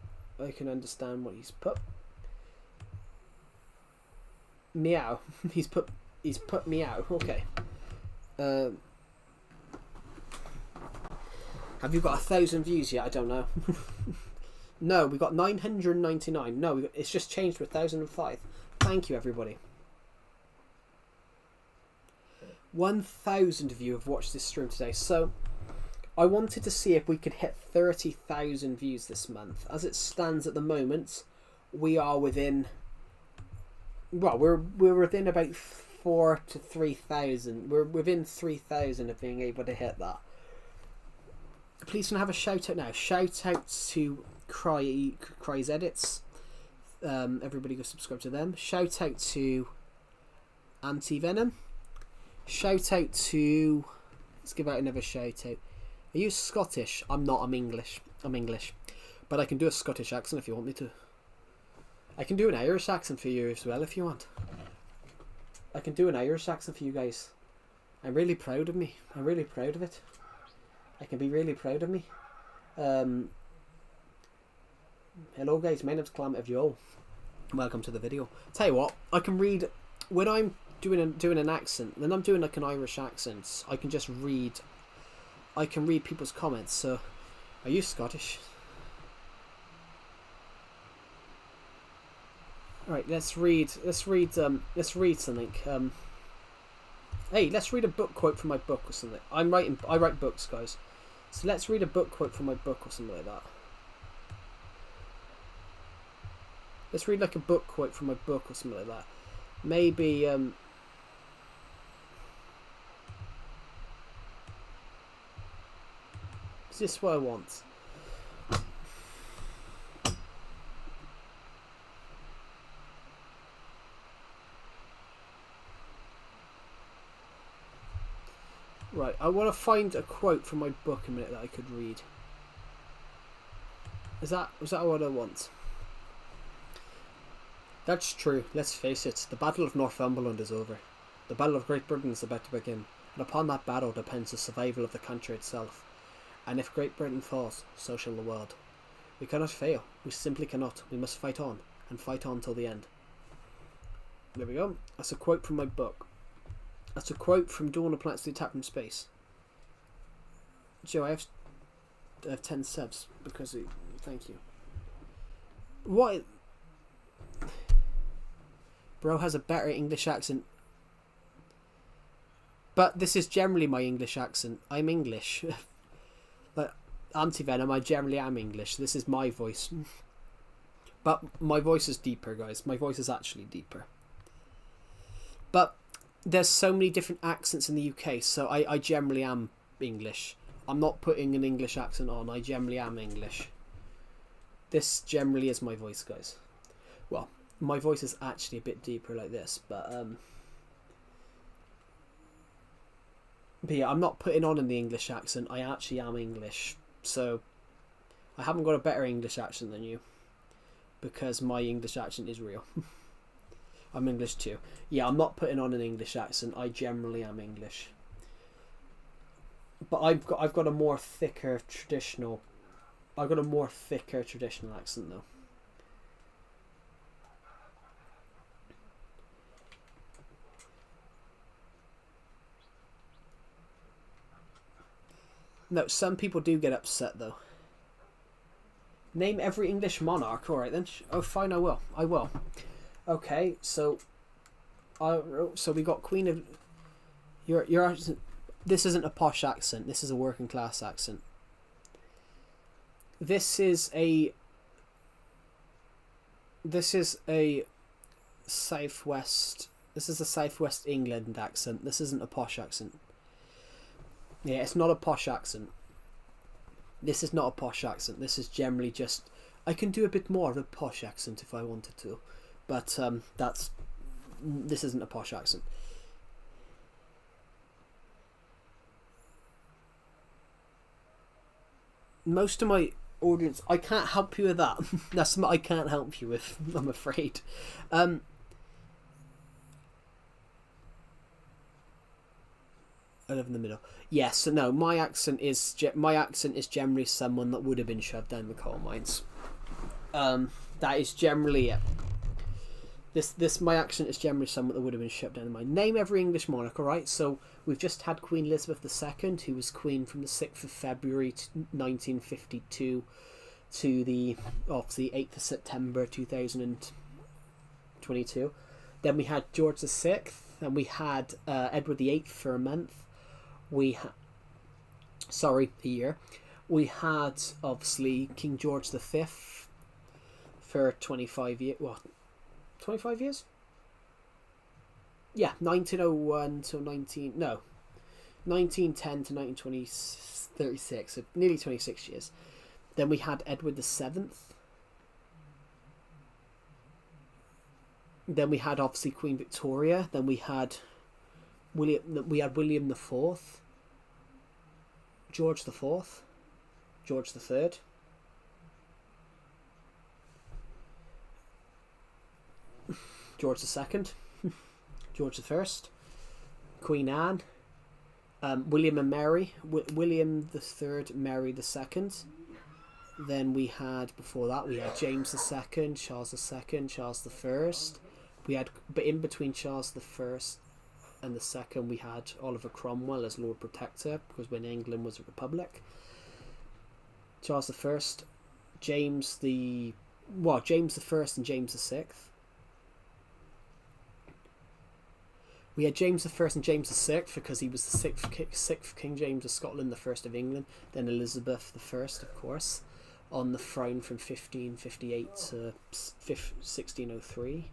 can understand what he's put. Meow. He's put meow. Okay. Have you got 1,000 views yet? I don't know. No, we got 999. No, it's just changed to 1,005. Thank you, everybody. 1,000 of you have watched this stream today. So, I wanted to see if we could hit 30,000 views this month. As it stands at the moment, we are within... Well, we're within about 4,000 to 3,000. We're within 3,000 of being able to hit that. Please can I have a shout out now. Shout out to Cry's Edits. Everybody go subscribe to them. Shout out to Anti-Venom. Shout out to... Let's give out another shout out. Are you Scottish? I'm not, I'm English. But I can do a Scottish accent if you want me to. I can do an Irish accent for you as well if you want. I can do an Irish accent for you guys. I'm really proud of me. I'm really proud of it. I can be really proud of me. Hello guys, my name's Clam of Joel. Welcome to the video. Tell you what, I can read when I'm doing an accent. When I'm doing like an Irish accent, I can just read. I can read people's comments. So, are you Scottish? All right, let's read something. Hey, let's read a book quote from my book or something. I write books, guys. So let's read a book quote from my book or something like that. Let's read like a book quote from my book or something like that. Maybe is this what I want? Right, I want to find a quote from my book a minute that I could read. Was that what I want? That's true, let's face it, the Battle of Northumberland is over. The Battle of Great Britain is about to begin, and upon that battle depends the survival of the country itself. And if Great Britain falls, so shall the world. We cannot fail, we simply cannot. We must fight on, and fight on till the end. There we go, that's a quote from my book. That's a quote from Dawn of Planets to Attack from Space. Joe, I have 10 subs because of... Thank you. What? Bro has a better English accent. But this is generally my English accent. I'm English. Like, Anti-Venom, I generally am English. This is my voice. But my voice is deeper, guys. My voice is actually deeper. But... there's so many different accents in the UK, so I generally am English. I'm not putting an English accent on, I generally am English. This generally is my voice, guys. Well, my voice is actually a bit deeper like this, but yeah, I'm not putting on in the English accent, I actually am English. So, I haven't got a better English accent than you, because my English accent is real. I'm English too. Yeah, I'm not putting on an English accent. I generally am English. But I've got a more thicker traditional accent though. No, some people do get upset though. Name every English monarch. Alright then. Oh fine, I will. Okay, so we got Queen of... Your this isn't a posh accent. This is a working class accent. This is a southwest. This is a southwest England accent. This isn't a posh accent. Yeah, it's not a posh accent. This is not a posh accent. This is generally just... I can do a bit more of a posh accent if I wanted to. But this isn't a posh accent. Most of my Audience, I can't help you with that. That's something I can't help you with, I'm afraid. I live in the middle. Yes, so no, my accent is generally someone that would have been shoved down the coal mines. That is generally it. My accent is generally someone that would have been shoved down the mine. Name every English monarch, alright? So we've just had Queen Elizabeth II, who was queen from the 6th of February 1952 to the 8th of September 2022. Then we had George VI, and we had Edward VIII for a month. A year. We had obviously King George V for 25 years. What? 25 years? Yeah, 1901 to 1910 to 1936, so nearly 26 years. Then we had Edward VII. Then we had obviously Queen Victoria. Then we had William IV, George IV, George III. George II, George I, Queen Anne, William and Mary, William III, Mary II. Then we had, before that, we had James II, Charles II, Charles I. But in between Charles I and II, we had Oliver Cromwell as Lord Protector, because when England was a republic. Charles I, James I and James VI. We had James I and James VI because he was the sixth King James of Scotland, the first of England. Then Elizabeth I, of course, on the throne from 1558 to 1603.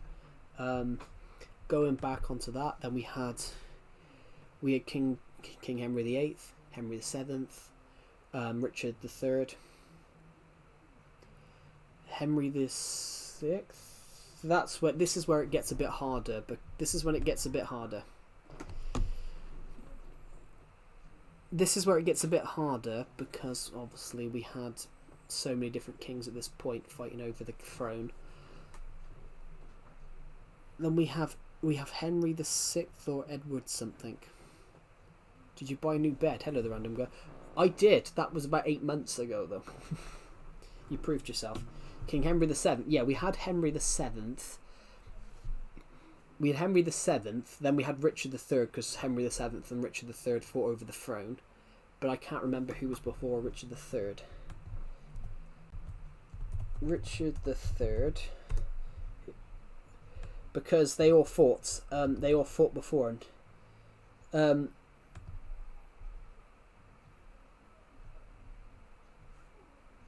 Going back onto that, then we had King Henry VIII, Henry VII, Richard III, Henry VI. This is where it gets a bit harder, but this is when it gets a bit harder. This is where it gets a bit harder because obviously we had so many different kings at this point fighting over the throne. Then we have Henry VI or Edward something. Did you buy a new bed? Hello, the random guy. I did. That was about 8 months ago, though. You proved yourself. King Henry VII. Yeah, we had Henry VII. We had Henry VII. Then we had Richard III because Henry VII and Richard III fought over the throne. But I can't remember who was before Richard III. Richard III. Because they all fought. They all fought before.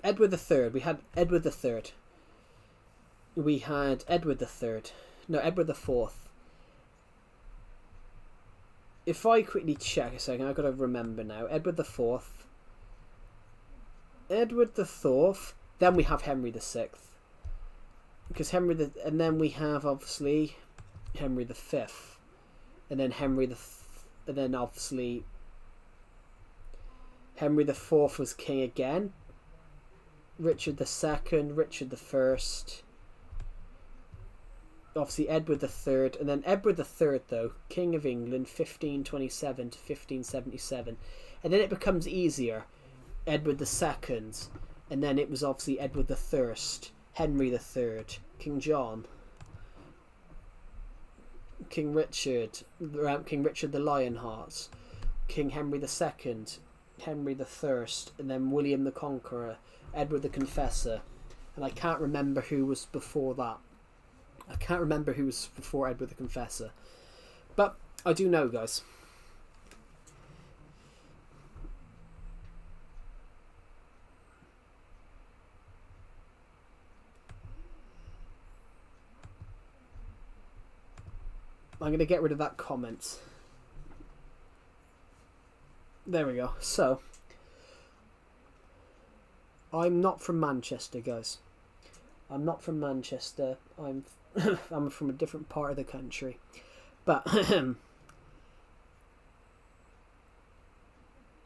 Edward III. We had Edward III. We had Edward III. No, Edward IV. If I quickly check a second, I've got to remember now. Edward IV. Edward IV. Then we have Henry VI. Because and then we have obviously Henry V. And then and then obviously Henry IV was king again. Richard II, Richard I, obviously Edward III, and then Edward III, though, King of England, 1527 to 1577. And then it becomes easier. Edward II, and then it was obviously Edward I, Henry III, King John, King Richard the Lionheart, King Henry II, Henry I, and then William the Conqueror, Edward the Confessor, and I can't remember who was before that. I can't remember who was before Edward the Confessor. But I do know, guys. I'm going to get rid of that comment. There we go. So, I'm not from Manchester, guys. I'm not from Manchester. I'm from a different part of the country. But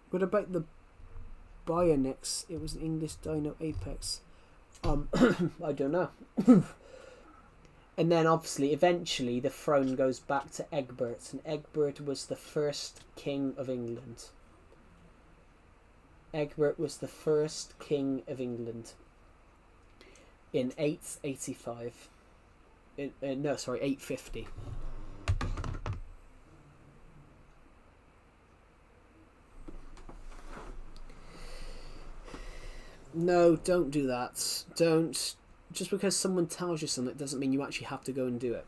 what about the Bionix. It was an English Dino Apex. I don't know. And then obviously, eventually, the throne goes back to Egbert, and Egbert was the first king of England. Egbert was the first king of England in 885. No, sorry, 850. No, don't do that. Don't. Just because someone tells you something doesn't mean you actually have to go and do it.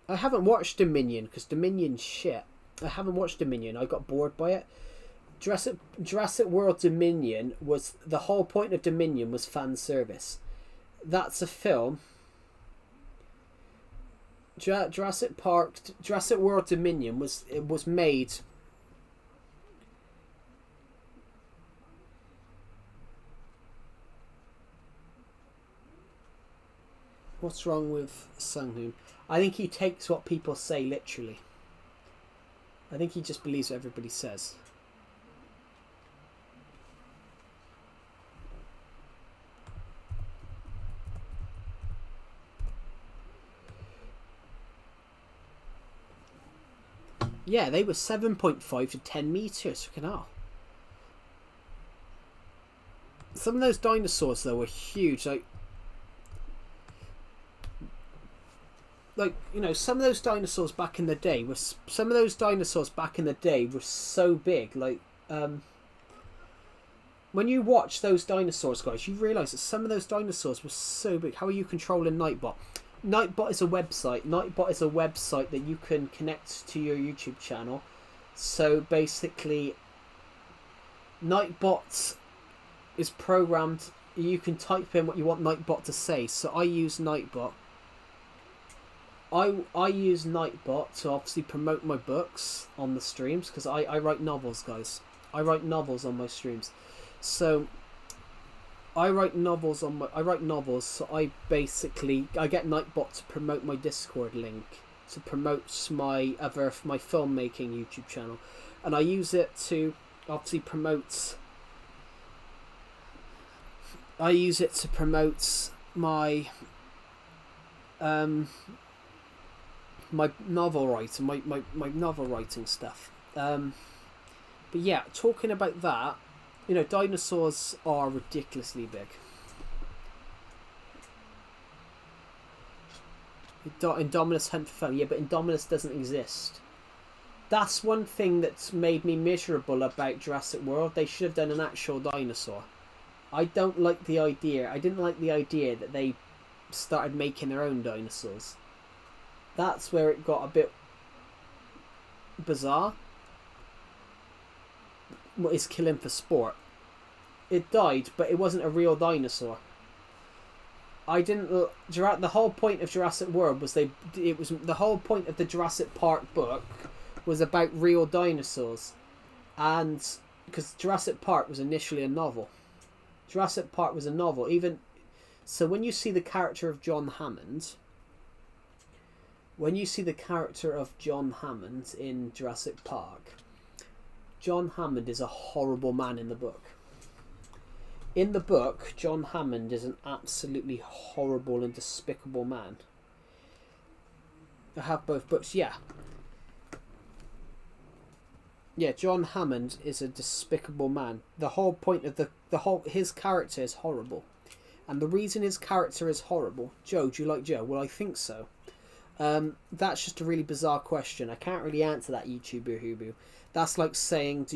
I haven't watched Dominion because Dominion's shit. I haven't watched Dominion. I got bored by it. Jurassic World Dominion was... The whole point of Dominion was fan service. That's a film. Jurassic World Dominion was made... What's wrong with Sanghoon? I think he takes what people say literally. I think he just believes what everybody says. Yeah, they were 7.5 to 10 meters. Fucking hell. Some of those dinosaurs though were huge. Like, you know, some of those dinosaurs back in the day were so big. Like, when you watch those dinosaurs, guys, you realise that some of those dinosaurs were so big. How are you controlling Nightbot? Nightbot is a website. Nightbot is a website that you can connect to your YouTube channel. So basically, Nightbot is programmed. You can type in what you want Nightbot to say. So I use Nightbot. I use Nightbot to obviously promote my books on the streams because I write novels, guys. I write novels on my streams. So I write novels, so I get Nightbot to promote my Discord link, to promote my filmmaking YouTube channel, and I use it to obviously promote. I use it to promote my my novel writing, my novel writing stuff. But yeah, talking about that, you know, dinosaurs are ridiculously big. Indominus Hunt for Fun. Yeah, but Indominus doesn't exist. That's one thing that's made me miserable about Jurassic World. They should have done an actual dinosaur. I don't like the idea. I didn't like the idea that they started making their own dinosaurs. That's where it got a bit bizarre. What is killing for sport? It died, but it wasn't a real dinosaur. The whole point of Jurassic World was the whole point of the Jurassic Park book was about real dinosaurs, and because Jurassic Park was initially a novel. Jurassic Park was a novel. Even so, when you see the character of John Hammond. When you see the character of John Hammond in Jurassic Park, John Hammond is a horrible man in the book. In the book, John Hammond is an absolutely horrible and despicable man. I have both books, yeah. Yeah, John Hammond is a despicable man. The whole point of his character is horrible. And the reason his character is horrible... Joe, do you like Joe? Well, I think so. That's just a really bizarre question. I can't really answer that, YouTuber Hubu. That's like saying,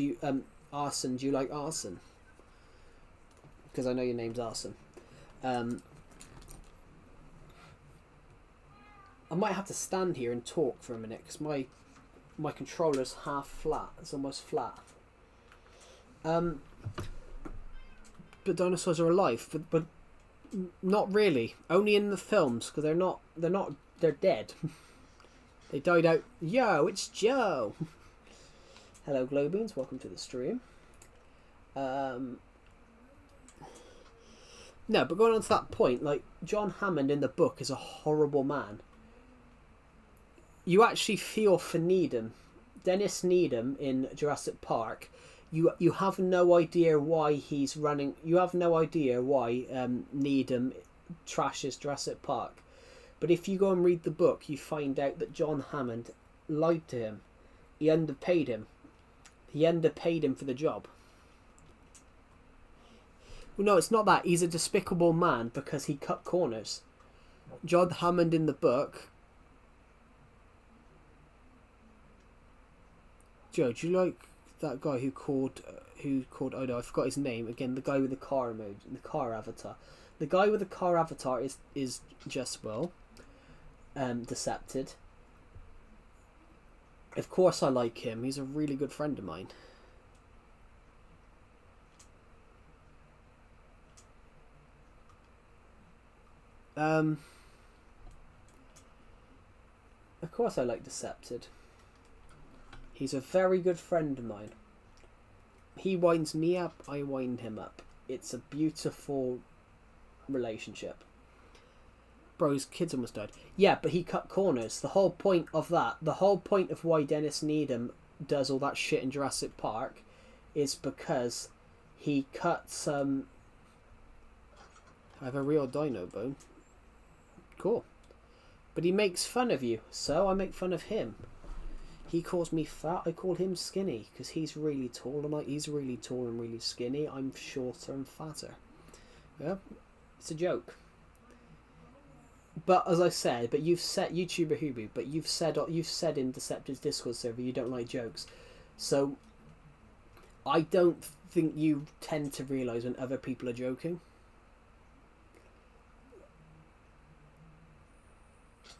Arson, do you like arson? Because I know your name's Arson. I might have to stand here and talk for a minute because my controller's half flat. It's almost flat. But dinosaurs are alive, but not really. Only in the films because they're dead. They died out. Yo, it's Joe. Hello, Globeans. Welcome to the stream. No, but going on to that point, like, John Hammond in the book is a horrible man. You actually feel for Needham. Dennis Needham in Jurassic Park, you have no idea why he's running. You have no idea why Needham trashes Jurassic Park. But if you go and read the book, you find out that John Hammond lied to him. He underpaid him. He underpaid him for the job. Well, no, it's not that. He's a despicable man because he cut corners. John Hammond in the book. Joe, do you like that guy who called? Oh no, I forgot his name again. The guy with the car emoji, the car avatar. The guy with the car avatar is just Decepted. Of course, I like him. He's a really good friend of mine. Of course I like Decepted. He's a very good friend of mine. He winds me up, I wind him up. It's a beautiful relationship. Bro, his kids almost died. Yeah, but he cut corners. The whole point of that, the whole point of why Dennis Needham does all that shit in Jurassic Park is because he cuts I have a real dino bone. Cool. But he makes fun of you, so I make fun of him. He calls me fat, I call him skinny, because he's really tall and he's really tall and really skinny. I'm shorter and fatter. Yeah, it's a joke. But as I said, but you've said YouTuber Hubu, but you've said in Deceptive's Discord server you don't like jokes, so I don't think you tend to realise when other people are joking.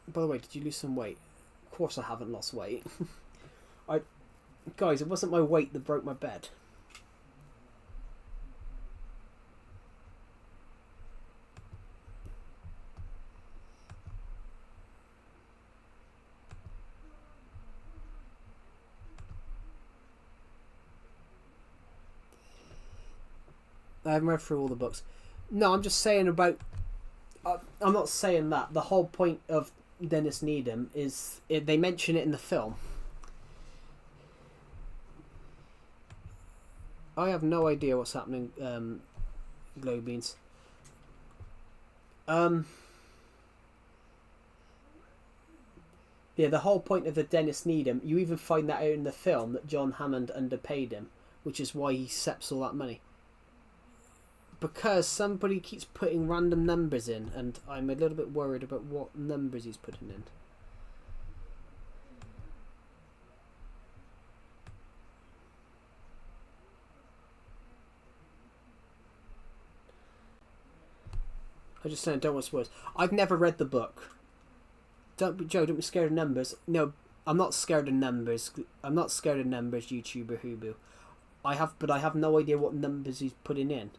By the way, did you lose some weight? Of course I haven't lost weight. Guys, it wasn't my weight that broke my bed. I haven't read through all the books. No, I'm just saying about... I'm not saying that. The whole point of Dennis Needham is... They mention it in the film. I have no idea what's happening, Glow Beans. Yeah, the whole point of the Dennis Needham, you even find that out in the film that John Hammond underpaid him, which is why he accepts all that money. Because somebody keeps putting random numbers in, and I'm a little bit worried about what numbers he's putting in. I just saying, don't want spoilers. I've never read the book. Don't be scared of numbers. No, I'm not scared of numbers. I'm not scared of numbers, YouTuber Hubu. I have no idea what numbers he's putting in.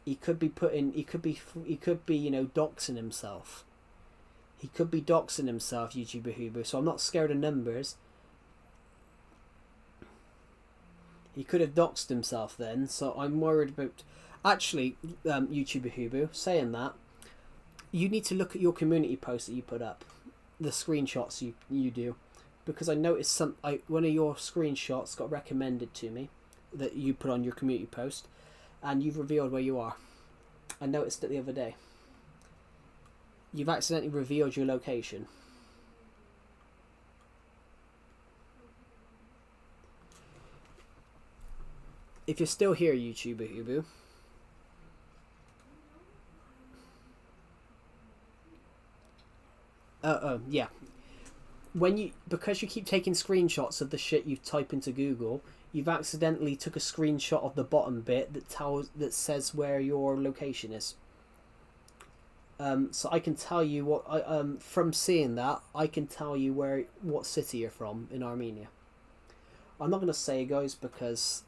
He could be you know, doxing himself. He could be doxing himself, YouTuber Hubu. So I'm not scared of numbers. He could have doxed himself then. So I'm worried about. Actually, YouTuber Hubu, saying that, you need to look at your community posts that you put up, the screenshots you do, because I noticed one of your screenshots got recommended to me that you put on your community post. And you've revealed where you are. I noticed it the other day. You've accidentally revealed your location. If you're still here, YouTuber Hubu. Yeah. Because you keep taking screenshots of the shit you type into Google, you've accidentally took a screenshot of the bottom bit that says where your location is. So I can tell you what from seeing that, I can tell you what city you're from in Armenia. I'm not gonna say, guys, because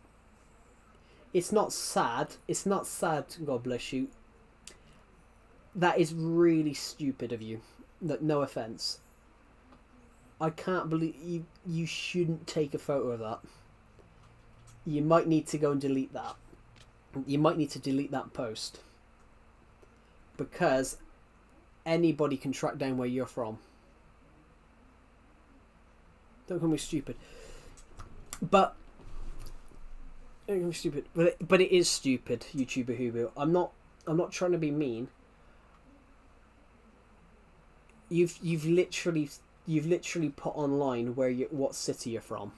it's not sad. It's not sad. God bless you. That is really stupid of you. No offense. I can't believe you shouldn't take a photo of that. You might need to go and delete that. You might need to delete that post. Because anybody can track down where you're from. Don't call me stupid. But stupid. But it is stupid, YouTuber Hubu. I'm not trying to be mean. You've literally put online what city you're from.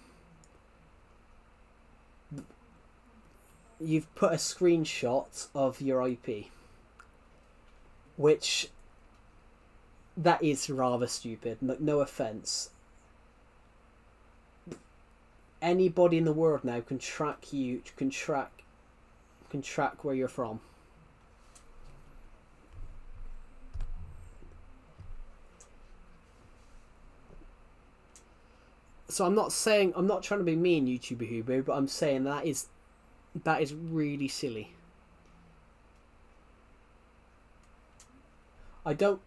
You've put a screenshot of your IP, which that is rather stupid. No offense. Anybody in the world now can track you, can track where you're from. So I'm not trying to be mean, YouTuber Hubu, but I'm saying that is really silly.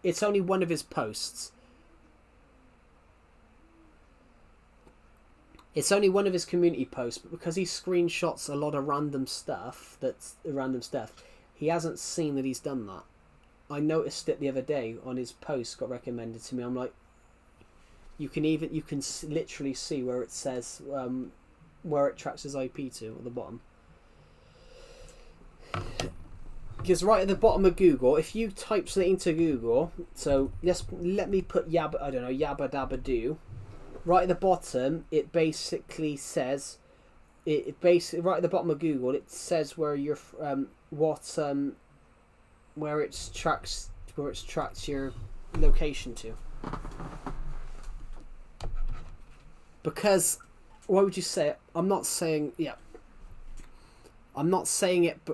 It's only one of his posts. It's only one of his community posts, but because he screenshots a lot of random stuff, he hasn't seen that he's done that. I noticed it the other day on his post, got recommended to me. I'm like, you can literally see where it says where it tracks his IP to at the bottom. Because right at the bottom of Google, if you type something into Google, so let me put yabba dabba do. Right at the bottom, it basically says, right at the bottom of Google, it says where you're where it's tracked your location to. Because why would you say it? I'm not saying it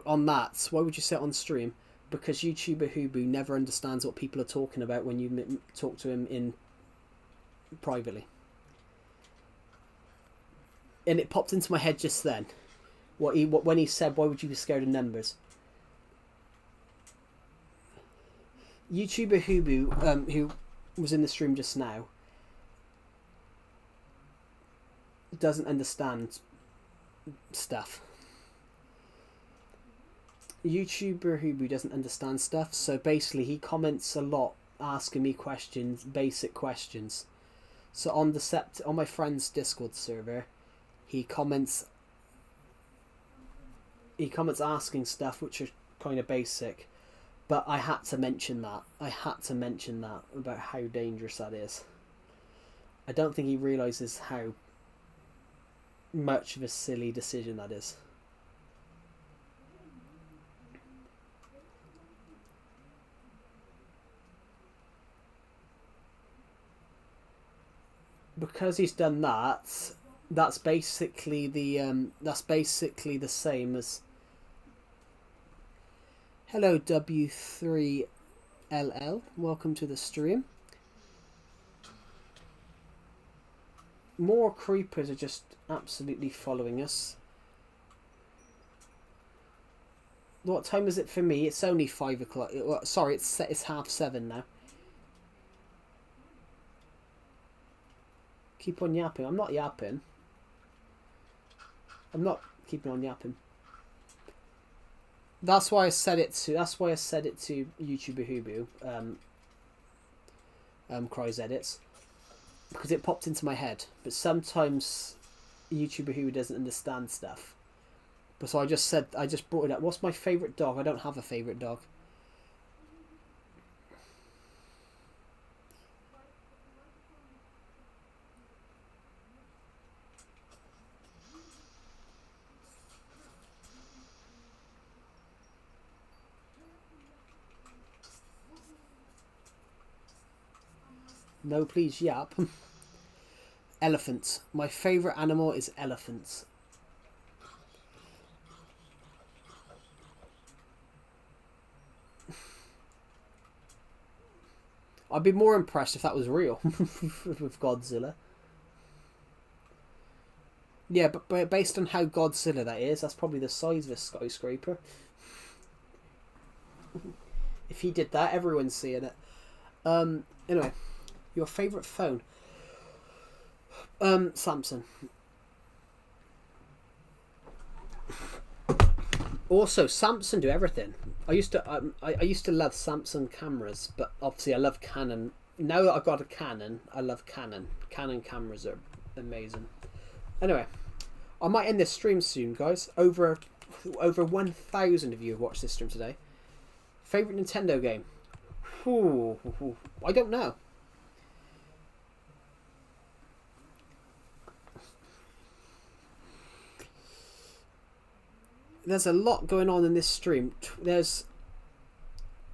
on that. Why would you say it on stream? Because YouTuber Hubu never understands what people are talking about when you talk to him in privately. And it popped into my head just then. When he said, "Why would you be scared of numbers?" YouTuber Hubu, who was in the stream just now, doesn't understand stuff. YouTuber Hubu doesn't understand stuff, so basically he comments a lot, asking me questions, basic questions. So on my friend's Discord server, he comments asking stuff which are kind of basic, but I had to mention that. About how dangerous that is. I don't think he realizes how much of a silly decision that is. Because he's done that, that's basically the same as. Hello W3LL, welcome to the stream. More creepers are just absolutely following us. What time is it for me? It's only 5 o'clock. Sorry, it's 7:30 now. Keep on yapping. I'm not yapping. I'm not keeping on yapping. That's why I said it to YouTuber Hubu. Cries edits, because it popped into my head. But sometimes YouTuber Hubu doesn't understand stuff. But so I just brought it up. What's my favourite dog? I don't have a favourite dog. No, please, yap. Elephants. My favourite animal is elephants. I'd be more impressed if that was real with Godzilla. Yeah, but based on how Godzilla that is, that's probably the size of a skyscraper. If he did that, everyone's seeing it. Anyway, your favourite phone? Samsung. Also, Samsung do everything. I used to love Samsung cameras, but obviously I love Canon. Now that I've got a Canon, I love Canon. Canon cameras are amazing. Anyway, I might end this stream soon, guys. Over 1,000 of you have watched this stream today. Favorite Nintendo game? Ooh, I don't know. There's a lot going on in this stream.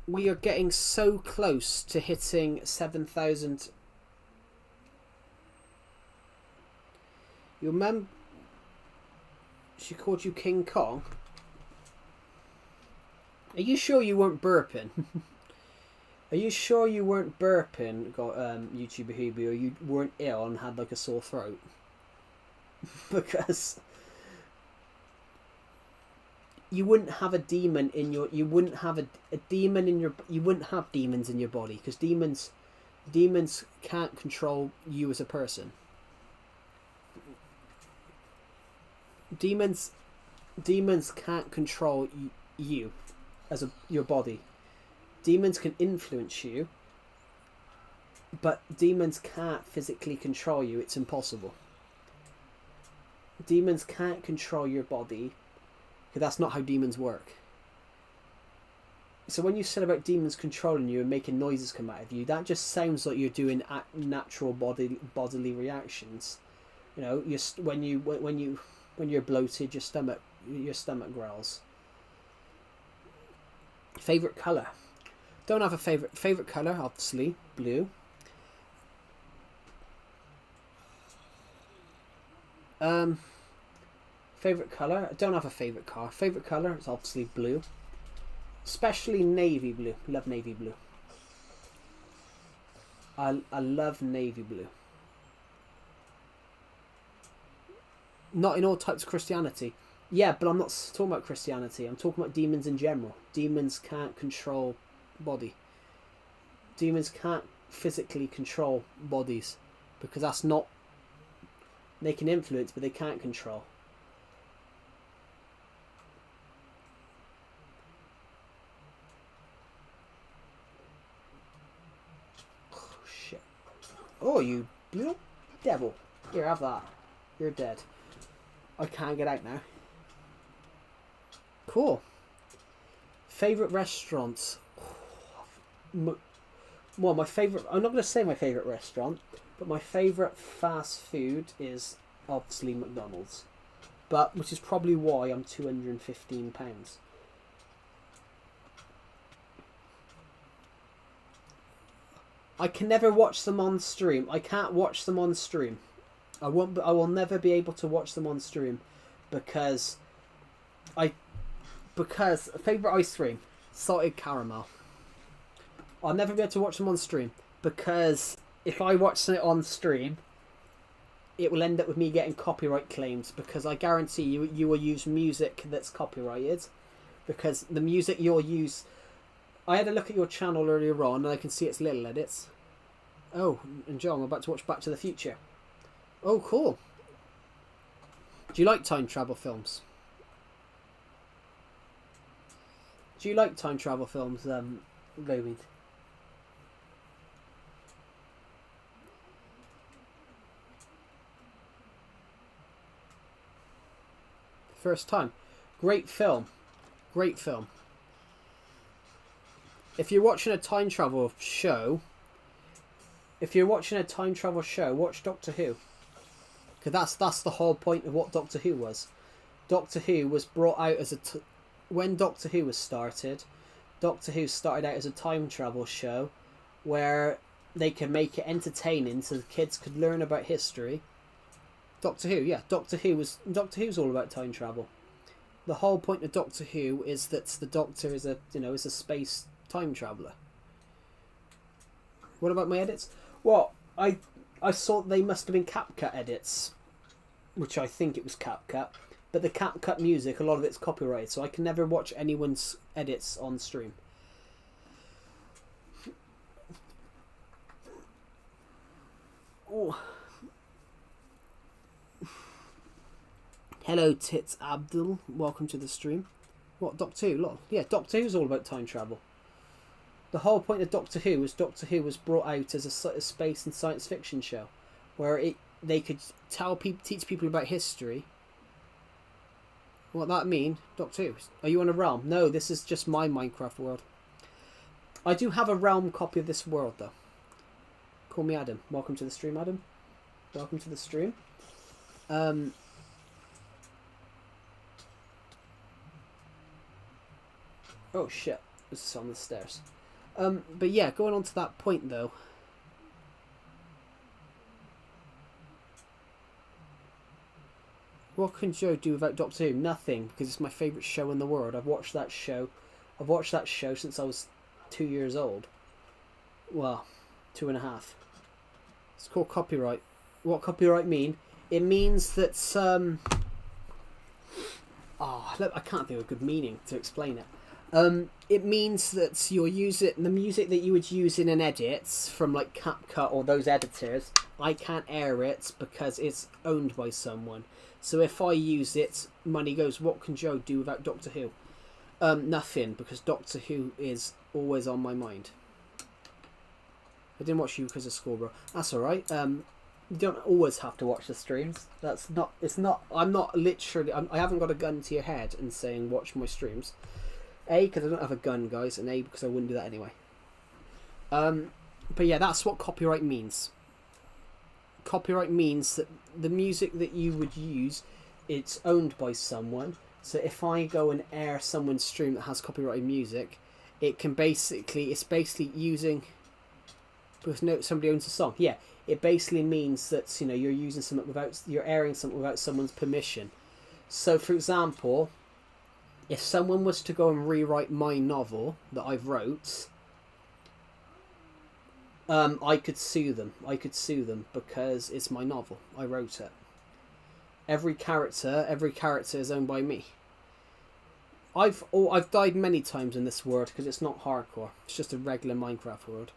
We are getting so close to hitting 7,000. You remember she called you King Kong? Are you sure you weren't burping? Are you sure you weren't burping, YouTuber Hubie, or you weren't ill and had like a sore throat? Because you wouldn't have a demon in your, you wouldn't have a demon in your, you wouldn't have demons in your body, because demons can't control you as a person. Demons can't control you as your body. Demons can influence you, but demons can't physically control you. It's impossible. Demons can't control your body, because that's not how demons work. So when you said about demons controlling you and making noises come out of you, that just sounds like you're doing natural bodily reactions. You know, when you're bloated, your stomach growls. Favorite color? Don't have a favorite color. Obviously, blue. Favorite color? I don't have a favorite car. Favorite color is obviously blue, especially navy blue. Love navy blue. I love navy blue. Not in all types of Christianity. Yeah, but I'm not talking about Christianity. I'm talking about demons in general. Demons can't control body. Demons can't physically control bodies, because that's not... They can influence, but they can't control. Oh, shit. Oh, you little devil. Here, have that. You're dead. I can't get out now. Cool. Favorite restaurants? Well, my favorite... I'm not going to say my favorite restaurant, but my favorite fast food is obviously McDonald's. But, which is probably why I'm £215. I can never watch them on stream. I can't watch them on stream. I will never be able to watch them on stream because favourite ice cream, salted caramel. I'll never be able to watch them on stream because if I watch it on stream, it will end up with me getting copyright claims, because I guarantee you will use music that's copyrighted, because the music you'll use... I had a look at your channel earlier on and I can see its little edits. Oh, and Joe, I'm about to watch Back to the Future. Oh, cool. Do you like time travel films? Do you like time travel films, David? First time. Great film. Great film. If you're watching a time travel show, watch Doctor Who. Because that's the whole point of what Doctor Who was. Doctor Who was brought out as when Doctor Who was started, Doctor Who started out as a time travel show where they could make it entertaining so the kids could learn about history. Doctor Who, yeah, Doctor Who's all about time travel. The whole point of Doctor Who is that the Doctor is a space time traveller. What about my edits? Well, I saw they must have been CapCut edits, which I think it was CapCut, but the CapCut music, a lot of it's copyrighted, so I can never watch anyone's edits on stream. Oh. Hello, Tits Abdul. Welcome to the stream. What, Doctor Who? Look, yeah, Doctor Who's all about time travel. The whole point of Doctor Who was brought out as a space and science fiction show, where they could teach people about history, What that mean? Doctor Who. Are you on a realm? No, this is just my Minecraft world. I do have a realm copy of this world, though. Call me Adam. Welcome to the stream, Adam. Welcome to the stream. Oh, shit. This is on the stairs. But yeah, going on to that point, though. What can Joe do without Doctor Who? Nothing, because it's my favourite show in the world. I've watched that show. I've watched that show since I was 2 years old. Well, 2.5. It's called copyright. What copyright mean? It means that I can't think of a good meaning to explain it. It means that you're using the music that you would use in an edit from like CapCut or those editors. I can't air it because it's owned by someone. So if I use it, money goes. What can Joe do without Doctor Who? Nothing, because Doctor Who is always on my mind. I didn't watch you because of school, bro. That's alright. You don't always have to watch the streams. That's not. It's not. I'm not literally. I haven't got a gun to your head and saying watch my streams. A, because I don't have a gun, guys, and A, because I wouldn't do that anyway. But yeah, that's what copyright means. Copyright means that the music that you would use, it's owned by someone. So if I go and air someone's stream that has copyrighted music, it's basically using, because no, somebody owns a song. Yeah, it basically means that, you know, you're using something you're airing something without someone's permission. So for example, if someone was to go and rewrite my novel that I wrote, I could sue them. I could sue them because it's my novel. I wrote it. Every character is owned by me. I've died many times in this world because it's not hardcore. It's just a regular Minecraft world.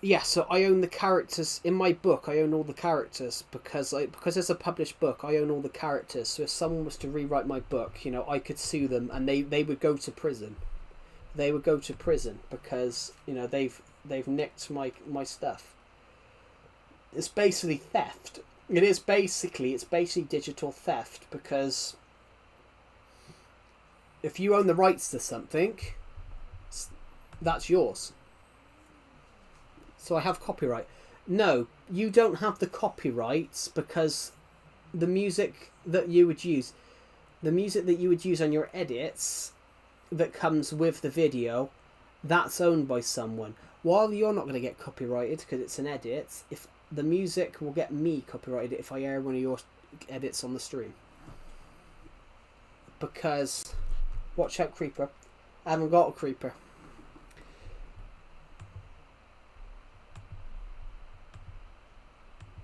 Yeah, so I own the characters in my book. I own all the characters because it's a published book. I own all the characters. So if someone was to rewrite my book, you know, I could sue them, and they would go to prison. They would go to prison because, you know, they've nicked my stuff. It's basically theft. It's basically digital theft, because if you own the rights to something, that's yours. So I have copyright. No, you don't have the copyrights, because the music that you would use on your edits that comes with the video, that's owned by someone. While you're not going to get copyrighted because it's an edit, if the music will get me copyrighted if I air one of your edits on the stream. Because, watch out, creeper. I haven't got a creeper.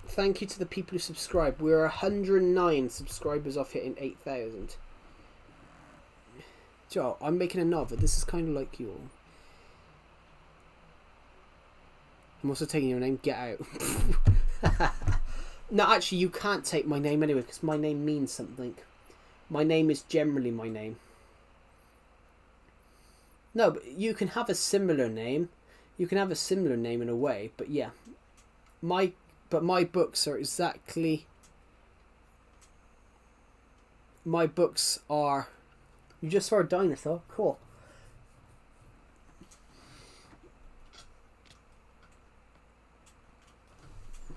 Thank you to the people who subscribe. We're 109 subscribers off hitting 8,000. Joe, I'm making a novel. This is kind of like you. I'm also taking your name. Get out. No, actually, you can't take my name anyway, because my name means something. My name is generally my name. No, but you can have a similar name. You can have a similar name in a way, but yeah. But my books are exactly... My books are... You just saw a dinosaur? Cool.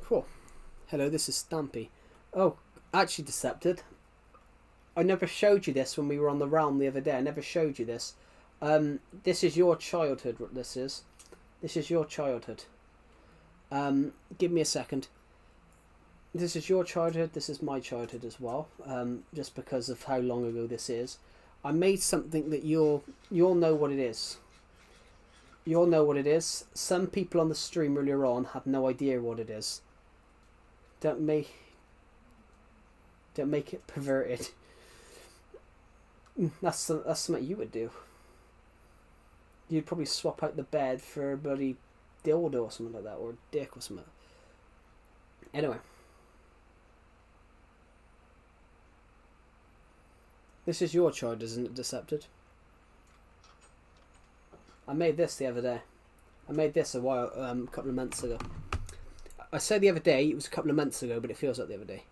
Cool. Hello, this is Stampy. Oh, actually, Decepted. I never showed you this when we were on the realm the other day. I never showed you this. This is your childhood, what this is. This is your childhood. Give me a second. This is your childhood, this is my childhood as well, just because of how long ago this is. I made something that you'll know what it is. You'll know what it is. Some people on the stream earlier on have no idea what it is. Don't make it perverted. That's something you would do. You'd probably swap out the bed for a bloody dildo or something like that, or a dick or something. Anyway. This is your child, isn't it, Decepted? I made this the other day. I made this a couple of months ago. I said the other day it was a couple of months ago, but it feels like the other day.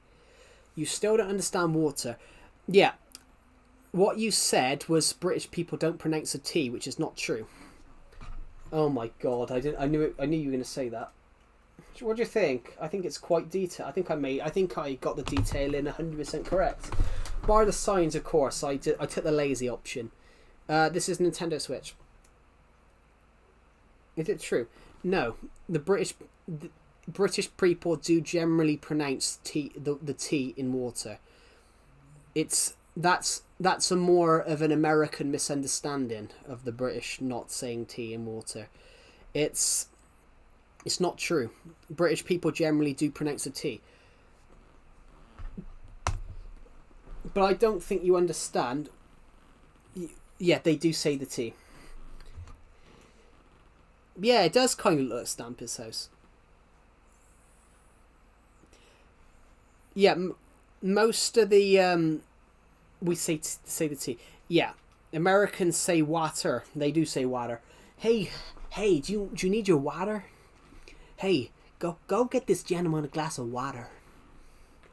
You still don't understand water. Yeah. What you said was British people don't pronounce a T, which is not true. Oh my god! I knew you were going to say that. What do you think? I think it's quite detailed. I think I got the detail in 100% correct. Bar the signs, of course. I took the lazy option. This is Nintendo Switch. Is it true? No. The British people do generally pronounce the T in water. That's a more of an American misunderstanding of the British not saying T in water. It's not true. British people generally do pronounce a T. But I don't think you understand. Yeah, they do say the T. Yeah, it does kind of look like Stampy's house. Yeah, most of the we say the T. Yeah, Americans say water. They do say water. Hey, do you need your water? Hey, go get this gentleman a glass of water.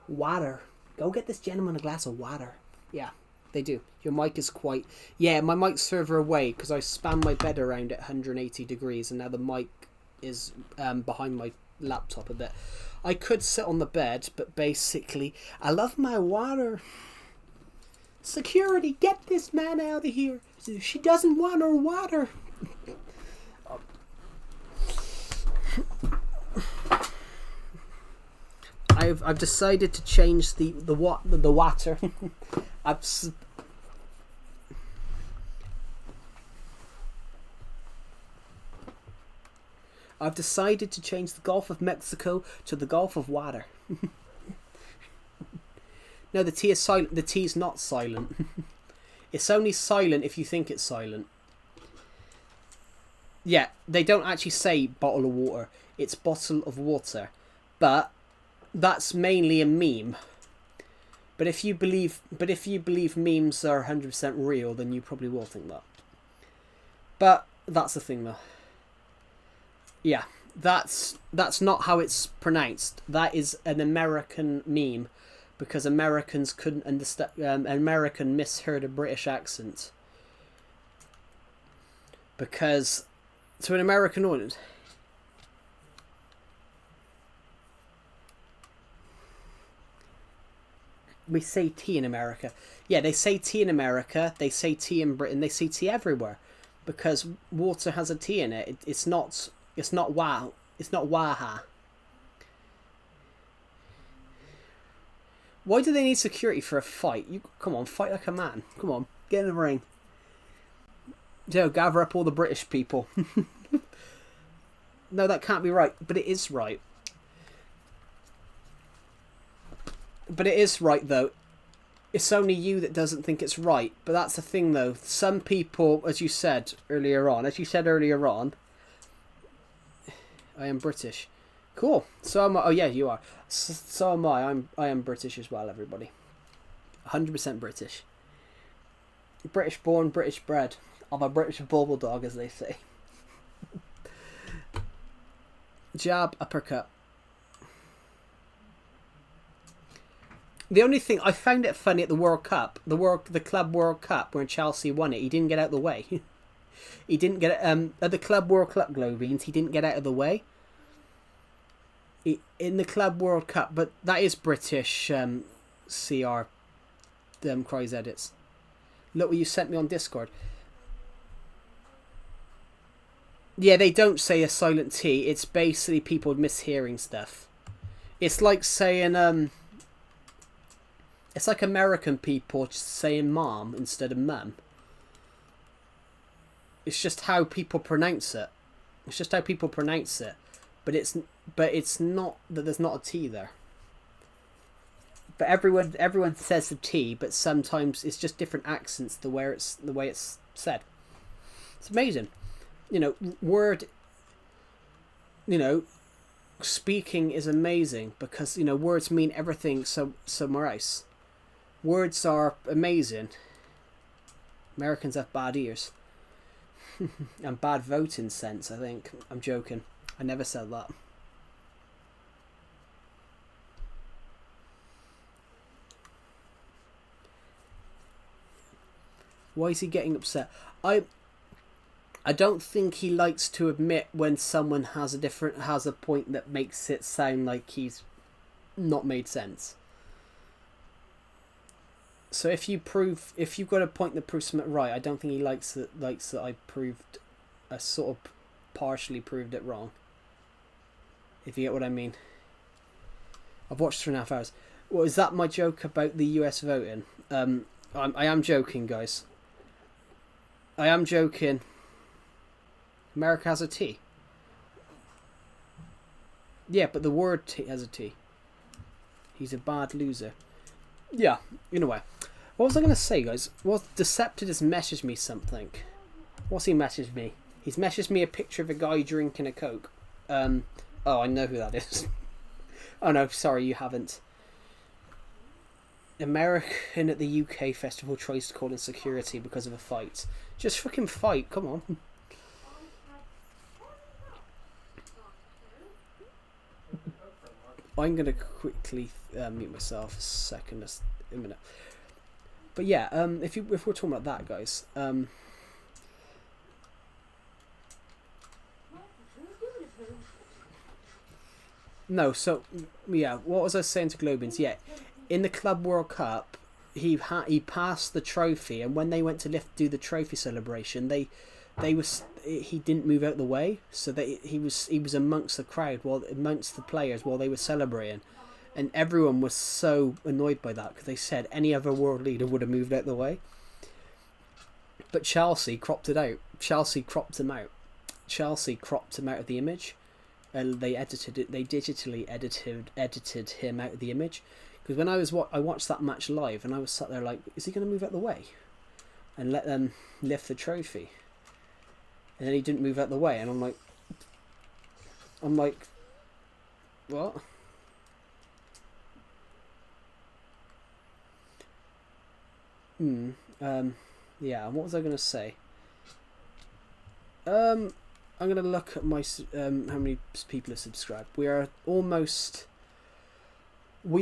Water. Go get this gentleman a glass of water. Yeah, they do. Your mic is quite... Yeah, my mic's further away because I span my bed around at 180 degrees and now the mic is behind my laptop a bit. I could sit on the bed, but basically, I love my water. Security, get this man out of here. She doesn't want her water. I've decided to change the water. I've decided to change the Gulf of Mexico to the Gulf of Water. No, the T is silent. The T is not silent. It's only silent if you think it's silent. Yeah, they don't actually say bottle of water. It's bottle of water. But that's mainly a meme. But if you believe memes are 100% real, then you probably will think that. But that's the thing, though. Yeah, that's not how it's pronounced. That is an American meme, because Americans couldn't understand. An American misheard a British accent. Because to an American audience, we say tea in America. Yeah, they say tea in America. They say tea in Britain. They say tea everywhere, because water has a T in it. It's not. It's not wow. It's not waha. Why do they need security for a fight? You come on, fight like a man. Come on, get in the ring. Joe, gather up all the British people. No, that can't be right, but it is right. But it is right, though. It's only you that doesn't think it's right. But that's the thing, though. Some people, as you said earlier on, I am British. Cool. So am I. Oh, yeah, you are. So am I. I am British as well, everybody. 100% British. British born, British bred. I'm a British bulldog, as they say. Jab, uppercut. The only thing I found it funny at the World Cup, the Club World Cup, when Chelsea won it, he didn't get out of the way. He didn't get at the Club World Cup Globians. He didn't get out of the way. In the Club World Cup, but that is British. CR, Cries edits. Look what you sent me on Discord. Yeah, they don't say a silent T. It's basically people mishearing stuff. It's like saying it's like American people just saying mom instead of mum. It's just how people pronounce it. It's just how people pronounce it. But it's not that there's not a T there. But everyone says the T, but sometimes it's just different accents the way it's said. It's amazing. Speaking is amazing because words mean everything somewhere else. Words are amazing. Americans have bad ears. And bad voting sense, I think. I'm joking. I never said that. Why is he getting upset? I don't think he likes to admit when someone has a point that makes it sound like he's not made sense. So if you've got a point that proves something right, I don't think he likes that I sort of partially proved it wrong. If you get what I mean. I've watched 3.5 hours. Well, is that my joke about the US voting? I am joking, guys. I am joking. America has a T. Yeah, but the word T has a T. He's a bad loser. Yeah, in a way. What was I going to say, guys? Well, Decepted has messaged me something. What's he messaged me? He's messaged me a picture of a guy drinking a Coke. Oh, I know who that is. Oh no, sorry, you haven't. American at the UK festival tries to call in security because of a fight. Just fucking fight, come on. I'm going to quickly mute myself a minute. But yeah, if we're talking about that, guys, no, so yeah, what was I saying to Globians? Yeah, in the Club World Cup, he passed the trophy, and when they went to do the trophy celebration, he didn't move out the way, so he was amongst the crowd, amongst the players while they were celebrating, and everyone was so annoyed by that because they said any other world leader would have moved out the way, but Chelsea cropped it out. Chelsea cropped him out. Chelsea cropped him out of the image, and they edited it. They digitally edited him out of the image. Because when I watched that match live, and I was sat there like, is he going to move out the way and let them lift the trophy? And then he didn't move out the way, and I'm like, what? Yeah. What was I going to say? I'm going to look at my how many people have subscribed. We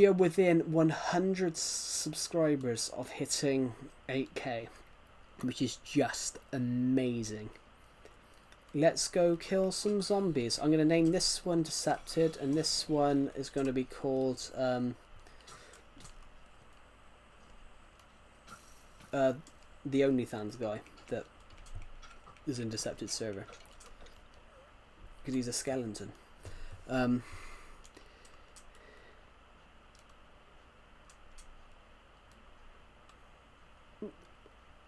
are within 100 subscribers of hitting 8k, which is just amazing. Let's go kill some zombies. I'm going to name this one Decepted, and this one is going to be called the OnlyFans guy that is in Decepted server, because he's a skeleton.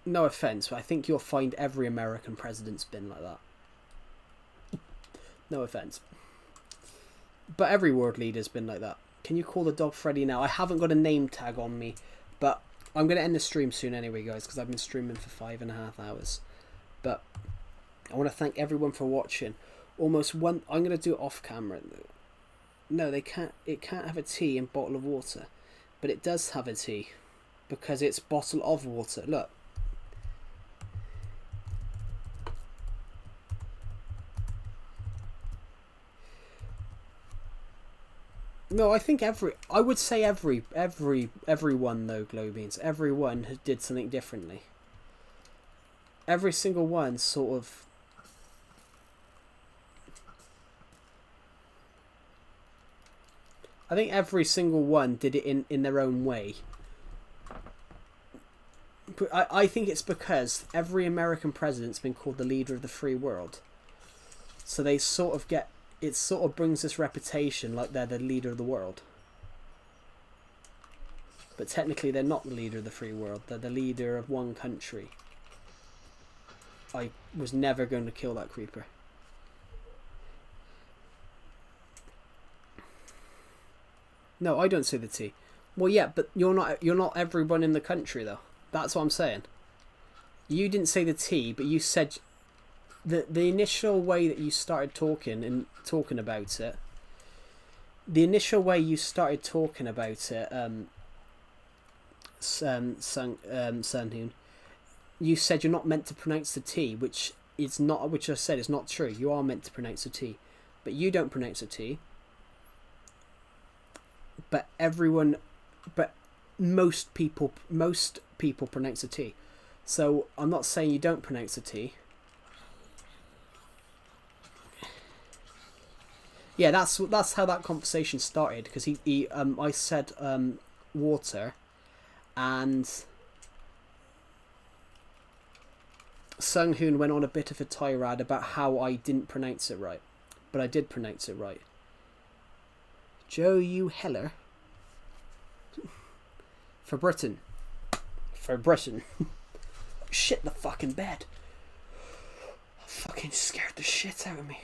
No offense, but I think you'll find every American president's been like that. No offense, but every world leader's been like that. Can you call the dog Freddy now? I haven't got a name tag on me, but I'm going to end the stream soon anyway, guys, because I've been streaming for 5.5 hours. But I want to thank everyone for watching. I'm going to do it off camera. No, they can't. It can't have a T in bottle of water, but it does have a T because it's bottle of water. Look. No, I think I would say everyone though, Globeans, everyone did something differently. Every single one sort of. I think every single one did it in their own way. But I think it's because every American president's been called the leader of the free world. So they sort of get. It sort of brings this reputation like they're the leader of the world. But technically they're not the leader of the free world. They're the leader of one country. I was never going to kill that creeper. No, I don't say the T. Well, yeah, but you're not everyone in the country though. That's what I'm saying. You didn't say the T, but you said the initial way that you started talking about it. The initial way you started talking about it, Sunhoon, you said you're not meant to pronounce the T, which it's not, which I said is not true. You are meant to pronounce a T, but you don't pronounce a T. But most people pronounce a T. So I'm not saying you don't pronounce a T. Yeah, that's how that conversation started, because I said water, and Sung Hoon went on a bit of a tirade about how I didn't pronounce it right, but I did pronounce it right. Joe, you heller. For Britain. For Britain. Shit the fucking bed. Fucking scared the shit out of me.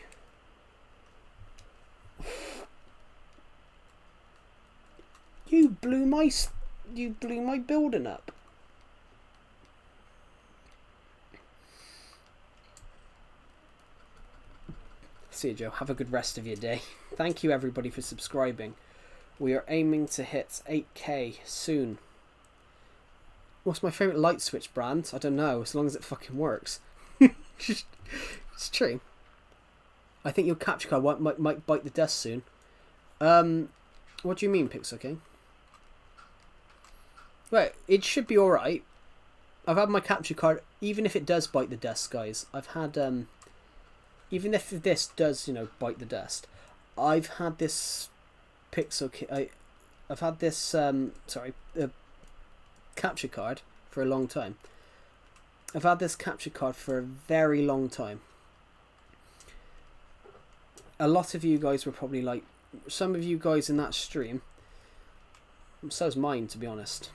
You blew my building up. See you, Joe. Have a good rest of your day. Thank you everybody for subscribing. We are aiming to hit 8k soon. What's my favourite light switch brand? I don't know, as long as it fucking works. It's true. I think your capture card might bite the dust soon. What do you mean, Pixel King? Right, it should be alright. I've had my capture card, even if it does bite the dust, guys. I've had, even if this does, you know, bite the dust, I've had this Pixel King, I've had this, capture card for a long time. I've had this capture card for a very long time. A lot of you guys were probably like, some of you guys in that stream, so's mine, to be honest.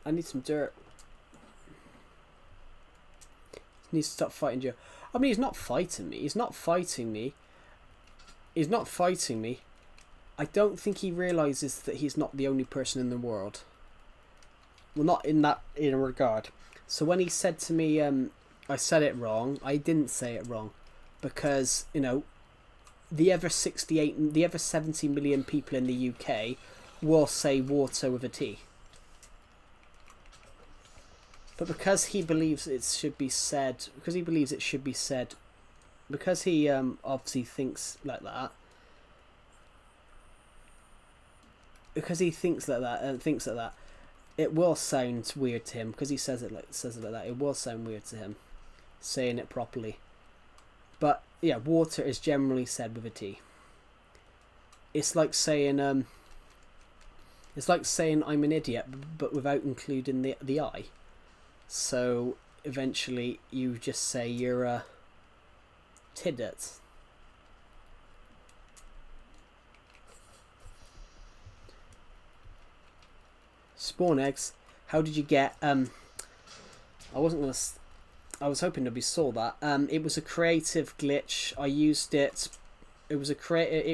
I need some dirt. He needs to stop fighting Joe. I mean, he's not fighting me. He's not fighting me. He's not fighting me. I don't think he realises that he's not the only person in the world. Well, not in a regard. So when he said to me, I said it wrong, I didn't say it wrong. Because, you know, the other 70 million people in the UK will say water with a T. But because he believes it should be said, because he obviously thinks like that, it will sound weird to him, because he says it like that. It will sound weird to him, saying it properly. But yeah, water is generally said with a T. It's like saying I'm an idiot, but without including the I. So eventually you just say you're a tidit. Spawn eggs. How did you get I was hoping nobody saw that. It was a creative glitch. I used it. It was a glitch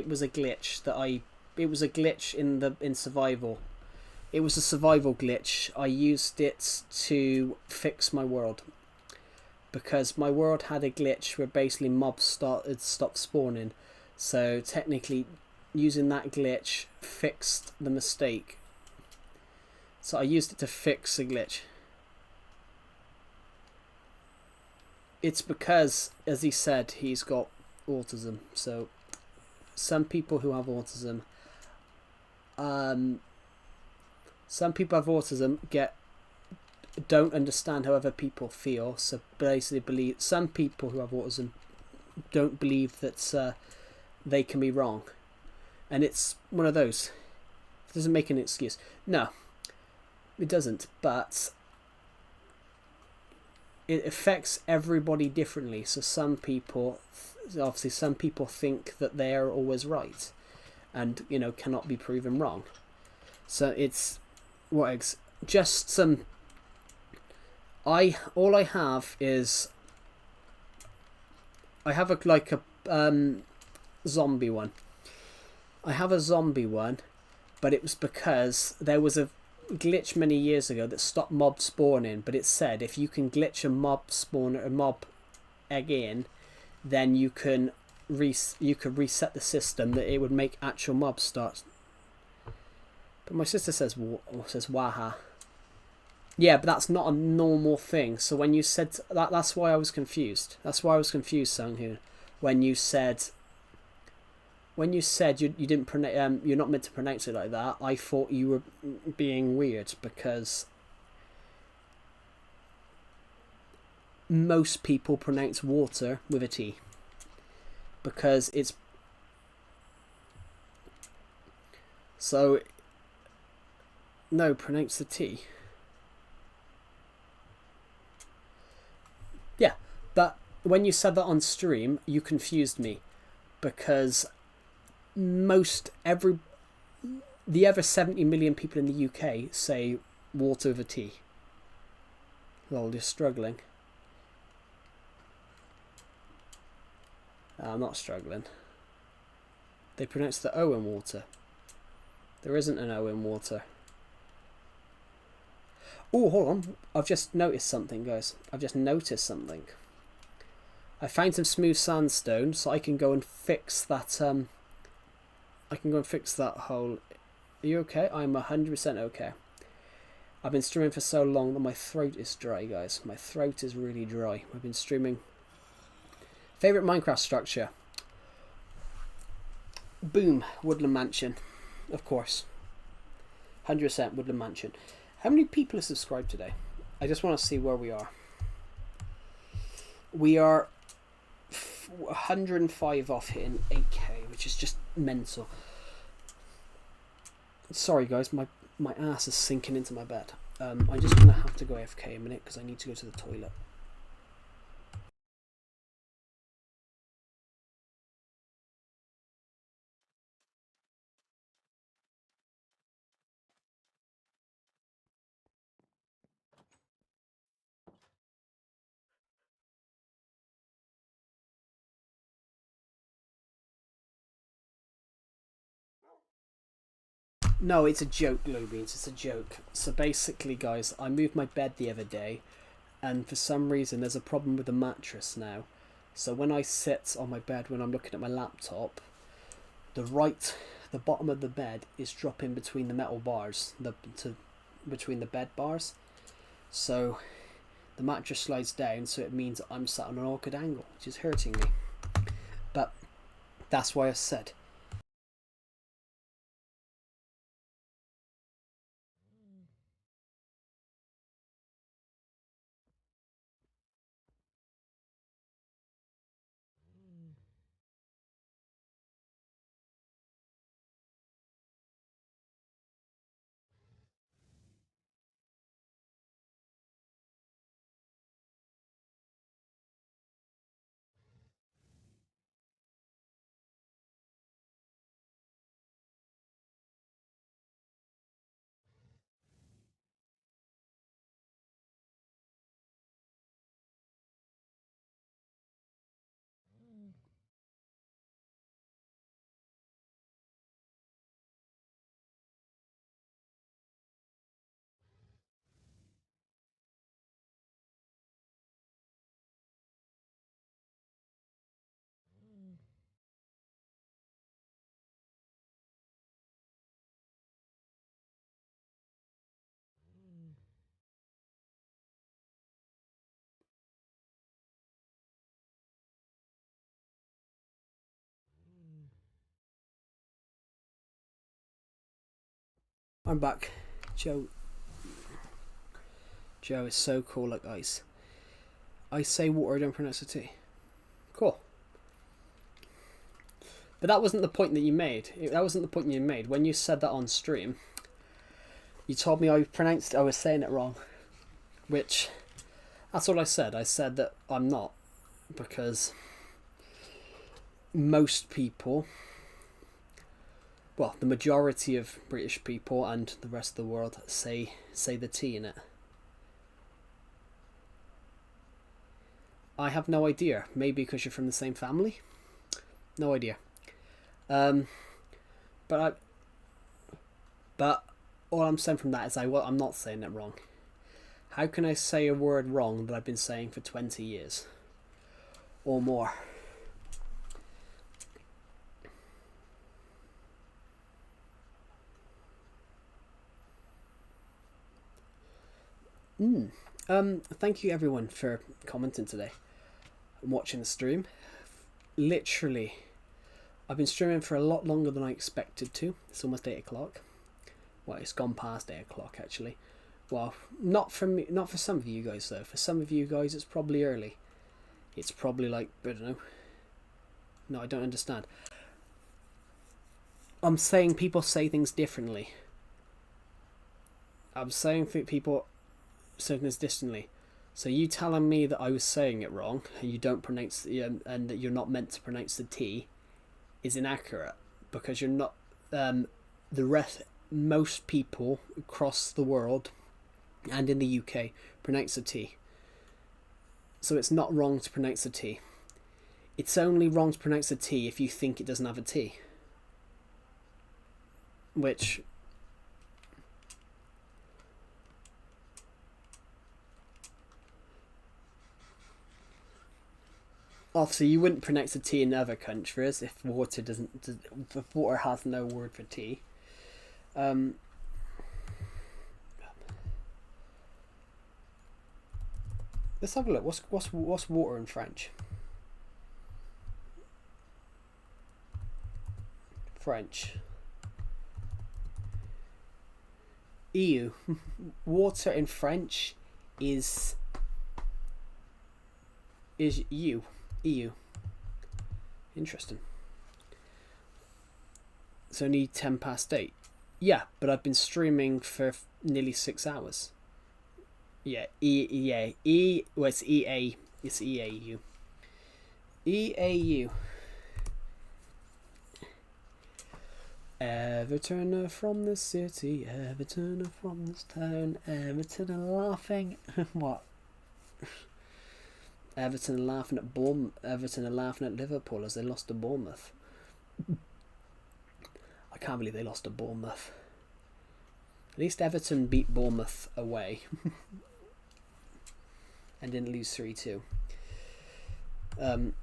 in survival. It was a survival glitch. I used it to fix my world, because my world had a glitch where basically mobs stopped spawning. So technically, using that glitch fixed the mistake. So I used it to fix a glitch. It's because, as he said, he's got autism. So some people who have autism, don't understand how other people feel. So basically, some people who have autism don't believe that they can be wrong, and it's one of those. It doesn't make an excuse. No, it doesn't. But it affects everybody differently. So some people think that they are always right, and you know, cannot be proven wrong. So it's just some. All I have is I have a zombie one. I have a zombie one, but it was because there was a glitch many years ago that stopped mob spawning, but it said if you can glitch a mob spawner, a mob egg in, then you could reset the system that it would make actual mobs start. But my sister says waha. Yeah, but that's not a normal thing. So when you said that, that's why I was confused. That's why I was confused, Sanghoon, when you said you didn't pronounce you're not meant to pronounce it like that. I thought you were being weird because most people pronounce water with a T because it's so. No, pronounce the T. Yeah, but when you said that on stream, you confused me because the other 70 million people in the UK say water with a T. Lol, you're struggling. I'm not struggling. They pronounce the O in water. There isn't an O in water. Oh, hold on. I've just noticed something, guys. I've just noticed something. I found some smooth sandstone, so I can go and fix that. I can go and fix that hole. Are you okay? I'm 100% okay. I've been streaming for so long that my throat is dry, guys. My throat is really dry. I've been streaming. Favorite Minecraft structure? Boom, Woodland Mansion, of course. 100% Woodland Mansion. How many people are subscribed today? I just want to see where we are. We are 105 off hitting 8k, which is just mental. Sorry guys, my ass is sinking into my bed. I'm just going to have to go AFK a minute because I need to go to the toilet. No, it's a joke, Glowbeans. It's a joke. So basically, guys, I moved my bed the other day, and for some reason there's a problem with the mattress now. So when I sit on my bed when I'm looking at my laptop, the bottom of the bed is dropping between the metal bars, between the bed bars. So the mattress slides down, so it means I'm sat on an awkward angle, which is hurting me. But that's why I said. I'm back. Joe is so cool like ice. I say water, I don't pronounce a T. Cool. But that wasn't the point that you made. That wasn't the point you made. When you said that on stream, you told me I was saying it wrong. Which, that's all I said. I said that I'm not. Because most people, well, the majority of British people and the rest of the world say the T in it. I have no idea. Maybe because you're from the same family? No idea. But all I'm saying from that is I'm not saying it wrong. How can I say a word wrong that I've been saying for 20 years? Or more? Thank you everyone for commenting today and watching the stream. Literally, I've been streaming for a lot longer than I expected to. It's almost 8 o'clock. Well, it's gone past 8 o'clock actually. Well, not for me, not for some of you guys though. For some of you guys, it's probably early. It's probably like, I don't know. No, I don't understand. I'm saying people say things differently. I'm saying people say things differently. So you telling me that I was saying it wrong and you don't pronounce and that you're not meant to pronounce the T is inaccurate, because you're not. Most people across the world and in the UK pronounce the T. So it's not wrong to pronounce the T. It's only wrong to pronounce the T if you think it doesn't have a T. Which... obviously you wouldn't pronounce the T in other countries if water has no word for T. Let's have a look. What's water in French? French. EU. Water in French is EU. EU. Interesting. It's only 10 past 8. Yeah, but I've been streaming for nearly 6 hours. Yeah, well, it's EA. It's EAU. EAU. Everton from the city, Everton from this town, Everton are laughing. What? Everton are laughing at Everton are laughing at Liverpool as they lost to Bournemouth. I can't believe they lost to Bournemouth. At least Everton beat Bournemouth away and didn't lose 3-2. I'm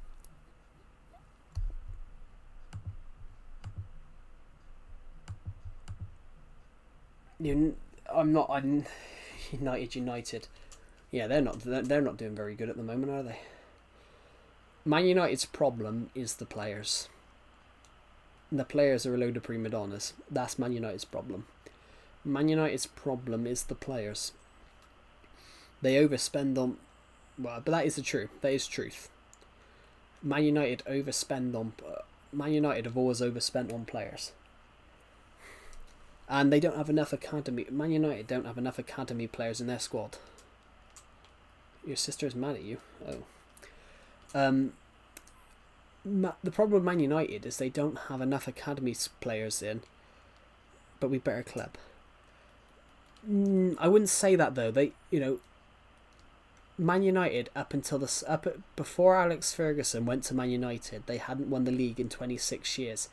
United. Yeah, they're not doing very good at the moment, are they? Man United's problem is the players. And the players are a load of prima donnas. That's Man United's problem. Man United's problem is the players. They overspend on... Well, but that is the truth. That is truth. Man United overspend on... Man United have always overspent on players. And they don't have enough academy... Man United don't have enough academy players in their squad. Your sister is mad at you. Oh. The problem with Man United is they don't have enough academy players in, but we better club. I wouldn't say that though. Man United before Alex Ferguson went to Man United, they hadn't won the league in 26 years.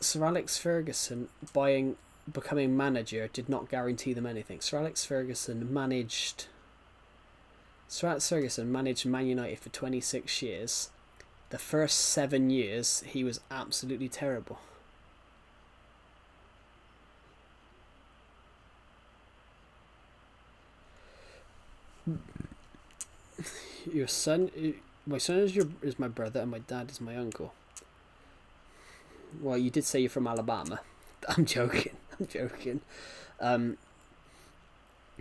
Sir Alex Ferguson becoming manager did not guarantee them anything. Sir Alex Ferguson managed Man United for 26 years. The first 7 years, he was absolutely terrible. Your son, my son is my brother, and my dad is my uncle. Well, you did say you're from Alabama. I'm joking. I'm joking.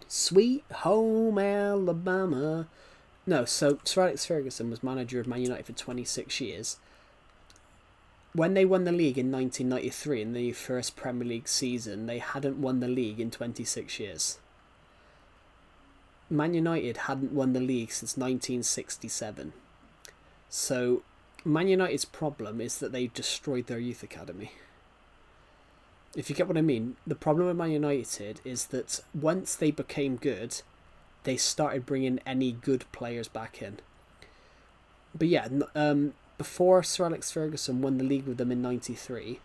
Sweet home Alabama. No, so Sir Alex Ferguson was manager of Man United for 26 years. When they won the league in 1993, in the first Premier League season, they hadn't won the league in 26 years. Man United hadn't won the league since 1967. So, Man United's problem is that they destroyed their youth academy. If you get what I mean, the problem with Man United is that once they became good, they started bringing any good players back in. But yeah, before Sir Alex Ferguson won the league with them in '93,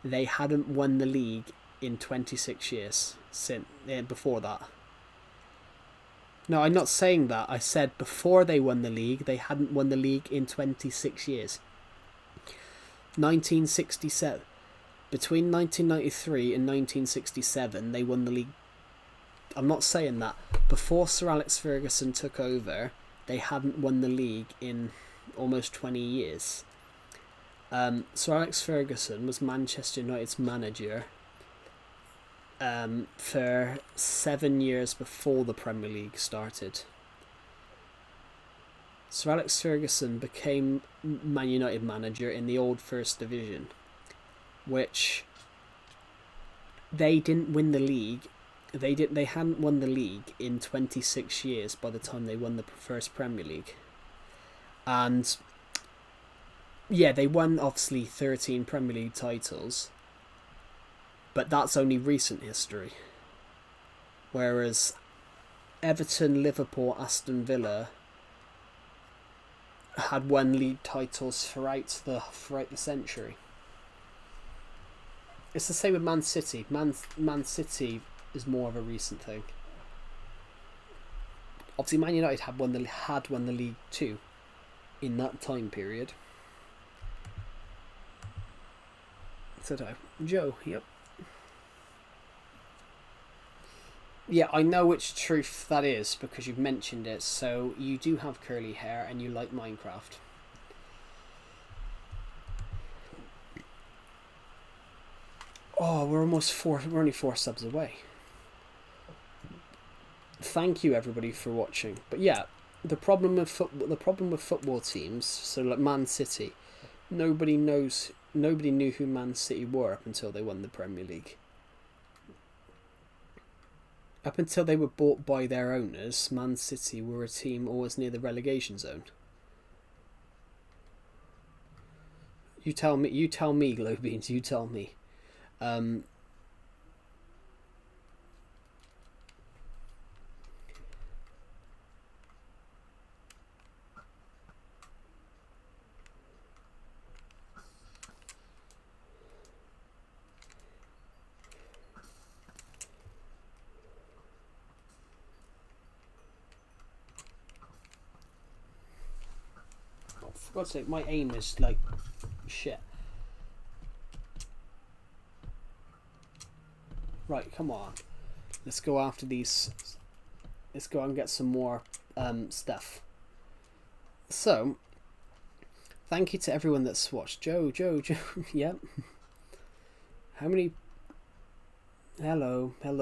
they hadn't won the league in 26 years before that. No, I'm not saying that. I said before they won the league, they hadn't won the league in 26 years. 1967. Between 1993 and 1967, they won the league. I'm not saying that. Before Sir Alex Ferguson took over, they hadn't won the league in almost 20 years. Sir Alex Ferguson was Manchester United's manager for 7 years before the Premier League started. Sir Alex Ferguson became Man United manager in the old First Division, which they didn't win the league. They hadn't won the league in 26 years by the time they won the first Premier League. And yeah, they won obviously 13 Premier League titles, but that's only recent history. Whereas Everton, Liverpool, Aston Villa had won league titles throughout the century. It's the same with Man City. Man City is more of a recent thing. Obviously, Man United had won the league too in that time period. So Joe, yep. Yeah, I know which truth that is because you've mentioned it. So you do have curly hair and you like Minecraft. Oh, we're only 4 subs away. Thank you everybody for watching. But yeah, the problem with football teams, so like Man City, nobody knew who Man City were up until they won the Premier League. Up until they were bought by their owners, Man City were a team always near the relegation zone. You tell me, Glowbeans, you tell me. For God's sake, my aim is like shit. Right, come on. Let's go after these. Let's go and get some more stuff. So, thank you to everyone that's watched. Joe. Yep. How many? Hello. Turn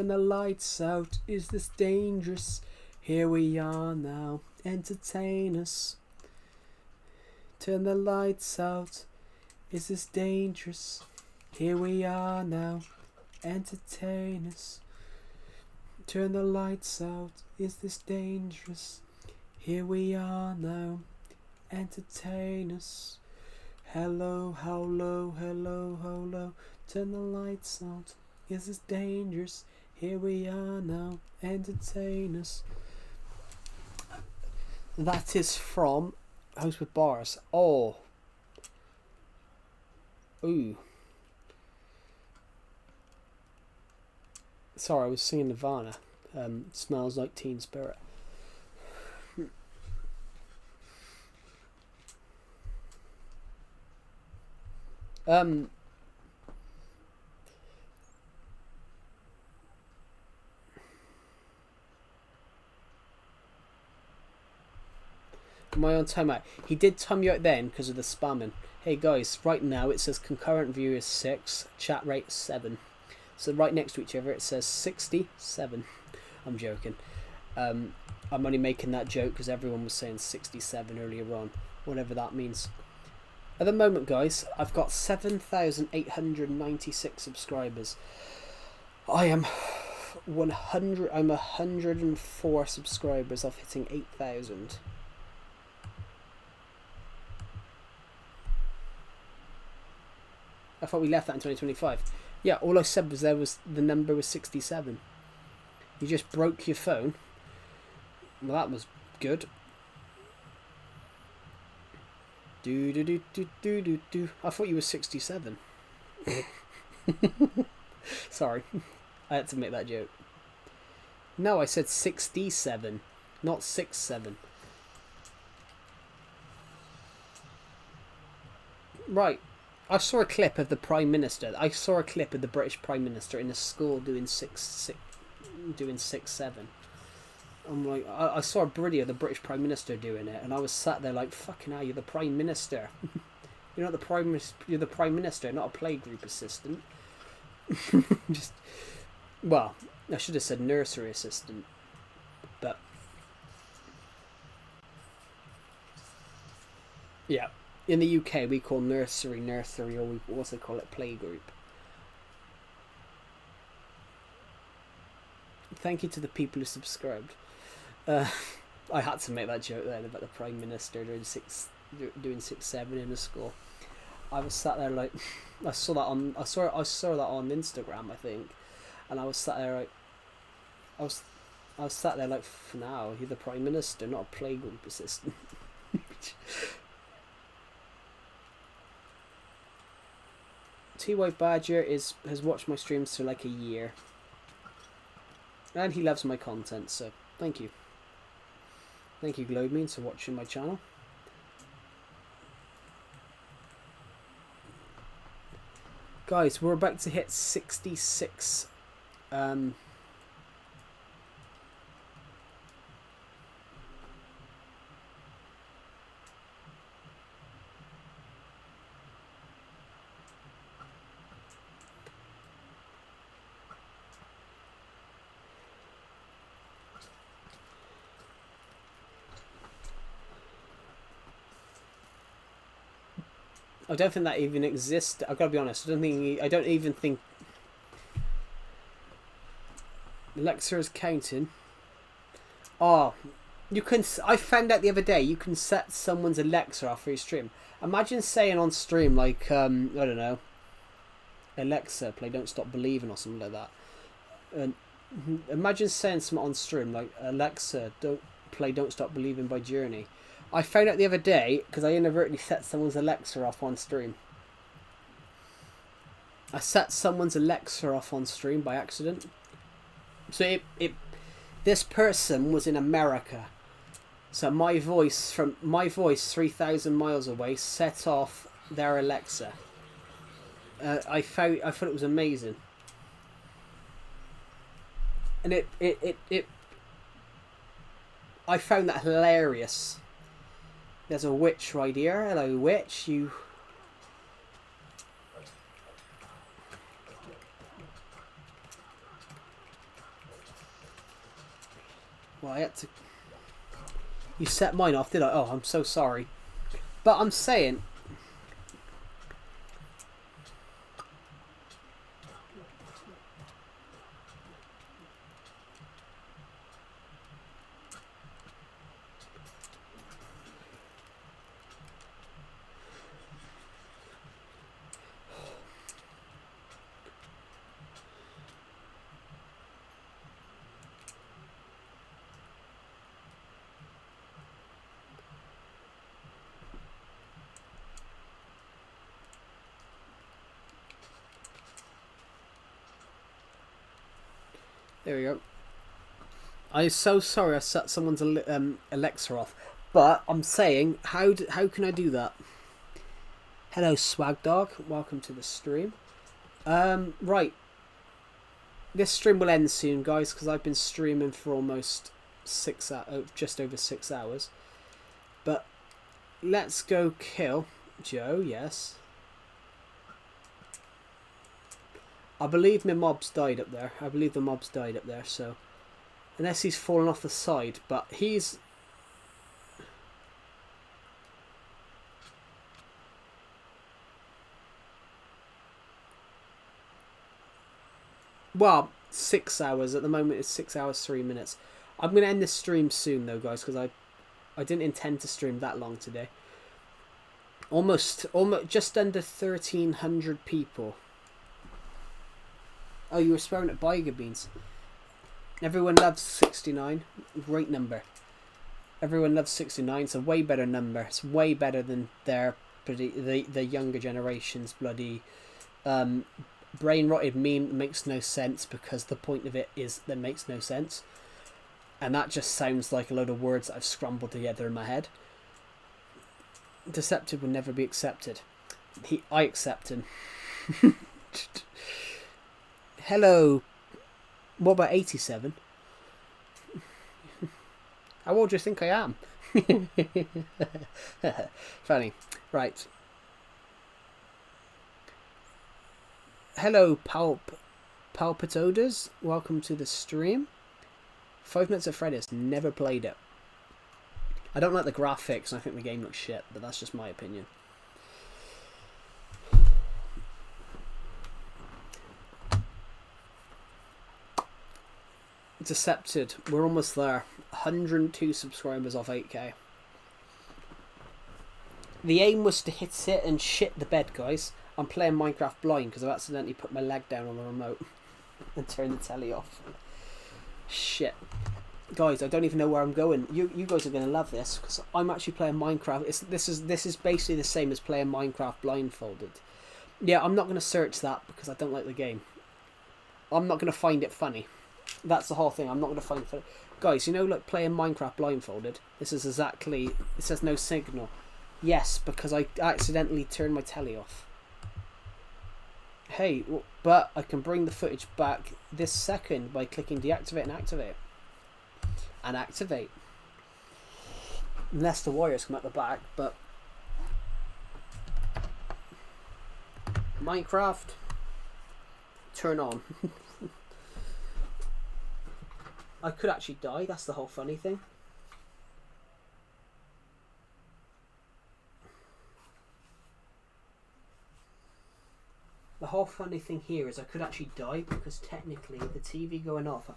the lights out. Is this dangerous? Here we are now. Entertain us. Turn the lights out. Is this dangerous? Here we are now. Entertain us. Turn the lights out. Is this dangerous? Here we are now. Entertain us. Hello. Turn the lights out. Is this dangerous? Here we are now. Entertain us. That is from House with Bars. Oh. Ooh. Sorry, I was singing Nirvana. Smells Like Teen Spirit. Am I on timeout? He did time you out then because of the spamming. Hey guys, right now it says concurrent viewers 6, chat rate 7. So right next to each other it says 67. I'm joking. I'm only making that joke because everyone was saying 67 earlier on. Whatever that means. At the moment guys, I've got 7,896 subscribers. I'm 104 subscribers off hitting 8,000. I thought we left that in 2025. Yeah, all I said was the number was 67. You just broke your phone. Well, that was good. Do do do do do do do. I thought you were 67. Sorry, I had to make that joke. No, I said 67, not 67. Right. I saw a clip of the Prime Minister. I saw a clip of the British Prime Minister in a school doing 6-7. I'm like, I saw a video of the British Prime Minister doing it, and I was sat there like, fucking hell, you're the Prime Minister. You're not the You're the Prime Minister, not a playgroup assistant. Just, well, I should have said nursery assistant, but yeah. In the UK, we call nursery, or we also call it playgroup. Thank you to the people who subscribed. I had to make that joke then about the Prime Minister doing 6-7 in a school. I was sat there like, I saw that on Instagram, I think, and I was sat there like, I was sat there like, for now, you're the Prime Minister, not a playgroup assistant. T-White Badger has watched my streams for like a year, and he loves my content, so thank you. Thank you, Globemeans, for watching my channel. Guys, we're about to hit 66 I don't think that even exists. I've got to be honest. I don't even think Alexa is counting. Oh, you can. I found out the other day you can set someone's Alexa off for your stream. Imagine saying on stream like I don't know, Alexa, play "Don't Stop Believing" or something like that. And imagine saying something on stream like Alexa, "Don't Stop Believing" by Journey. I found out the other day because I inadvertently set someone's Alexa off on stream. I set someone's Alexa off on stream by accident. So this person was in America. So my voice 3,000 miles away set off their Alexa. I thought it was amazing. And I found that hilarious. There's a witch right here. Hello, witch. You. Well, I had to. You set mine off, did I? Oh, I'm so sorry. But I'm saying. There we go. I'm so sorry I set someone's Alexa off. But I'm saying, how can I do that? Hello, Swag Dog. Welcome to the stream. Right. This stream will end soon, guys, because I've been streaming for almost just over 6 hours. But let's go kill Joe, yes. I believe my mob's died up there. I believe the mob's died up there, so... Unless he's fallen off the side, but he's... Well, 6 hours. At the moment, it's 6 hours, 3 minutes. I'm going to end this stream soon, though, guys, because I didn't intend to stream that long today. Almost just under 1,300 people. Oh, you were swearing at Biga Beans. Everyone loves 69. Great number. Everyone loves 69. It's a way better number. It's way better than the younger generation's bloody brain rotted meme that makes no sense, because the point of it is that makes no sense. And that just sounds like a load of words that I've scrambled together in my head. Decepted will never be accepted. I accept him. Hello. What about 87? How old do you think I am? Funny. Right. Hello, Palpitodas. Welcome to the stream. 5 Nights at Freddy's. Never played it. I don't like the graphics, and I think the game looks shit, but that's just my opinion. Decepted. We're almost there. 102 subscribers off 8k. The aim was to hit it and shit the bed, guys. I'm playing Minecraft blind because I've accidentally put my leg down on the remote and turned the telly off. Shit. Guys, I don't even know where I'm going. You guys are going to love this, because I'm actually playing Minecraft. This is basically the same as playing Minecraft blindfolded. Yeah, I'm not going to search that because I don't like the game. I'm not going to find it funny. That's the whole thing. I'm not going to find it funny. Guys, you know, like playing Minecraft blindfolded? This is exactly... It says no signal. Yes, because I accidentally turned my telly off. Hey, but I can bring the footage back this second by clicking deactivate and activate. And activate. Unless the wires come out the back, but... Minecraft. Turn on. I could actually die, that's the whole funny thing. The whole funny thing here is I could actually die, because technically the TV going off,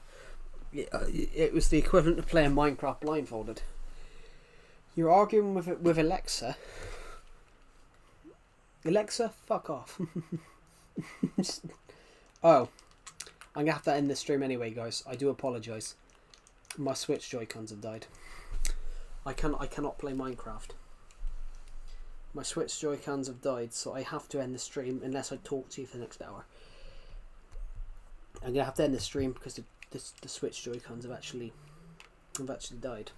it was the equivalent of playing Minecraft blindfolded. You're arguing with Alexa. Alexa, fuck off. Oh, I'm gonna have to end this stream anyway, guys. I do apologise. My Switch Joy-Cons have died. I cannot play Minecraft. My Switch Joy-Cons have died, so I have to end the stream unless I talk to you for the next hour. I'm gonna have to end the stream because the Switch Joy-Cons have actually died.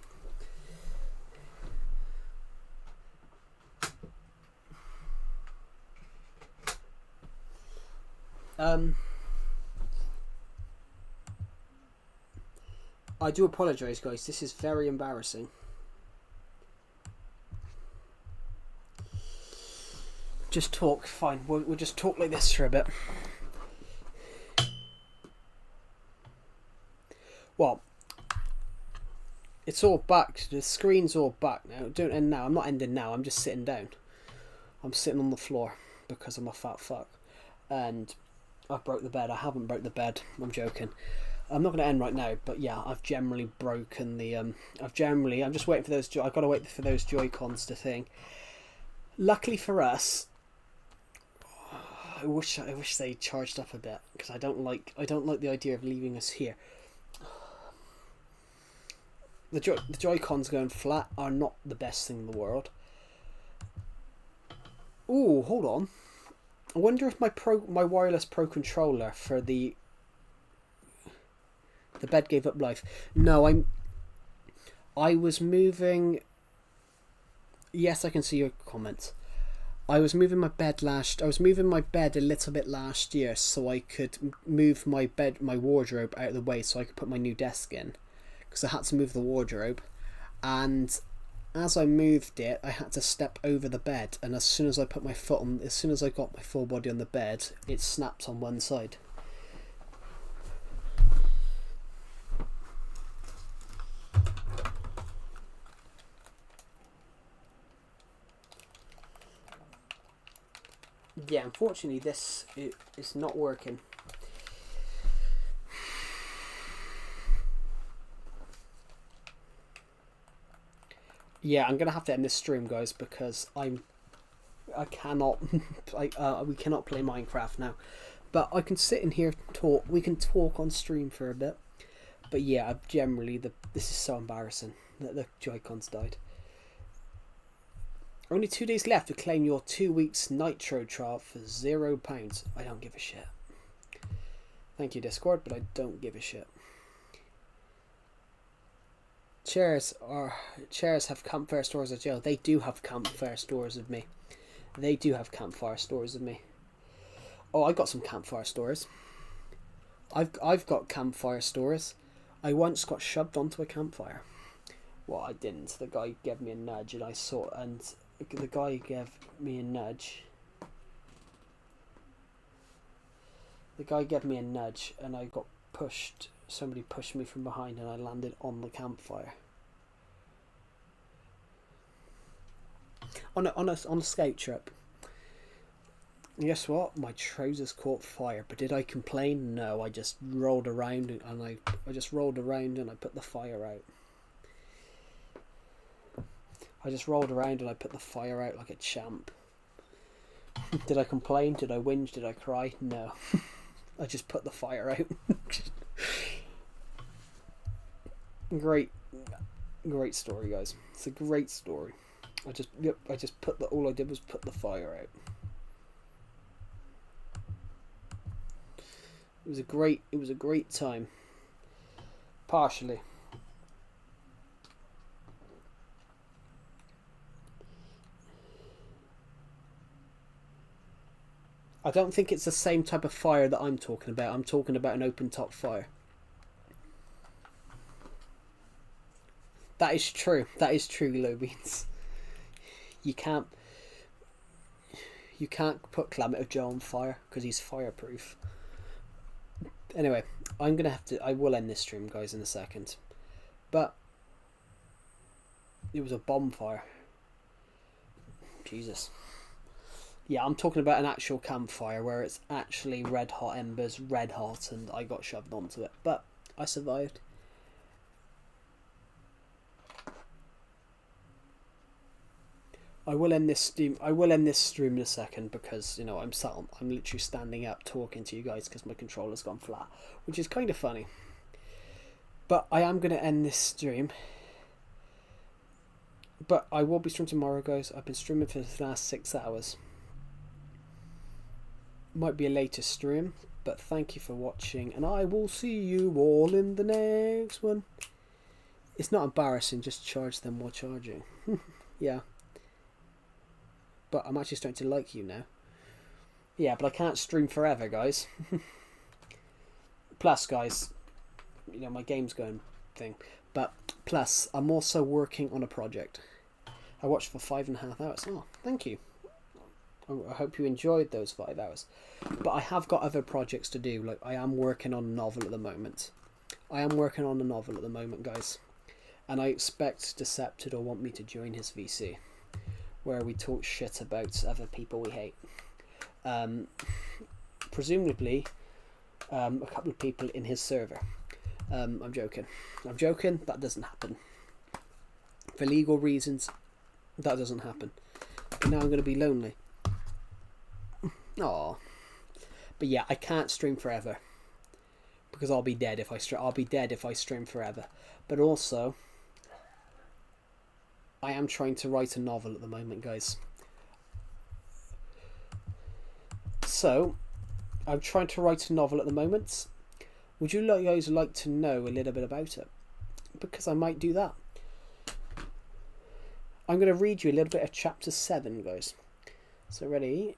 I do apologise, guys. This is very embarrassing. Just talk, fine. We'll just talk like this for a bit. Well, it's all back. The screen's all back now. Don't end now. I'm not ending now. I'm just sitting down. I'm sitting on the floor because I'm a fat fuck. And I broke the bed. I haven't broke the bed. I'm joking. I'm not going to end right now, but yeah, I've generally broken the... I'm just waiting for those... I've got to wait for those Joy-Cons to thing. Luckily for us... I wish they charged up a bit, because I don't like the idea of leaving us here. The Joy-Cons going flat are not the best thing in the world. Ooh, hold on. I wonder if my wireless Pro controller for the bed gave up life. No, I was moving. Yes, I can see your comments. I was moving my bed a little bit last year, so I could move my wardrobe out of the way, so I could put my new desk in, because I had to move the wardrobe, and as I moved it, I had to step over the bed, and as soon as I got my full body on the bed, it snapped on one side. Yeah, unfortunately this is not working. Yeah, I'm gonna have to end this stream, guys, because I cannot we cannot play Minecraft now. But I can sit in here and talk. We can talk on stream for a bit. But yeah, generally, this is so embarrassing that the Joy-Cons died. Only 2 days left to claim your 2 weeks Nitro trial for £0. I don't give a shit. Thank you, Discord, but I don't give a shit. Chairs have campfire stores at jail. They do have campfire stores of me. They do have campfire stores of me. Oh, I got some campfire stores. I've got campfire stores. I once got shoved onto a campfire. Well, I didn't. The guy gave me a nudge, and I saw. And the guy gave me a nudge. The guy gave me a nudge, and I got pushed. Somebody pushed me from behind, and I landed on the campfire. On a scout trip. And guess what? My trousers caught fire. But did I complain? No. I just rolled around and I put the fire out. I just rolled around and I put the fire out like a champ. Did I complain? Did I whinge? Did I cry? No. I just put the fire out. Great story, guys. It's a great story. All I did was put the fire out. It was a great time. Partially. I don't think it's the same type of fire that I'm talking about. I'm talking about an open top fire. That is true. That is true, Lowbeans. You can't put Climate of Joe on fire because he's fireproof. Anyway, I will end this stream, guys, in a second. But it was a bonfire. Jesus. Yeah, I'm talking about an actual campfire where it's actually red hot embers, red hot, and I got shoved onto it. But I survived. I will end this stream in a second because, you know, I'm literally standing up talking to you guys because my controller's gone flat, which is kind of funny. But I am going to end this stream. But I will be streaming tomorrow, guys. I've been streaming for the last 6 hours. Might be a later stream, but thank you for watching, and I will see you all in the next one. It's not embarrassing, just charge them while charging. Yeah. But I'm actually starting to like you now. Yeah, but I can't stream forever, guys. Plus, guys, you know, my game's going thing. But plus, I'm also working on a project. I watched for 5.5 hours. Oh, thank you. I hope you enjoyed those 5 hours. But I have got other projects to do. Like, I am working on a novel at the moment. Guys. And I expect Decepted will want me to join his VC, where we talk shit about other people we hate. Presumably, a couple of people in his server. I'm joking. That doesn't happen. For legal reasons, that doesn't happen. But now I'm going to be lonely. Aww. But yeah, I can't stream forever because I'll be dead if I stream forever. But also, I am trying to write a novel at the moment, guys. So, I'm trying to write a novel at the moment. Would you guys like to know a little bit about it? Because I might do that. I'm going to read you a little bit of chapter 7, guys. So ready?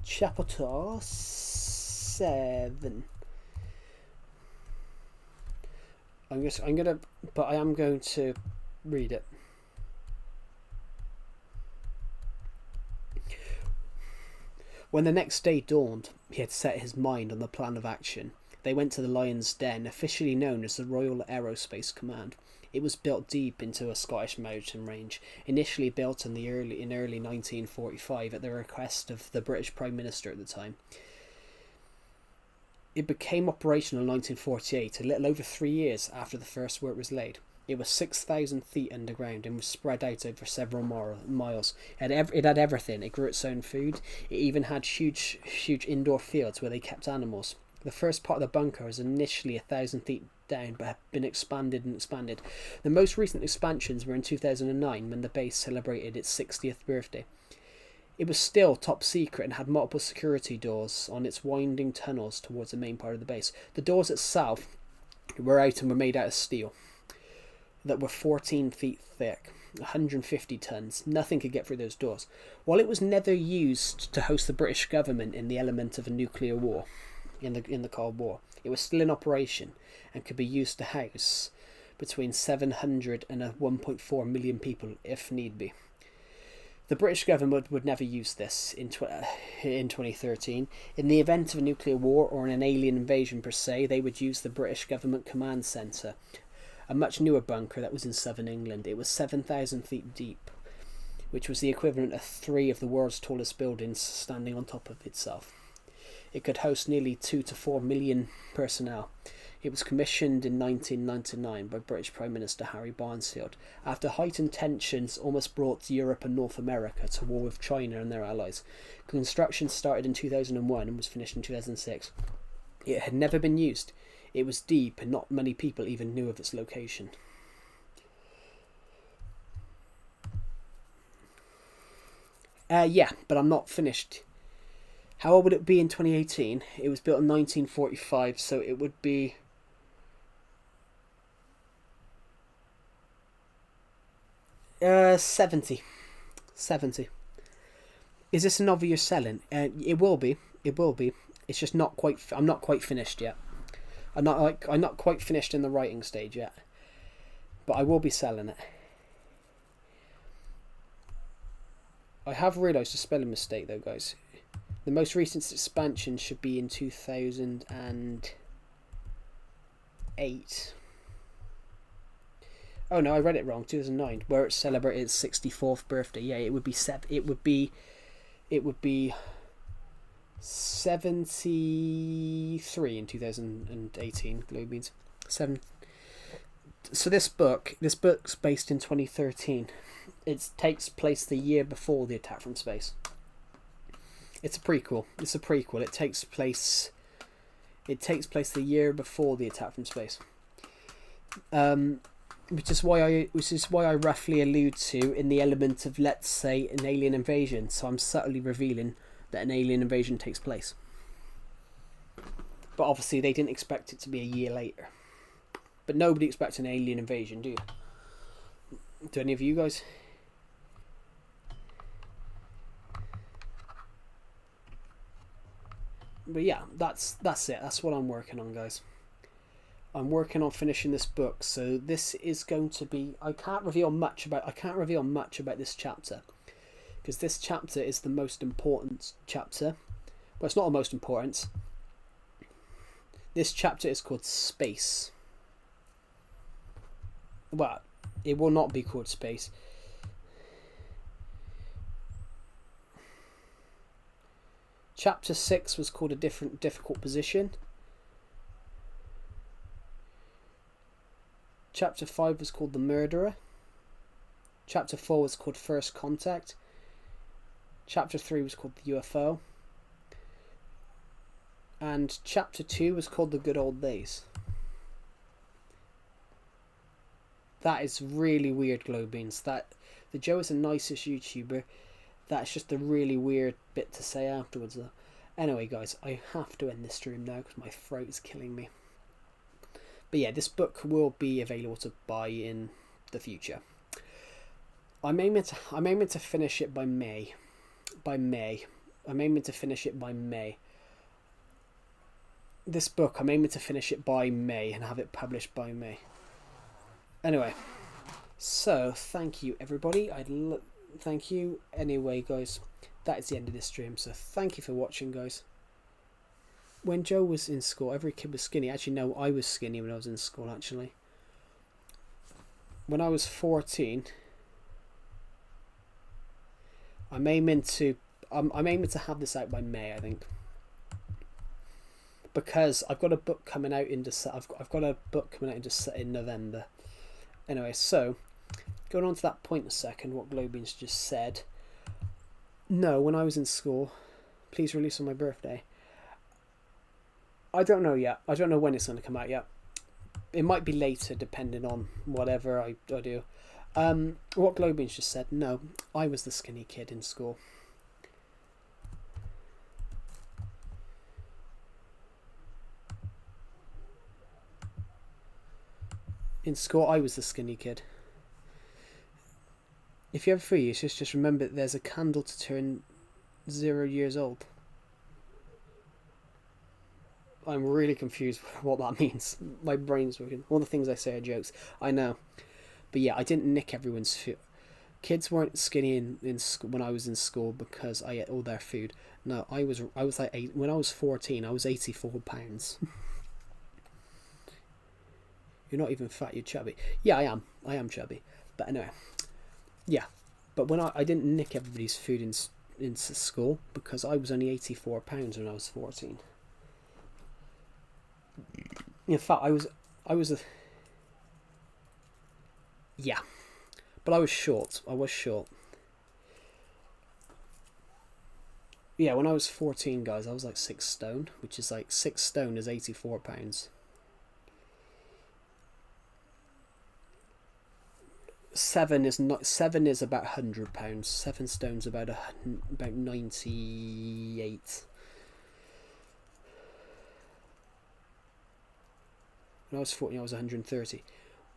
Chapter 7. I am going to read it. When the next day dawned, he had set his mind on the plan of action. They went to the Lion's Den, officially known as the Royal Aerospace Command. It was built deep into a Scottish mountain range, initially built in early 1945 at the request of the British Prime Minister at the time. It became operational in 1948, a little over 3 years after the first work was laid. It was 6,000 feet underground and was spread out over several miles. It had everything. It grew its own food. It even had huge indoor fields where they kept animals. The first part of the bunker was initially 1,000 feet down, but have been expanded and expanded. The most recent expansions were in 2009 when the base celebrated its 60th birthday. It was still top secret and had multiple security doors on its winding tunnels towards the main part of the base. The doors itself were out and were made out of steel that were 14 feet thick, 150 tons. Nothing could get through those doors. While it was never used to host the British government in the element of a nuclear war, in the Cold War, it was still in operation and could be used to house between 700 and 1.4 million people if need be. The British government would never use this in 2013. In the event of a nuclear war or an alien invasion per se, they would use the British government command centre, a much newer bunker that was in southern England. It was 7,000 feet deep, which was the equivalent of 3 of the world's tallest buildings standing on top of itself. It could host nearly 2 to 4 million personnel. It was commissioned in 1999 by British Prime Minister Harry Barnesfield after heightened tensions almost brought Europe and North America to war with China and their allies. Construction started in 2001 and was finished in 2006. It had never been used. It was deep and not many people even knew of its location. Yeah, but I'm not finished. How old would it be in 2018? It was built in 1945, so it would be... Uh, 70. Is this a novel you're selling? It will be. It will be. It's just not quite... I'm not quite finished yet. I'm not quite finished in the writing stage yet. But I will be selling it. I have realised a spelling mistake though, guys. The most recent expansion should be in 2008. Oh no, I read it wrong. 2009, where it celebrated its 64th birthday. Yeah, it would be 73 in 2018. Globe means 7. So this book's based in 2013. It takes place the year before the attack from space. It's a prequel. It takes place the year before the attack from space. Which is why I roughly allude to in the element of, let's say, an alien invasion. So I'm subtly revealing that an alien invasion takes place. But obviously they didn't expect it to be a year later. But nobody expects an alien invasion, do you? Do any of you guys? But yeah, that's it. That's what I'm working on, guys. I'm working on finishing this book, so this is going to be... I can't reveal much about this chapter, because this chapter is the most important chapter. Well, it's not the most important. This chapter is called Space. Well, it will not be called Space. Chapter 6 was called A Difficult Position. Chapter 5 was called The Murderer. Chapter 4 was called First Contact. Chapter 3 was called The UFO. And Chapter 2 was called The Good Old Days. That is really weird, Globeans. The Joe is the nicest YouTuber. That's just a really weird bit to say afterwards, though. Anyway, guys, I have to end this stream now because my throat is killing me. But yeah, this book will be available to buy in the future. I'm aiming to finish it by May. I'm aiming to finish it by May. This book, I'm aiming to finish it by May and have it published by May. Anyway, so thank you, everybody. Thank you. Anyway, guys, that is the end of this stream. So thank you for watching, guys. When Joe was in school, every kid was skinny. Actually, no, I was skinny when I was in school, actually. When I was 14, I'm aiming to have this out by May, I think. Because I've got a book coming out in November. Anyway, so going on to that point a second, what Globeans just said. No, when I was in school, please release on my birthday. I don't know yet. I don't know when it's going to come out yet. It might be later, depending on whatever I do. What Globeans just said. No, I was the skinny kid in school. In school, I was the skinny kid. If you have 3 years, just remember that there's a candle to turn 0 years old. I'm really confused what that means. My brain's working. All the things I say are jokes. I know. But yeah, I didn't nick everyone's food. Kids weren't skinny in school when I was in school because I ate all their food. No, I was like when I was 14, I was 84 pounds. You're not even fat, you're chubby. Yeah, I am chubby. But anyway, yeah. But when I didn't nick everybody's food in school because I was only 84 pounds when I was 14. In fact, I was a... Yeah. But I was short. Yeah, when I was 14, guys, I was like 6 stone, which is like 6 stone is 84 pounds. 7 is about 100 pounds. 7 stones about 98. When I was 14, I was 130.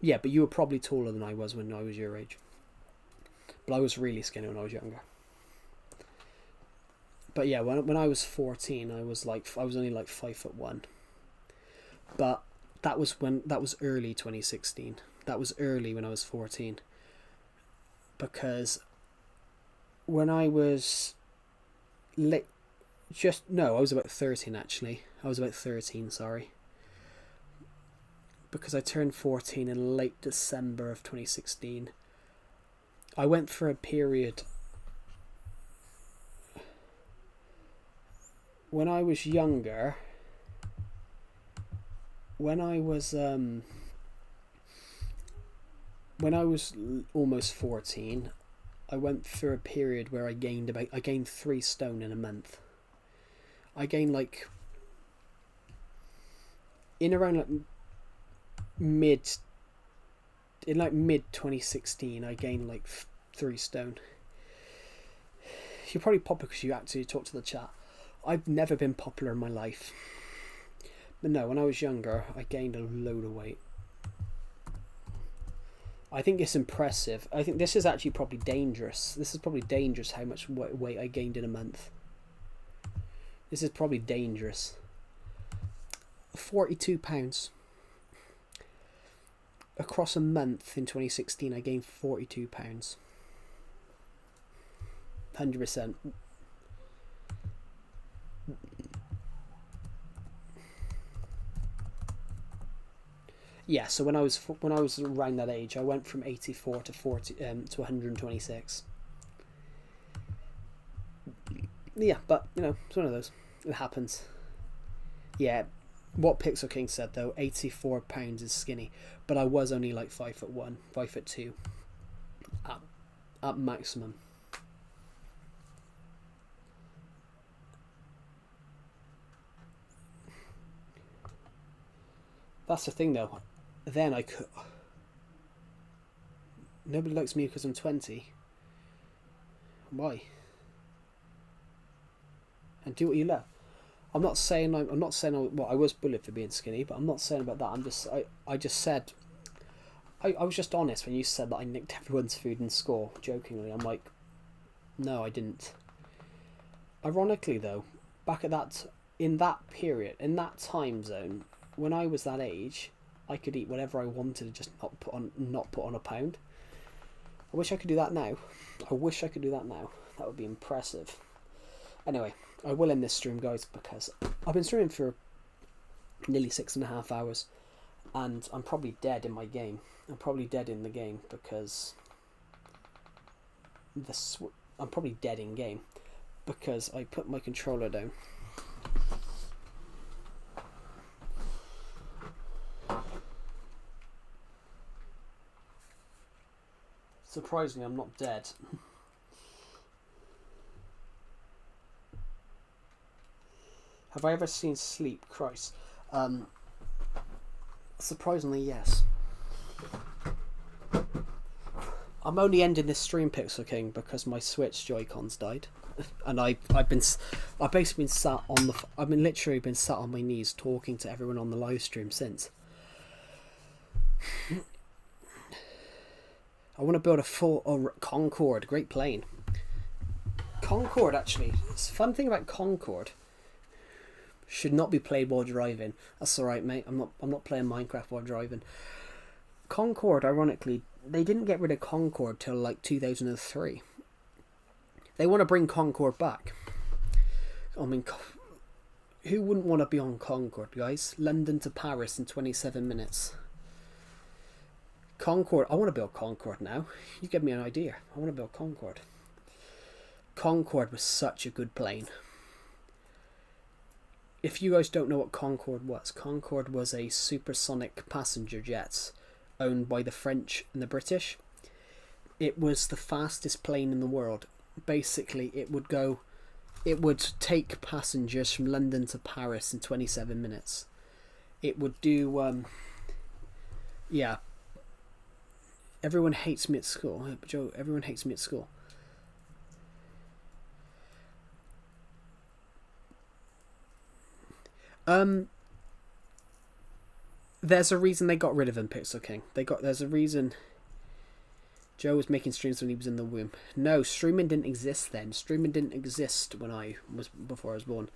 Yeah, but you were probably taller than I was when I was your age. But I was really skinny when I was younger. But yeah, when I was 14, I was only like 5'1". But that was early 2016. That was early when I was 14. Because when I was I was about 13 actually. I was about 13, sorry. Because I turned 14 in late December of 2016. I went for a period when I was younger. When I was almost 14, I went through a period where I gained 3 stone in a month. I gained like in around like mid 2016, I gained like 3 stone. You're probably popular because you actually talk to the chat. I've never been popular in my life. But no, when I was younger, I gained a load of weight. I think it's impressive. I think this is actually probably dangerous. This is probably dangerous how much weight I gained in a month. This is probably dangerous. 42 pounds. Across a month in 2016, I gained 42 pounds. 100%. Yeah, so when I was around that age, I went from 84 to 126. Yeah, but you know, it's one of those. It happens. Yeah, what Pixel King said though, 84 pounds is skinny, but I was only like 5'1", 5'2", at maximum. That's the thing though. Then I could. Nobody likes me because I'm 20. Why? And do what you love. I'm not saying well, I was bullied for being skinny, but I'm not saying about that. I just said. I was just honest when you said that I nicked everyone's food in school, jokingly. I'm like, no, I didn't. Ironically though, back at in that period, in that time zone, when I was that age, I could eat whatever I wanted and just not put on a pound. I wish I could do that now. That would be impressive. Anyway, I will end this stream, guys, because I've been streaming for nearly 6.5 hours, and I'm probably dead in my game. I'm probably dead in the game because I'm probably dead in game because I put my controller down. Surprisingly, I'm not dead. Have I ever seen sleep? Christ. Surprisingly, yes. I'm only ending this stream, Pixel King, because my Switch Joy-Cons died, and I've basically been sat on literally been sat on my knees talking to everyone on the live stream since. I want to build a full Concorde, great plane. Concorde, actually, it's a fun thing about Concorde. Should not be played while driving. That's alright, mate. I'm not playing Minecraft while driving. Concorde, ironically, they didn't get rid of Concorde till like 2003. They want to bring Concorde back. I mean, who wouldn't want to be on Concorde, guys? London to Paris in 27 minutes. Concorde, I want to build Concorde now. You give me an idea. I want to build Concorde. Concorde was such a good plane. If you guys don't know what Concorde was a supersonic passenger jet owned by the French and the British. It was the fastest plane in the world. Basically, it would take passengers from London to Paris in 27 minutes. It would do, yeah. Everyone hates me at school. Joe, everyone hates me at school. There's a reason they got rid of him, Pixel King. There's a reason. Joe was making streams when he was in the womb. No, streaming didn't exist then. Streaming didn't exist before I was born.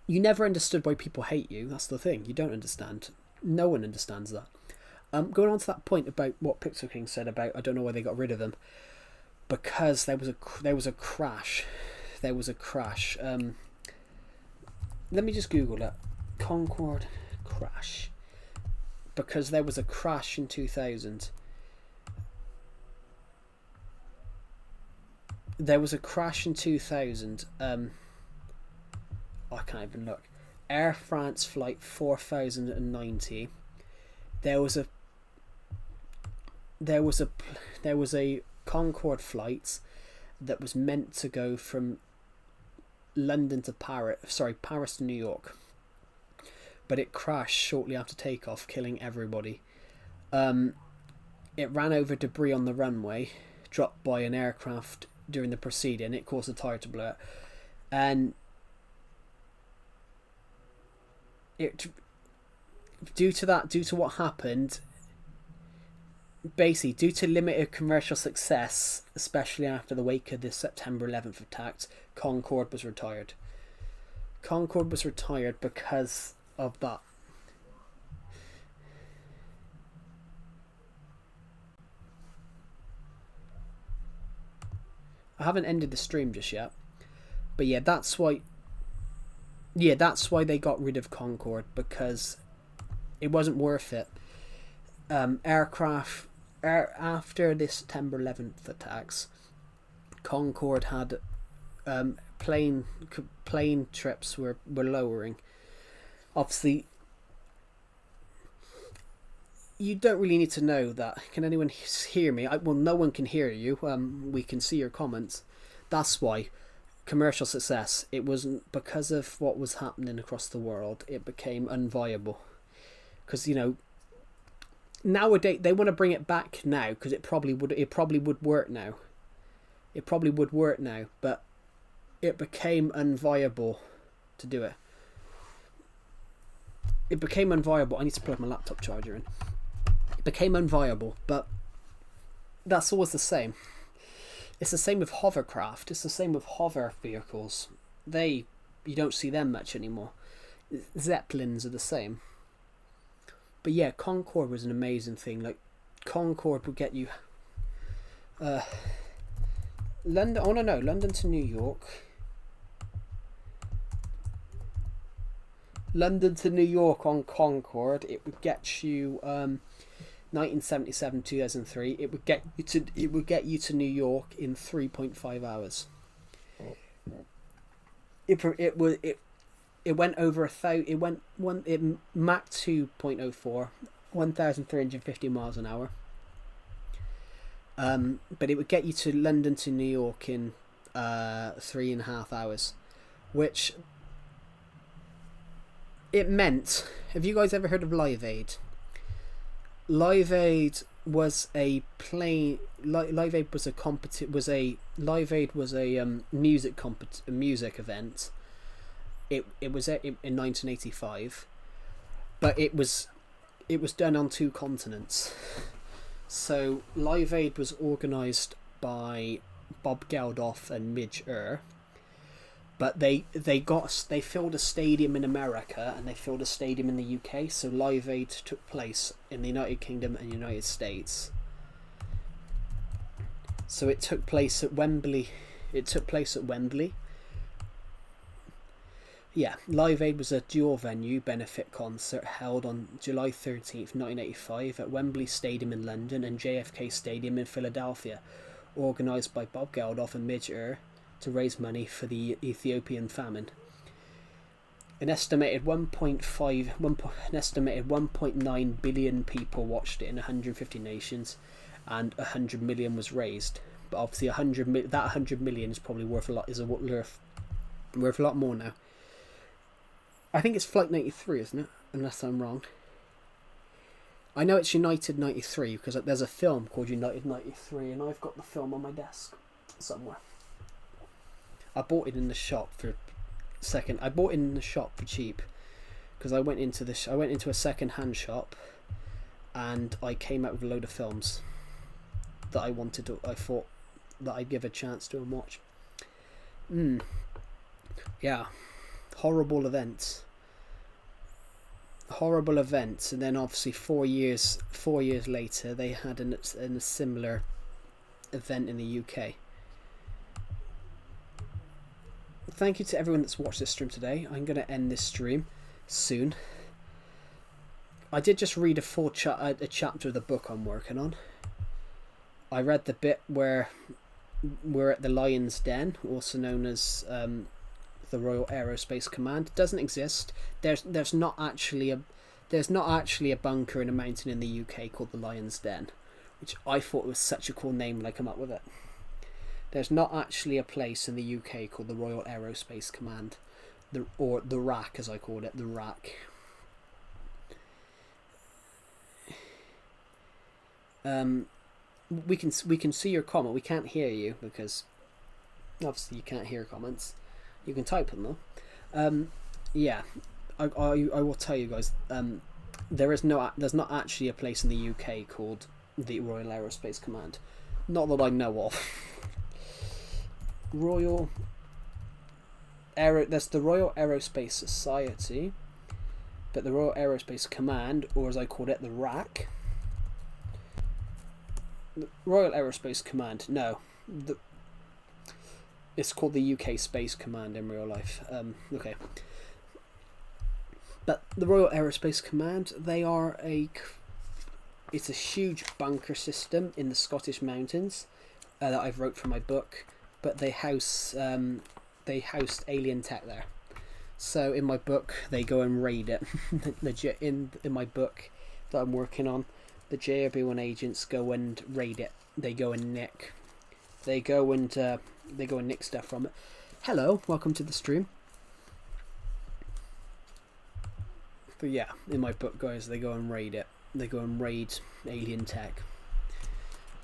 You never understood why people hate you. That's the thing. You don't understand. No one understands that. Going on to that point about what Pixel King said about I don't know why they got rid of him. Because there was a crash. There was a crash. Let me just Google that. Concorde crash. Because there was a crash in 2000. There was a crash in 2000. I can't even look. Air France flight 4090. There was a Concorde flight that was meant to go from London to Paris to New York, but it crashed shortly after takeoff, killing everybody. It ran over debris on the runway, dropped by an aircraft during the proceeding. It caused the tire to blow out, and due to what happened, basically due to limited commercial success, especially after the wake of the September 11th attacks, Concorde was retired. Concorde was retired because of that. I haven't ended the stream just yet, but yeah, that's why they got rid of Concorde, because it wasn't worth it. After the September 11th attacks, Concorde had plane trips were lowering. Obviously, you don't really need to know that. Can anyone hear me? Well, no one can hear you. We can see your comments. That's why. Commercial success. It wasn't because of what was happening across the world. It became unviable. Because, you know, nowadays they want to bring it back now because it probably would work now. It probably would work now, but it became unviable to do it. It became unviable. I need to plug my laptop charger in. It became unviable, but that's always the same. It's the same with hovercraft. It's the same with hover vehicles. You don't see them much anymore. Zeppelins are the same. But yeah, Concorde was an amazing thing. Like, Concorde would get you London. Oh no, London to New York. London to New York on Concorde. It would get you 1977, 2003. It would get you to New York in 3.5 hours. It went over it Mach 2.04, 1,350 miles an hour. But it would get you to London to New York in 3.5 hours, which it meant. Have you guys ever heard of Live Aid? Live Aid was a plane. Live Aid was a music event. It was in 1985, but it was done on 2 continents. So Live Aid was organised by Bob Geldof and Midge Ure, but they filled a stadium in America and they filled a stadium in the UK. So Live Aid took place in the United Kingdom and United States. So it took place at Wembley. Yeah, Live Aid was a dual venue benefit concert held on July 13th, 1985 at Wembley Stadium in London and JFK Stadium in Philadelphia, organised by Bob Geldof and Midge Ure to raise money for the Ethiopian famine. An estimated 1.9 billion people watched it in 150 nations, and 100 million was raised. But obviously, 100 million is probably worth a lot. Worth a lot more now. I think it's Flight 93, isn't it? Unless I'm wrong. I know it's United 93 because there's a film called United 93, and I've got the film on my desk somewhere. I bought it in the shop for cheap because I went into a second-hand shop, and I came out with a load of films that I thought that I'd give a chance to and watch. Yeah. Horrible events, and then obviously 4 years later they had a similar event in the UK. Thank you to everyone that's watched this stream today. I'm going to end this stream soon. I did just read a chapter of the book I'm working on. I read the bit where we're at the Lion's Den, also known as the Royal Aerospace Command. It doesn't exist. There's not actually a bunker in a mountain in the UK called the Lion's Den, which I thought was such a cool name when I come up with it. There's not actually a place in the UK called the Royal Aerospace Command, or the RAC as I called it, the RAC. We can see your comment. We can't hear you because obviously you can't hear comments. You can type them though. Yeah, I will tell you guys. There's not actually a place in the UK called the Royal Aerospace Command, not that I know of. There's the Royal Aerospace Society, but the Royal Aerospace Command, or as I called it, the RAC. The Royal Aerospace Command. No, it's called the UK Space Command in real life. Okay. But the Royal Aerospace Command, it's a huge bunker system in the Scottish mountains that I've wrote for my book. But they housed alien tech there. So in my book, they go and raid it. in my book that I'm working on, the JRB1 agents go and raid it. They go and nick stuff from it. Hello, welcome to the stream. But yeah, in my book, guys, they go and raid it. They go and raid alien tech.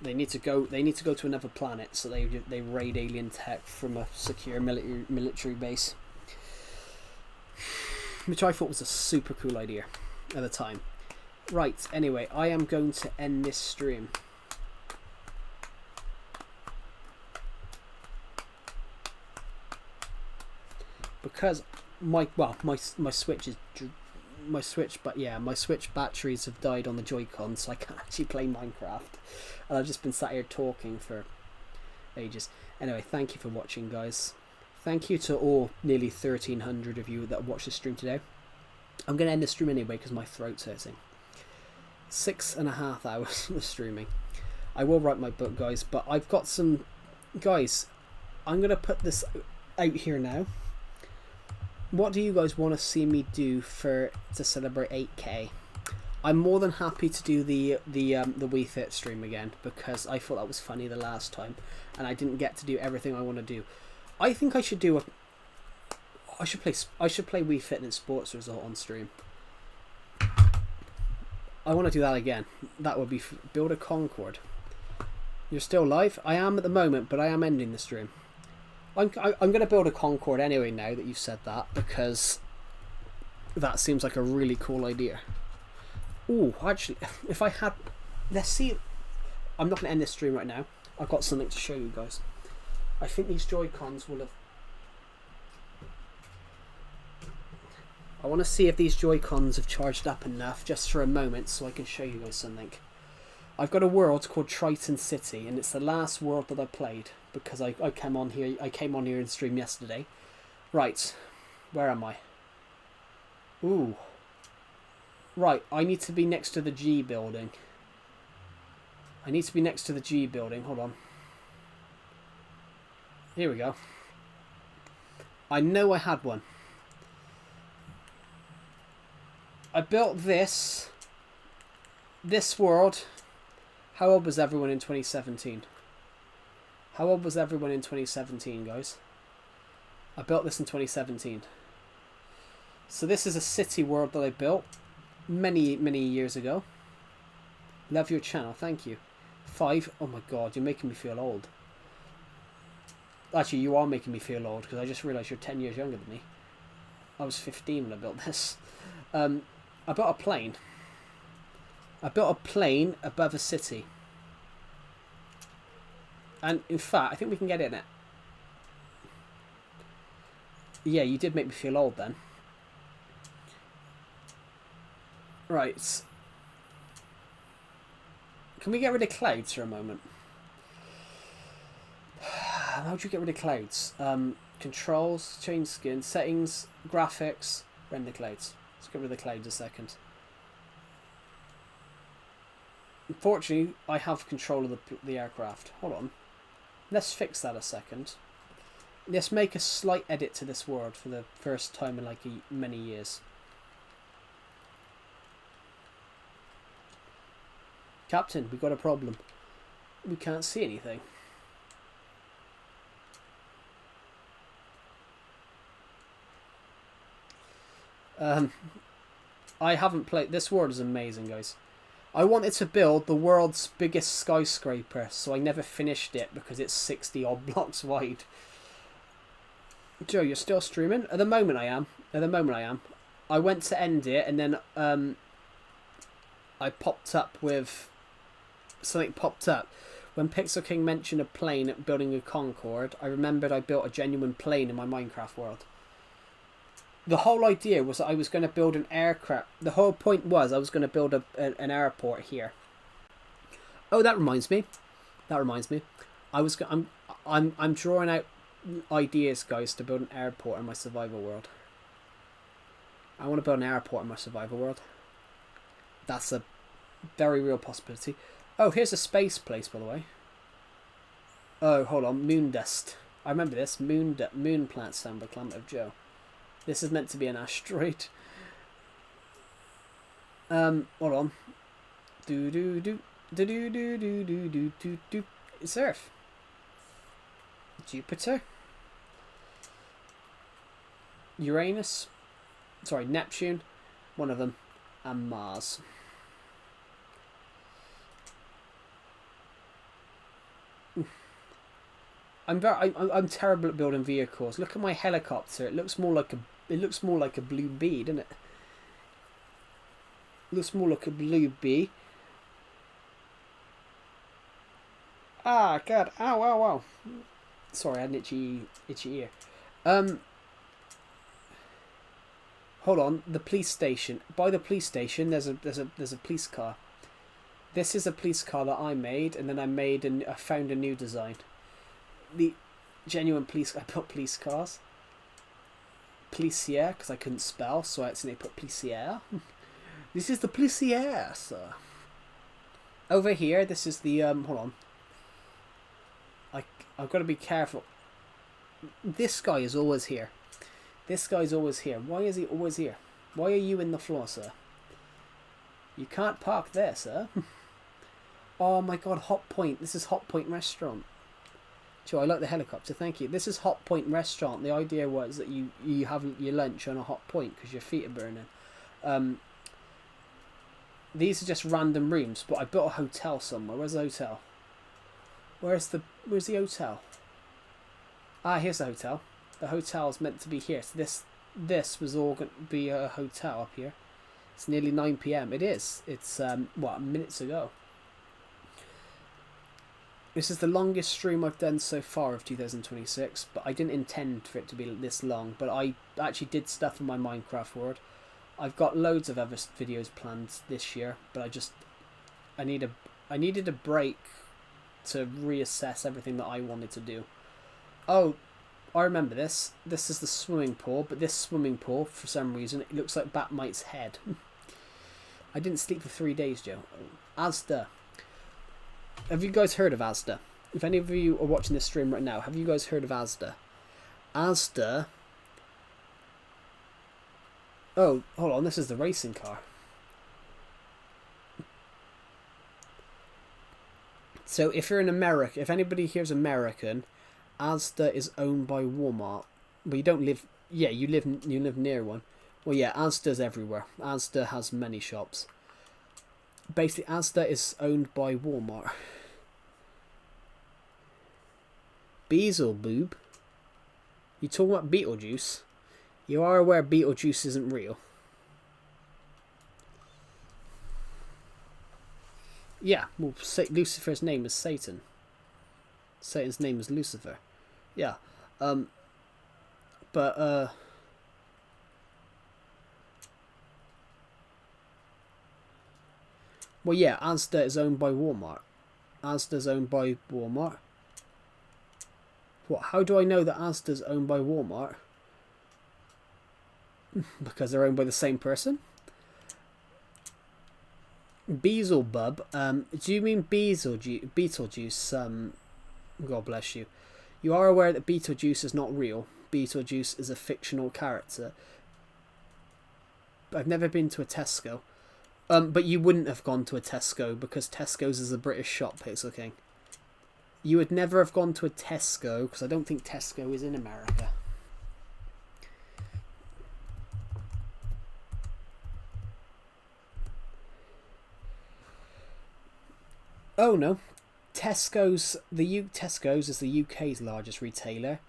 They need to go to another planet, so they raid alien tech from a secure military base, which I thought was a super cool idea at the time. Right, anyway, I am going to end this stream. Because my Switch batteries have died on the Joy-Con, so I can't actually play Minecraft. And I've just been sat here talking for ages. Anyway, thank you for watching, guys. Thank you to all nearly 1,300 of you that watched the stream today. I'm going to end the stream anyway because my throat's hurting. 6.5 hours of streaming. I will write my book, guys, but I've got some... Guys, I'm going to put this out here now. What do you guys want to see me do to celebrate 8K? I'm more than happy to do the Wii Fit stream again, because I thought that was funny the last time, and I didn't get to do everything I want to do. I think I should do a. I should play Wii Fit and Sports Resort on stream. I want to do that again. That would be build a Concorde. You're still live? I am at the moment, but I am ending the stream. I'm going to build a Concorde anyway now that you've said that, because that seems like a really cool idea. Ooh, actually, if I had... Let's see. I'm not going to end this stream right now. I've got something to show you guys. I think these Joy-Cons will have... I want to see if these Joy-Cons have charged up enough just for a moment so I can show you guys something. I've got a world called Triton City, and it's the last world that I played because I came on here and stream yesterday. Right, where am I? Ooh. Right, I need to be next to the G building. I need to be next to the G building. Hold on. Here we go. I know I had one. I built this world. How old was everyone in 2017? How old was everyone in 2017, guys? I built this in 2017. So this is a city world that I built many years ago. Love your channel, thank you. 5. Oh my god, you're making me feel old. Actually, you are making me feel old, because I just realised you're 10 years younger than me. I was 15 when I built this. I built a plane. I built a plane above a city. And in fact, I think we can get in it. Yeah, you did make me feel old then. Right. Can we get rid of clouds for a moment? How do you get rid of clouds? Controls, change skin, settings, graphics, render clouds. Let's get rid of the clouds a second. Unfortunately, I have control of the aircraft. Hold on. Let's fix that a second. Let's make a slight edit to this world for the first time in like many years. Captain, we've got a problem. We can't see anything. I haven't played... This world is amazing, guys. I wanted to build the world's biggest skyscraper, so I never finished it because it's 60 odd blocks wide. Joe, you're still streaming? At the moment I am. At the moment I am. I went to end it, and then I popped up with... Something popped up. When Pixel King mentioned a plane building a Concorde, I remembered I built a genuine plane in my Minecraft world. The whole idea was that I was going to build an aircraft. The whole point was I was going to build an airport here. Oh, that reminds me. That reminds me. I'm drawing out ideas, guys, to build an airport in my survival world. I want to build an airport in my survival world. That's a very real possibility. Oh, here's a space place, by the way. Oh, hold on. Moon dust. I remember this. Moon plant sound by Climate of Joe. This is meant to be an asteroid. Hold on. It's Earth. Jupiter. Uranus. Sorry, Neptune. One of them. And Mars. I'm terrible at building vehicles. Look at my helicopter. It looks more like a blue bee, doesn't it? Looks more like a blue bee. Ah, God. Ow, ow, ow. Sorry, I had an itchy ear. Hold on. The police station. By the police station, there's a police car. This is a police car that I made, and then I found a new design. The genuine police... I put police cars. Policière, because I couldn't spell, so I accidentally put policière. This is the policière, sir. Over here, this is the... hold on. I've got to be careful. This guy is always here. This guy's always here. Why is he always here? Why are you in the floor, sir? You can't park there, sir. Oh my god, Hot Point. This is Hot Point Restaurant. Sure, I like the helicopter, thank you. This is Hot Point Restaurant. The idea was that you have your lunch on a hot point because your feet are burning. These are just random rooms, but I built a hotel somewhere. Where's the hotel? Where's the hotel? Ah, here's the hotel. The hotel's meant to be here. So this was all going to be a hotel up here. It's nearly 9 PM. It is. It's what, minutes ago. This is the longest stream I've done so far of 2026, but I didn't intend for it to be this long. But I actually did stuff in my Minecraft world. I've got loads of other videos planned this year, but I needed a break to reassess everything that I wanted to do. Oh, I remember this. This is the swimming pool, but this swimming pool, for some reason, it looks like Batmite's head. I didn't sleep for 3 days, Joe. Asda. Have you guys heard of Asda? If any of you are watching this stream right now, have you guys heard of Asda? Asda... Oh, hold on, this is the racing car. So if you're in America, if anybody here's American, Asda is owned by Walmart. But you don't live... Yeah, you live near one. Well, yeah, Asda's everywhere. Asda has many shops. Basically, Asda is owned by Walmart. Beelzebub? You talking about Beetlejuice? You are aware Beetlejuice isn't real. Yeah, well, Lucifer's name is Satan. Satan's name is Lucifer. Yeah. Well, yeah, Asda is owned by Walmart. Asda's owned by Walmart. What? How do I know that Asda's owned by Walmart? Because they're owned by the same person? Beelzebub. Do you mean Beetlejuice? God bless you. You are aware that Beetlejuice is not real. Beetlejuice is a fictional character. I've never been to a Tesco. But you wouldn't have gone to a Tesco because Tesco's is a British shop, Pixel King. You would never have gone to a Tesco because I don't think Tesco is in America. Oh no, Tesco's is the UK's largest retailer.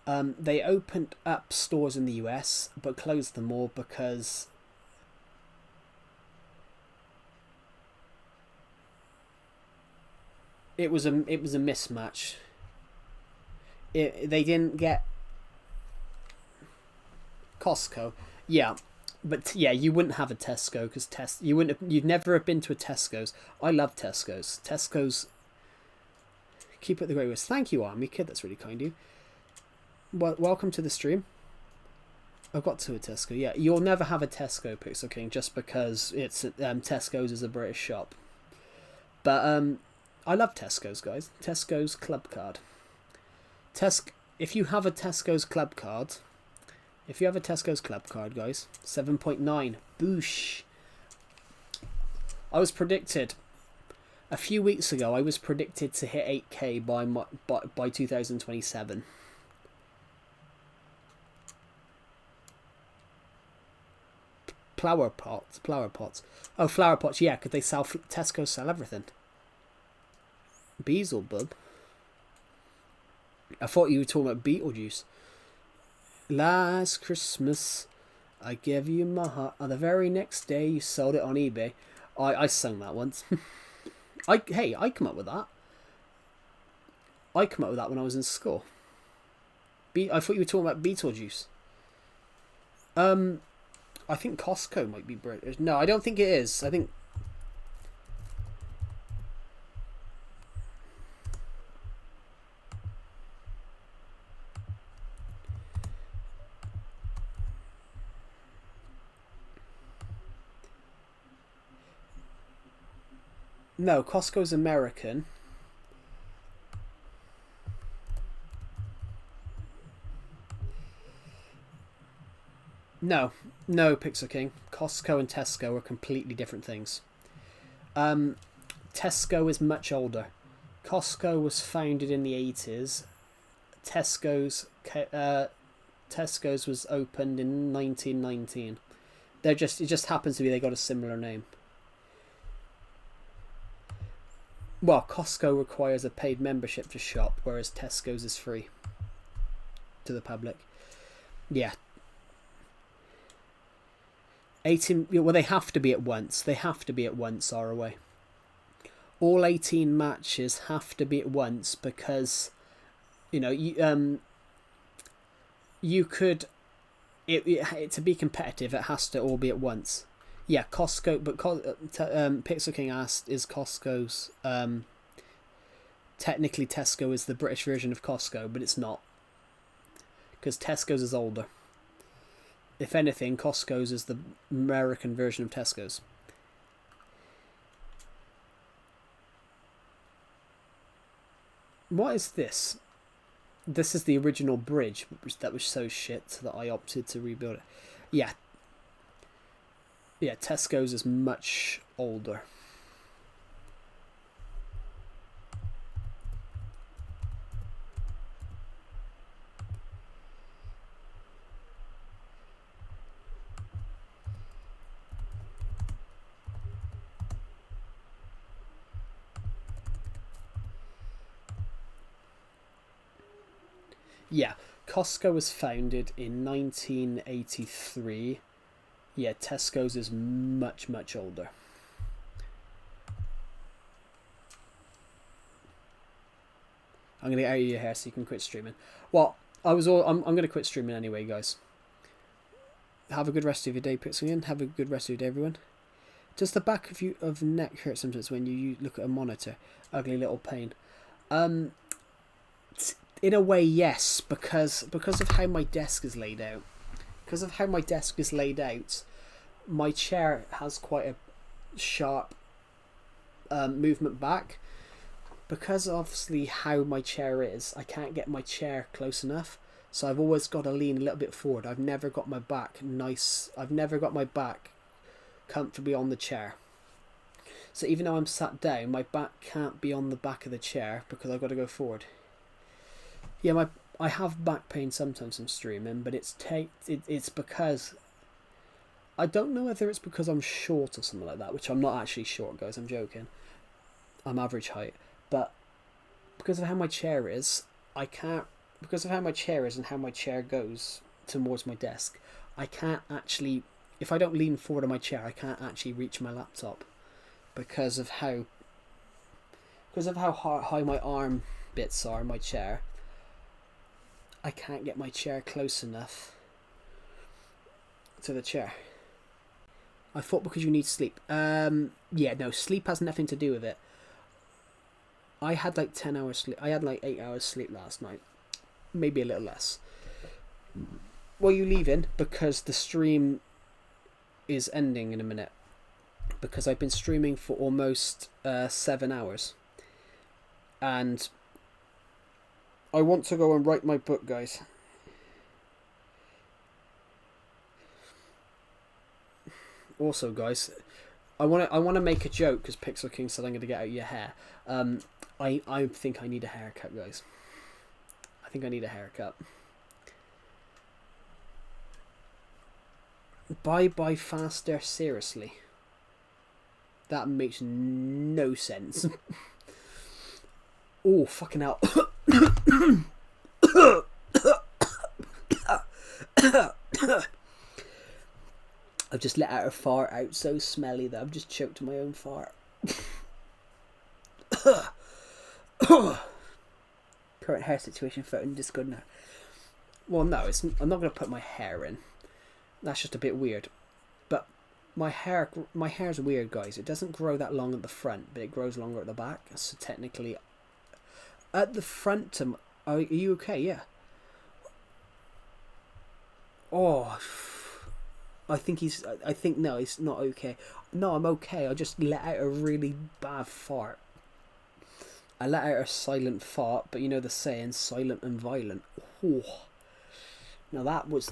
They opened up stores in the US but closed them all because it was a mismatch. They didn't get Costco. Yeah. But yeah, you wouldn't have a Tesco because you'd never have been to a Tesco's. I love Tesco's. Tesco's. Keep it the great ways. Thank you, Army Kid. That's really kind of you. Well, welcome to the stream. I've got to a Tesco. Yeah, you'll never have a Tesco, Pixel King, just because it's Tesco's is a British shop. But I love Tesco's, guys. Tesco's Club Card. If you have a Tesco's Club Card. If you have a Tesco's Club Card, guys, 7.9. Boosh. I was predicted, a few weeks ago, I was predicted to hit 8K by 2027. Flower pots. Oh, flower pots, yeah, because Tesco sell everything. Beelzebub. I thought you were talking about Beetlejuice. Last Christmas, I gave you my heart. On the very next day, you sold it on eBay. I sung that once. I come up with that. I come up with that when I was in school. I thought you were talking about Beetlejuice. I think Costco might be British. No, I don't think it is. I think... No, Costco's American. No, Pixel King. Costco and Tesco are completely different things. Tesco is much older. Costco was founded in the 80s. Tesco's was opened in 1919. It just happens to be they got a similar name. Well, Costco requires a paid membership to shop, whereas Tesco's is free to the public. Yeah. 18. Well, they have to be at once. They have to be at once, ROA. All 18 matches have to be at once because, you know, you could, to be competitive, it has to all be at once. Yeah, Costco, but Pixel King asked, is Costco's, technically Tesco is the British version of Costco, but it's not. Because Tesco's is older. If anything, Costco's is the American version of Tesco's. What is this? This is the original bridge that was so shit that I opted to rebuild it. Yeah. Yeah, Tesco's is much older. Yeah, Costco was founded in 1983. Yeah, Tesco's is much, much older. I'm going to get out of your hair so you can quit streaming. Well, I'm going to quit streaming anyway, guys. Have a good rest of your day, Pixel. Have a good rest of your day, everyone. Does the back of the neck hurt sometimes when you look at a monitor? Ugly little pain. In a way, yes, because of how my desk is laid out. Because of how my desk is laid out, my chair has quite a sharp movement back. Because obviously how my chair is, I can't get my chair close enough, so I've always got to lean a little bit forward. I've never got my back comfortably on the chair. So even though I'm sat down, my back can't be on the back of the chair because I've got to go forward. Yeah, I have back pain sometimes from streaming, but it's because I don't know whether it's because I'm short or something like that, which I'm not actually short, guys. I'm joking. I'm average height, but because of how my chair is, because of how my chair is and how my chair goes towards my desk, I can't actually. If I don't lean forward on my chair, I can't actually reach my laptop because of how high my arm bits are in my chair. I can't get my chair close enough to the chair. I thought because you need sleep. Yeah, no, sleep has nothing to do with it. I had like 10 hours sleep. I had like 8 hours sleep last night. Maybe a little less. Well, you leaving because the stream is ending in a minute. Because I've been streaming for almost 7 hours. And I want to go and write my book, guys. Also, guys, I want to make a joke because Pixel King said I'm going to get out your hair. I think I need a haircut, guys. I think I need a haircut. Bye faster, seriously. That makes no sense. Oh, fucking hell. I've just let out a fart out so smelly that I've just choked my own fart. Current hair situation photo in Discord now. Well, no, I'm not going to put my hair in. That's just a bit weird. But my hair's weird, guys. It doesn't grow that long at the front, but it grows longer at the back. So technically, at the front, are you okay? Yeah. Oh, no, he's not okay. No, I'm okay. I just let out a really bad fart. I let out a silent fart, but you know the saying, silent and violent. Oh. Now that was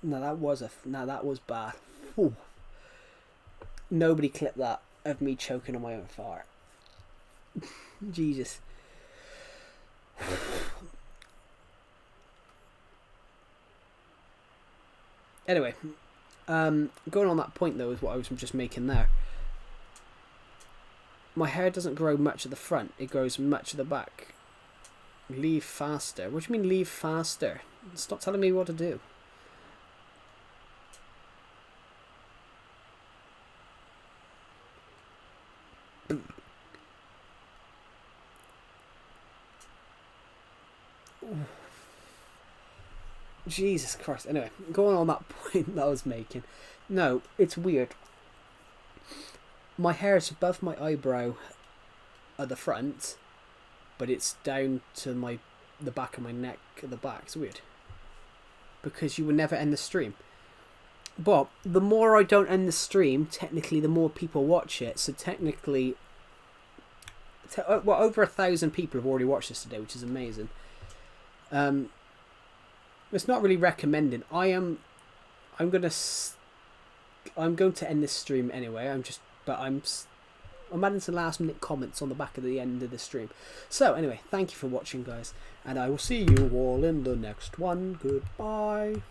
bad. Oh. Nobody clipped that. of me choking on my own fart. Jesus. Anyway, going on that point though is what I was just making there. My hair doesn't grow much at the front, it grows much at the back. Leave faster. What do you mean leave faster? Stop telling me what to do. Jesus Christ. Anyway, going on that point that I was making. No, it's weird. My hair is above my eyebrow at the front, but it's down to the back of my neck at the back. It's weird. Because you would never end the stream. But the more I don't end the stream, technically the more people watch it. So technically, well, over 1,000 people have already watched this today, which is amazing. It's not really recommended. I'm going to end this stream anyway. I'm adding some last minute comments on the back of the end of the stream. So anyway, thank you for watching, guys, and I will see you all in the next one. Goodbye.